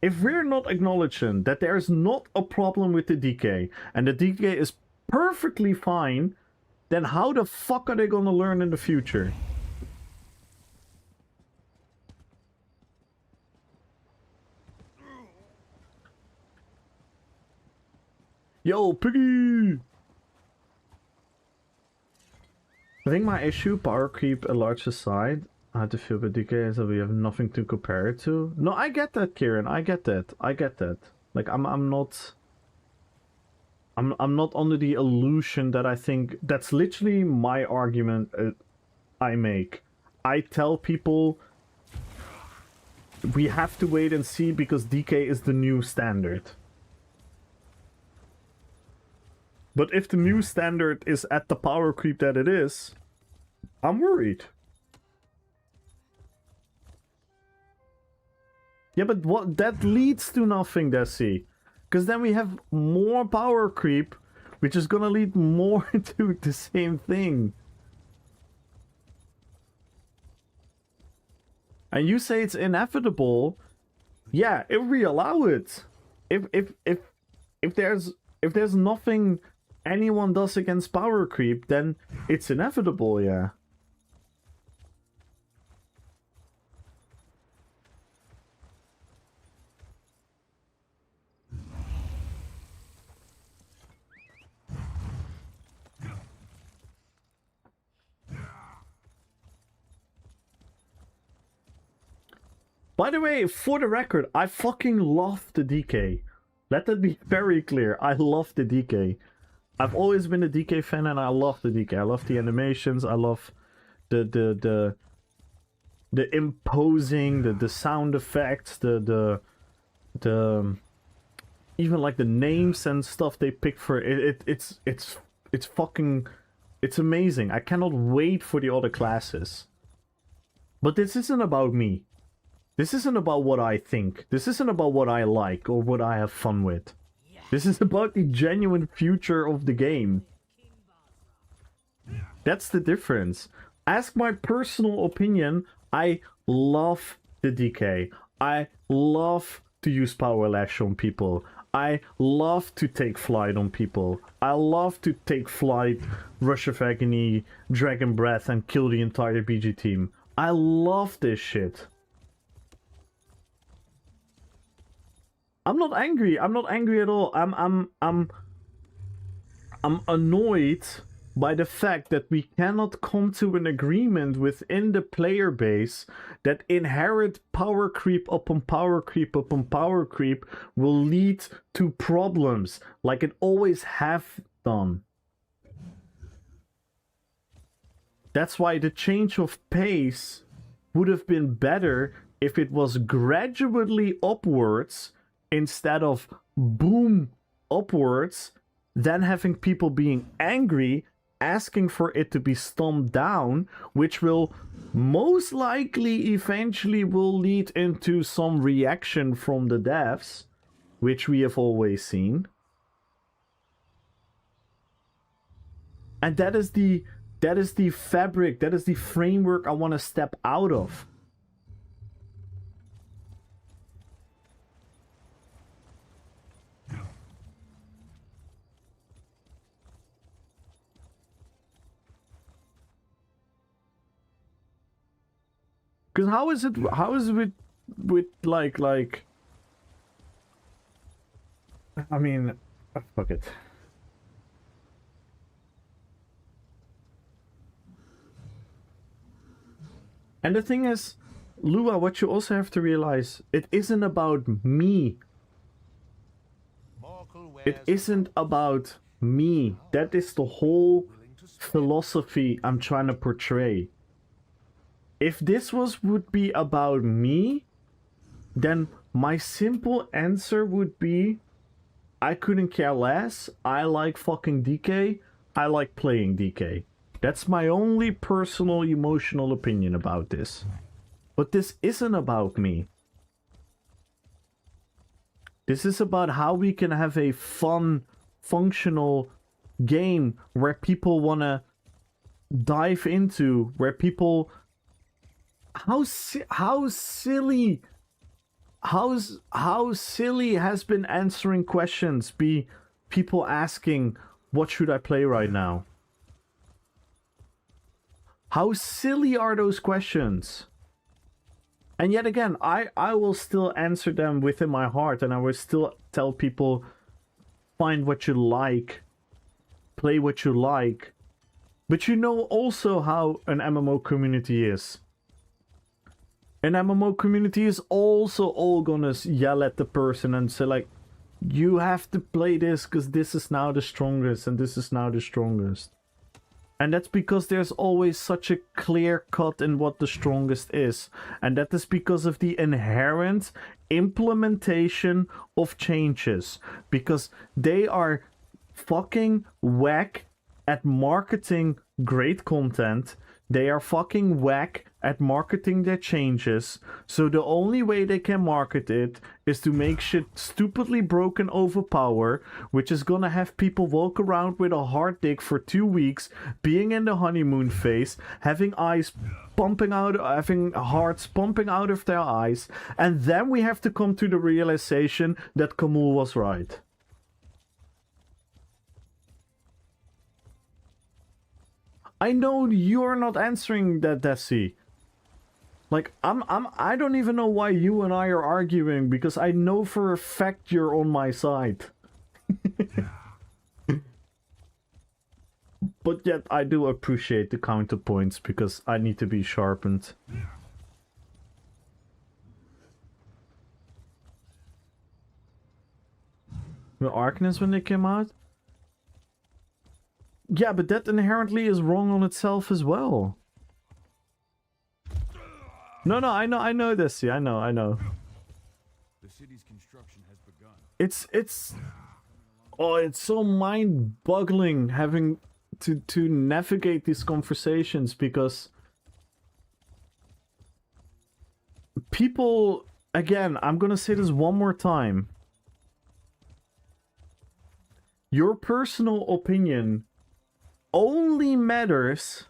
that there's not a problem with the DK, and the DK is perfectly fine, then how the fuck are they gonna learn in the future? Yo, Piggy! I think my issue, power creep a large aside, I had to feel with DK is that we have nothing to compare it to. No, I get that, Kieran. I get that. Like, I'm not under the illusion that I think that's literally my argument I make. I tell people we have to wait and see because DK is the new standard. But if the new standard is at the power creep that it is, I'm worried. Yeah, but what that leads to nothing, Desi. Because then we have more power creep, which is gonna lead more to the same thing. And you say it's inevitable. Yeah, if we allow it. If there's nothing anyone does against power creep, then it's inevitable, yeah. By the way, for the record, I fucking love the DK. Let that be very clear. I love the DK. I've always been a DK fan and I love the DK. I love the animations. I love the imposing, the sound effects, the even like the names and stuff they pick for it. It's fucking, it's amazing. I cannot wait for the other classes. But this isn't about me. This isn't about what I think. This isn't about what I like or what I have fun with. This is about the genuine future of the game. That's the difference. Ask my personal opinion. I love the DK. I love to use Power Lash on people. I love to take flight on people. I love to take flight, Rush of Agony, Dragon Breath, and kill the entire BG team. I love this shit. I'm not angry. I'm not angry at all. I'm annoyed by the fact that we cannot come to an agreement within the player base that inherent power creep upon power creep upon power creep will lead to problems like it always have done. That's why the change of pace would have been better if it was gradually upwards instead of boom upwards, then having people being angry, asking for it to be stomped down, which will most likely eventually will lead into some reaction from the devs, which we have always seen. And that is the fabric, that is the framework I want to step out of. Because how is it with like I mean, fuck it. And the thing is, Lua, what you also have to realize, it isn't about me. It isn't about me. That is the whole philosophy I'm trying to portray. If this would be about me, then my simple answer would be, I couldn't care less. I like fucking DK. I like playing DK. That's my only personal emotional opinion about this. But this isn't about me. This is about how we can have a fun, functional game where people want to dive into, where people... How silly has been answering questions be people asking, what should I play right now? How silly are those questions? And yet again, I will still answer them within my heart, and I will still tell people, find what you like, play what you like. But you know also how an MMO community is. An MMO community is also all gonna yell at the person and say like, you have to play this because this is now the strongest and this is now the strongest. And that's because there's always such a clear cut in what the strongest is. And that is because of the inherent implementation of changes. Because they are fucking whack at marketing great content. They are fucking whack at marketing their changes. So the only way they can market it is to make shit stupidly broken overpower, which is gonna have people walk around with a hard dick for 2 weeks, being in the honeymoon phase, having eyes pumping out, having hearts pumping out of their eyes, and then we have to come to the realization that Kamul was right. I know you're not answering that, Desi. Like, I don't even know why you and I are arguing, because I know for a fact you're on my side. But yet, I do appreciate the counterpoints, because I need to be sharpened. The Arcanist when they came out? Yeah, but that inherently is wrong on itself as well. No, I know this. Yeah, I know. The city's construction has begun. It's so mind-boggling having to navigate these conversations, because people, again, I'm gonna say this one more time. Your personal opinion only matters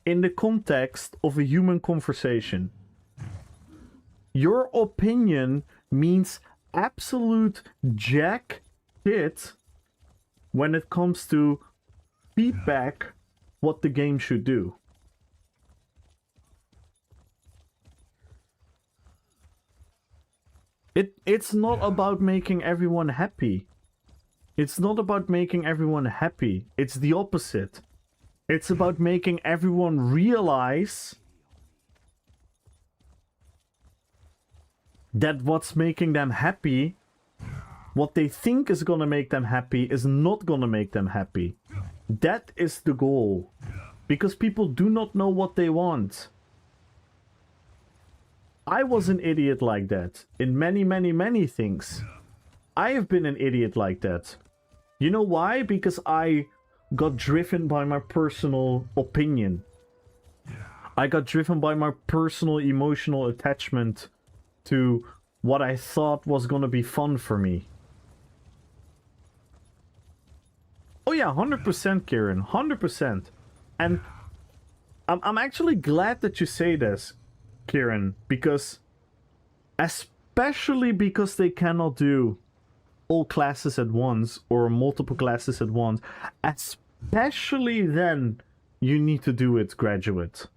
in the context of a human conversation. Your opinion means absolute jack shit when it comes to feedback what the game should do. It's not about making everyone happy. It's not about making everyone happy. It's the opposite. It's about making everyone realize that what's making them happy, what they think is gonna make them happy, is not gonna make them happy. That is the goal. Because people do not know what they want. I was an idiot like that in many things. I have been an idiot like that. You know why? Because I got driven by my personal opinion. I got driven by my personal emotional attachment to what I thought was gonna be fun for me. Oh yeah, 100%, Kieran, 100%. And I'm actually glad that you say this, Kieran, because especially because they cannot do all classes at once or multiple classes at once, especially then you need to do it graduate.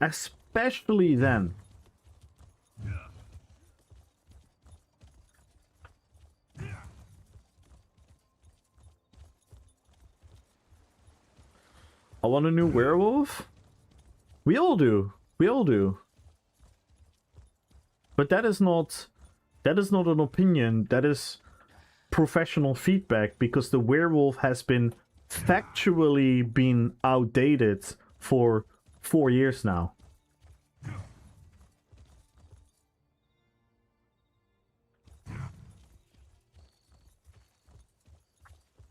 Especially then. I want a new werewolf? We all do. We all do. But that is not an opinion, that is professional feedback, because the werewolf has been factually been outdated for 4 years now.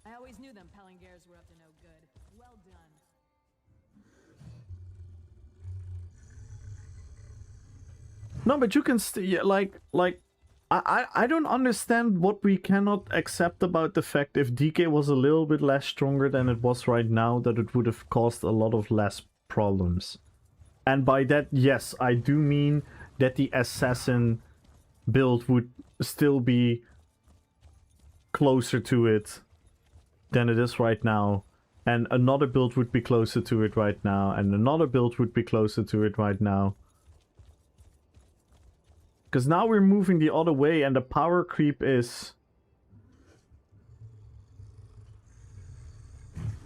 I always knew them Pellingares were up to no good. Well done. No, but you can I don't understand what we cannot accept about the fact if DK was a little bit less stronger than it was right now, that it would have caused a lot of less problems. And by that, yes, I do mean that the assassin build would still be closer to it than it is right now. And another build would be closer to it right now. And another build would be closer to it right now. Because now we're moving the other way and the power creep is...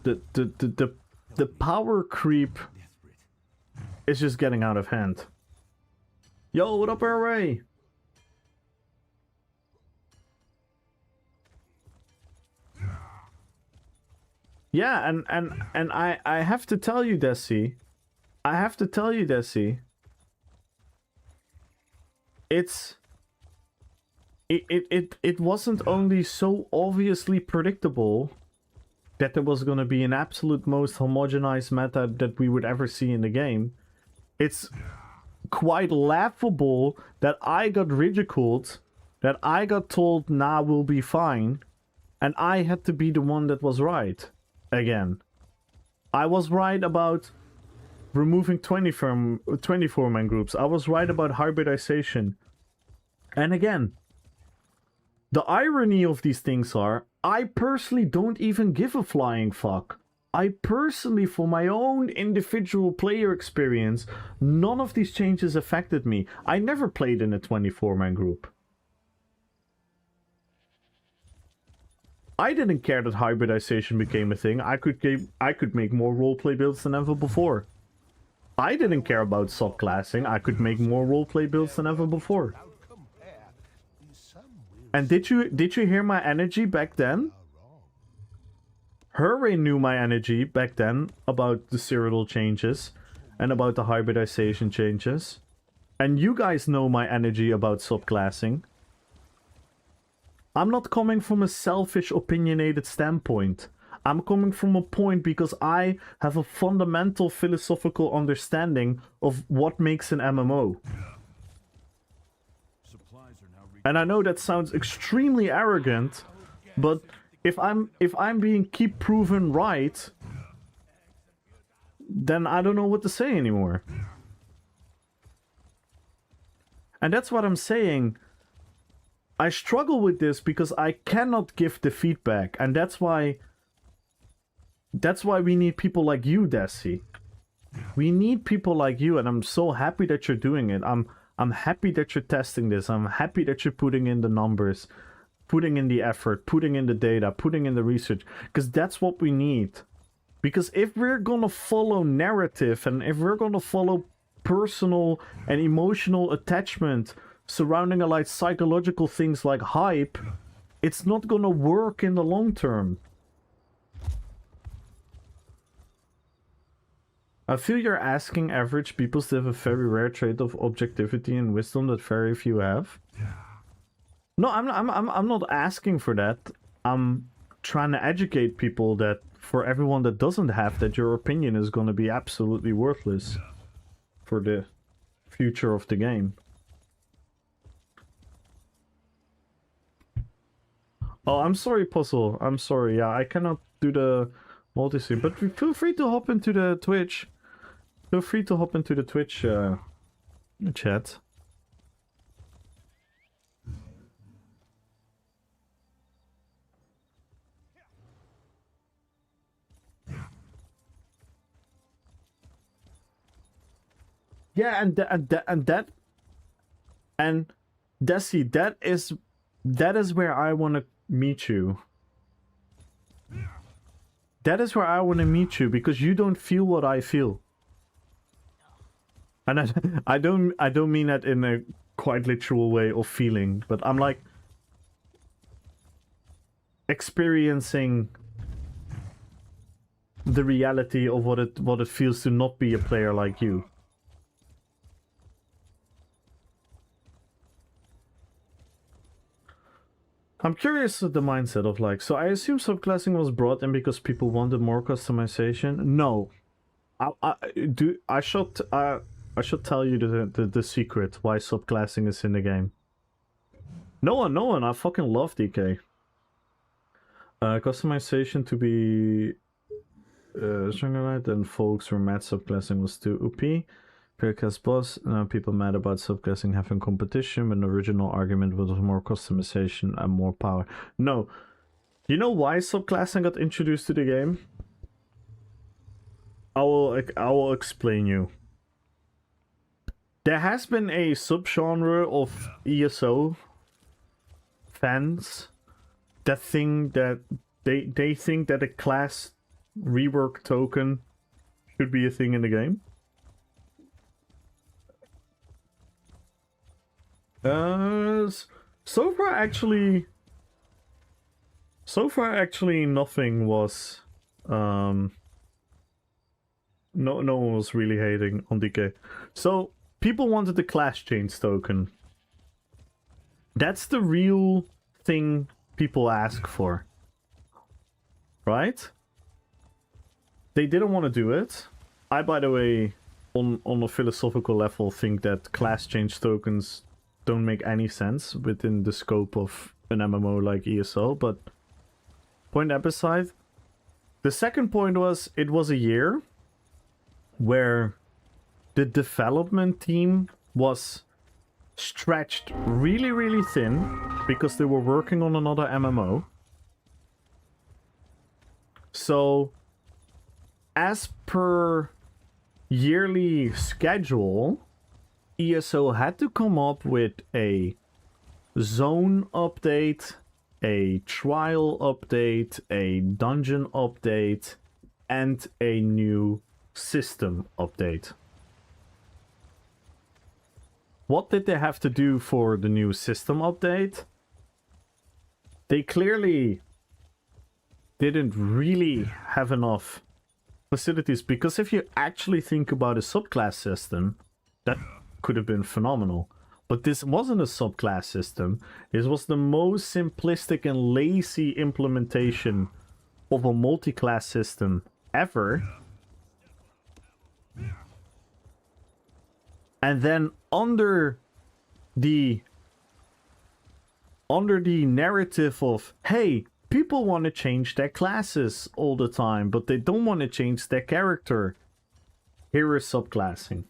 The power creep is just getting out of hand. Yo, what up, Array? Yeah, and I have to tell you, Desi. I have to tell you, Desi. It wasn't only so obviously predictable that there was going to be an absolute most homogenized meta that we would ever see in the game. It's quite laughable that I got ridiculed, that I got told, nah, we'll be fine, and I had to be the one that was right. Again. I was right about removing 24-man groups. I was right about hybridization. And again, the irony of these things are, I personally don't even give a flying fuck. I personally, for my own individual player experience, none of these changes affected me. I never played in a 24-man group. I didn't care that hybridization became a thing. I could make more roleplay builds than ever before. I didn't care about subclassing. I could make more roleplay builds than ever before. And did you hear my energy back then? Hurray knew my energy back then about the serial changes and about the hybridization changes. And you guys know my energy about subclassing. I'm not coming from a selfish, opinionated standpoint. I'm coming from a point because I have a fundamental philosophical understanding of what makes an MMO. And I know that sounds extremely arrogant, but if I'm being keep proven right, then I don't know what to say anymore. And that's what I'm saying. I struggle with this because I cannot give the feedback, and that's why we need people like you, Desi. We need people like you, and I'm so happy that you're doing it. I'm happy that you're testing this. I'm happy that you're putting in the numbers, putting in the effort, putting in the data, putting in the research, because that's what we need. Because if we're gonna follow narrative, and if we're gonna follow personal and emotional attachment surrounding a like psychological things like hype, it's not gonna work in the long term. I feel you're asking average people to have a very rare trait of objectivity and wisdom that very few have. No, I'm not asking for that. I'm trying to educate people that for everyone that doesn't have that, your opinion is going to be absolutely worthless for the future of the game. Oh, I'm sorry, Puzzle. I'm sorry. Yeah, I cannot do the multi-stream, but feel free to hop into the Twitch. Feel free to hop into the Twitch chat. Yeah, and Desi, that is where I want to meet you. That is where I want to meet you, because you don't feel what I feel. And I don't mean that in a quite literal way of feeling, but I'm like experiencing the reality of what it feels to not be a player like you. I'm curious of the mindset of like, so I assume subclassing was brought in because people wanted more customization. No, I should tell you the secret why subclassing is in the game. No one. I fucking love DK. Customization to be stronger, right? Then folks were mad subclassing was too OP. Faircast boss. People mad about subclassing having competition, but the original argument was more customization and more power. No. You know why subclassing got introduced to the game? I will explain you. There has been a subgenre of ESO fans that think that they think that a class rework token should be a thing in the game. So far actually nothing was No one was really hating on DK. So people wanted the class change token. That's the real thing people ask for. Right? They didn't want to do it. I, by the way, on a philosophical level, think that class change tokens don't make any sense within the scope of an MMO like ESO, but point aside. The second point was, it was a year where the development team was stretched really, really thin because they were working on another MMO. So, as per yearly schedule, ESO had to come up with a zone update, a trial update, a dungeon update, and a new system update. What did they have to do for the new system update? They clearly didn't really have enough facilities, because if you actually think about a subclass system, that could have been phenomenal. But this wasn't a subclass system. This was the most simplistic and lazy implementation of a multi-class system ever. And then under the narrative of, hey, people want to change their classes all the time, but they don't want to change their character. Here is subclassing.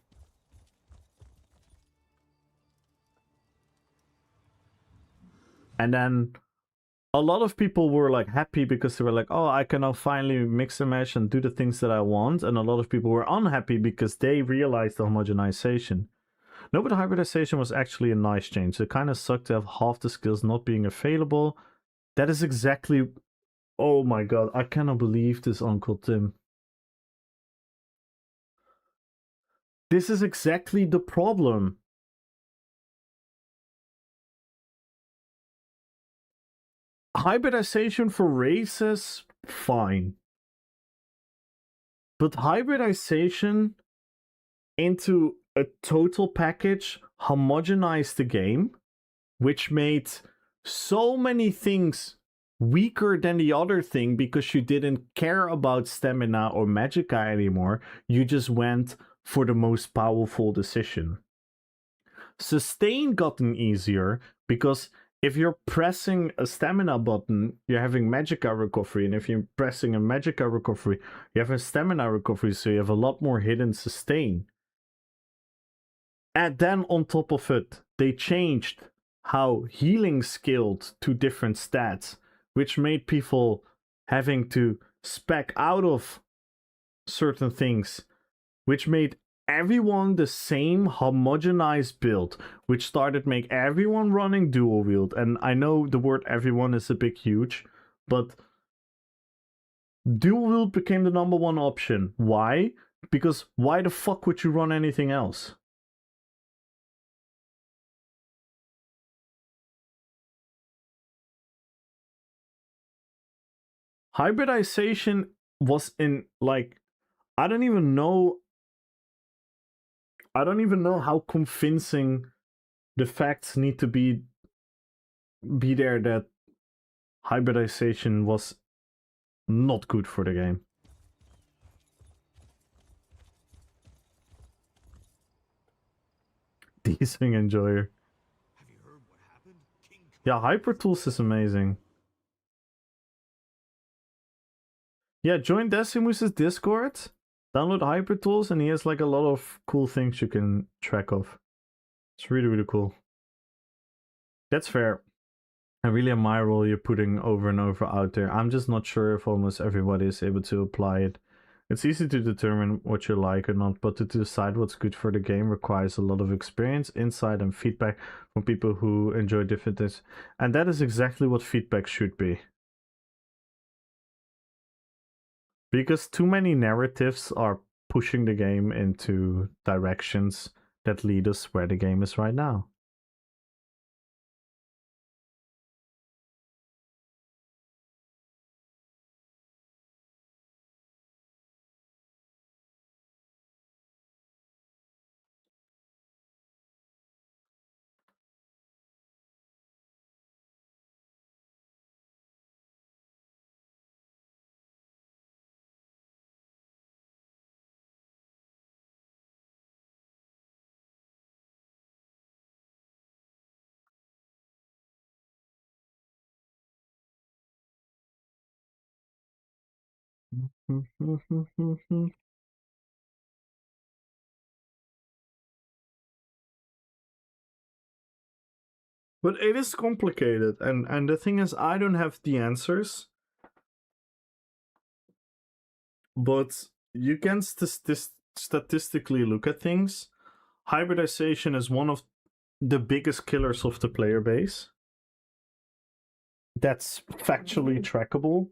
And then a lot of people were like happy because they were like, oh, I can now finally mix and match and do the things that I want. And a lot of people were unhappy because they realized the homogenization. No, but hybridization was actually a nice change. It kind of sucked to have half the skills not being available. That is exactly... Oh my god, I cannot believe this, Uncle Tim. This is exactly the problem. Hybridization for races, fine. But hybridization into a total package homogenized the game, which made so many things weaker than the other thing because you didn't care about stamina or magicka anymore. You just went for the most powerful decision. Sustain gotten easier because if you're pressing a stamina button, you're having magicka recovery, and if you're pressing a magicka recovery, you have a stamina recovery, so you have a lot more hidden sustain. And then on top of it, they changed how healing scaled to different stats, which made people having to spec out of certain things, which made everyone the same homogenized build, which started make everyone running dual wield. And I know the word everyone is a bit huge, but dual wield became the number one option. Why? Because why the fuck would you run anything else? Hybridization was in, like, I don't even know how convincing the facts need to be there that hybridization was not good for the game. Desing enjoyer. Have you heard what happened? King Yeah, Hypertools is amazing. Yeah, join Decimus's Discord, download Hypertools, and he has like a lot of cool things you can track of. It's really, really cool. That's fair. I really admire all you're putting over and over out there. I'm just not sure if almost everybody is able to apply it. It's easy to determine what you like or not, but to decide what's good for the game requires a lot of experience, insight, and feedback from people who enjoy different things. And that is exactly what feedback should be. Because too many narratives are pushing the game into directions that lead us where the game is right now. But it is complicated, and the thing is, I don't have the answers. But you can statistically look at things. Hybridization is one of the biggest killers of the player base. That's factually trackable.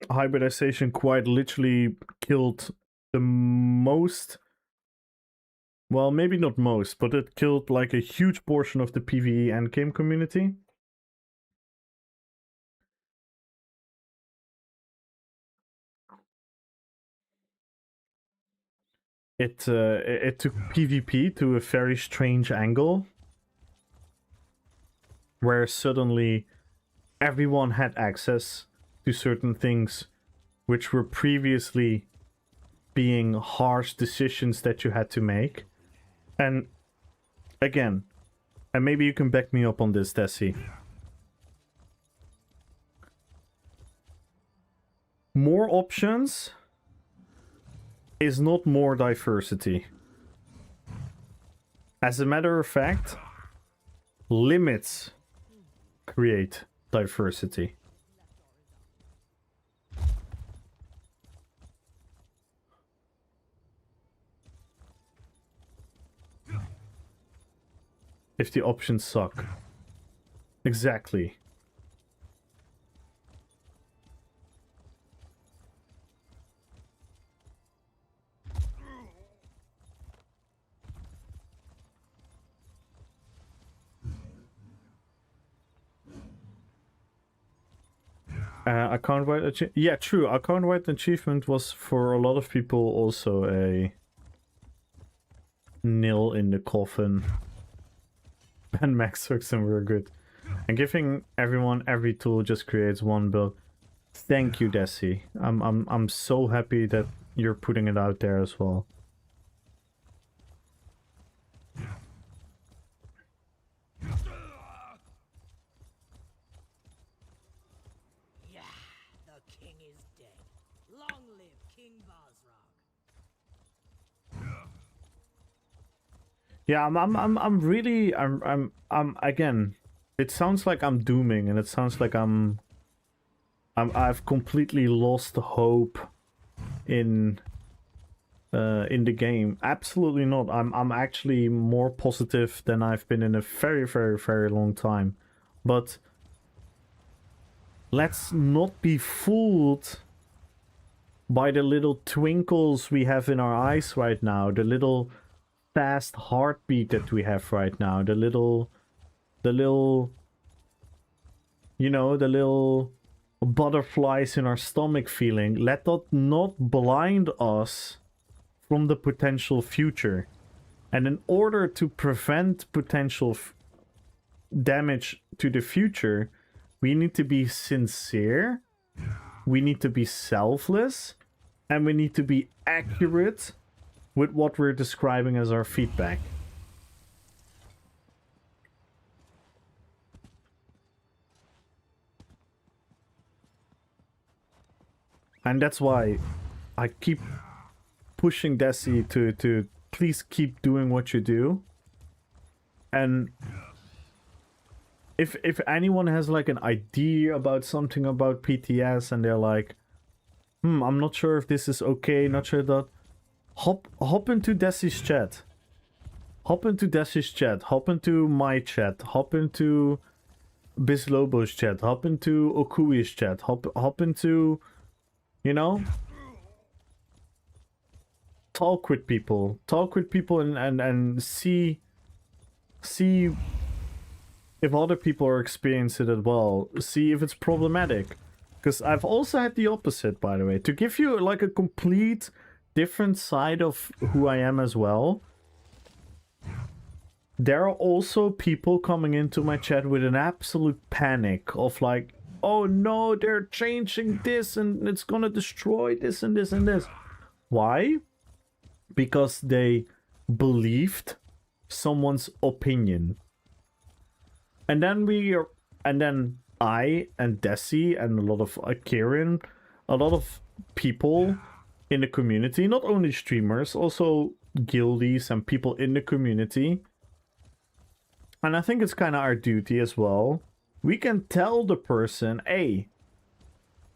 Hybridization quite literally killed the most, well, maybe not most, but it killed like a huge portion of the PvE endgame community. It took PvP to a very strange angle, where suddenly everyone had access to certain things which were previously being harsh decisions that you had to make. And again, and maybe you can back me up on this, Desi. More options is not more diversity. As a matter of fact, limits create diversity. If the options suck. Exactly. Account-wide achievement. Yeah, true. Account-wide achievement was for a lot of people also a nail in the coffin. And max hooks and we're good. And giving everyone every tool just creates one build. Thank you, Desi. I'm so happy that you're putting it out there as well. Yeah, the king is dead. Long live King Basrog. Yeah, I'm really I'm again. It sounds like I'm dooming, and it sounds like I've completely lost hope in the game. Absolutely not. I'm actually more positive than I've been in a very, very, very long time. But let's not be fooled by the little twinkles we have in our eyes right now, the little fast heartbeat that we have right now, the little you know, the little butterflies in our stomach feeling. Let that not blind us from the potential future. And in order to prevent potential damage to the future, we need to be sincere, we need to be selfless, and we need to be accurate with what we're describing as our feedback. And that's why I keep pushing Desi to please keep doing what you do. And if anyone has like an idea about something about PTS and they're like, I'm not sure if this is okay, not sure that, hop into Desi's chat. Hop into Desi's chat, hop into my chat, hop into Bizlobo's chat, hop into Okui's chat, hop into, you know, talk with people and see if other people are experiencing it as well, see if it's problematic. Because I've also had the opposite, by the way, to give you like a complete different side of who I am as well. There are also people coming into my chat with an absolute panic of like, oh no, they're changing this and it's gonna destroy this and this and this. Why? Because they believed someone's opinion. And then I and Desi and a lot of Kieran, a lot of people in the community, not only streamers, also guildies and people in the community. And I think it's kind of our duty as well. We can tell the person, hey,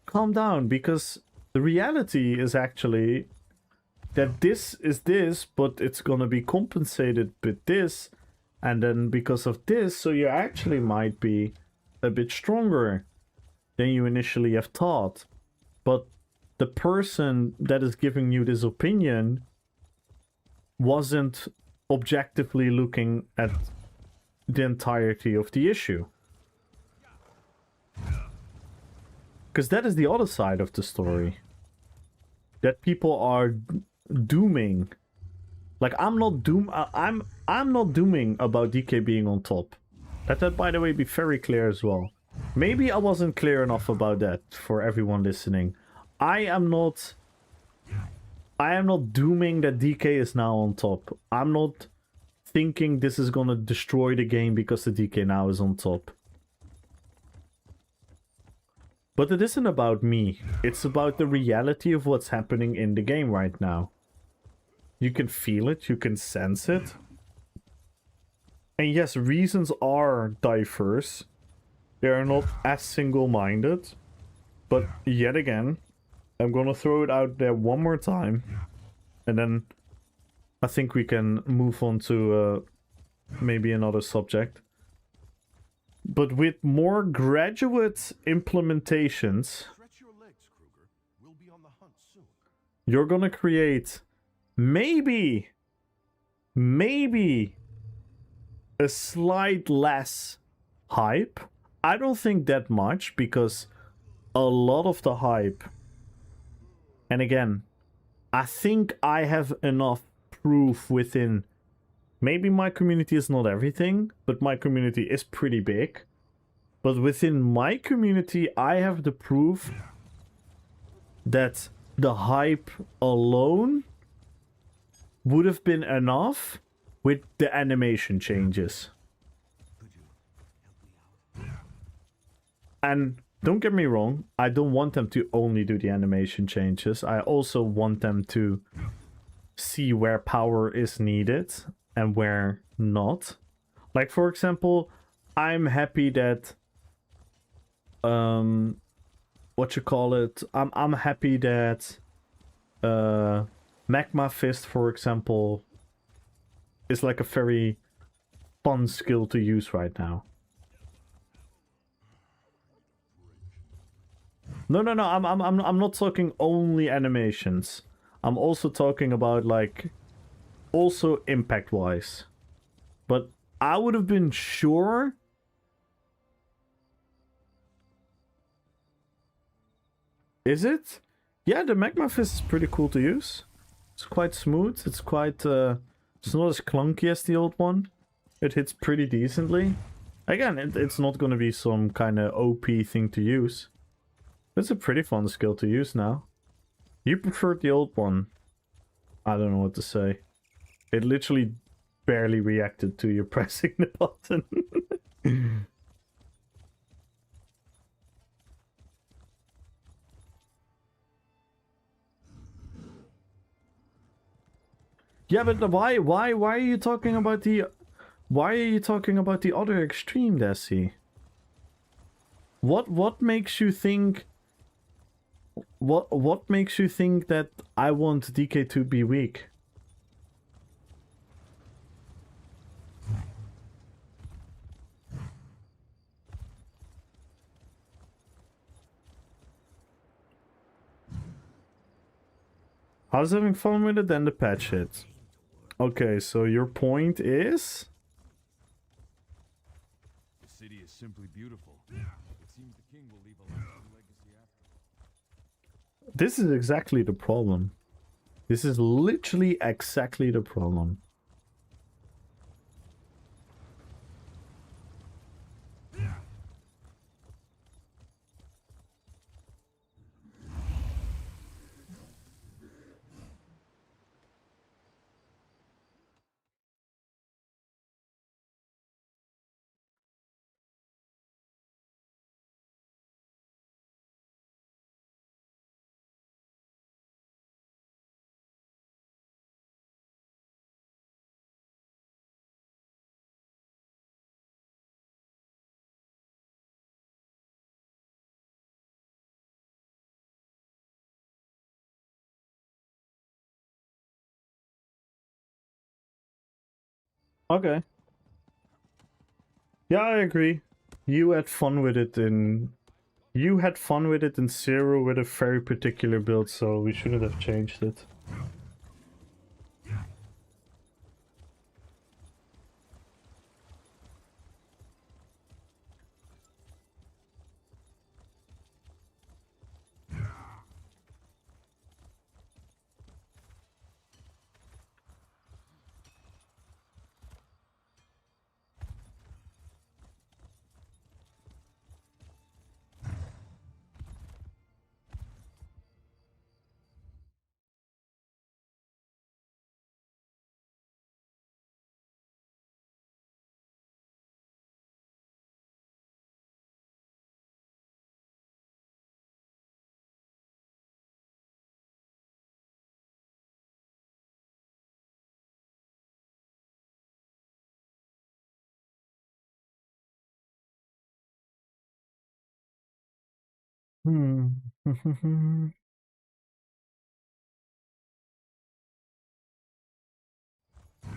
calm down, because the reality is actually that this is this, but it's gonna be compensated with this, and then because of this, so you actually might be a bit stronger than you initially have thought. But the person that is giving you this opinion wasn't objectively looking at the entirety of the issue. Because that is the other side of the story. That people are dooming. Like, I'm not dooming about DK being on top. Let that, by the way, be very clear as well. Maybe I wasn't clear enough about that for everyone listening. I am not dooming that DK is now on top. I'm not thinking this is gonna destroy the game because the DK now is on top. But it isn't about me. It's about the reality of what's happening in the game right now. You can feel it, you can sense it. And yes, reasons are diverse. They are not as single-minded. But yet again, I'm gonna throw it out there one more time. And then I think we can move on to maybe another subject. But with more graduate implementations, Stretch your legs, Kruger. We'll be on the hunt soon. you're gonna create maybe a slight less hype. I don't think that much, because a lot of the hype, and again, I think I have enough proof within. Maybe my community is not everything, but my community is pretty big. But within my community, I have the proof that the hype alone would have been enough with the animation changes. And don't get me wrong, I don't want them to only do the animation changes. I also want them to see where power is needed and where not. Like, for example, I'm happy that I'm happy that Magma Fist, for example, is like a very fun skill to use right now. No, I'm not talking only animations. I'm also talking about, like, also impact wise. But I would have been sure. Is it? Yeah, the Magma Fist is pretty cool to use. It's quite smooth. It's quite it's not as clunky as the old one. It hits pretty decently. Again, it's not gonna be some kind of OP thing to use. It's a pretty fun skill to use now. You preferred the old one. I don't know what to say. It literally barely reacted to you pressing the button. Yeah, but why are you talking about the other extreme, Desi? What makes you think what makes you think that I want DK to be weak? I was having fun with it, then the patch hit. Okay, so your point is? The city is simply beautiful. It seems the king will leave a lasting legacy after. This is exactly the problem. This is literally exactly the problem. Okay. Yeah, I agree. You had fun with it in... You had fun with it in Zero with a very particular build, so we shouldn't have changed it. Hmm.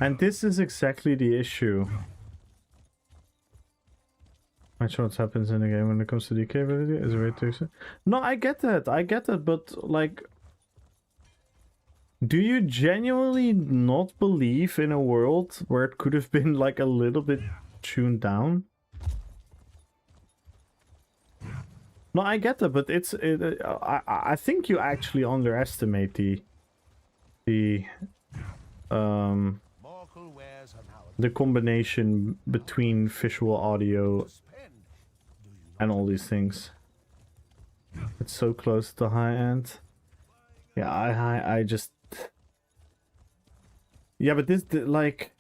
And this is exactly the issue. Much what happens in the game when it comes to DK ability is a way to... No, I get that, but like... Do you genuinely not believe in a world where it could have been like a little bit tuned down? No, I get that, but I think you actually underestimate the combination between visual audio and all these things. It's so close to the high end. Yeah, I just... Yeah, but this, like...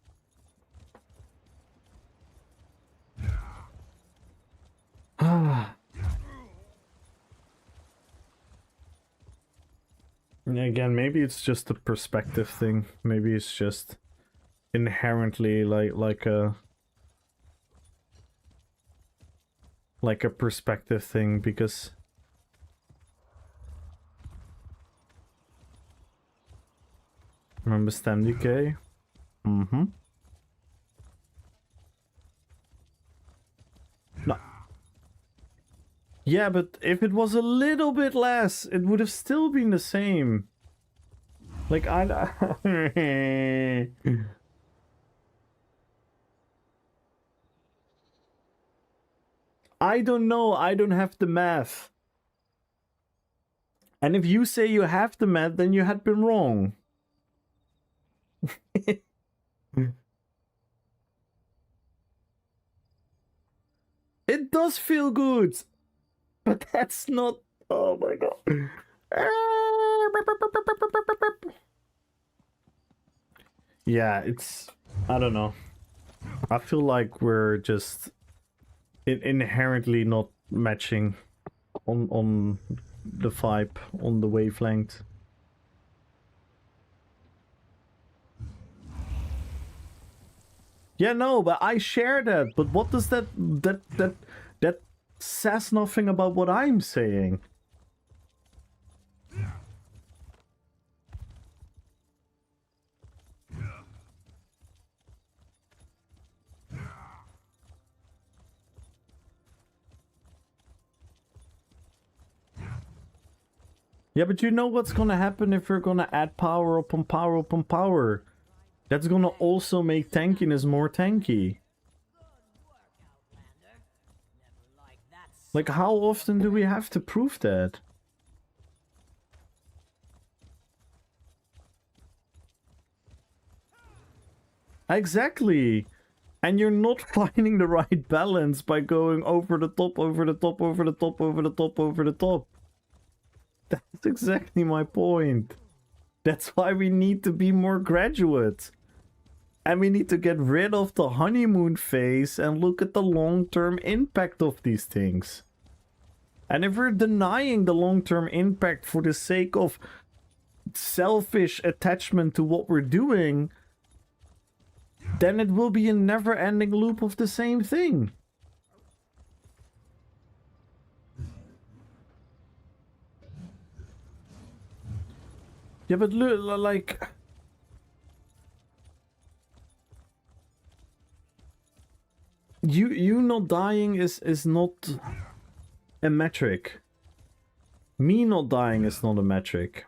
Again, maybe it's just a perspective thing. Maybe it's just inherently like a perspective thing, because remember stem decay? Mm-hmm. No. Yeah, but if it was a little bit less, it would have still been the same. Like, I don't know. I don't have the math. And if you say you have the math, then you had been wrong. It does feel good, but that's not... Oh my god. Yeah, it's... I don't know. I feel like we're just inherently not matching on the vibe, on the wavelength. Yeah, no, but I share that. But what does that says nothing about what I'm saying. Yeah, but you know what's gonna happen if we're gonna add power upon power upon power? That's gonna also make tankiness more tanky. Like, how often do we have to prove that? Exactly. And you're not finding the right balance by going over the top, over the top, over the top, over the top, over the top. That's exactly my point. That's why we need to be more graduate. And we need to get rid of the honeymoon phase and look at the long-term impact of these things. And if we're denying the long-term impact for the sake of selfish attachment to what we're doing, then it will be a never-ending loop of the same thing. Yeah, but look, like... not dying is not a metric. Me not dying is not a metric.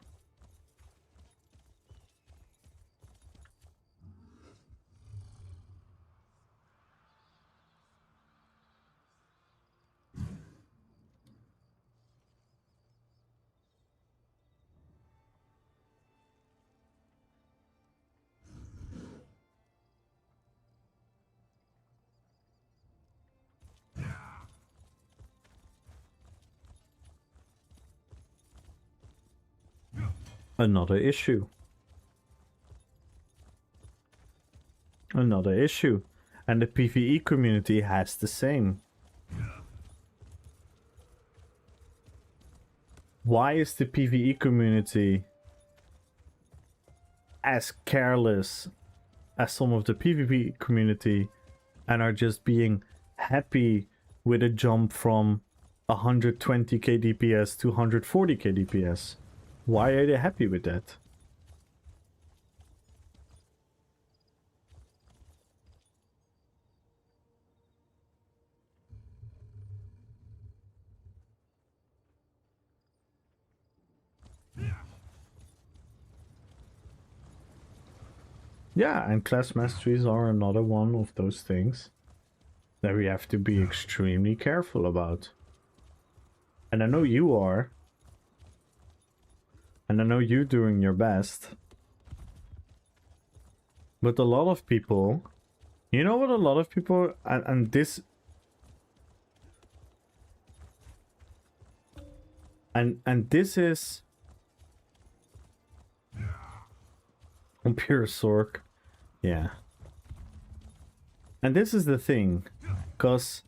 Another issue. Another issue. And the PvE community has the same. Why is the PvE community as careless as some of the PvP community and are just being happy with a jump from 120k DPS to 140k DPS? Why are they happy with that? Yeah, and class masteries are another one of those things that we have to be extremely careful about. And I know you are. And I know you're doing your best. But a lot of people... You know what a lot of people... And this... And this is... On pure Sork. Yeah. And this is the thing. Because...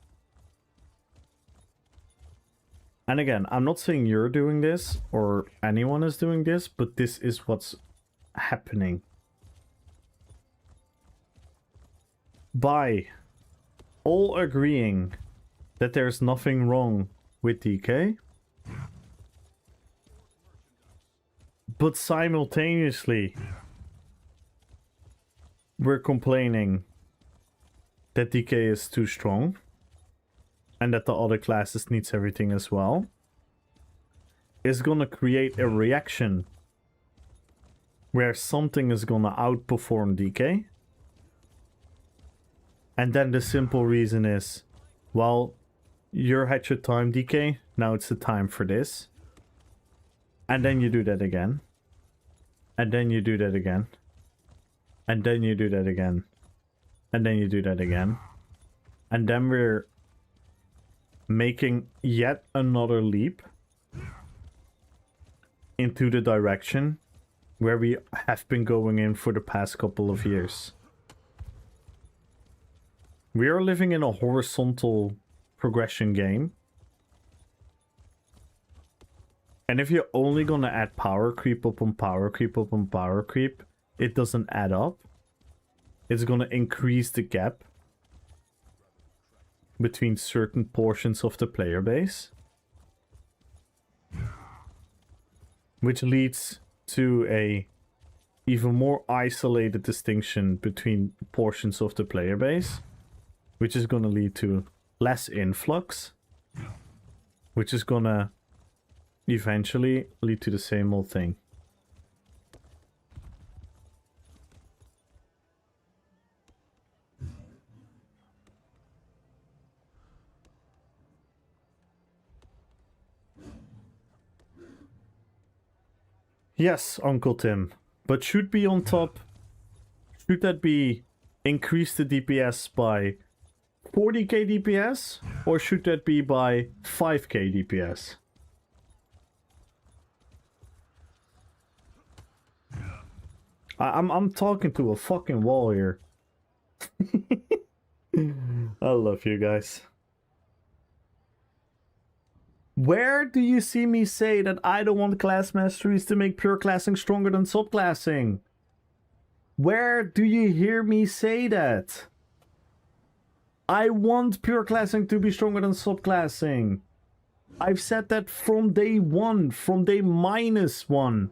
And again, I'm not saying you're doing this or anyone is doing this, but this is what's happening. By all agreeing that there's nothing wrong with DK, but simultaneously we're complaining that DK is too strong. And that the other classes needs everything as well, is gonna create a reaction where something is gonna outperform DK. And then the simple reason is, well, you had your time, DK, now it's the time for this. And then you do that again. And then you do that again. And then you do that again. And then you do that again. And then we're making yet another leap into the direction where we have been going in for the past couple of years. We are living in a horizontal progression game. And if you're only gonna add power creep up on power creep up on power creep, it doesn't add up. It's gonna increase the gap between certain portions of the player base, which leads to a even more isolated distinction between portions of the player base, which is going to lead to less influx, which is going to eventually lead to the same old thing. Yes, Uncle Tim, but should be on top. Should that be increase the DPS by 40k DPS, or should that be by 5k DPS? I'm talking to a fucking wall here. I love you guys. Where do you see me say that I don't want class masteries to make pure classing stronger than subclassing? Where do you hear me say that? I want pure classing to be stronger than subclassing. I've said that from day one, from day -1.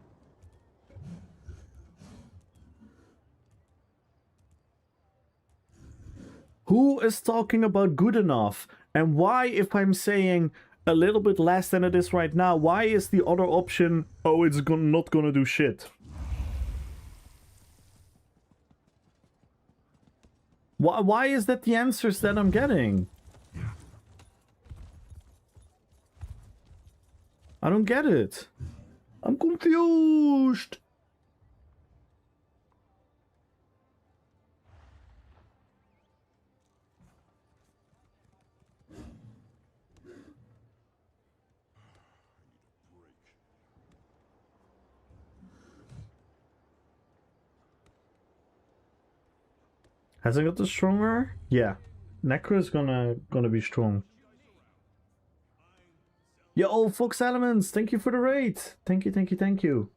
Who is talking about good enough? And why, if I'm saying a little bit less than it is right now, why is the other option, oh, it's not gonna do shit? Why is that the answers that I'm getting? I don't get it. I'm confused. Has it gotten stronger? Yeah. Necro is gonna be strong. Yo, oh, Fox Elements, thank you for the raid. Thank you, thank you, thank you.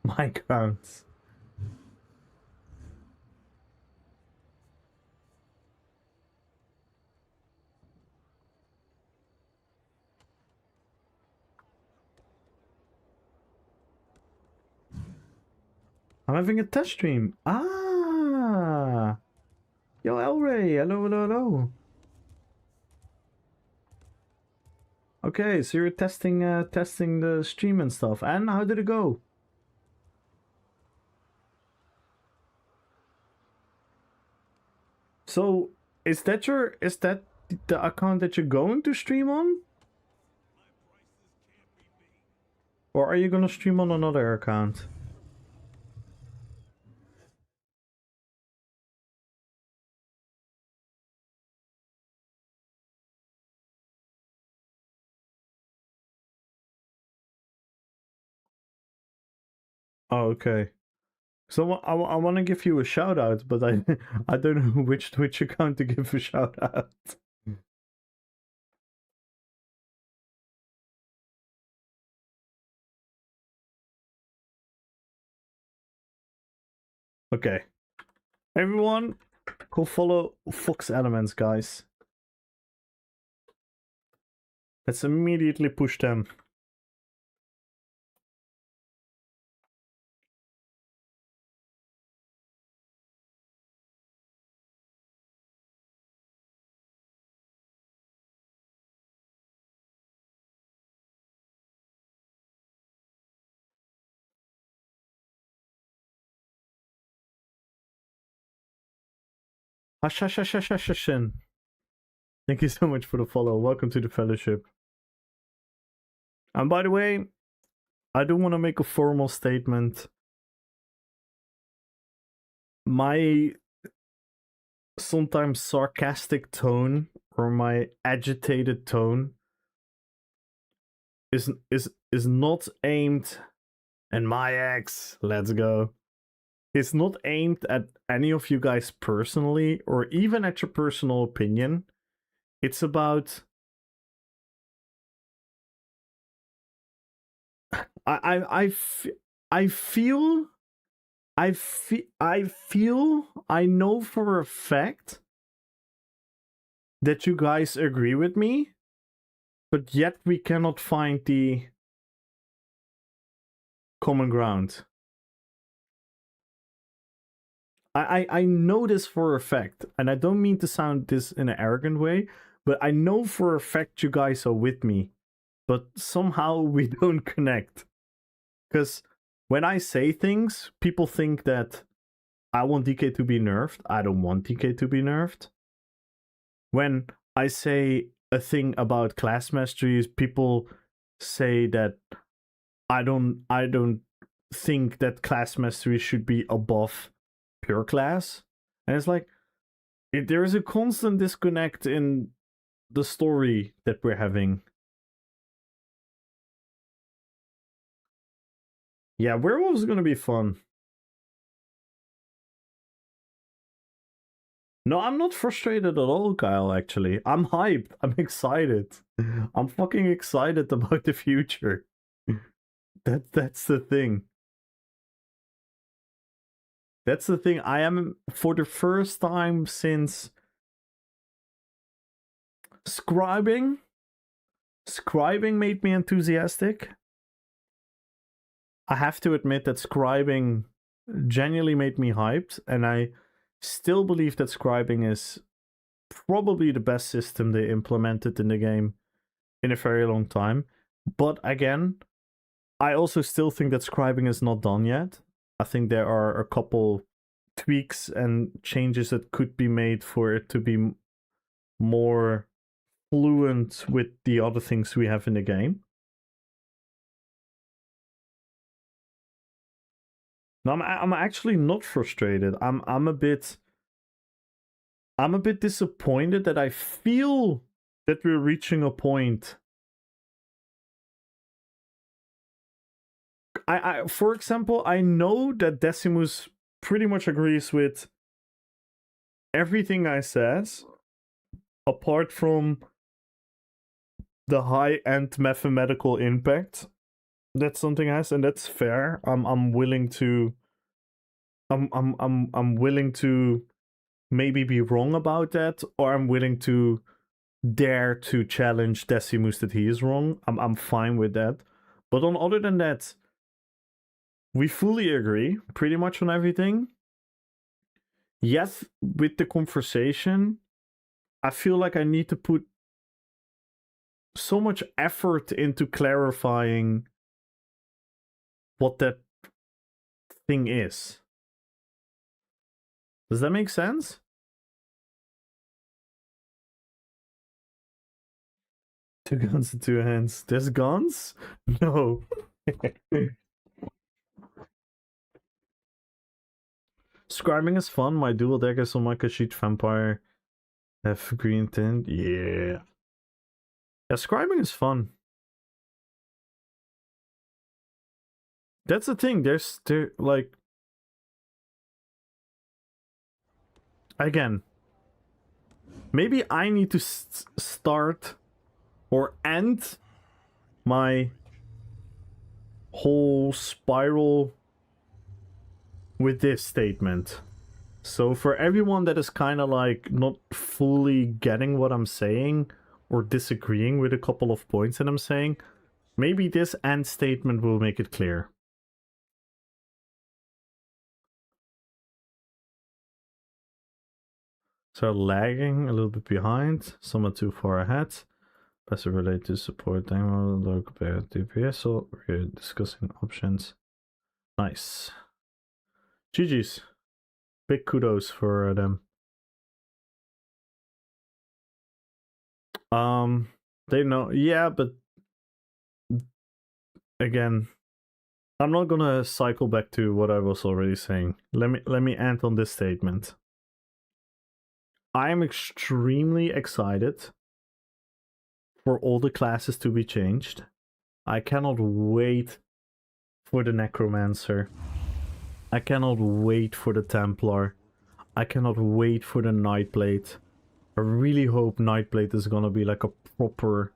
My counts. I'm having a test stream. Ah. Yo, Elray. Hello, hello, hello. Okay, so you're testing testing the stream and stuff. And how did it go? So, is that the account that you're going to stream on? Or are you gonna stream on another account? Oh, okay. So I want to give you a shout out, but I I don't know which Twitch account to give a shout out. Okay, everyone, go follow Fox Elements, guys. Let's immediately push them. Hashashashashashin. Thank you so much for the follow. Welcome to the fellowship. And by the way, I do want to make a formal statement. My sometimes sarcastic tone or my agitated tone is not aimed, and my ex, let's go. It's not aimed at any of you guys personally or even at your personal opinion. It's about I feel I know for a fact that you guys agree with me, but yet we cannot find the common ground. I know this for a fact, and I don't mean to sound this in an arrogant way, but I know for a fact you guys are with me, but somehow we don't connect. Because when I say things, people think that I want DK to be nerfed. I don't want DK to be nerfed. When I say a thing about class masteries, people say that I don't think that class mastery should be above pure class. And it's like there is a constant disconnect in the story that we're having. Yeah, werewolves is gonna be fun. No, I'm not frustrated at all, Kyle, actually. I'm hyped. I'm excited. I'm fucking excited about the future. That's the thing. That's the thing. I am, for the first time since scribing made me enthusiastic. I have to admit that scribing genuinely made me hyped, and I still believe that scribing is probably the best system they implemented in the game in a very long time. But again, I also still think that scribing is not done yet. I think there are a couple tweaks and changes that could be made for it to be more fluent with the other things we have in the game. No, I'm actually not frustrated. I'm a bit disappointed that I feel that we're reaching a point. For example, I know that Decimus pretty much agrees with everything I says, apart from the high-end mathematical impact that something has, and that's fair. I'm willing to I'm willing to maybe be wrong about that, or I'm willing to dare to challenge Decimus that he is wrong. I'm fine with that. But other than that, we fully agree pretty much on everything. Yes, with the conversation, I feel like I need to put so much effort into clarifying what that thing is. Does that make sense? Two guns and two hands. There's guns? No. Scribing is fun. My dual deck is on my Kashyyyk Vampire. Have green tint. Yeah. Yeah, scribing is fun. That's the thing. There's like, again, maybe I need to start or end my whole spiral with this statement. So for everyone that is kind of like not fully getting what I'm saying or disagreeing with a couple of points that I'm saying, maybe this end statement will make it clear. So lagging a little bit behind, somewhat too far ahead. Passive related to support time low compared to DPS, so we're discussing options. Nice. GG's. Big kudos for them. They know, yeah, but again, I'm not gonna cycle back to what I was already saying. Let me end on this statement. I am extremely excited for all the classes to be changed. I cannot wait for the Necromancer. I cannot wait for the Templar. I cannot wait for the Nightblade. I really hope Nightblade is gonna be like a proper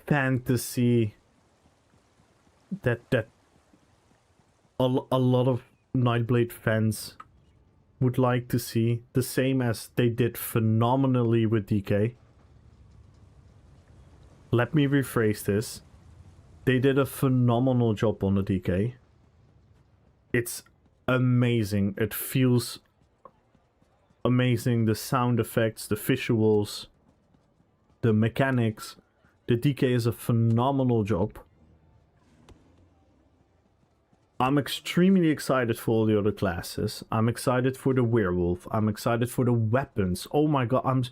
fantasy that a lot of Nightblade fans would like to see, the same as they did phenomenally with DK. Let me rephrase this. They did a phenomenal job on the DK. It's amazing. It feels amazing. The sound effects, the visuals, the mechanics. The DK is a phenomenal job. I'm extremely excited for all the other classes. I'm excited for the werewolf. I'm excited for the weapons. Oh my god,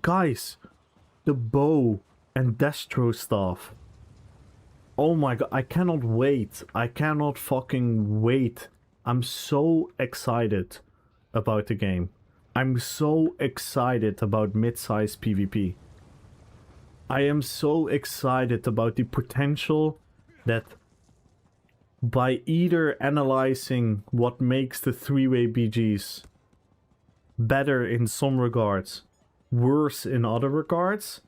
guys, the bow and destro staff. Oh my god, I cannot wait. I cannot fucking wait. I'm so excited about the game. I'm so excited about mid-size PvP. I am so excited about the potential that by either analyzing what makes the three-way BGs better in some regards, worse in other regards,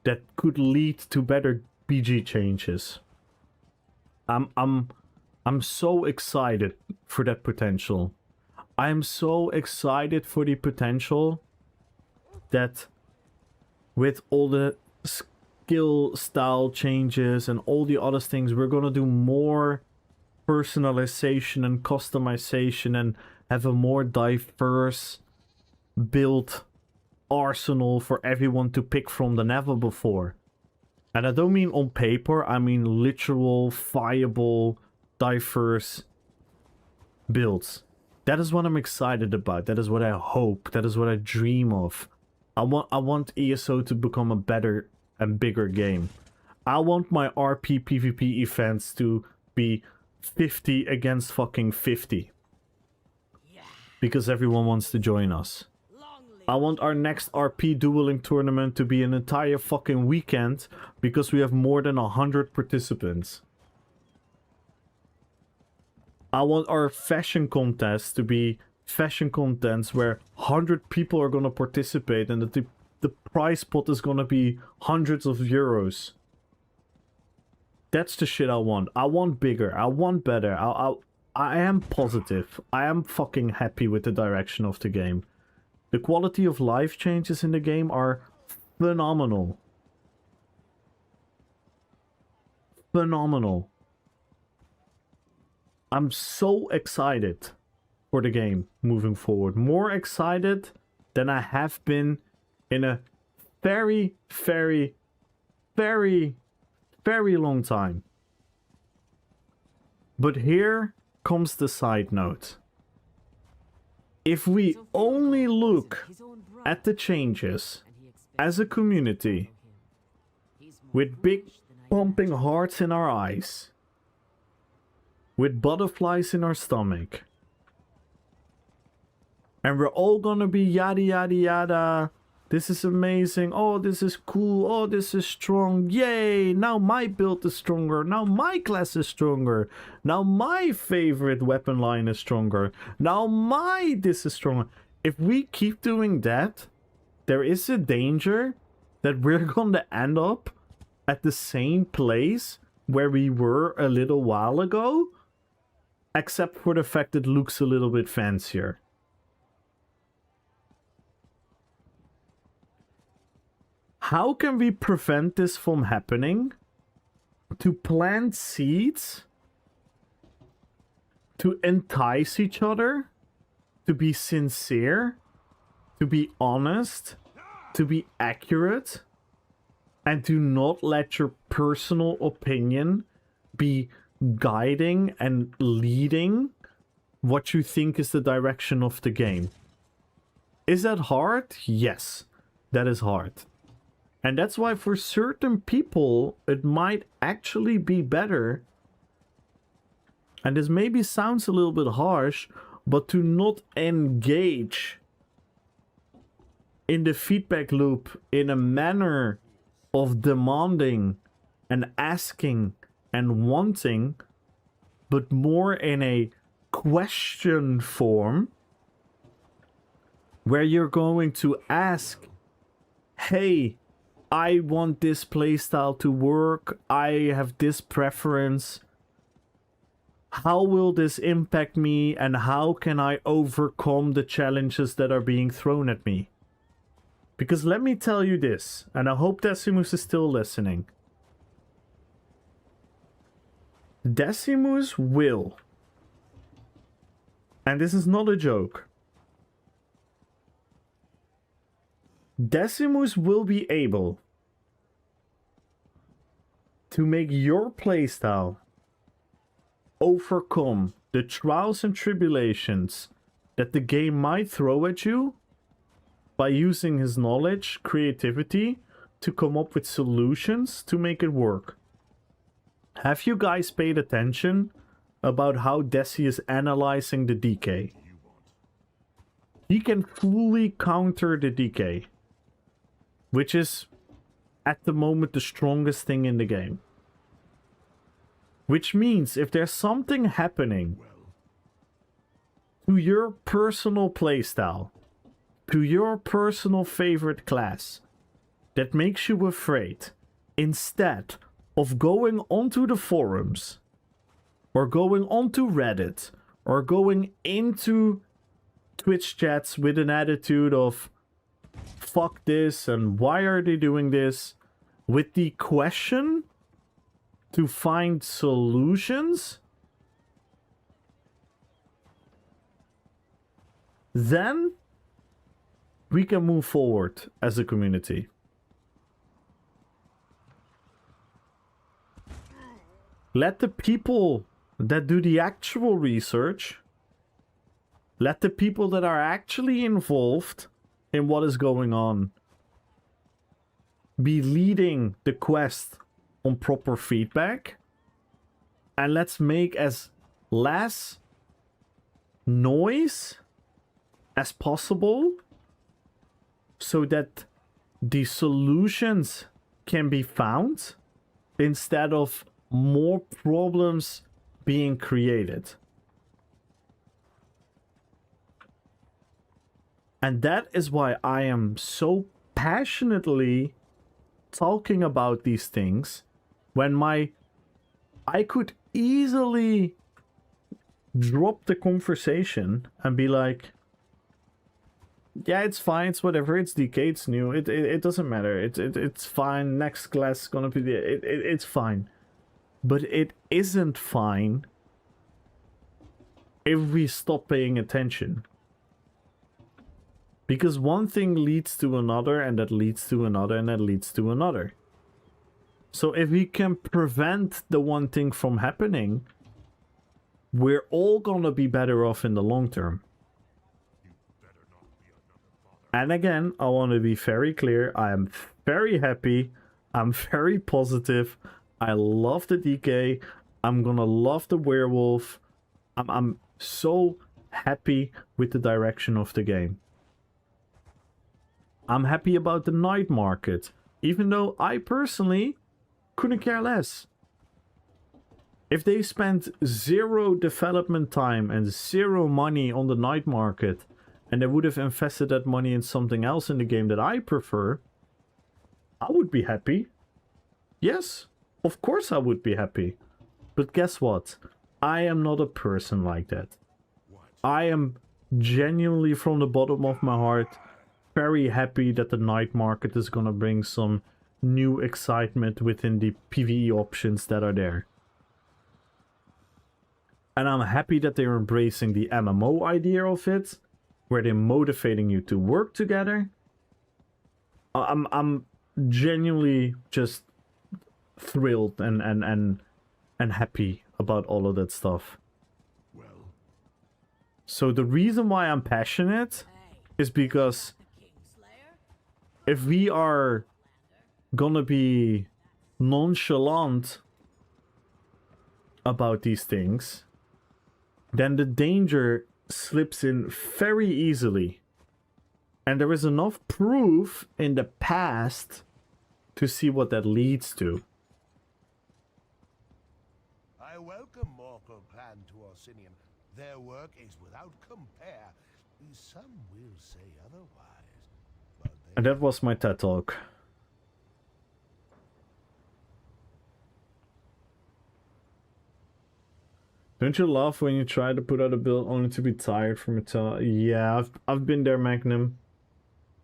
that could lead to better BG changes. I'm so excited for that potential. I'm so excited for the potential that with all the skill style changes and all the other things. We're gonna do more personalization and customization and have a more diverse build arsenal for everyone to pick from than ever before. And I don't mean on paper, I mean literal, viable, diverse builds. That is what I'm excited about. That is what I hope. That is what I dream of. I want ESO to become a better and bigger game. I want my RPPVP events to be 50 against fucking 50. Because everyone wants to join us. I want our next RP dueling tournament to be an entire fucking weekend because we have more than 100 participants. I want our fashion contests to be fashion contents where 100 people are gonna participate and that the prize pot is gonna be hundreds of euros. That's the shit I want. I want bigger. I want better. I am positive. I am fucking happy with the direction of the game. The quality of life changes in the game are phenomenal. Phenomenal. I'm so excited for the game moving forward. More excited than I have been in a very, very, very, very long time. But here comes the side note. If we only look at the changes as a community with big pumping hearts in our eyes, with butterflies in our stomach, and we're all gonna be yada yada yada, this is amazing, oh this is cool, oh this is strong, yay, now my build is stronger, now my class is stronger, now my favorite weapon line is stronger, now my this is stronger. If we keep doing that, there is a danger that we're gonna end up at the same place where we were a little while ago, except for the fact it looks a little bit fancier. How can we prevent this from happening? To plant seeds, to entice each other, to be sincere, to be honest, to be accurate, and to not let your personal opinion be guiding and leading what you think is the direction of the game. Is that hard? Yes, that is hard. And that's why for certain people, it might actually be better. And this maybe sounds a little bit harsh, but to not engage in the feedback loop in a manner of demanding and asking and wanting, but more in a question form, where you're going to ask, hey, I want this playstyle to work, I have this preference, how will this impact me and how can I overcome the challenges that are being thrown at me? Because let me tell you this, and I hope Decimus is still listening. Decimus will, and this is not a joke, Decimus will be able to make your playstyle overcome the trials and tribulations that the game might throw at you by using his knowledge, creativity, to come up with solutions to make it work. Have you guys paid attention about how Desi is analyzing the DK? He can fully counter the DK, which is at the moment the strongest thing in the game. Which means if there's something happening to your personal playstyle, to your personal favorite class, that makes you afraid, instead of going onto the forums, or going onto Reddit, or going into Twitch chats with an attitude of fuck this and why are they doing this, with the question to find solutions, then we can move forward as a community. Let the people that do the actual research, let the people that are actually involved in what is going on be leading the quest on proper feedback, and let's make as less noise as possible so that the solutions can be found instead of more problems being created. And that is why I am so passionately talking about these things, when I could easily drop the conversation and be like, yeah, it's fine, it's whatever, it's DK, it's new, it doesn't matter, it's fine, next class is gonna be it's fine. But it isn't fine if we stop paying attention. Because one thing leads to another, and that leads to another, and that leads to another. So if we can prevent the one thing from happening, we're all gonna be better off in the long term. And again, I want to be very clear. I am very happy. I'm very positive. I love the DK. I'm gonna love the werewolf. I'm so happy with the direction of the game. I'm happy about the night market, even though I personally couldn't care less. If they spent 0 development time and 0 money on the night market, and they would have invested that money in something else in the game that I prefer, I would be happy. Yes, of course I would be happy. But guess what? I am not a person like that. I am genuinely, from the bottom of my heart, very happy that the night market is gonna bring some new excitement within the PvE options that are there. And I'm happy that they're embracing the MMO idea of it, where they're motivating you to work together. I'm genuinely just thrilled and happy about all of that stuff. So the reason why I'm passionate is because if we are gonna be nonchalant about these things, then the danger slips in very easily. And there is enough proof in the past to see what that leads to. I welcome Mortal Clan to Orsinium. Their work is without compare. Some will say otherwise, but And that was my TED Talk. Don't you laugh when you try to put out a build only to be tired from it? Yeah, I've been there, Magnum.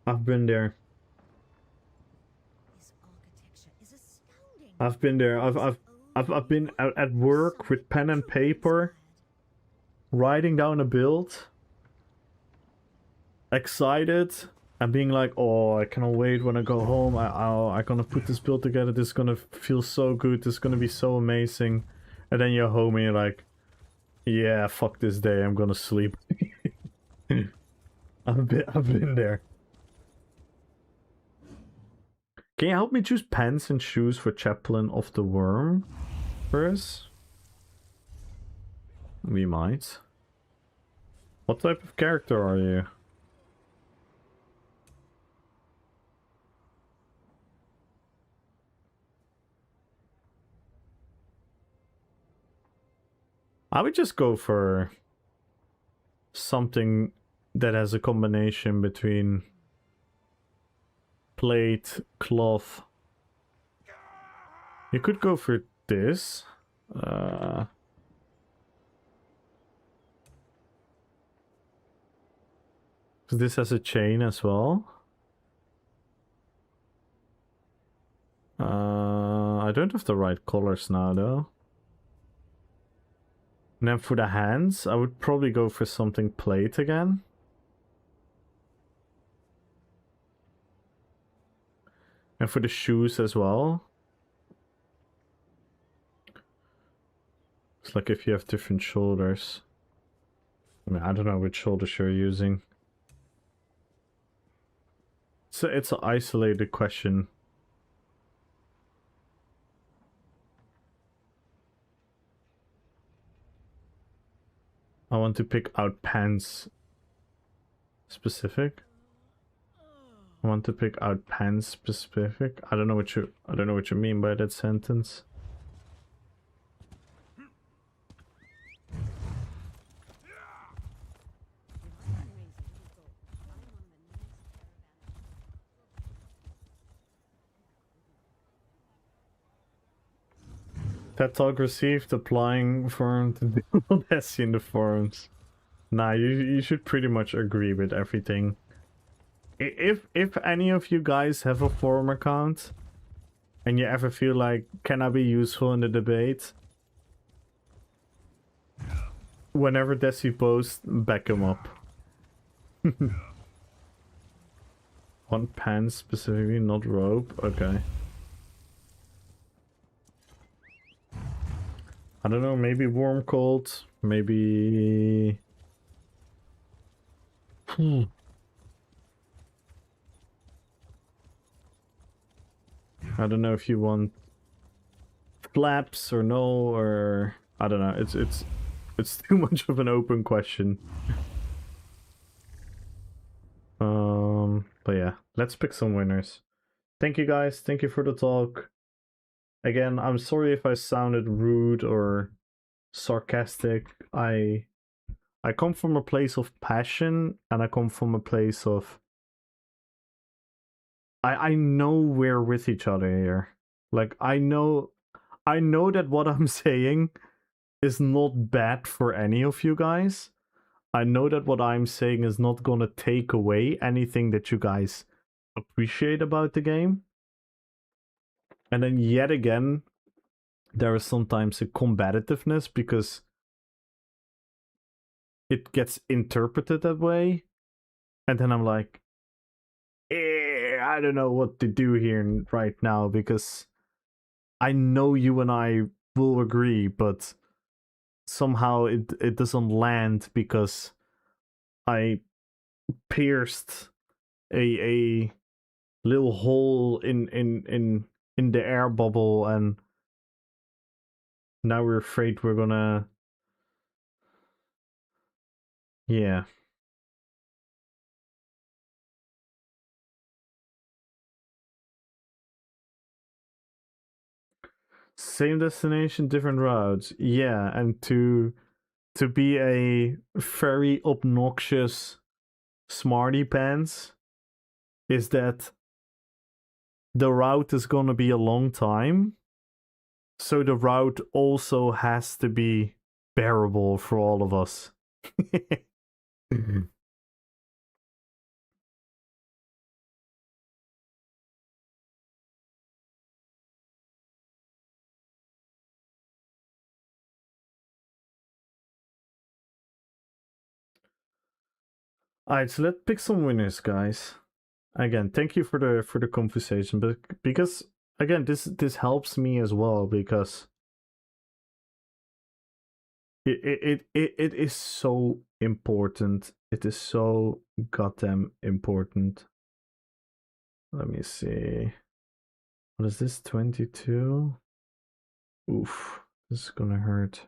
I've been there. This architecture is astounding. I've been there. I've been at work with pen and paper, writing down a build, excited, and being like, "Oh, I cannot wait when I go home. I'm gonna put this build together. This is gonna feel so good. This is gonna be so amazing." And then you're home and you're like, "Yeah, fuck this day. I'm gonna sleep." I've been there. Can you help me choose pants and shoes for Chaplain of the Worm first? We might. What type of character are you? I would just go for something that has a combination between plate, cloth. You could go for this. Because this has a chain as well. don't have the right colors now though. And then for the hands, I would probably go for something plate again. And for the shoes as well. It's like if you have different shoulders. I mean, I don't know which shoulders you're using. So it's an isolated question. I want to pick out pants specific. I want to pick out pants specific. I don't know what you mean by that sentence. TED Talk received, applying for the Desi in the forums. Nah, you should pretty much agree with everything. If any of you guys have a forum account and you ever feel like, can I be useful in the debate? Whenever Desi posts, back him up. Want pants specifically, not rope? Okay. I don't know, maybe warm cold, maybe... I don't know if you want flaps or no, or I don't know. It's too much of an open question. But yeah, let's pick some winners. Thank you guys. Thank you for the talk. Again, I'm sorry if I sounded rude or sarcastic. I come from a place of passion, and I come from a place of I know we're with each other here. Like I know that what I'm saying is not bad for any of you guys. I know that what I'm saying is not gonna take away anything that you guys appreciate about the game. And then yet again, there is sometimes a combativeness because it gets interpreted that way. And then I'm like, I don't know what to do here right now because I know you and I will agree, but somehow it doesn't land because I pierced a little hole in the air bubble, and now we're afraid we're gonna, yeah. Same destination, different routes. Yeah, and to be a very obnoxious smarty pants is that the route is gonna be a long time. So the route also has to be bearable for all of us. Alright, so let's pick some winners, guys. Again, thank you for the conversation, but because again, this helps me as well because it is so important. It is so goddamn important. Let me see. What is this? 22? Oof, this is gonna hurt.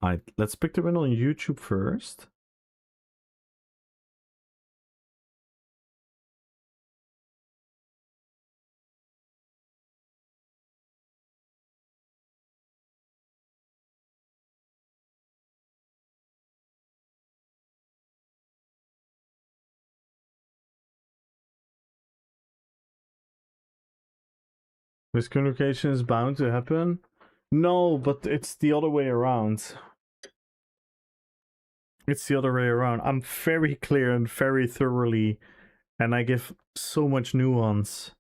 Alright, let's pick the winner on YouTube first. Miscommunication is bound to happen. No, but it's the other way around. It's the other way around. I'm very clear and very thoroughly, and I give so much nuance.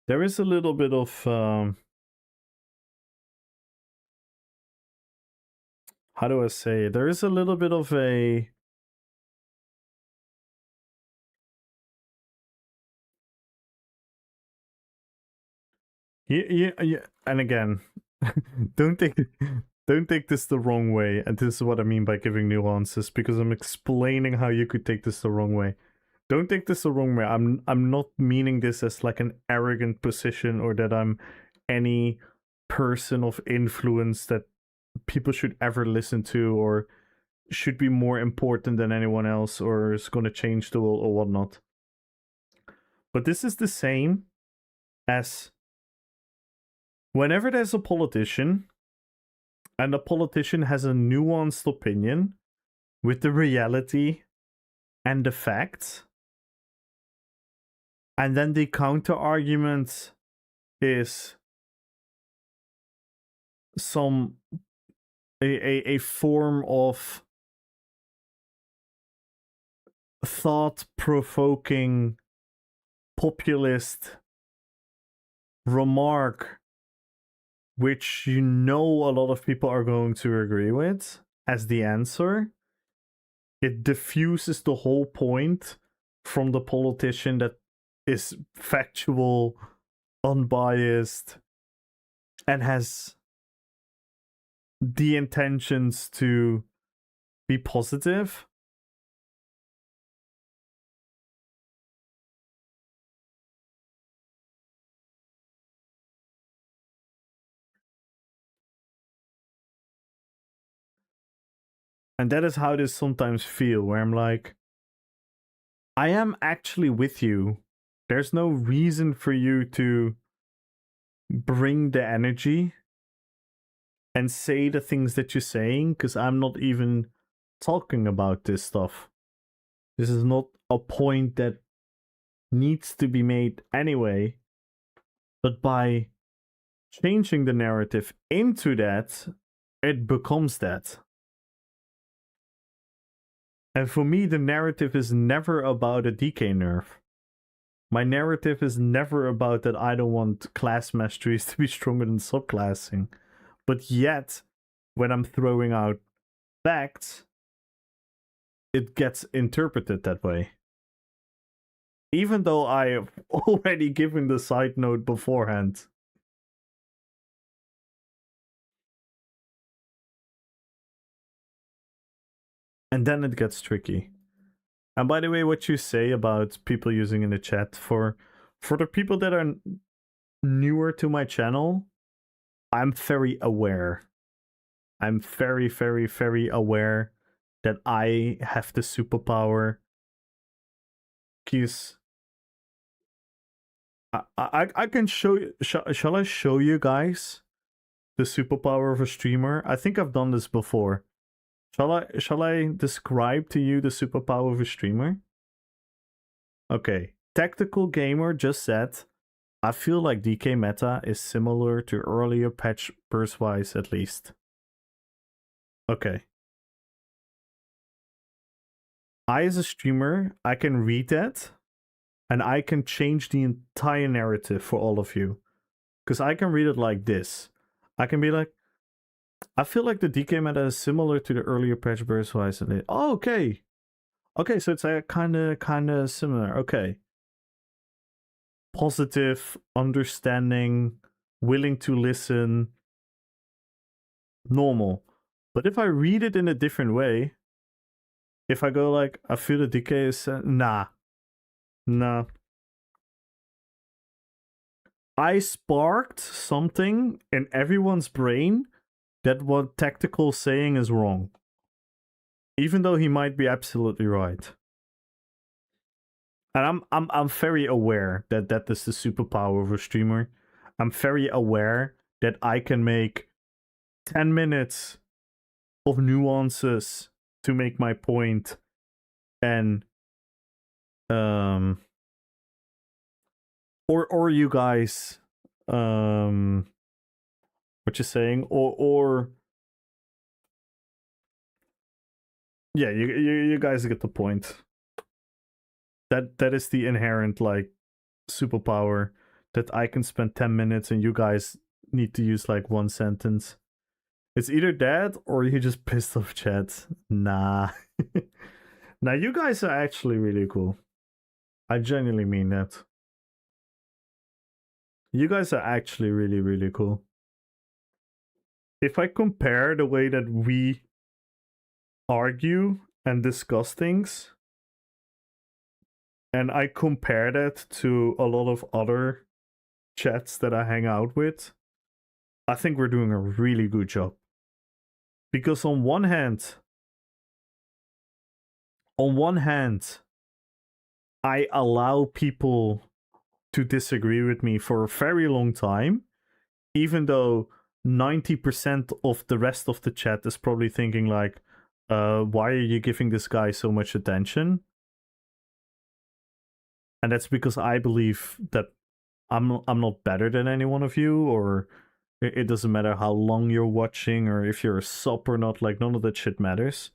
There is a little bit of how do I say it? There is a little bit of a yeah, and again, don't take this the wrong way. And this is what I mean by giving nuances, because I'm explaining how you could take this the wrong way. Don't take this the wrong way. I'm not meaning this as like an arrogant position, or that I'm any person of influence that people should ever listen to, or should be more important than anyone else, or is going to change the world or whatnot. But this is the same as whenever there's a politician, and the politician has a nuanced opinion with the reality and the facts, and then the counter argument is a form of thought-provoking populist remark, which you know a lot of people are going to agree with as the answer. It diffuses the whole point from the politician that is factual, unbiased, and has the intentions to be positive. And that is how this sometimes feel, where I'm like, I am actually with you. There's no reason for you to bring the energy and say the things that you're saying, because I'm not even talking about this stuff. This is not a point that needs to be made anyway. But by changing the narrative into that, it becomes that. And for me, the narrative is never about a DK nerf. My narrative is never about that I don't want class masteries to be stronger than subclassing. But yet, when I'm throwing out facts, it gets interpreted that way. Even though I have already given the side note beforehand. And then it gets tricky. And by the way, what you say about people using in the chat, for the people that are newer to my channel, I'm very aware. I'm very, very, very aware that I have the superpower. Because I can show you. Shall I show you guys the superpower of a streamer? I think I've done this before. Shall I describe to you the superpower of a streamer? Okay, Tactical Gamer just said, I feel like DK meta is similar to earlier patch burst-wise at least. Okay. I as a streamer, I can read that, and I can change the entire narrative for all of you. Because I can read it like this. I can be like, I feel like the DK meta is similar to the earlier patch burst-wise. Oh, okay. Okay, so it's kind of similar. Okay. Positive, understanding, willing to listen. Normal. But if I read it in a different way, if I go like, I feel the DK is... Nah. I sparked something in everyone's brain that what Tactical saying is wrong. Even though he might be absolutely right. And I'm very aware that that is the superpower of a streamer. I'm very aware that I can make 10 minutes of nuances to make my point and or you guys what you're saying, or yeah, you guys get the point. That is the inherent like superpower, that I can spend 10 minutes and you guys need to use like one sentence. It's either that or you just pissed off chat. Nah. Now you guys are actually really cool. I genuinely mean that. You guys are actually really, really cool. If I compare the way that we argue and discuss things, and I compare that to a lot of other chats that I hang out with, I think we're doing a really good job. Because on one hand, I allow people to disagree with me for a very long time, even though 90% of the rest of the chat is probably thinking like, why are you giving this guy so much attention? And that's because I believe that I'm not better than any one of you, or it doesn't matter how long you're watching, or if you're a sub or not, like none of that shit matters.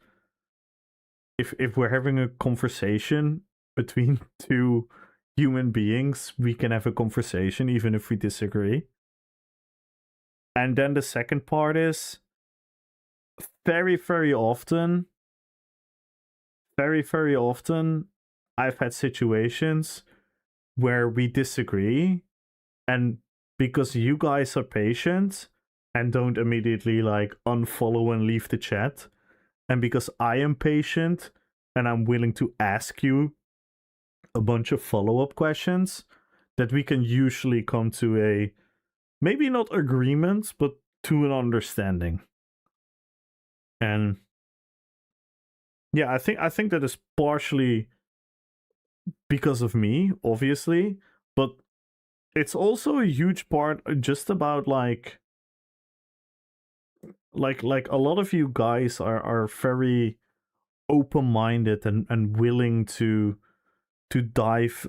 If we're having a conversation between two human beings, we can have a conversation even if we disagree. And then the second part is very, very often, I've had situations where we disagree, and because you guys are patient and don't immediately like unfollow and leave the chat, and because I am patient and I'm willing to ask you a bunch of follow-up questions, that we can usually come to a, maybe not agreement, but to an understanding. And yeah, I think that is partially because of me, obviously, but it's also a huge part just about like a lot of you guys are very open-minded and willing to dive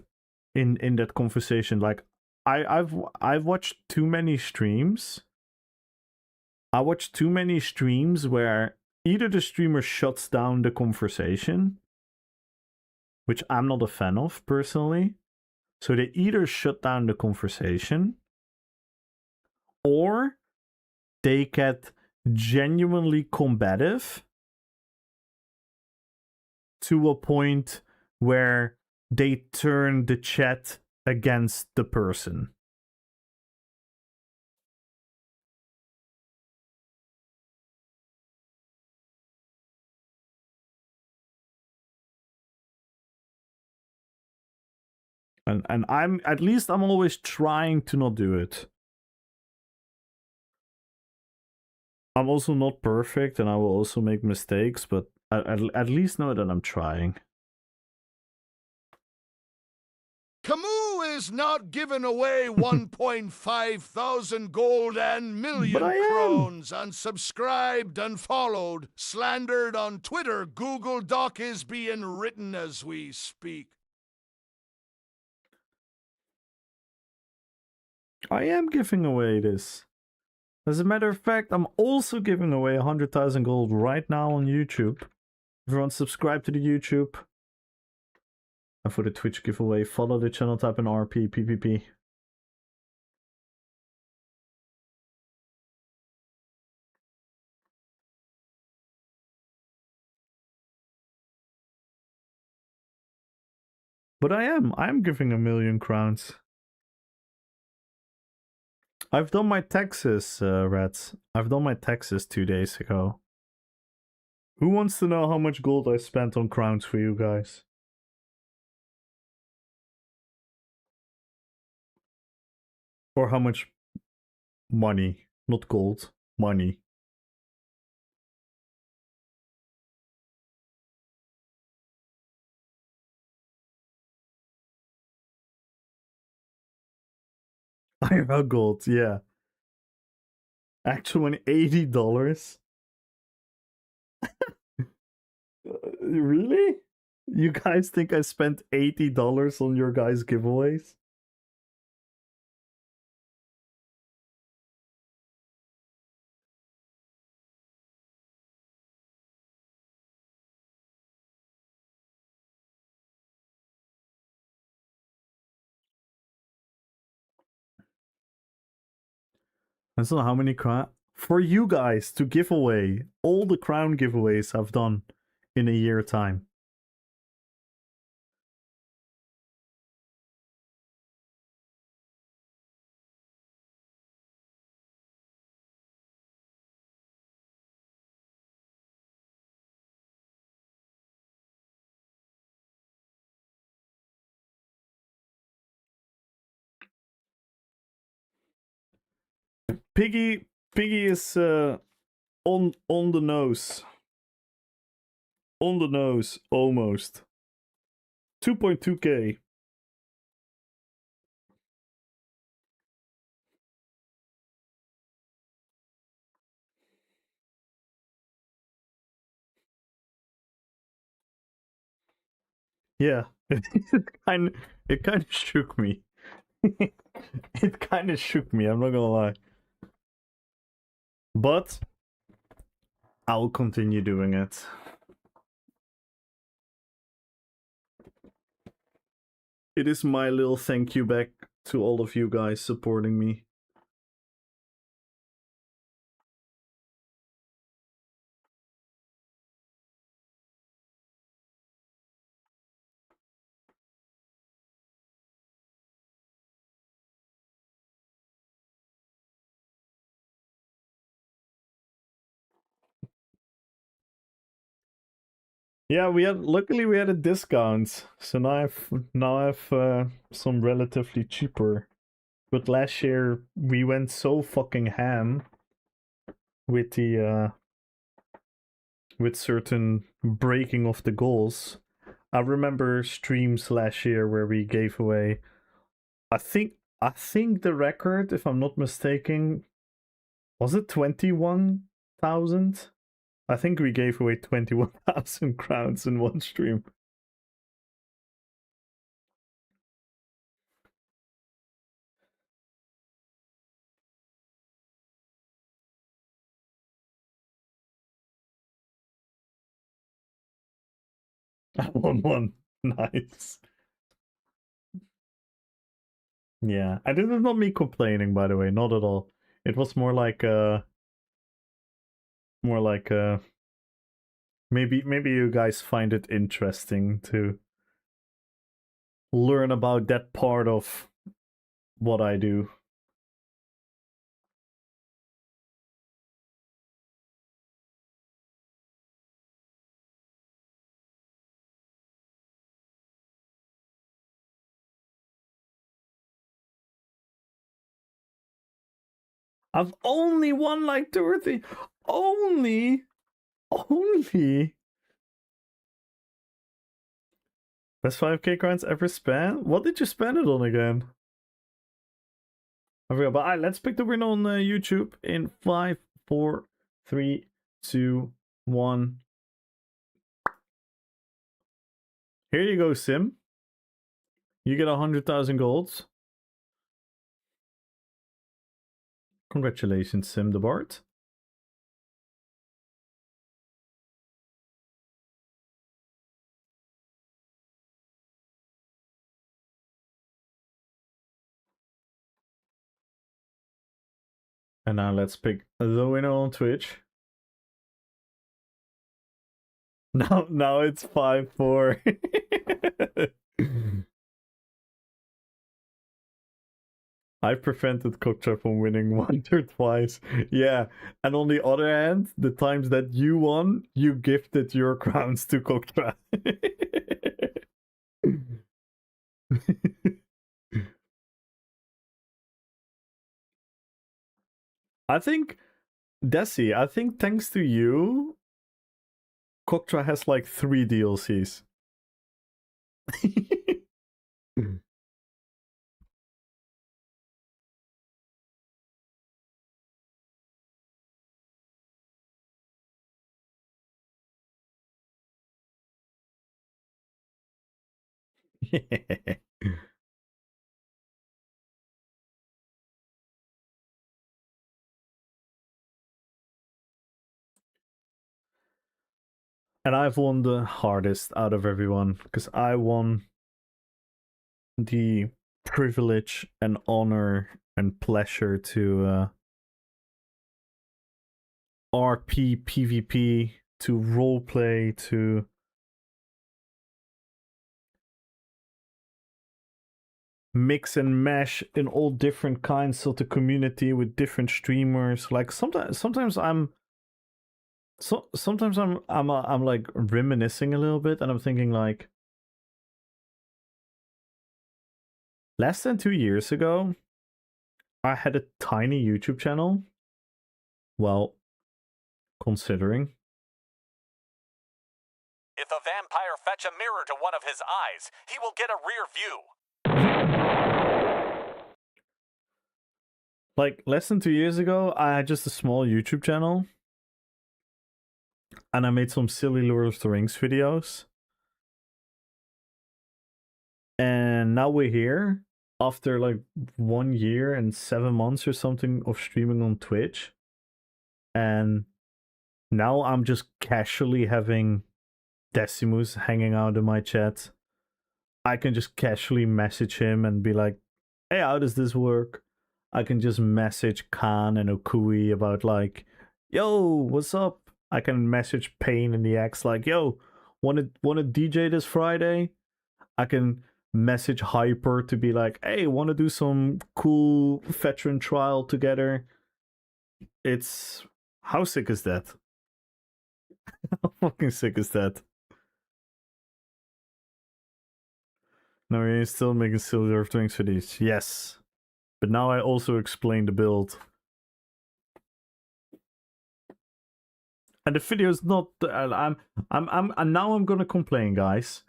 in that conversation. Like I've watched too many streams. I watched too many streams where either the streamer shuts down the conversation, which I'm not a fan of personally. So they either shut down the conversation, or they get genuinely combative to a point where they turn the chat against the person. And I'm always trying to not do it. I'm also not perfect, and I will also make mistakes, but at least know that I'm trying. Camus is not giving away 1.5 thousand gold and million But I am. crowns. Unsubscribed, unfollowed, slandered on Twitter. Google Doc is being written as we speak. I am giving away this. As a matter of fact, I'm also giving away 100,000 gold right now on YouTube. Everyone subscribe to the YouTube. And for the Twitch giveaway, follow the channel, type in RPPVP. But I am giving 1,000,000 crowns. I've done my taxes, rats. I've done my taxes 2 days ago. Who wants to know how much gold I spent on crowns for you guys? Or how much money, not gold, money. IRL gold, yeah. Actually, $80? Really? You guys think I spent $80 on your guys' giveaways? I don't know how many crown for you guys to give away all the crown giveaways I've done in a year time. Piggy is on the nose. On the nose, almost. 2.2k. Yeah, it kind of shook me. It kind of shook me, I'm not gonna lie. But I'll continue doing it. It is my little thank you back to all of you guys supporting me. Yeah, luckily we had a discount, so now I have some relatively cheaper. But last year we went so fucking ham with the with certain breaking of the goals. I remember streams last year where we gave away. I think the record, if I'm not mistaken, was it 21,000? I think we gave away 21,000 crowns in one stream. I won one. Nice. Yeah, and this is not me complaining, by the way, not at all. It was more like maybe you guys find it interesting to learn about that part of what I do. I've only won like 2 or 3. Only. Best 5k crowns ever spent? What did you spend it on again? I forgot, but alright, let's pick the winner on YouTube in 5, 4, 3, 2, 1. Here you go, Sim. You get 100,000 golds. Congratulations, Sim the Bard. And now let's pick the winner on Twitch. Now it's 5-4. I prevented Cocktrap from winning once or twice. Yeah, and on the other hand, the times that you won, you gifted your crowns to Cocktrap. I think, Desi, I think thanks to you, Cocktra has like 3 DLCs. And I've won the hardest out of everyone because I won the privilege and honor and pleasure to RPPVP, to roleplay, to mix and mash in all different kinds of the community with different streamers. Like sometimes I'm like reminiscing a little bit, and I'm thinking like, less than 2 years ago, I had a tiny YouTube channel. Well, considering. If a vampire fetch a mirror to one of his eyes, he will get a rear view. Like, less than 2 years ago, I had just a small YouTube channel. And I made some silly Lord of the Rings videos. And now we're here, after like 1 year and 7 months or something of streaming on Twitch. And now I'm just casually having Decimus hanging out in my chat. I can just casually message him and be like, hey, how does this work? I can just message Khan and Okui about like, yo, what's up? I can message Pain in the X like, yo, wanna DJ this Friday? I can message Hyper to be like, hey, wanna do some cool veteran trial together? It's... how sick is that? How fucking sick is that? No, you're still making silver of drinks for these. Yes. But now I also explain the build. And the video is not... I'm now I'm gonna complain, guys.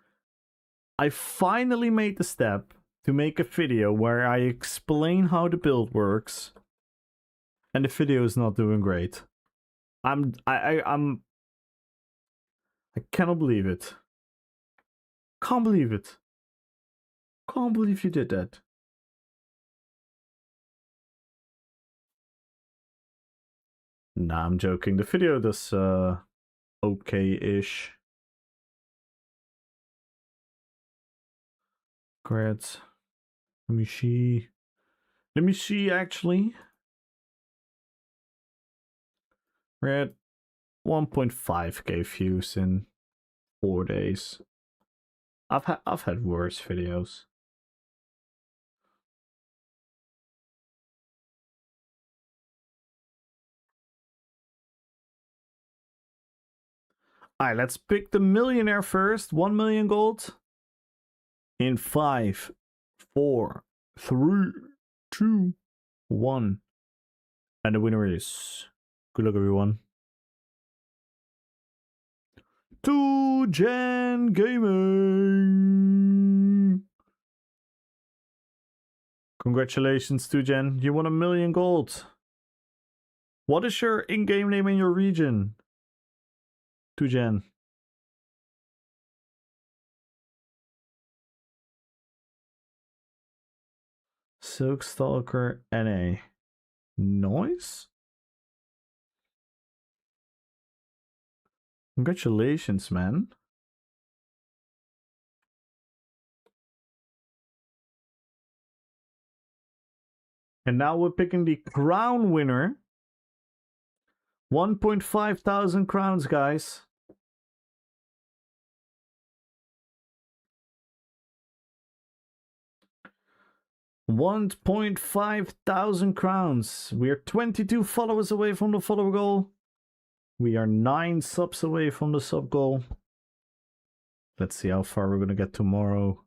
I finally made the step to make a video where I explain how the build works. And the video is not doing great. I cannot believe it. Can't believe it. Can't believe you did that. Nah, I'm joking. The video does okay-ish. Great. Let me see. Let me see, actually. We're at 1.5k views in 4 days. I've had worse videos. Alright, let's pick the millionaire first. 1 million gold. In 5, 4, 3, 2, 1. And the winner is... good luck, everyone. 2Gen Gaming. Congratulations, 2Gen. You won 1 million gold. What is your in-game name in your region? 2Gen. Silkstalker NA. Noise? Congratulations, man. And now we're picking the crown winner. 1.5 thousand crowns, guys. $1.5 crowns. We are 22 followers away from the follower goal. We are 9 subs away from the sub goal. Let's see how far we're gonna get tomorrow.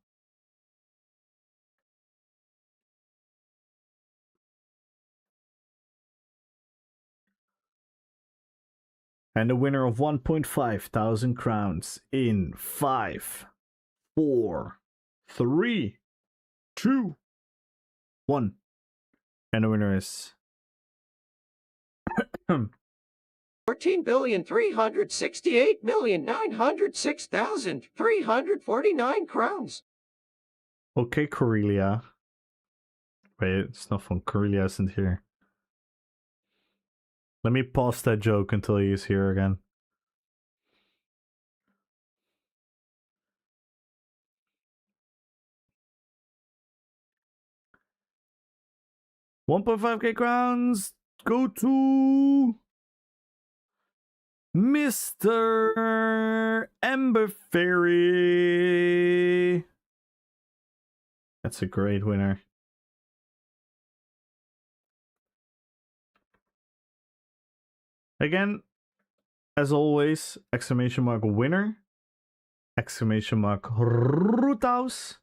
And the winner of 1.5 thousand crowns in 5, 4, 3, 2, 1. And the winner is 14,368,906,349 crowns. Okay, Corellia. Wait, it's not fun. Corellia isn't here. Let me pause that joke until he's here again. $1.5k crowns go to Mr. Ember Fairy. That's a great winner. Again, as always, exclamation mark winner, exclamation mark Roothouse.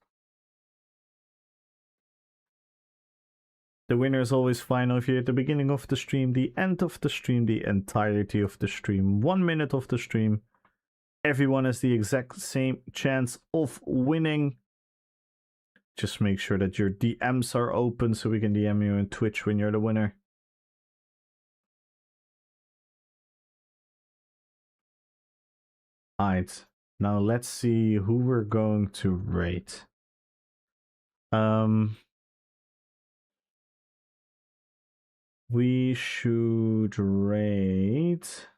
The winner is always final if you're at the beginning of the stream, the end of the stream, the entirety of the stream, 1 minute of the stream. Everyone has the exact same chance of winning. Just make sure that your DMs are open so we can DM you on Twitch when you're the winner. Alright, now let's see who we're going to rate. We should rate...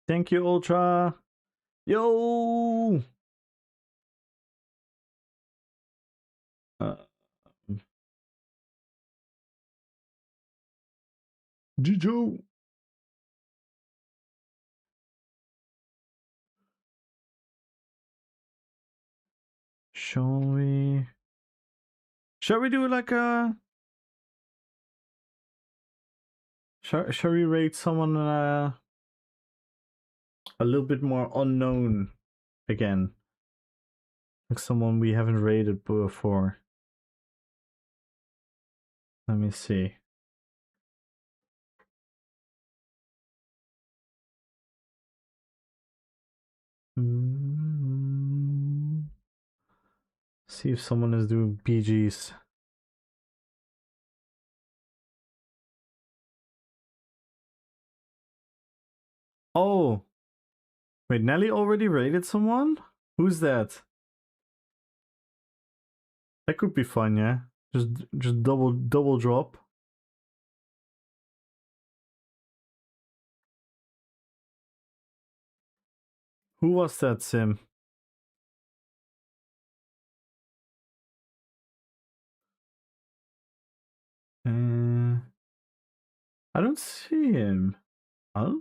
Thank you, Ultra. Yo. Jijo. Shall we do like a... Shall we rate someone a little bit more unknown again? Like someone we haven't rated before. Let me see. See if someone is doing PGs. Oh, wait, Nelly already rated someone? Who's that? That could be fun, yeah. Just double drop. Who was that, Sim? I don't see him. Huh?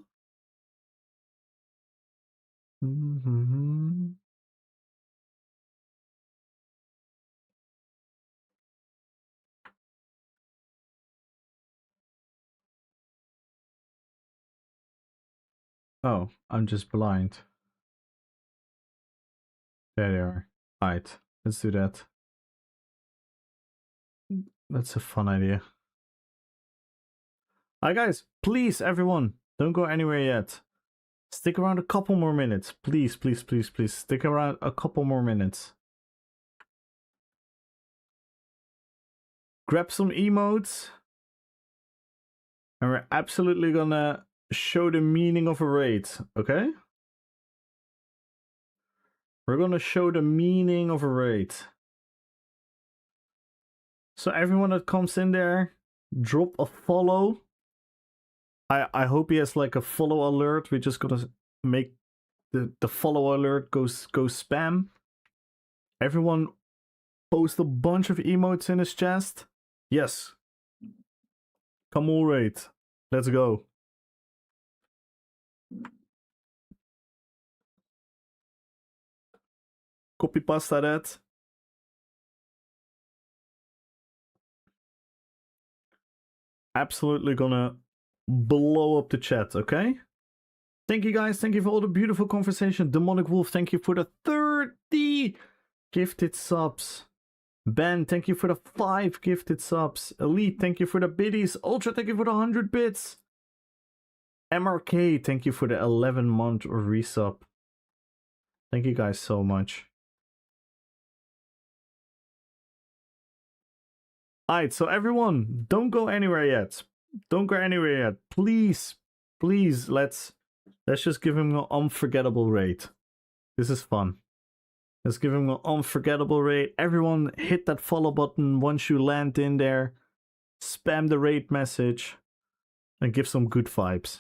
Oh, I'm just blind. There they are. Alright, let's do that. That's a fun idea. Alright guys, please everyone, don't go anywhere yet. Stick around a couple more minutes. Please, please, please, please. Stick around a couple more minutes. Grab some emotes. And we're absolutely gonna show the meaning of a raid, okay? We're gonna show the meaning of a raid. So everyone that comes in there, drop a follow. I hope he has like a follow alert. We're just gonna make the follow alert go spam. Everyone post a bunch of emotes in his chest. Yes. Come all raid. Let's go. Copy pasta that. Absolutely gonna blow up the chat, okay? Thank you guys, thank you for all the beautiful conversation. Demonic Wolf, thank you for the 30 gifted subs. Ben, thank you for the 5 gifted subs. Elite, thank you for the biddies. Ultra, thank you for the 100 bits. MRK, thank you for the 11-month resub. Thank you guys so much. Alright, so everyone, don't go anywhere yet. Don't go anywhere yet. Please, please, let's just give him an unforgettable raid. This is fun. Let's give him an unforgettable raid. Everyone hit that follow button once you land in there. Spam the raid message. And give some good vibes.